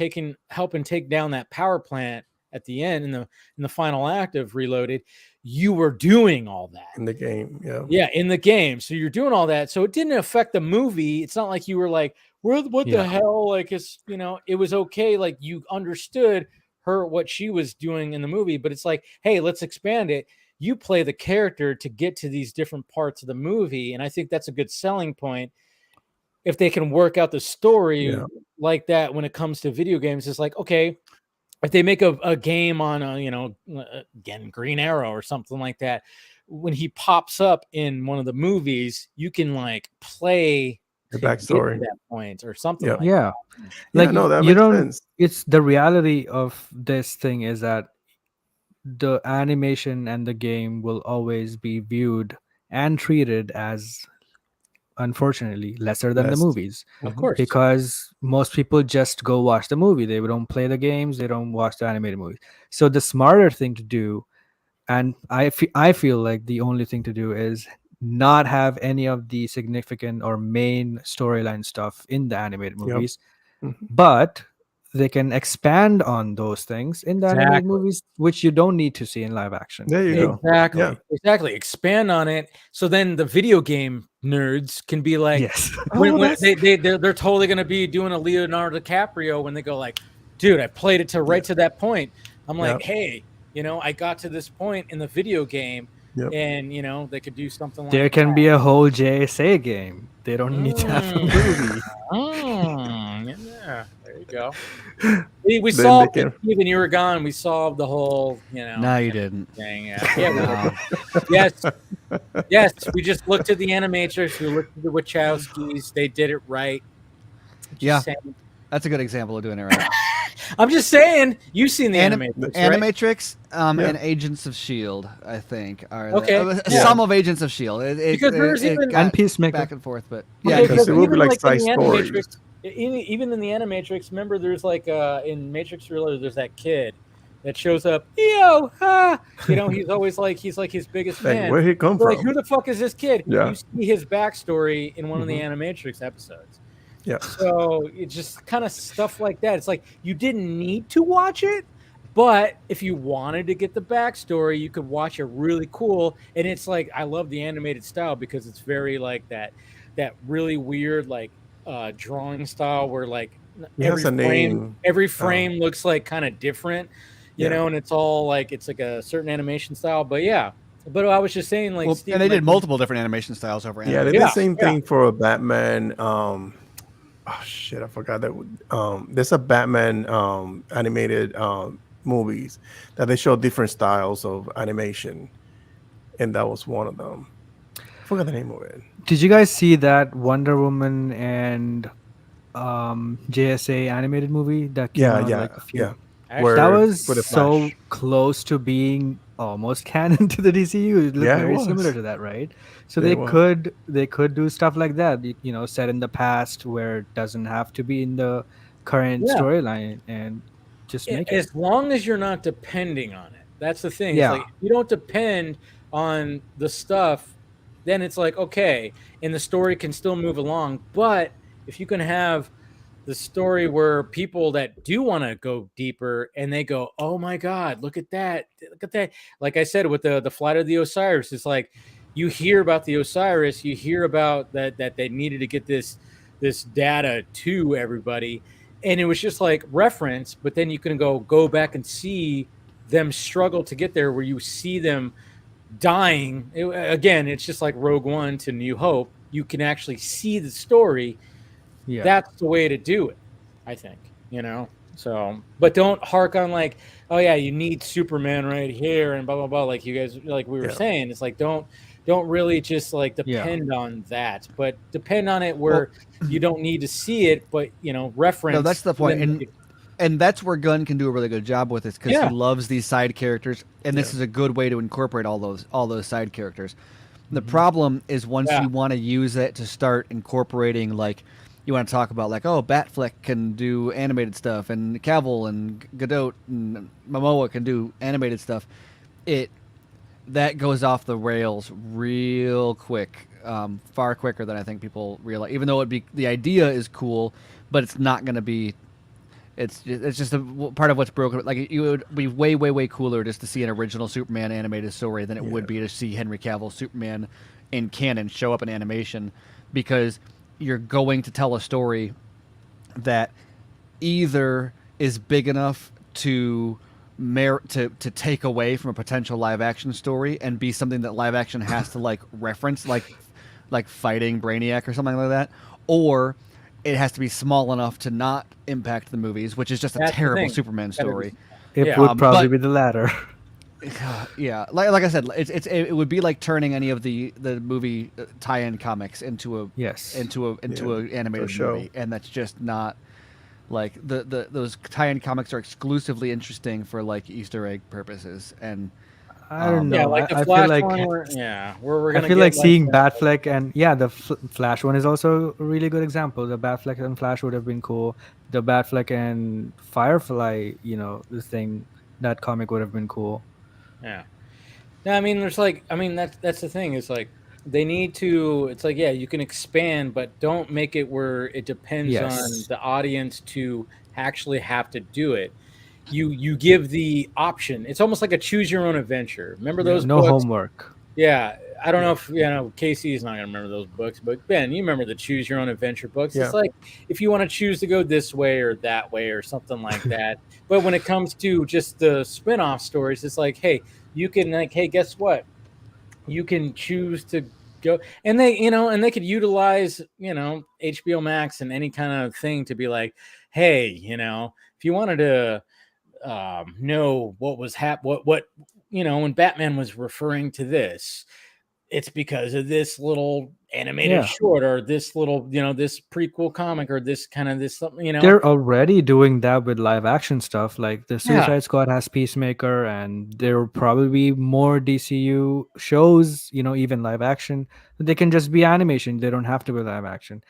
helping take down that power plant at the end in the final act of Reloaded, you were doing all that in the game. Yeah, in the game. So you're doing all that. So it didn't affect the movie. It's not like you were like, what the hell? Like, it's, it was okay. Like you understood what she was doing in the movie, but it's like, hey, let's expand it. You play the character to get to these different parts of the movie. And I think that's a good selling point. If they can work out the story like that when it comes to video games, it's like, okay, if they make a game on again, Green Arrow or something like that, when he pops up in one of the movies, you can like play the backstory at that point or something. Like that. Like that you makes don't. sense. It's the reality of this thing is that the animation and the game will always be viewed and treated as, unfortunately, lesser than the movies. Of course, because most people just go watch the movie. They don't play the games. They don't watch the animated movies. So the smarter thing to do, and I feel like the only thing to do, is not have any of the significant or main storyline stuff in the animated movies, but they can expand on those things in the animated movies, which you don't need to see in live action. There you go. Exactly. Expand on it. So then the video game nerds can be like, yes, when they're totally going to be doing a Leonardo DiCaprio when they go like, dude, I played it to that point. I'm like, hey, I got to this point in the video game. And they could do something like there can be a whole JSA game. They don't need to have a movie. Yeah, there you go. We solved it. Even you were gone. We solved the whole, No, you didn't. Thing. Yeah. Yes. We just looked at the Animatrix. We looked at the Wachowskis. They did it right. That's a good example of doing it right. I'm just saying, you've seen the Animatrix, Animatrix, and Agents of S.H.I.E.L.D., I think, are some of Agents of S.H.I.E.L.D. Because there's even and Peacemaker back and forth, but because it would be like side stories. Even in the Animatrix, remember, there's like in Matrix Reloaded, there's that kid that shows up. He's always like he's his biggest fan. Where he come from? Like, who the fuck is this kid? Yeah. You see his backstory in one of the Animatrix episodes. Yeah. So it's just kind of stuff like that. It's like you didn't need to watch it, but if you wanted to get the backstory, you could watch it really cool. And it's like, I love the animated style because it's very like that really weird like drawing style where like every frame looks like kind of different, you know, and it's all like it's like a certain animation style. But but I was just saying, like, and they did multiple different animation styles over. Yeah, they did the same thing for a Batman. Oh shit, I forgot that. There's a Batman animated movies that they show different styles of animation, and that was one of them. I forgot the name of it. Did you guys see that Wonder Woman and JSA animated movie that came out like a few? That was so close to being almost canon to the DCU. It looked very similar to that, right? So they could do stuff like that, set in the past where it doesn't have to be in the current storyline, and just make it. As long as you're not depending on it. That's the thing. It's like, if you don't depend on the stuff, then it's like, okay, and the story can still move along. But if you can have the story where people that do want to go deeper and they go, oh my God, look at that. Like I said, with the Flight of the Osiris, it's like, you hear about the Osiris, you hear about that they needed to get this data to everybody. And it was just like reference, but then you can go back and see them struggle to get there, where you see them dying. Again, it's just like Rogue One to New Hope. You can actually see the story. Yeah. That's the way to do it, I think, So, but don't hark on like, oh yeah, you need Superman right here and blah blah blah. Like you guys, like we were saying, it's like don't really just like depend on that, but depend on it where you don't need to see it, but reference. No, that's the point. And that's where Gunn can do a really good job with this, because Yeah. he loves these side characters, and this is a good way to incorporate all those side characters. The problem is once you want to use it to start incorporating, like, you want to talk about, like, oh, Batfleck can do animated stuff, and Cavill and Godot and Momoa can do animated stuff. That goes off the rails real quick, far quicker than I think people realize. Even though the idea is cool, but it's not going to be. It's just a part of what's broken. Like, it would be way, way, way cooler just to see an original Superman animated story than it would be to see Henry Cavill Superman in canon show up in animation, because you're going to tell a story that either is big enough to take away from a potential live action story and be something that live action has to like reference, like fighting Brainiac or something like that, or it has to be small enough to not impact the movies, which is just a terrible Superman story. It would probably be the latter. Yeah, like I said, it would be like turning any of the movie tie-in comics into a animated movie, and that's just not like those tie-in comics are exclusively interesting for like Easter egg purposes, and I don't know. Yeah, like the I Flash feel like one, we're gonna. I feel like seeing Batfleck and the Flash one is also a really good example. The Batfleck and Flash would have been cool. The Batfleck and Firefly, that comic would have been cool. Yeah. No, I mean, that's the thing. It's like they need to. It's like, you can expand, but don't make it where it depends on the audience to actually have to do it. You give the option. It's almost like a choose your own adventure. Remember those no books? homework. Yeah, I don't know if Casey's not gonna remember those books, but Ben, you remember the choose your own adventure books. Yeah. It's like if you want to choose to go this way or that way or something like that. But when it comes to just the spin-off stories, it's like, hey, you can guess what? You can choose to go, and they could utilize HBO Max and any kind of thing to be like, hey, if you wanted to know what was what when Batman was referring to this, it's because of this little animated short or this little this prequel comic or this something. They're already doing that with live action stuff. Like the Suicide Squad has Peacemaker, and there will probably be more DCU shows, even live action. They can just be animation. They don't have to be live action.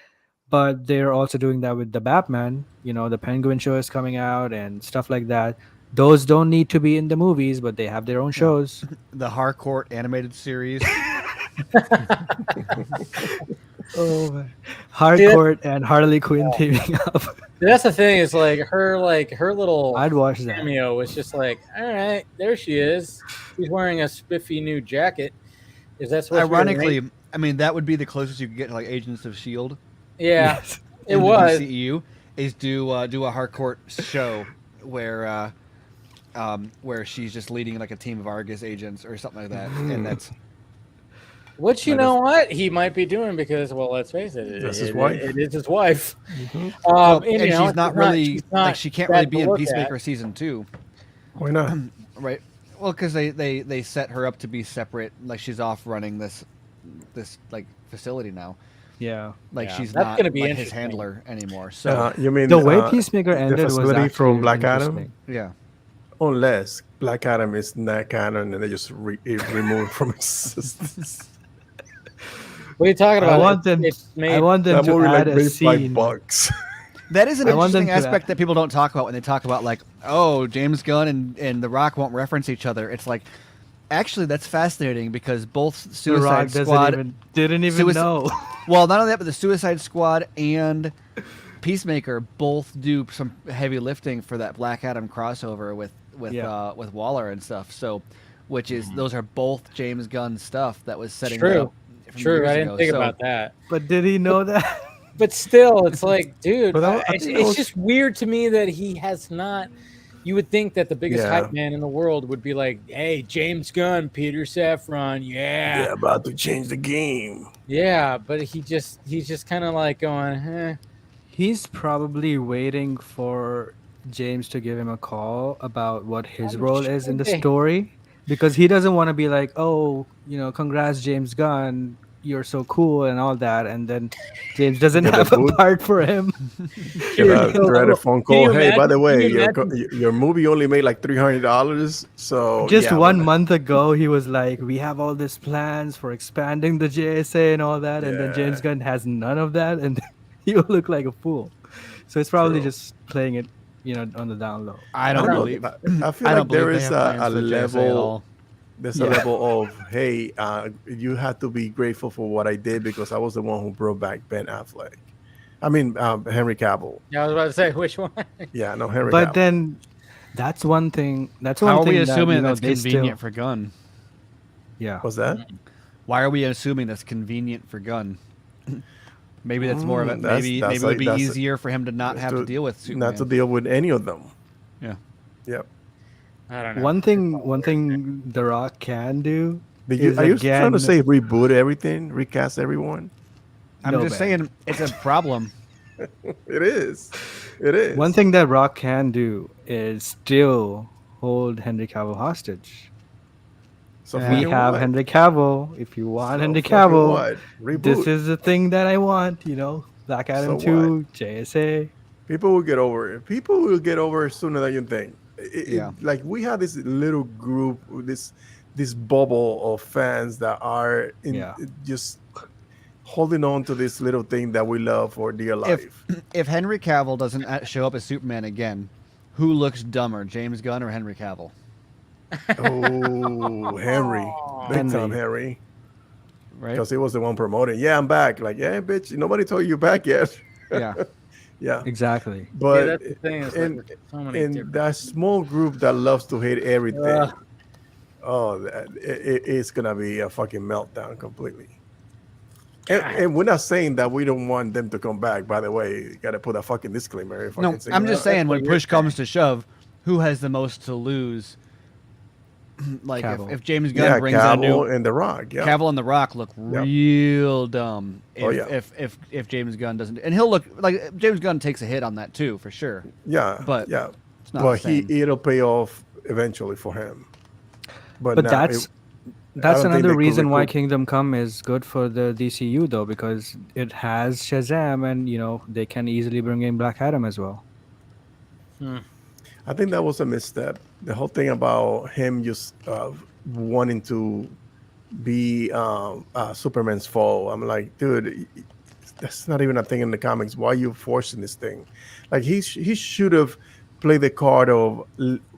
But they're also doing that with the Batman. The Penguin show is coming out and stuff like that. Those don't need to be in the movies, but they have their own shows. The Harcourt animated series. Oh man. Harcourt and Harley Quinn teaming up. That's the thing. Is like her little I'd watch that. cameo was just like, all right, there she is. She's wearing a spiffy new jacket. Is that supposed ironically? To be I mean, that would be the closest you could get to like Agents of S.H.I.E.L.D. Yeah, Yes. It was. The DCEU is do a Harcourt show where she's just leading like a team of Argus agents or something like that, and that's. Which what he might be doing because, well, let's face it, That's his wife. It is his wife. And she's not really like she can't really be in Peacemaker season 2. Why not? Right. Well, because they set her up to be separate. Like she's off running this like facility now. Yeah. Like she's That's not gonna be like his interesting. handler anymore. So You mean the way Peacemaker ended was facility actually from Black Adam? interesting. yeah. Unless Black Adam is not canon and they just remove from existence. What are you talking about? I want them That to movie add like a made by scene. bugs. That is an I want them interesting to aspect that people don't talk about when they talk about like, oh, James Gunn and The Rock won't reference each other. It's like, actually, that's fascinating because both The Suicide Rock Squad didn't even know. Well, not only that, but the Suicide Squad and Peacemaker both do some heavy lifting for that Black Adam crossover with Waller and stuff. So, which is those are both James Gunn stuff that was setting up. True, I didn't think about that. But did he know that? But still, it's like, dude, But it's just weird to me that he has not. You would think that the biggest hype man in the world would be like, hey, James Gunn, Peter Safran, Yeah, about to change the game. Yeah, but he's just kind of like going, He's probably waiting for James to give him a call about what his role is in the story, because he doesn't want to be like, oh, congrats, James Gunn, you're so cool and all that, and then James doesn't Get a have a boot. part for him. Get a phone call. Hey, by the way, imagine- your movie only made like $300. So Just yeah, 1 month ago, he was like, "We have all these plans for expanding the JSA and all that," and then James Yeah. Gunn has none of that, and he'll look like a fool. So it's probably True. just playing it, on the down low. I I don't don't know. believe. I feel I like don't believe there they is have a plans for the JSA at level. all. There's a level of, hey, you have to be grateful for what I did because I was the one who brought back Ben Affleck. I mean, Henry Cavill. Yeah, I was about to say which one. Yeah, no, Henry But Cavill. then, that's one thing. That's one How are thing we that, assuming that's they convenient still, for Gunn? Yeah. What's that? Why are we assuming that's convenient for Gunn? Maybe that's more of it. That's- Maybe that's it would like- be that's- easier for him to not have to deal with Superman. Not to deal with any of them. Yeah. Yep. I don't know. One thing The Rock can do. Are you trying to say reboot everything, recast everyone? I'm No, just Ben. saying it's a problem. It is. It is. One thing that Rock can do is still hold Henry Cavill hostage. So We fucking have what? Henry Cavill. If you want So Henry fucking Cavill, what? Reboot. this is the thing that I want. Black Adam So 2, JSA. People will get over it. People will get over it sooner than you think. Yeah. Like we have this little group, this bubble of fans that are just holding on to this little thing that we love for dear life. If Henry Cavill doesn't show up as Superman again, who looks dumber, James Gunn or Henry Cavill? Oh, Henry. Big time Henry. Right? Because he was the one promoting. Yeah, I'm back. Like, yeah, bitch, nobody told you back yet. Yeah. Yeah. Exactly. But that's the thing, is in, like, so many in different- that small group that loves to hate everything, it's going to be a fucking meltdown completely. And we're not saying that we don't want them to come back. By the way, you got to put a fucking disclaimer. No, I'm just saying when push comes to shove, who has the most to lose? Like if James Gunn brings a new and The Rock, Cavill and The Rock look real dumb. If James Gunn doesn't, and he'll look like James Gunn takes a hit on that too for sure. Yeah, but it's not the same. it'll pay off eventually for him. But that's another reason why Kingdom Come is good for the DCU though, because it has Shazam, and they can easily bring in Black Adam as well. I think that was a misstep. The whole thing about him just wanting to be Superman's foe. I'm like, dude, that's not even a thing in the comics. Why are you forcing this thing? Like he should have played the card of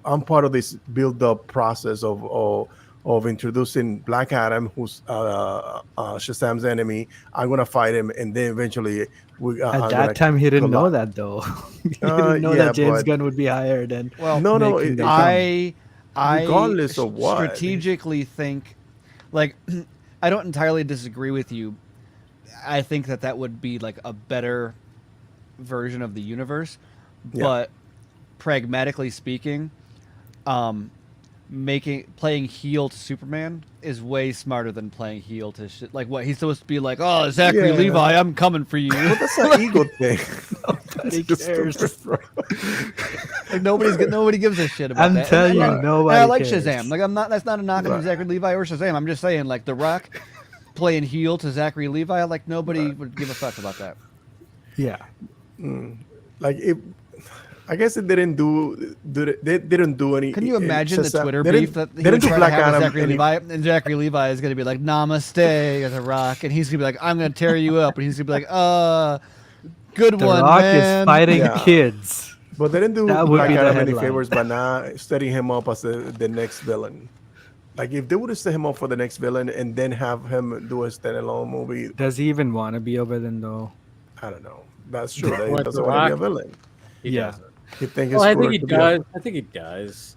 I'm part of this build-up process of introducing Black Adam, who's Shazam's enemy. I'm gonna fight him, and then eventually at that time he didn't know that though. He didn't know that James Gunn would be hired. And I regardless of what, strategically think, like, I don't entirely disagree with you. I think that would be like a better version of the universe, but pragmatically speaking, playing heel to Superman is way smarter than playing heel to shit. Like what he's supposed to be like, oh, Zachary Levi, I'm coming for you. Well, that's an ego thing. Nobody cares. Like nobody gives a shit about that. I'm telling you, nobody I like cares. Shazam. Like that's not a knock on Zachary Levi or Shazam. I'm just saying, like The Rock playing heel to Zachary Levi, like nobody would give a fuck about that. Yeah. Like it. I guess it didn't do. They didn't do any. Can you imagine the Twitter they beef that they he would didn't do try Black to have with Adam Zachary Levi? And Zachary Levi is going to be like, "Namaste" as a Rock, and he's going to be like, "I'm going to tear you up," and he's going to be like, good The one, Rock man." is fighting kids. But they didn't do That would Black be the Adam any headline. favors by not setting him up as the next villain. Like if they would have set him up for the next villain and then have him do a standalone movie. Does he even want to be a villain though? I don't know. That's true. He What, doesn't The want to be a Rock? villain. He doesn't. He think Well, I think he does. I think he does.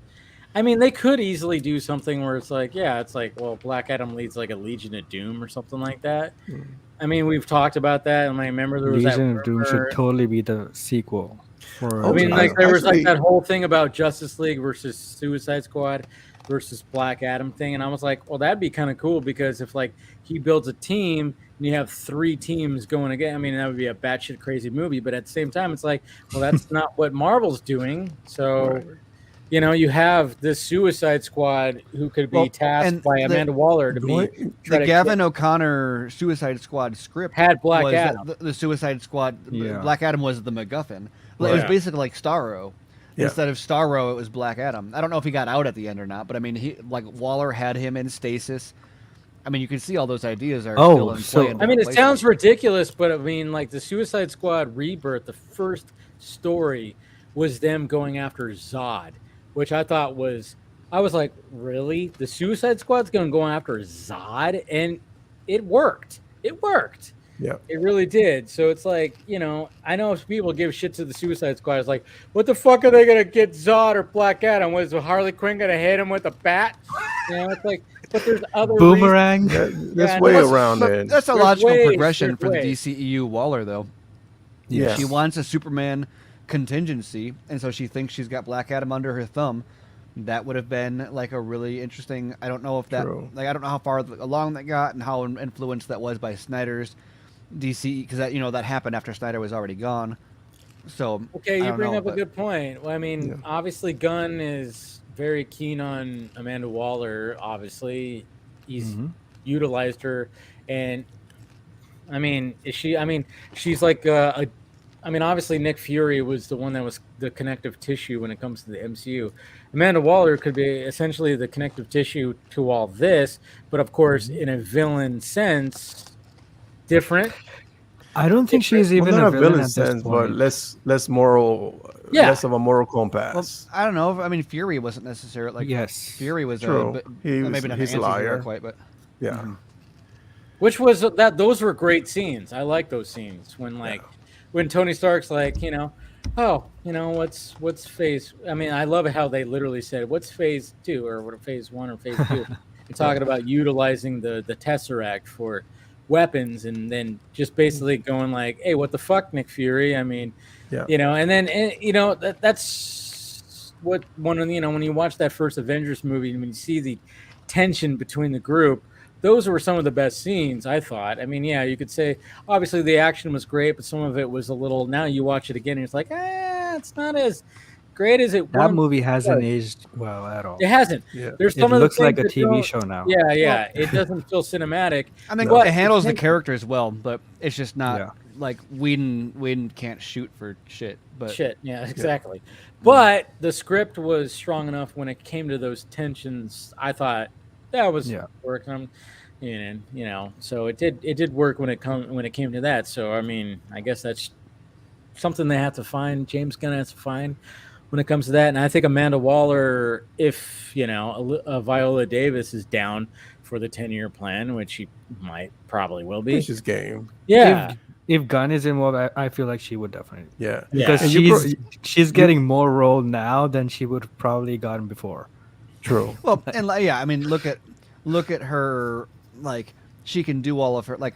I mean, they could easily do something where it's like, well, Black Adam leads like a Legion of Doom or something like that. I mean, we've talked about that, and I remember there was Legion that of Doom rumor- should totally be the sequel. I mean, like there was like that whole thing about Justice League versus Suicide Squad versus Black Adam thing, and I was like, well, that'd be kind of cool because if like he builds a team and you have 3 teams going again, I mean, that would be a batshit crazy movie. But at the same time, it's like, well, that's not what Marvel's doing. So, you know, you have the Suicide Squad who could be tasked by Amanda Waller to be the Gavin O'Connor Suicide Squad script had Black was Adam. The Suicide Squad. Yeah. Black Adam was the MacGuffin. It was basically like Starro. Yeah. Instead of Starro, it was Black Adam. I don't know if he got out at the end or not, but I mean, Waller had him in stasis. I mean, you can see all those ideas are still in play. I mean, it sounds ridiculous, but I mean, like the Suicide Squad Rebirth, the first story was them going after Zod, which I thought was, I was like, really? The Suicide Squad's going to go after Zod? And it worked. It worked. Yeah, it really did. So it's like, you know, I know if people give shit to the Suicide Squad, it's like, what the fuck are they gonna get Zod or Black Adam? Was Harley Quinn gonna hit him with a bat? You know, it's like, but there's other boomerang. There's way around it. That's a logical progression for the DCEU Waller, though. Yeah, she wants a Superman contingency, and so she thinks she's got Black Adam under her thumb. That would have been like a really interesting. I don't know if that, like, I don't know how far along that got and how influenced that was by Snyder's DC, because that, you know, that happened after Snyder was already gone. So okay, you bring up a good point. Well, I mean, obviously Gunn is very keen on Amanda Waller. Obviously, he's utilized her, and I mean, is she? I mean, she's like I mean, obviously Nick Fury was the one that was the connective tissue when it comes to the MCU. Amanda Waller could be essentially the connective tissue to all this, but of course, in a villain sense. Different. I don't think she's even not a villain sense, but less moral, less of a moral compass. Well, I don't know. I mean, Fury wasn't necessarily like. Yes, Fury was true. Maybe not he's a liar. Quite, but which was that? Those were great scenes. I like those scenes when when Tony Stark's like, you know, oh, you know, what's phase? I mean, I love how they literally said, "What's phase 2 or what phase 1 or phase 2?" You're talking about utilizing the Tesseract for weapons, and then just basically going like, hey, what the fuck, Nick Fury? I mean, you know, and then you know, that's what one of, you know, when you watch that first Avengers movie and when you see the tension between the group, those were some of the best scenes, I thought. I mean, yeah, you could say obviously the action was great, but some of it was a little, now you watch it again and it's like, it's not as great as it was. That movie hasn't aged well at all. It hasn't. There's some it of looks the like a TV show now. Yeah, it doesn't feel cinematic. I think it handles the characters well, but it's just not like Whedon can't shoot for shit. But yeah, exactly. But the script was strong enough when it came to those tensions. I thought that was working. You know, so it did work when it came to that. So I mean, I guess that's something they have to find. James Gunn has to find when it comes to that. And I think Amanda Waller, if, you know, Viola Davis is down for the 10-year plan, which she probably will be. Which is game. Yeah. If Gunn is involved, I feel like she would definitely. Yeah. Because she's getting more role now than she would have probably gotten before. True. Well, and I mean, look at her, like, she can do all of her, like,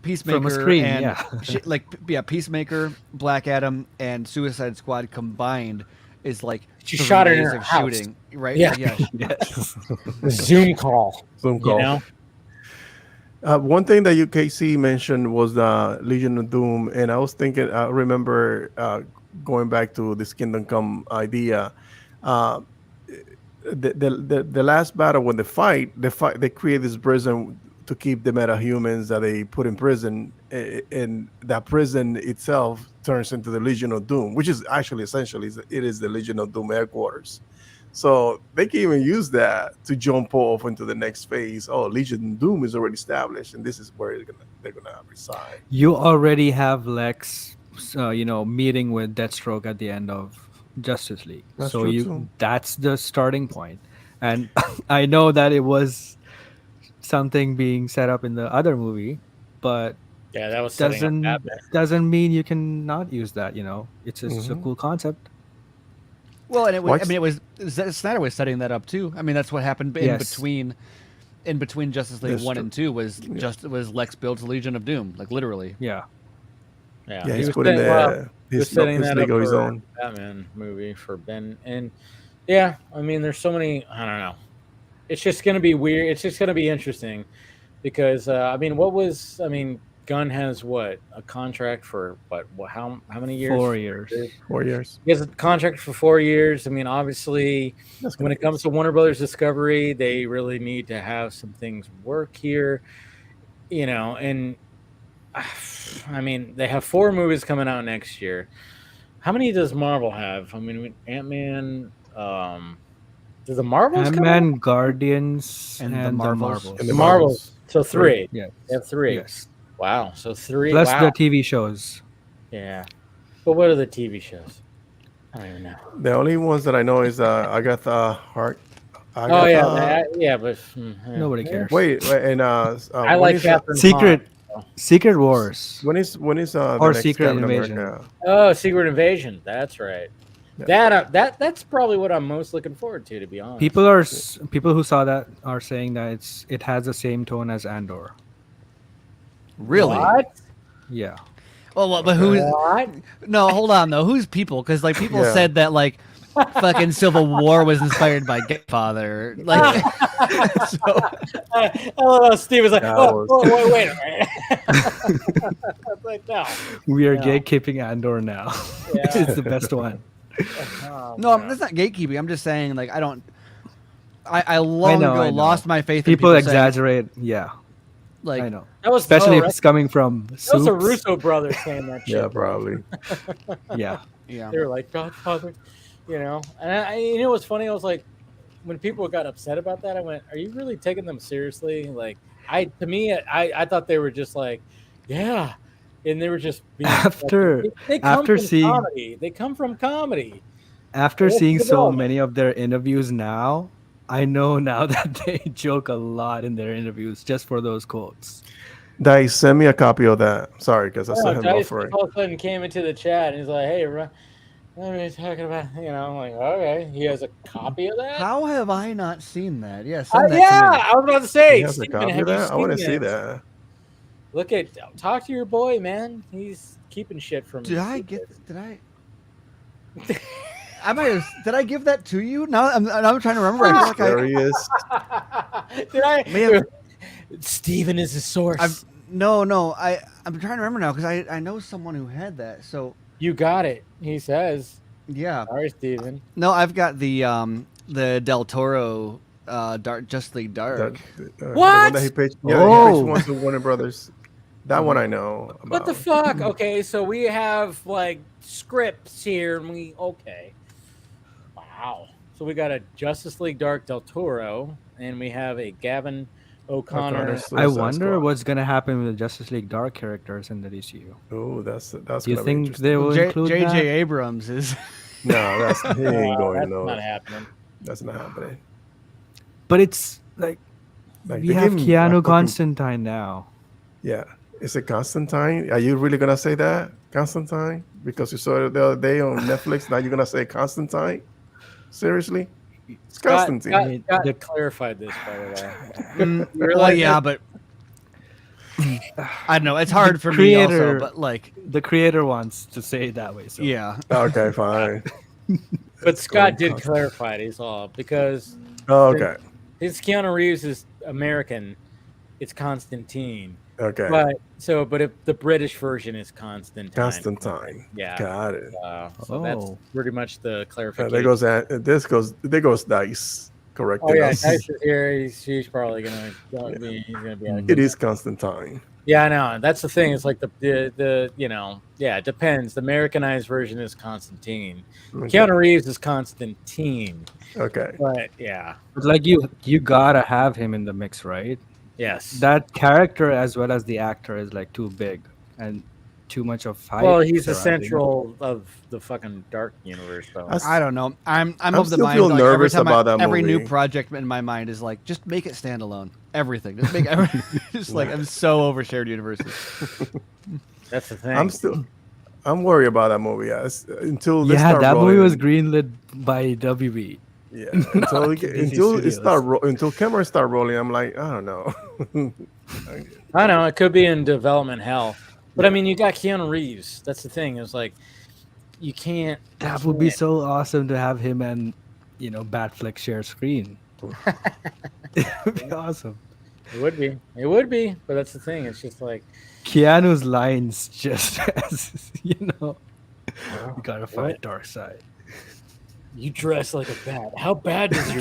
Peacemaker from a screen, and Peacemaker, Black Adam, and Suicide Squad combined is like she shot it in her house. Shooting, right? Yeah, yes. Zoom call. You know? One thing that UKC mentioned was the Legion of Doom, and I was thinking, I remember going back to this Kingdome Come idea. The last battle when they fight, they create this prison to keep the metahumans that they put in prison, and that prison itself turns into the Legion of Doom, which is actually essentially it is the Legion of Doom headquarters. So they can even use that to jump off into the next phase. Oh, Legion of Doom is already established, and this is where they're gonna reside. You already have Lex, meeting with Deathstroke at the end of Justice League. That's the starting point. And I know that it was something being set up in the other movie, but that was doesn't mean you can not use that. It's a cool concept. Well, and it was Snyder was setting that up too. I mean, that's what happened in between Justice League 1 and 2 was Lex builds Legion of Doom, like literally. Yeah. He's putting his setting that up for his for own Batman movie for Ben, and I mean, there's so many. I don't know. It's just going to be weird. It's just going to be interesting because Gunn has what, a contract for what? How many years? 4 years. 4 years. He has a contract for 4 years. I mean, obviously, when it comes to Warner Brothers Discovery, they really need to have some things work here, you know. And I mean, they have 4 movies coming out next year. How many does Marvel have? I mean, Ant-Man. Does the Marvels come out? Ant-Man, Guardians, And the the Marvels. Marvels. And The Marvels. So 3. Yes. They have 3. Yes. Wow. So 3. Plus wow. the TV shows. Yeah. But what are the TV shows? I don't even know. The only ones that I know is Agatha Hart. Oh yeah, yeah, but Nobody cares. Wait, and I like Catherine Secret Wars. When is Or the next Secret Captain Invasion. America? Oh, Secret Invasion. That's right. Yeah. That's probably what I'm most looking forward to be honest. People who saw that are saying that it has the same tone as Andor. Really? What? Yeah. Well, but who's? What? No, hold on though. Who's people? Because like people Yeah. said that like fucking Civil War was inspired by Godfather. Like, so, I love how Steve was like, That oh, was- wait a minute. I was like, no. We are No. gatekeeping Andor now. Yeah. It's the best one. Oh, no, man. that's not gatekeeping. I'm just saying like I long know, ago I know. lost my faith. People in saying, exaggerate. Yeah, like, I know. That was Especially if that it's coming from was the Soups. Russo brothers saying that shit. Yeah, probably. Yeah. yeah. They were like Godfather, you know. And you know what's funny? I was like, when people got upset about that, I went, "Are you really taking them seriously?" Like, I thought they were just like, yeah, and they were just being, After- they come after from seeing- comedy. They come from comedy. After Well, seeing so development. many of their interviews now, I know now that they joke a lot in their interviews just for those quotes. Dice, send me a copy of that. Sorry, because I still Oh, have Dice offering. all of a sudden came into the chat and he's like, "Hey, what are you talking about?" You know, I'm like, okay, he has a copy of that. How have I not seen that? Yeah, send that Yeah, to me. I was about to say, He has a Steven, copy have of you that? I want to seen see it? that. Look at, talk to your boy, man. He's keeping shit from. Did his I secrets. get? Did I? I might have. Did I give that to you? Now I'm trying to remember. I feel like There he is. Did I? May have- Steven is the source. No. I'm trying to remember now because I know someone who had that. So You got it. He says. yeah. Sorry, Steven. No, I've got the Del Toro Dark Just League Dark. The What? one that he pitched, yeah, he Oh. pitched one to Warner Brothers. That one I know about. What the fuck? Okay, so we have like scripts here, and okay. Wow. So we got a Justice League Dark Del Toro, and we have a Gavin O'Connor. O'Connor's I Suicide wonder Squad. what's gonna happen with the Justice League Dark characters in the DCU. Oh, that's Do you gonna be think interesting. they will include J.J. that? Abrams is. No, he ain't going That's no. not happening. That's not happening. But it's like Like, we they have give him a Keanu fucking- Constantine now. Yeah, is it Constantine? Are you really gonna say that, Constantine? Because you saw it the other day on Netflix. Now you're gonna say Constantine? Seriously? It's Constantine. Scott the- clarified this, by the way. Well, realize yeah, but I don't know. It's hard for me also, creator- but like, The creator wants to say it that way. So yeah. Okay, fine. But Scott going did clarify it. He's all because Oh, okay. his Keanu Reeves is American. It's Constantine. Okay. But if the British version is Constantine. Constantine. Yeah. Got it. So that's Oh. pretty much the clarification. There goes Dice correcting Oh yeah, us. Dice is here. He's probably gonna be. He's gonna be. It is Constantine. Yeah, I know. That's the thing. It's like the you know, yeah, it depends. The Americanized version is Constantine. Okay. Keanu Reeves is Constantine. Okay. But yeah, But like you gotta have him in the mix, right? yes. That character as well as the actor is like too big and too much of hype. Well, he's the surrounding him. central of the fucking dark universe, though. I don't know. I'm of the still mind feel like, nervous every time about that every new movie. project in my mind is like just make it standalone. Everything. Just make just like I'm so over shared universes. That's the thing. I'm worried about that movie. Until they Yeah, start that rolling. movie was greenlit by WB. Yeah. Until cameras start rolling, I'm like, I don't know. I know it could be in development hell, but I mean, you got Keanu Reeves. That's the thing. It's like you can't. That would be so awesome to have him and Batfleck share screen. It would be awesome. It would be. It would be. But that's the thing. It's just like Keanu's lines just as you oh, gotta fight dark side. You dress like a bat. How bad does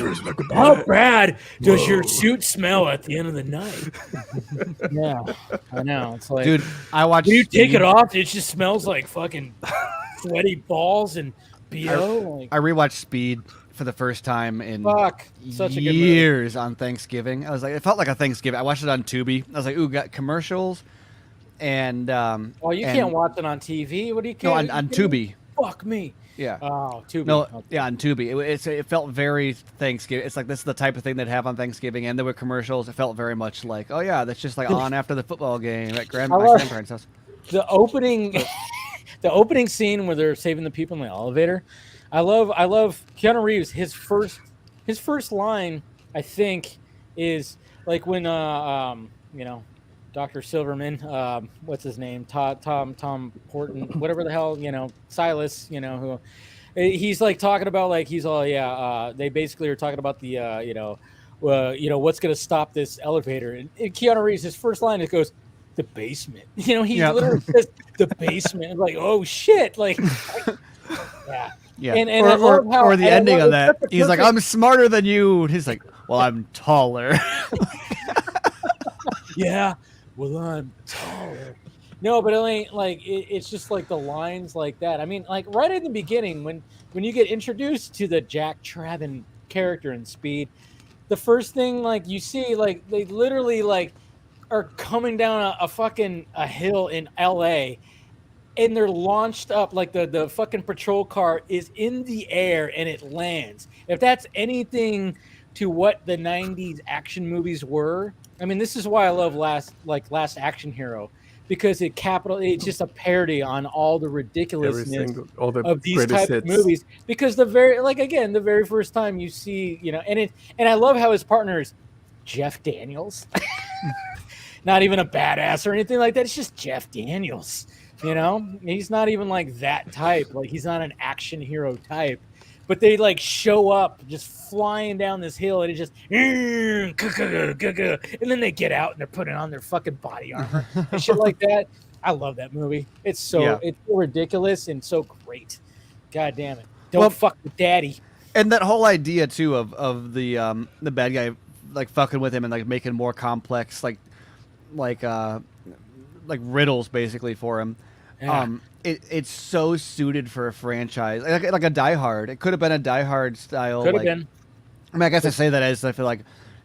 your suit smell at the end of the night? Yeah, I know. It's like, Dude, I watched. When you take it off, it just smells like fucking sweaty balls and BO. I rewatched Speed for the first time in such a good years on Thanksgiving. I was like, it felt like a Thanksgiving. I watched it on Tubi. I was like, ooh, got commercials, and well, you can't watch it on TV. What do you? No, on Tubi. Fuck me. Yeah. Oh, Tubi. No, okay. yeah, on Tubi. It felt very Thanksgiving. It's like this is the type of thing they'd have on Thanksgiving, and there were commercials. It felt very much like, oh yeah, that's just like on after the football game at my grandparents' house. The opening, the opening scene where they're saving the people in the elevator. I love Keanu Reeves. His first line, I think, is like when Dr. Silverman, what's his name? Tom Horton, whatever the hell, Silas, who he's like talking about, like, he's all, they basically are talking about the, what's going to stop this elevator. And Keanu Reeves, his first line, it goes, the basement. He literally says the basement. I'm like, oh shit. Like, yeah. Yeah. And or the ending on that. He's like, I'm smarter than you. And he's like, well, I'm taller. Yeah. Well, I'm taller. No, but it's just like the lines like that. I mean, like right in the beginning, when you get introduced to the Jack Traven character in Speed, the first thing like you see, like they literally like are coming down a hill in LA, and they're launched up, like the fucking patrol car is in the air and it lands. If that's anything to what the 90s action movies were, I mean, this is why I love Last Action Hero, because it's just a parody on all the ridiculousness of these type of movies. Because the very first time you see, and I love how his partner is Jeff Daniels. Not even a badass or anything like that. It's just Jeff Daniels. He's not even like that type. Like, he's not an action hero type. But they like show up just flying down this hill, and it just and then they get out and they're putting on their fucking body armor and shit like that. I love that movie. It's so ridiculous and so great. God damn it. Don't fuck with daddy. And that whole idea too of the bad guy like fucking with him and like making more complex like riddles basically for him. Yeah. It's so suited for a franchise like a Die Hard. It could have been a Die Hard style. Could have been. I mean, I guess I say that as I feel like,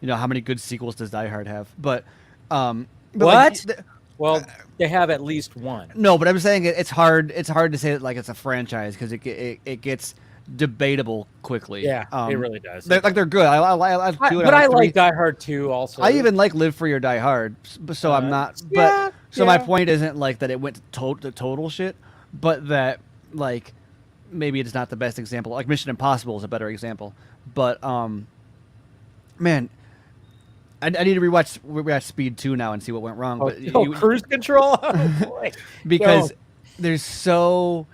how many good sequels does Die Hard have? But what? Like, well, they have at least one. No, but I'm saying it's hard. It's hard to say that like it's a franchise because it gets debatable quickly. Yeah, it really does. They're good. I like Die Hard 2 also. I even like Live Free or Die Hard. So I'm not. But my point isn't like that it went to total shit, but that like maybe it's not the best example. Like Mission Impossible is a better example. But man, I need to rewatch Speed 2 now and see what went wrong. Cruise Control. Oh, boy. Because there's so.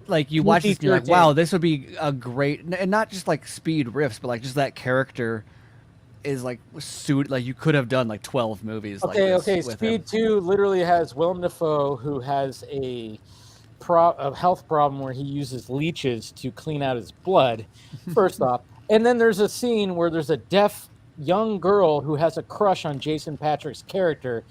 Like you watch this and you're like, wow, this would be a great, and not just like Speed riffs, but like just that character is like suit. Like you could have done like 12 movies. Okay. Speed 2 literally has Willem Dafoe, who has a health problem where he uses leeches to clean out his blood. First off, and then there's a scene where there's a deaf young girl who has a crush on Jason Patric's character,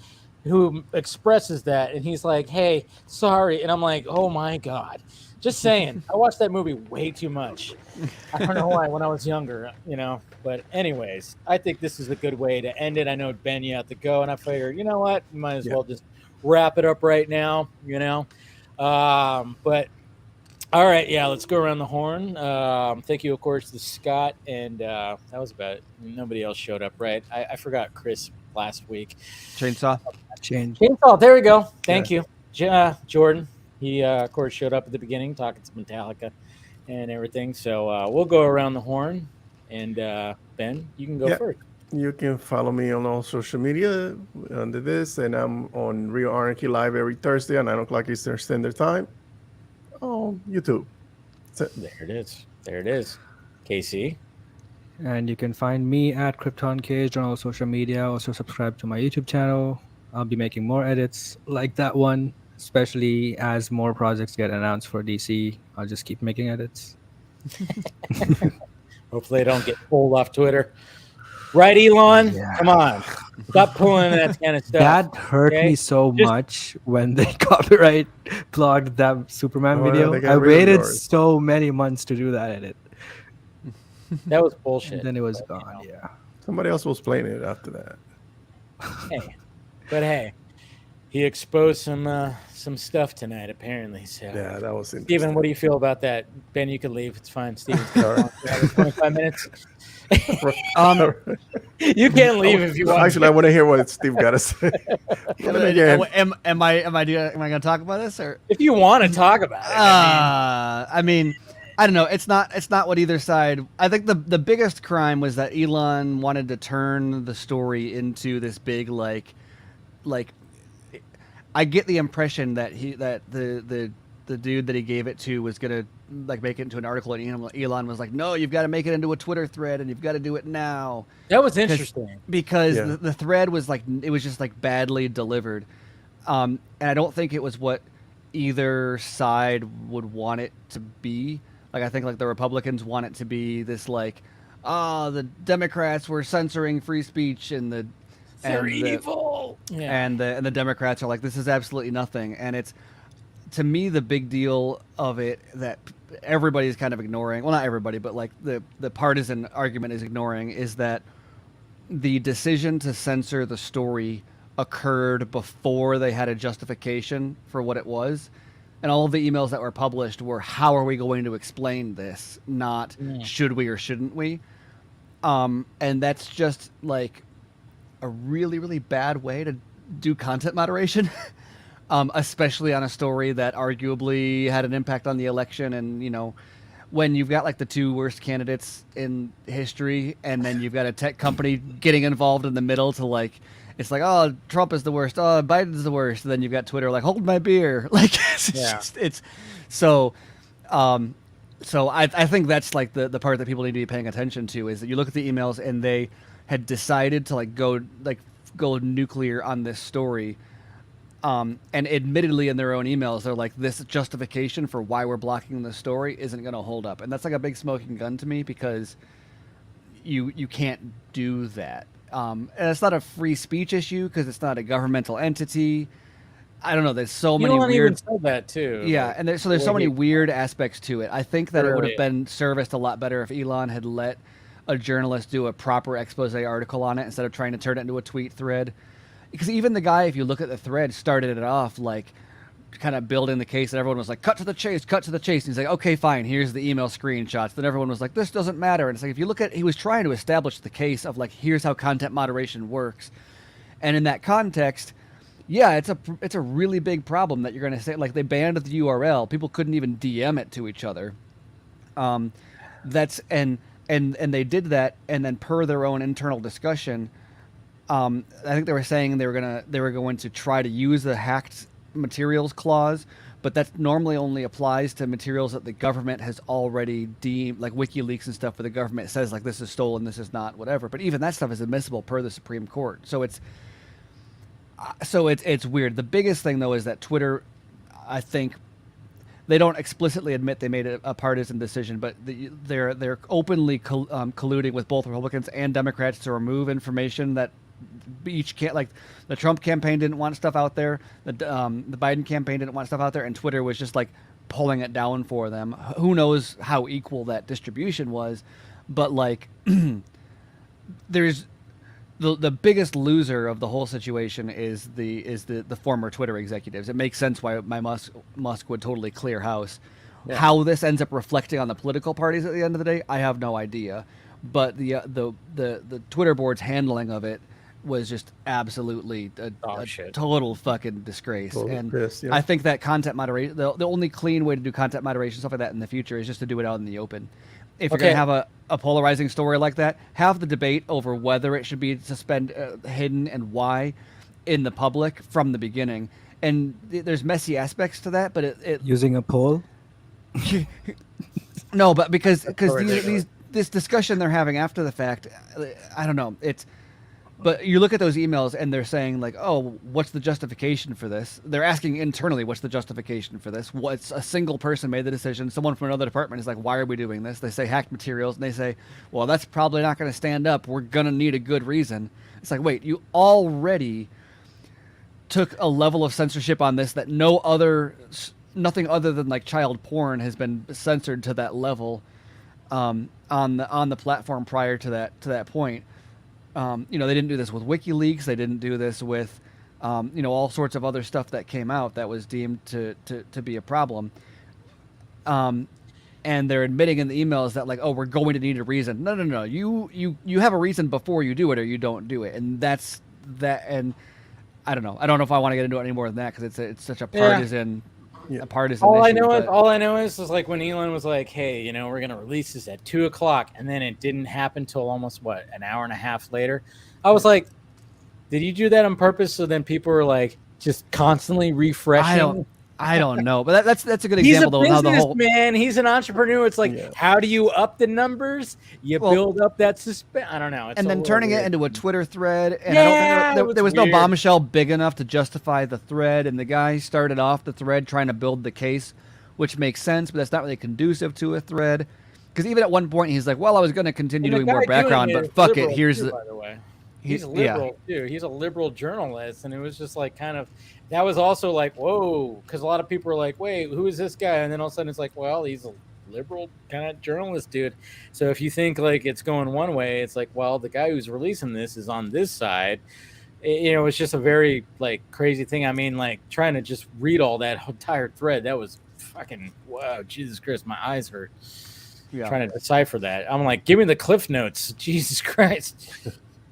who expresses that, and he's like, "Hey, sorry," and I'm like, "Oh my god." Just saying, I watched that movie way too much. I don't know why when I was younger, But anyways, I think this is a good way to end it. I know, Ben, you have to go, and I figured, you know what? We might as well just wrap it up right now, But, all right, let's go around the horn. Thank you, of course, to Scott, and that was about it. Nobody else showed up, right? I forgot Chris last week. Chainsaw, there we go. Thank you. Jordan. He, of course, showed up at the beginning talking to Metallica and everything. So we'll go around the horn. And, Ben, you can go first. You can follow me on all social media under this. And I'm on Real Anarchy Live every Thursday at 9 o'clock Eastern Standard Time on YouTube. There it is. KC. And you can find me at Krypton Cage on all social media. Also subscribe to my YouTube channel. I'll be making more edits like that one, especially as more projects get announced for DC. I'll just keep making edits. Hopefully I don't get pulled off Twitter. Right, Elon? Yeah. Come on. Stop pulling that kind of stuff. That hurt okay? me so much when they copyright blocked that Superman Oh, yeah, video. they got I rid of waited yours. so many months to do that edit. That was bullshit. And then it was gone, yeah. Somebody else was playing it after that. Hey, he exposed some stuff tonight apparently. So Yeah, that was interesting. Steven, what do you feel about that? Ben, you can leave. It's fine. Steven's got 25 minutes. You can't leave if you want. Actually, I want to hear what Steve got to say. Am I going to talk about this, or if you want to talk about it? I mean, I don't know. It's not what either side. I think the biggest crime was that Elon wanted to turn the story into this big like. I get the impression that the dude that he gave it to was gonna like make it into an article, and Elon was like, "No, you've got to make it into a Twitter thread, and you've got to do it now." That was interesting because the thread was like it was just like badly delivered, and I don't think it was what either side would want it to be. Like I think like the Republicans want it to be this like, the Democrats were censoring free speech and they're evil. And the Democrats are like, this is absolutely nothing. And it's, to me, the big deal of it that everybody's kind of ignoring. Well, not everybody, but like the partisan argument is ignoring is that the decision to censor the story occurred before they had a justification for what it was. And all of the emails that were published were, how are we going to explain this? Not should we or shouldn't we? And that's just like a really, really bad way to do content moderation, especially on a story that arguably had an impact on the election. And, you know, when you've got like the two worst candidates in history and then you've got a tech company getting involved in the middle to like, it's like, oh, Trump is the worst. Oh, Biden's the worst. And then you've got Twitter like, hold my beer. Like, it's so I think that's like the part that people need to be paying attention to is that you look at the emails and they had decided to go nuclear on this story. And admittedly in their own emails, they're like, this justification for why we're blocking the story isn't going to hold up. And that's like a big smoking gun to me because you can't do that. And it's not a free speech issue because it's not a governmental entity. I don't know. There's so many weird. Even said that too. Yeah, and there's so many weird aspects to it. I think that it would have been serviced a lot better if Elon had let a journalist do a proper expose article on it instead of trying to turn it into a tweet thread. Because even the guy, if you look at the thread, started it off like kind of building the case, and everyone was like, cut to the chase. And he's like, okay, fine, here's the email screenshots. Then everyone was like, this doesn't matter. And it's like, if you look at, he was trying to establish the case of like, here's how content moderation works. And in that context, yeah, it's a really big problem that you're going to say, like they banned the URL. People couldn't even DM it to each other. And they did that, and then per their own internal discussion, I think they were saying they were going to try to use the hacked materials clause, but that normally only applies to materials that the government has already deemed, like WikiLeaks and stuff, where the government says like this is stolen, this is not, whatever. But even that stuff is admissible per the Supreme Court. So it's weird. The biggest thing though is that Twitter, I think, they don't explicitly admit they made a partisan decision, but they're openly colluding with both Republicans and Democrats to remove information that each can't. Like the Trump campaign didn't want stuff out there, the Biden campaign didn't want stuff out there, and Twitter was just like pulling it down for them. Who knows how equal that distribution was, but like there's the biggest loser of the whole situation is the former Twitter executives. It makes sense why Musk would totally clear house. Yeah. How this ends up reflecting on the political parties at the end of the day, I have no idea. But the Twitter board's handling of it was just absolutely a total fucking disgrace. I think that content moderation, the only clean way to do content moderation, stuff like that in the future, is just to do it out in the open. If you're going to have a polarizing story like that, have the debate over whether it should be hidden and why in the public from the beginning. And there's messy aspects to that, but it using a poll. No, but because this discussion they're having after the fact, I don't know. But you look at those emails and they're saying like, oh, what's the justification for this? They're asking internally, what's the justification for this? What's a single person made the decision? Someone from another department is like, why are we doing this? They say hacked materials, and they say, well, that's probably not going to stand up. We're going to need a good reason. It's like, wait, you already took a level of censorship on this that nothing other than like child porn has been censored to that level on the platform prior to that point. They didn't do this with WikiLeaks. They didn't do this with, all sorts of other stuff that came out that was deemed to be a problem. And they're admitting in the emails that like, oh, we're going to need a reason. No. You have a reason before you do it or you don't do it. And that's that. And I don't know. I don't know if I want to get into it any more than that because it's such a partisan. A partisan all issue, I know is like when Elon was like, hey, we're going to release this at 2:00, and then it didn't happen till almost an hour and a half later. I was like, did you do that on purpose? So then people were like just constantly refreshing. I don't know, but that's a good example though. He's a how the whole man. He's an entrepreneur. It's like, how do you up the numbers? You build up that suspense. I don't know. It's and then turning weird. it into a Twitter thread. And I don't think there was no bombshell big enough to justify the thread. And the guy started off the thread trying to build the case, which makes sense, but that's not really conducive to a thread. Because even at one point he's like, well, I was going to continue doing more background, but fuck it. Here's too, by the way. He's a liberal too. He's a liberal journalist, and it was just like kind of that was also like whoa, because a lot of people were like, wait, who is this guy? And then all of a sudden it's like, well, he's a liberal kind of journalist dude. So if you think like it's going one way, it's like, well, the guy who's releasing this is on this side. It's just a very like crazy thing. I mean, like trying to just read all that entire thread, that was fucking wow, Jesus Christ, my eyes hurt. Trying to decipher that. I'm like, give me the cliff notes, Jesus Christ.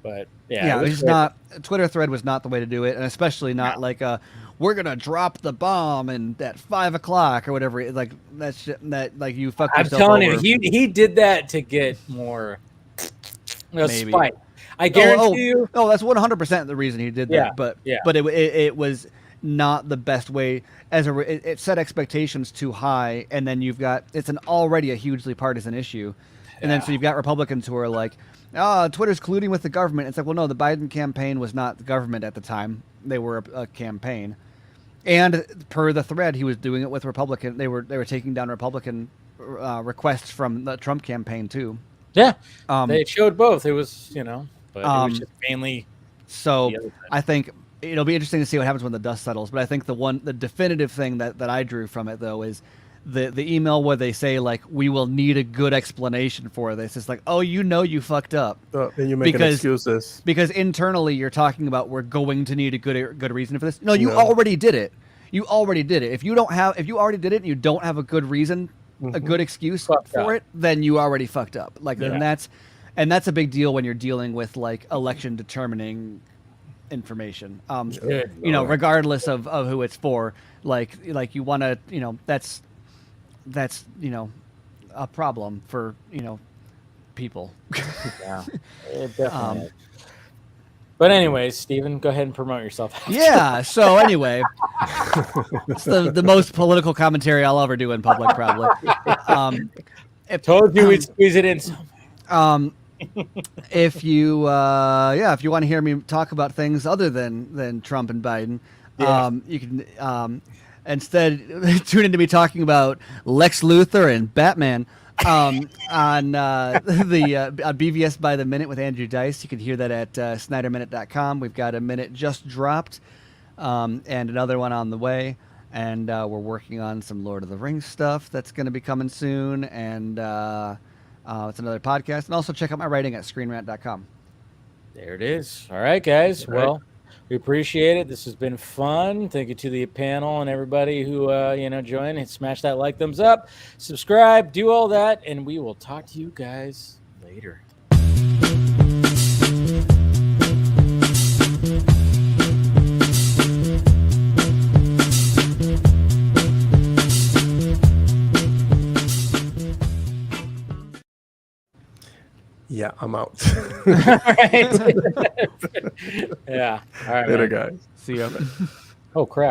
But it was not Twitter thread was not the way to do it, and especially not like we're gonna drop the bomb and at 5:00 or whatever. Like that shit that like you fucked yourself over. I'm telling you, he did that to get more spite. I guarantee you. Oh, that's 100% the reason he did that. But it was not the best way. It set expectations too high, and then it's already a hugely partisan issue, and then so you've got Republicans who are like, Twitter's colluding with the government. It's like, well, no, the Biden campaign was not the government at the time. They were a campaign. And per the thread, he was doing it with Republican. They were taking down Republican requests from the Trump campaign too. Yeah. They showed both. It was, but it was just mainly. So I think it'll be interesting to see what happens when the dust settles. But I think the definitive thing that I drew from it though is the email where they say like we will need a good explanation for this. It's like, oh, you fucked up. And you make excuses because internally you're talking about we're going to need a good reason for this. No, you already did it. You already did it. If you already did it and you don't have a good reason, a good excuse for it, then you already fucked up. Like and that's a big deal when you're dealing with like election determining information. Regardless of who it's for. Like you want to, that's a problem for people. Yeah, it definitely is. But anyways, Steven, go ahead and promote yourself. So anyway, it's the most political commentary I'll ever do in public, probably. Told you we'd squeeze it in. If you want to hear me talk about things other than Trump and Biden, you can instead tune into me talking about Lex Luthor and Batman on BVS by the Minute with Andrew Dice. You can hear that at SnyderMinute.com. We've got a minute just dropped and another one on the way. And we're working on some Lord of the Rings stuff that's going to be coming soon. And it's another podcast. And also check out my writing at ScreenRant.com. There it is. All right, guys. Well, we appreciate it. This has been fun. Thank you to the panel and everybody who joined. And smash that like, thumbs up, subscribe, do all that, and we will talk to you guys later. Yeah, I'm out. All right. Yeah. All right. Later, guys. See you. Oh, crap.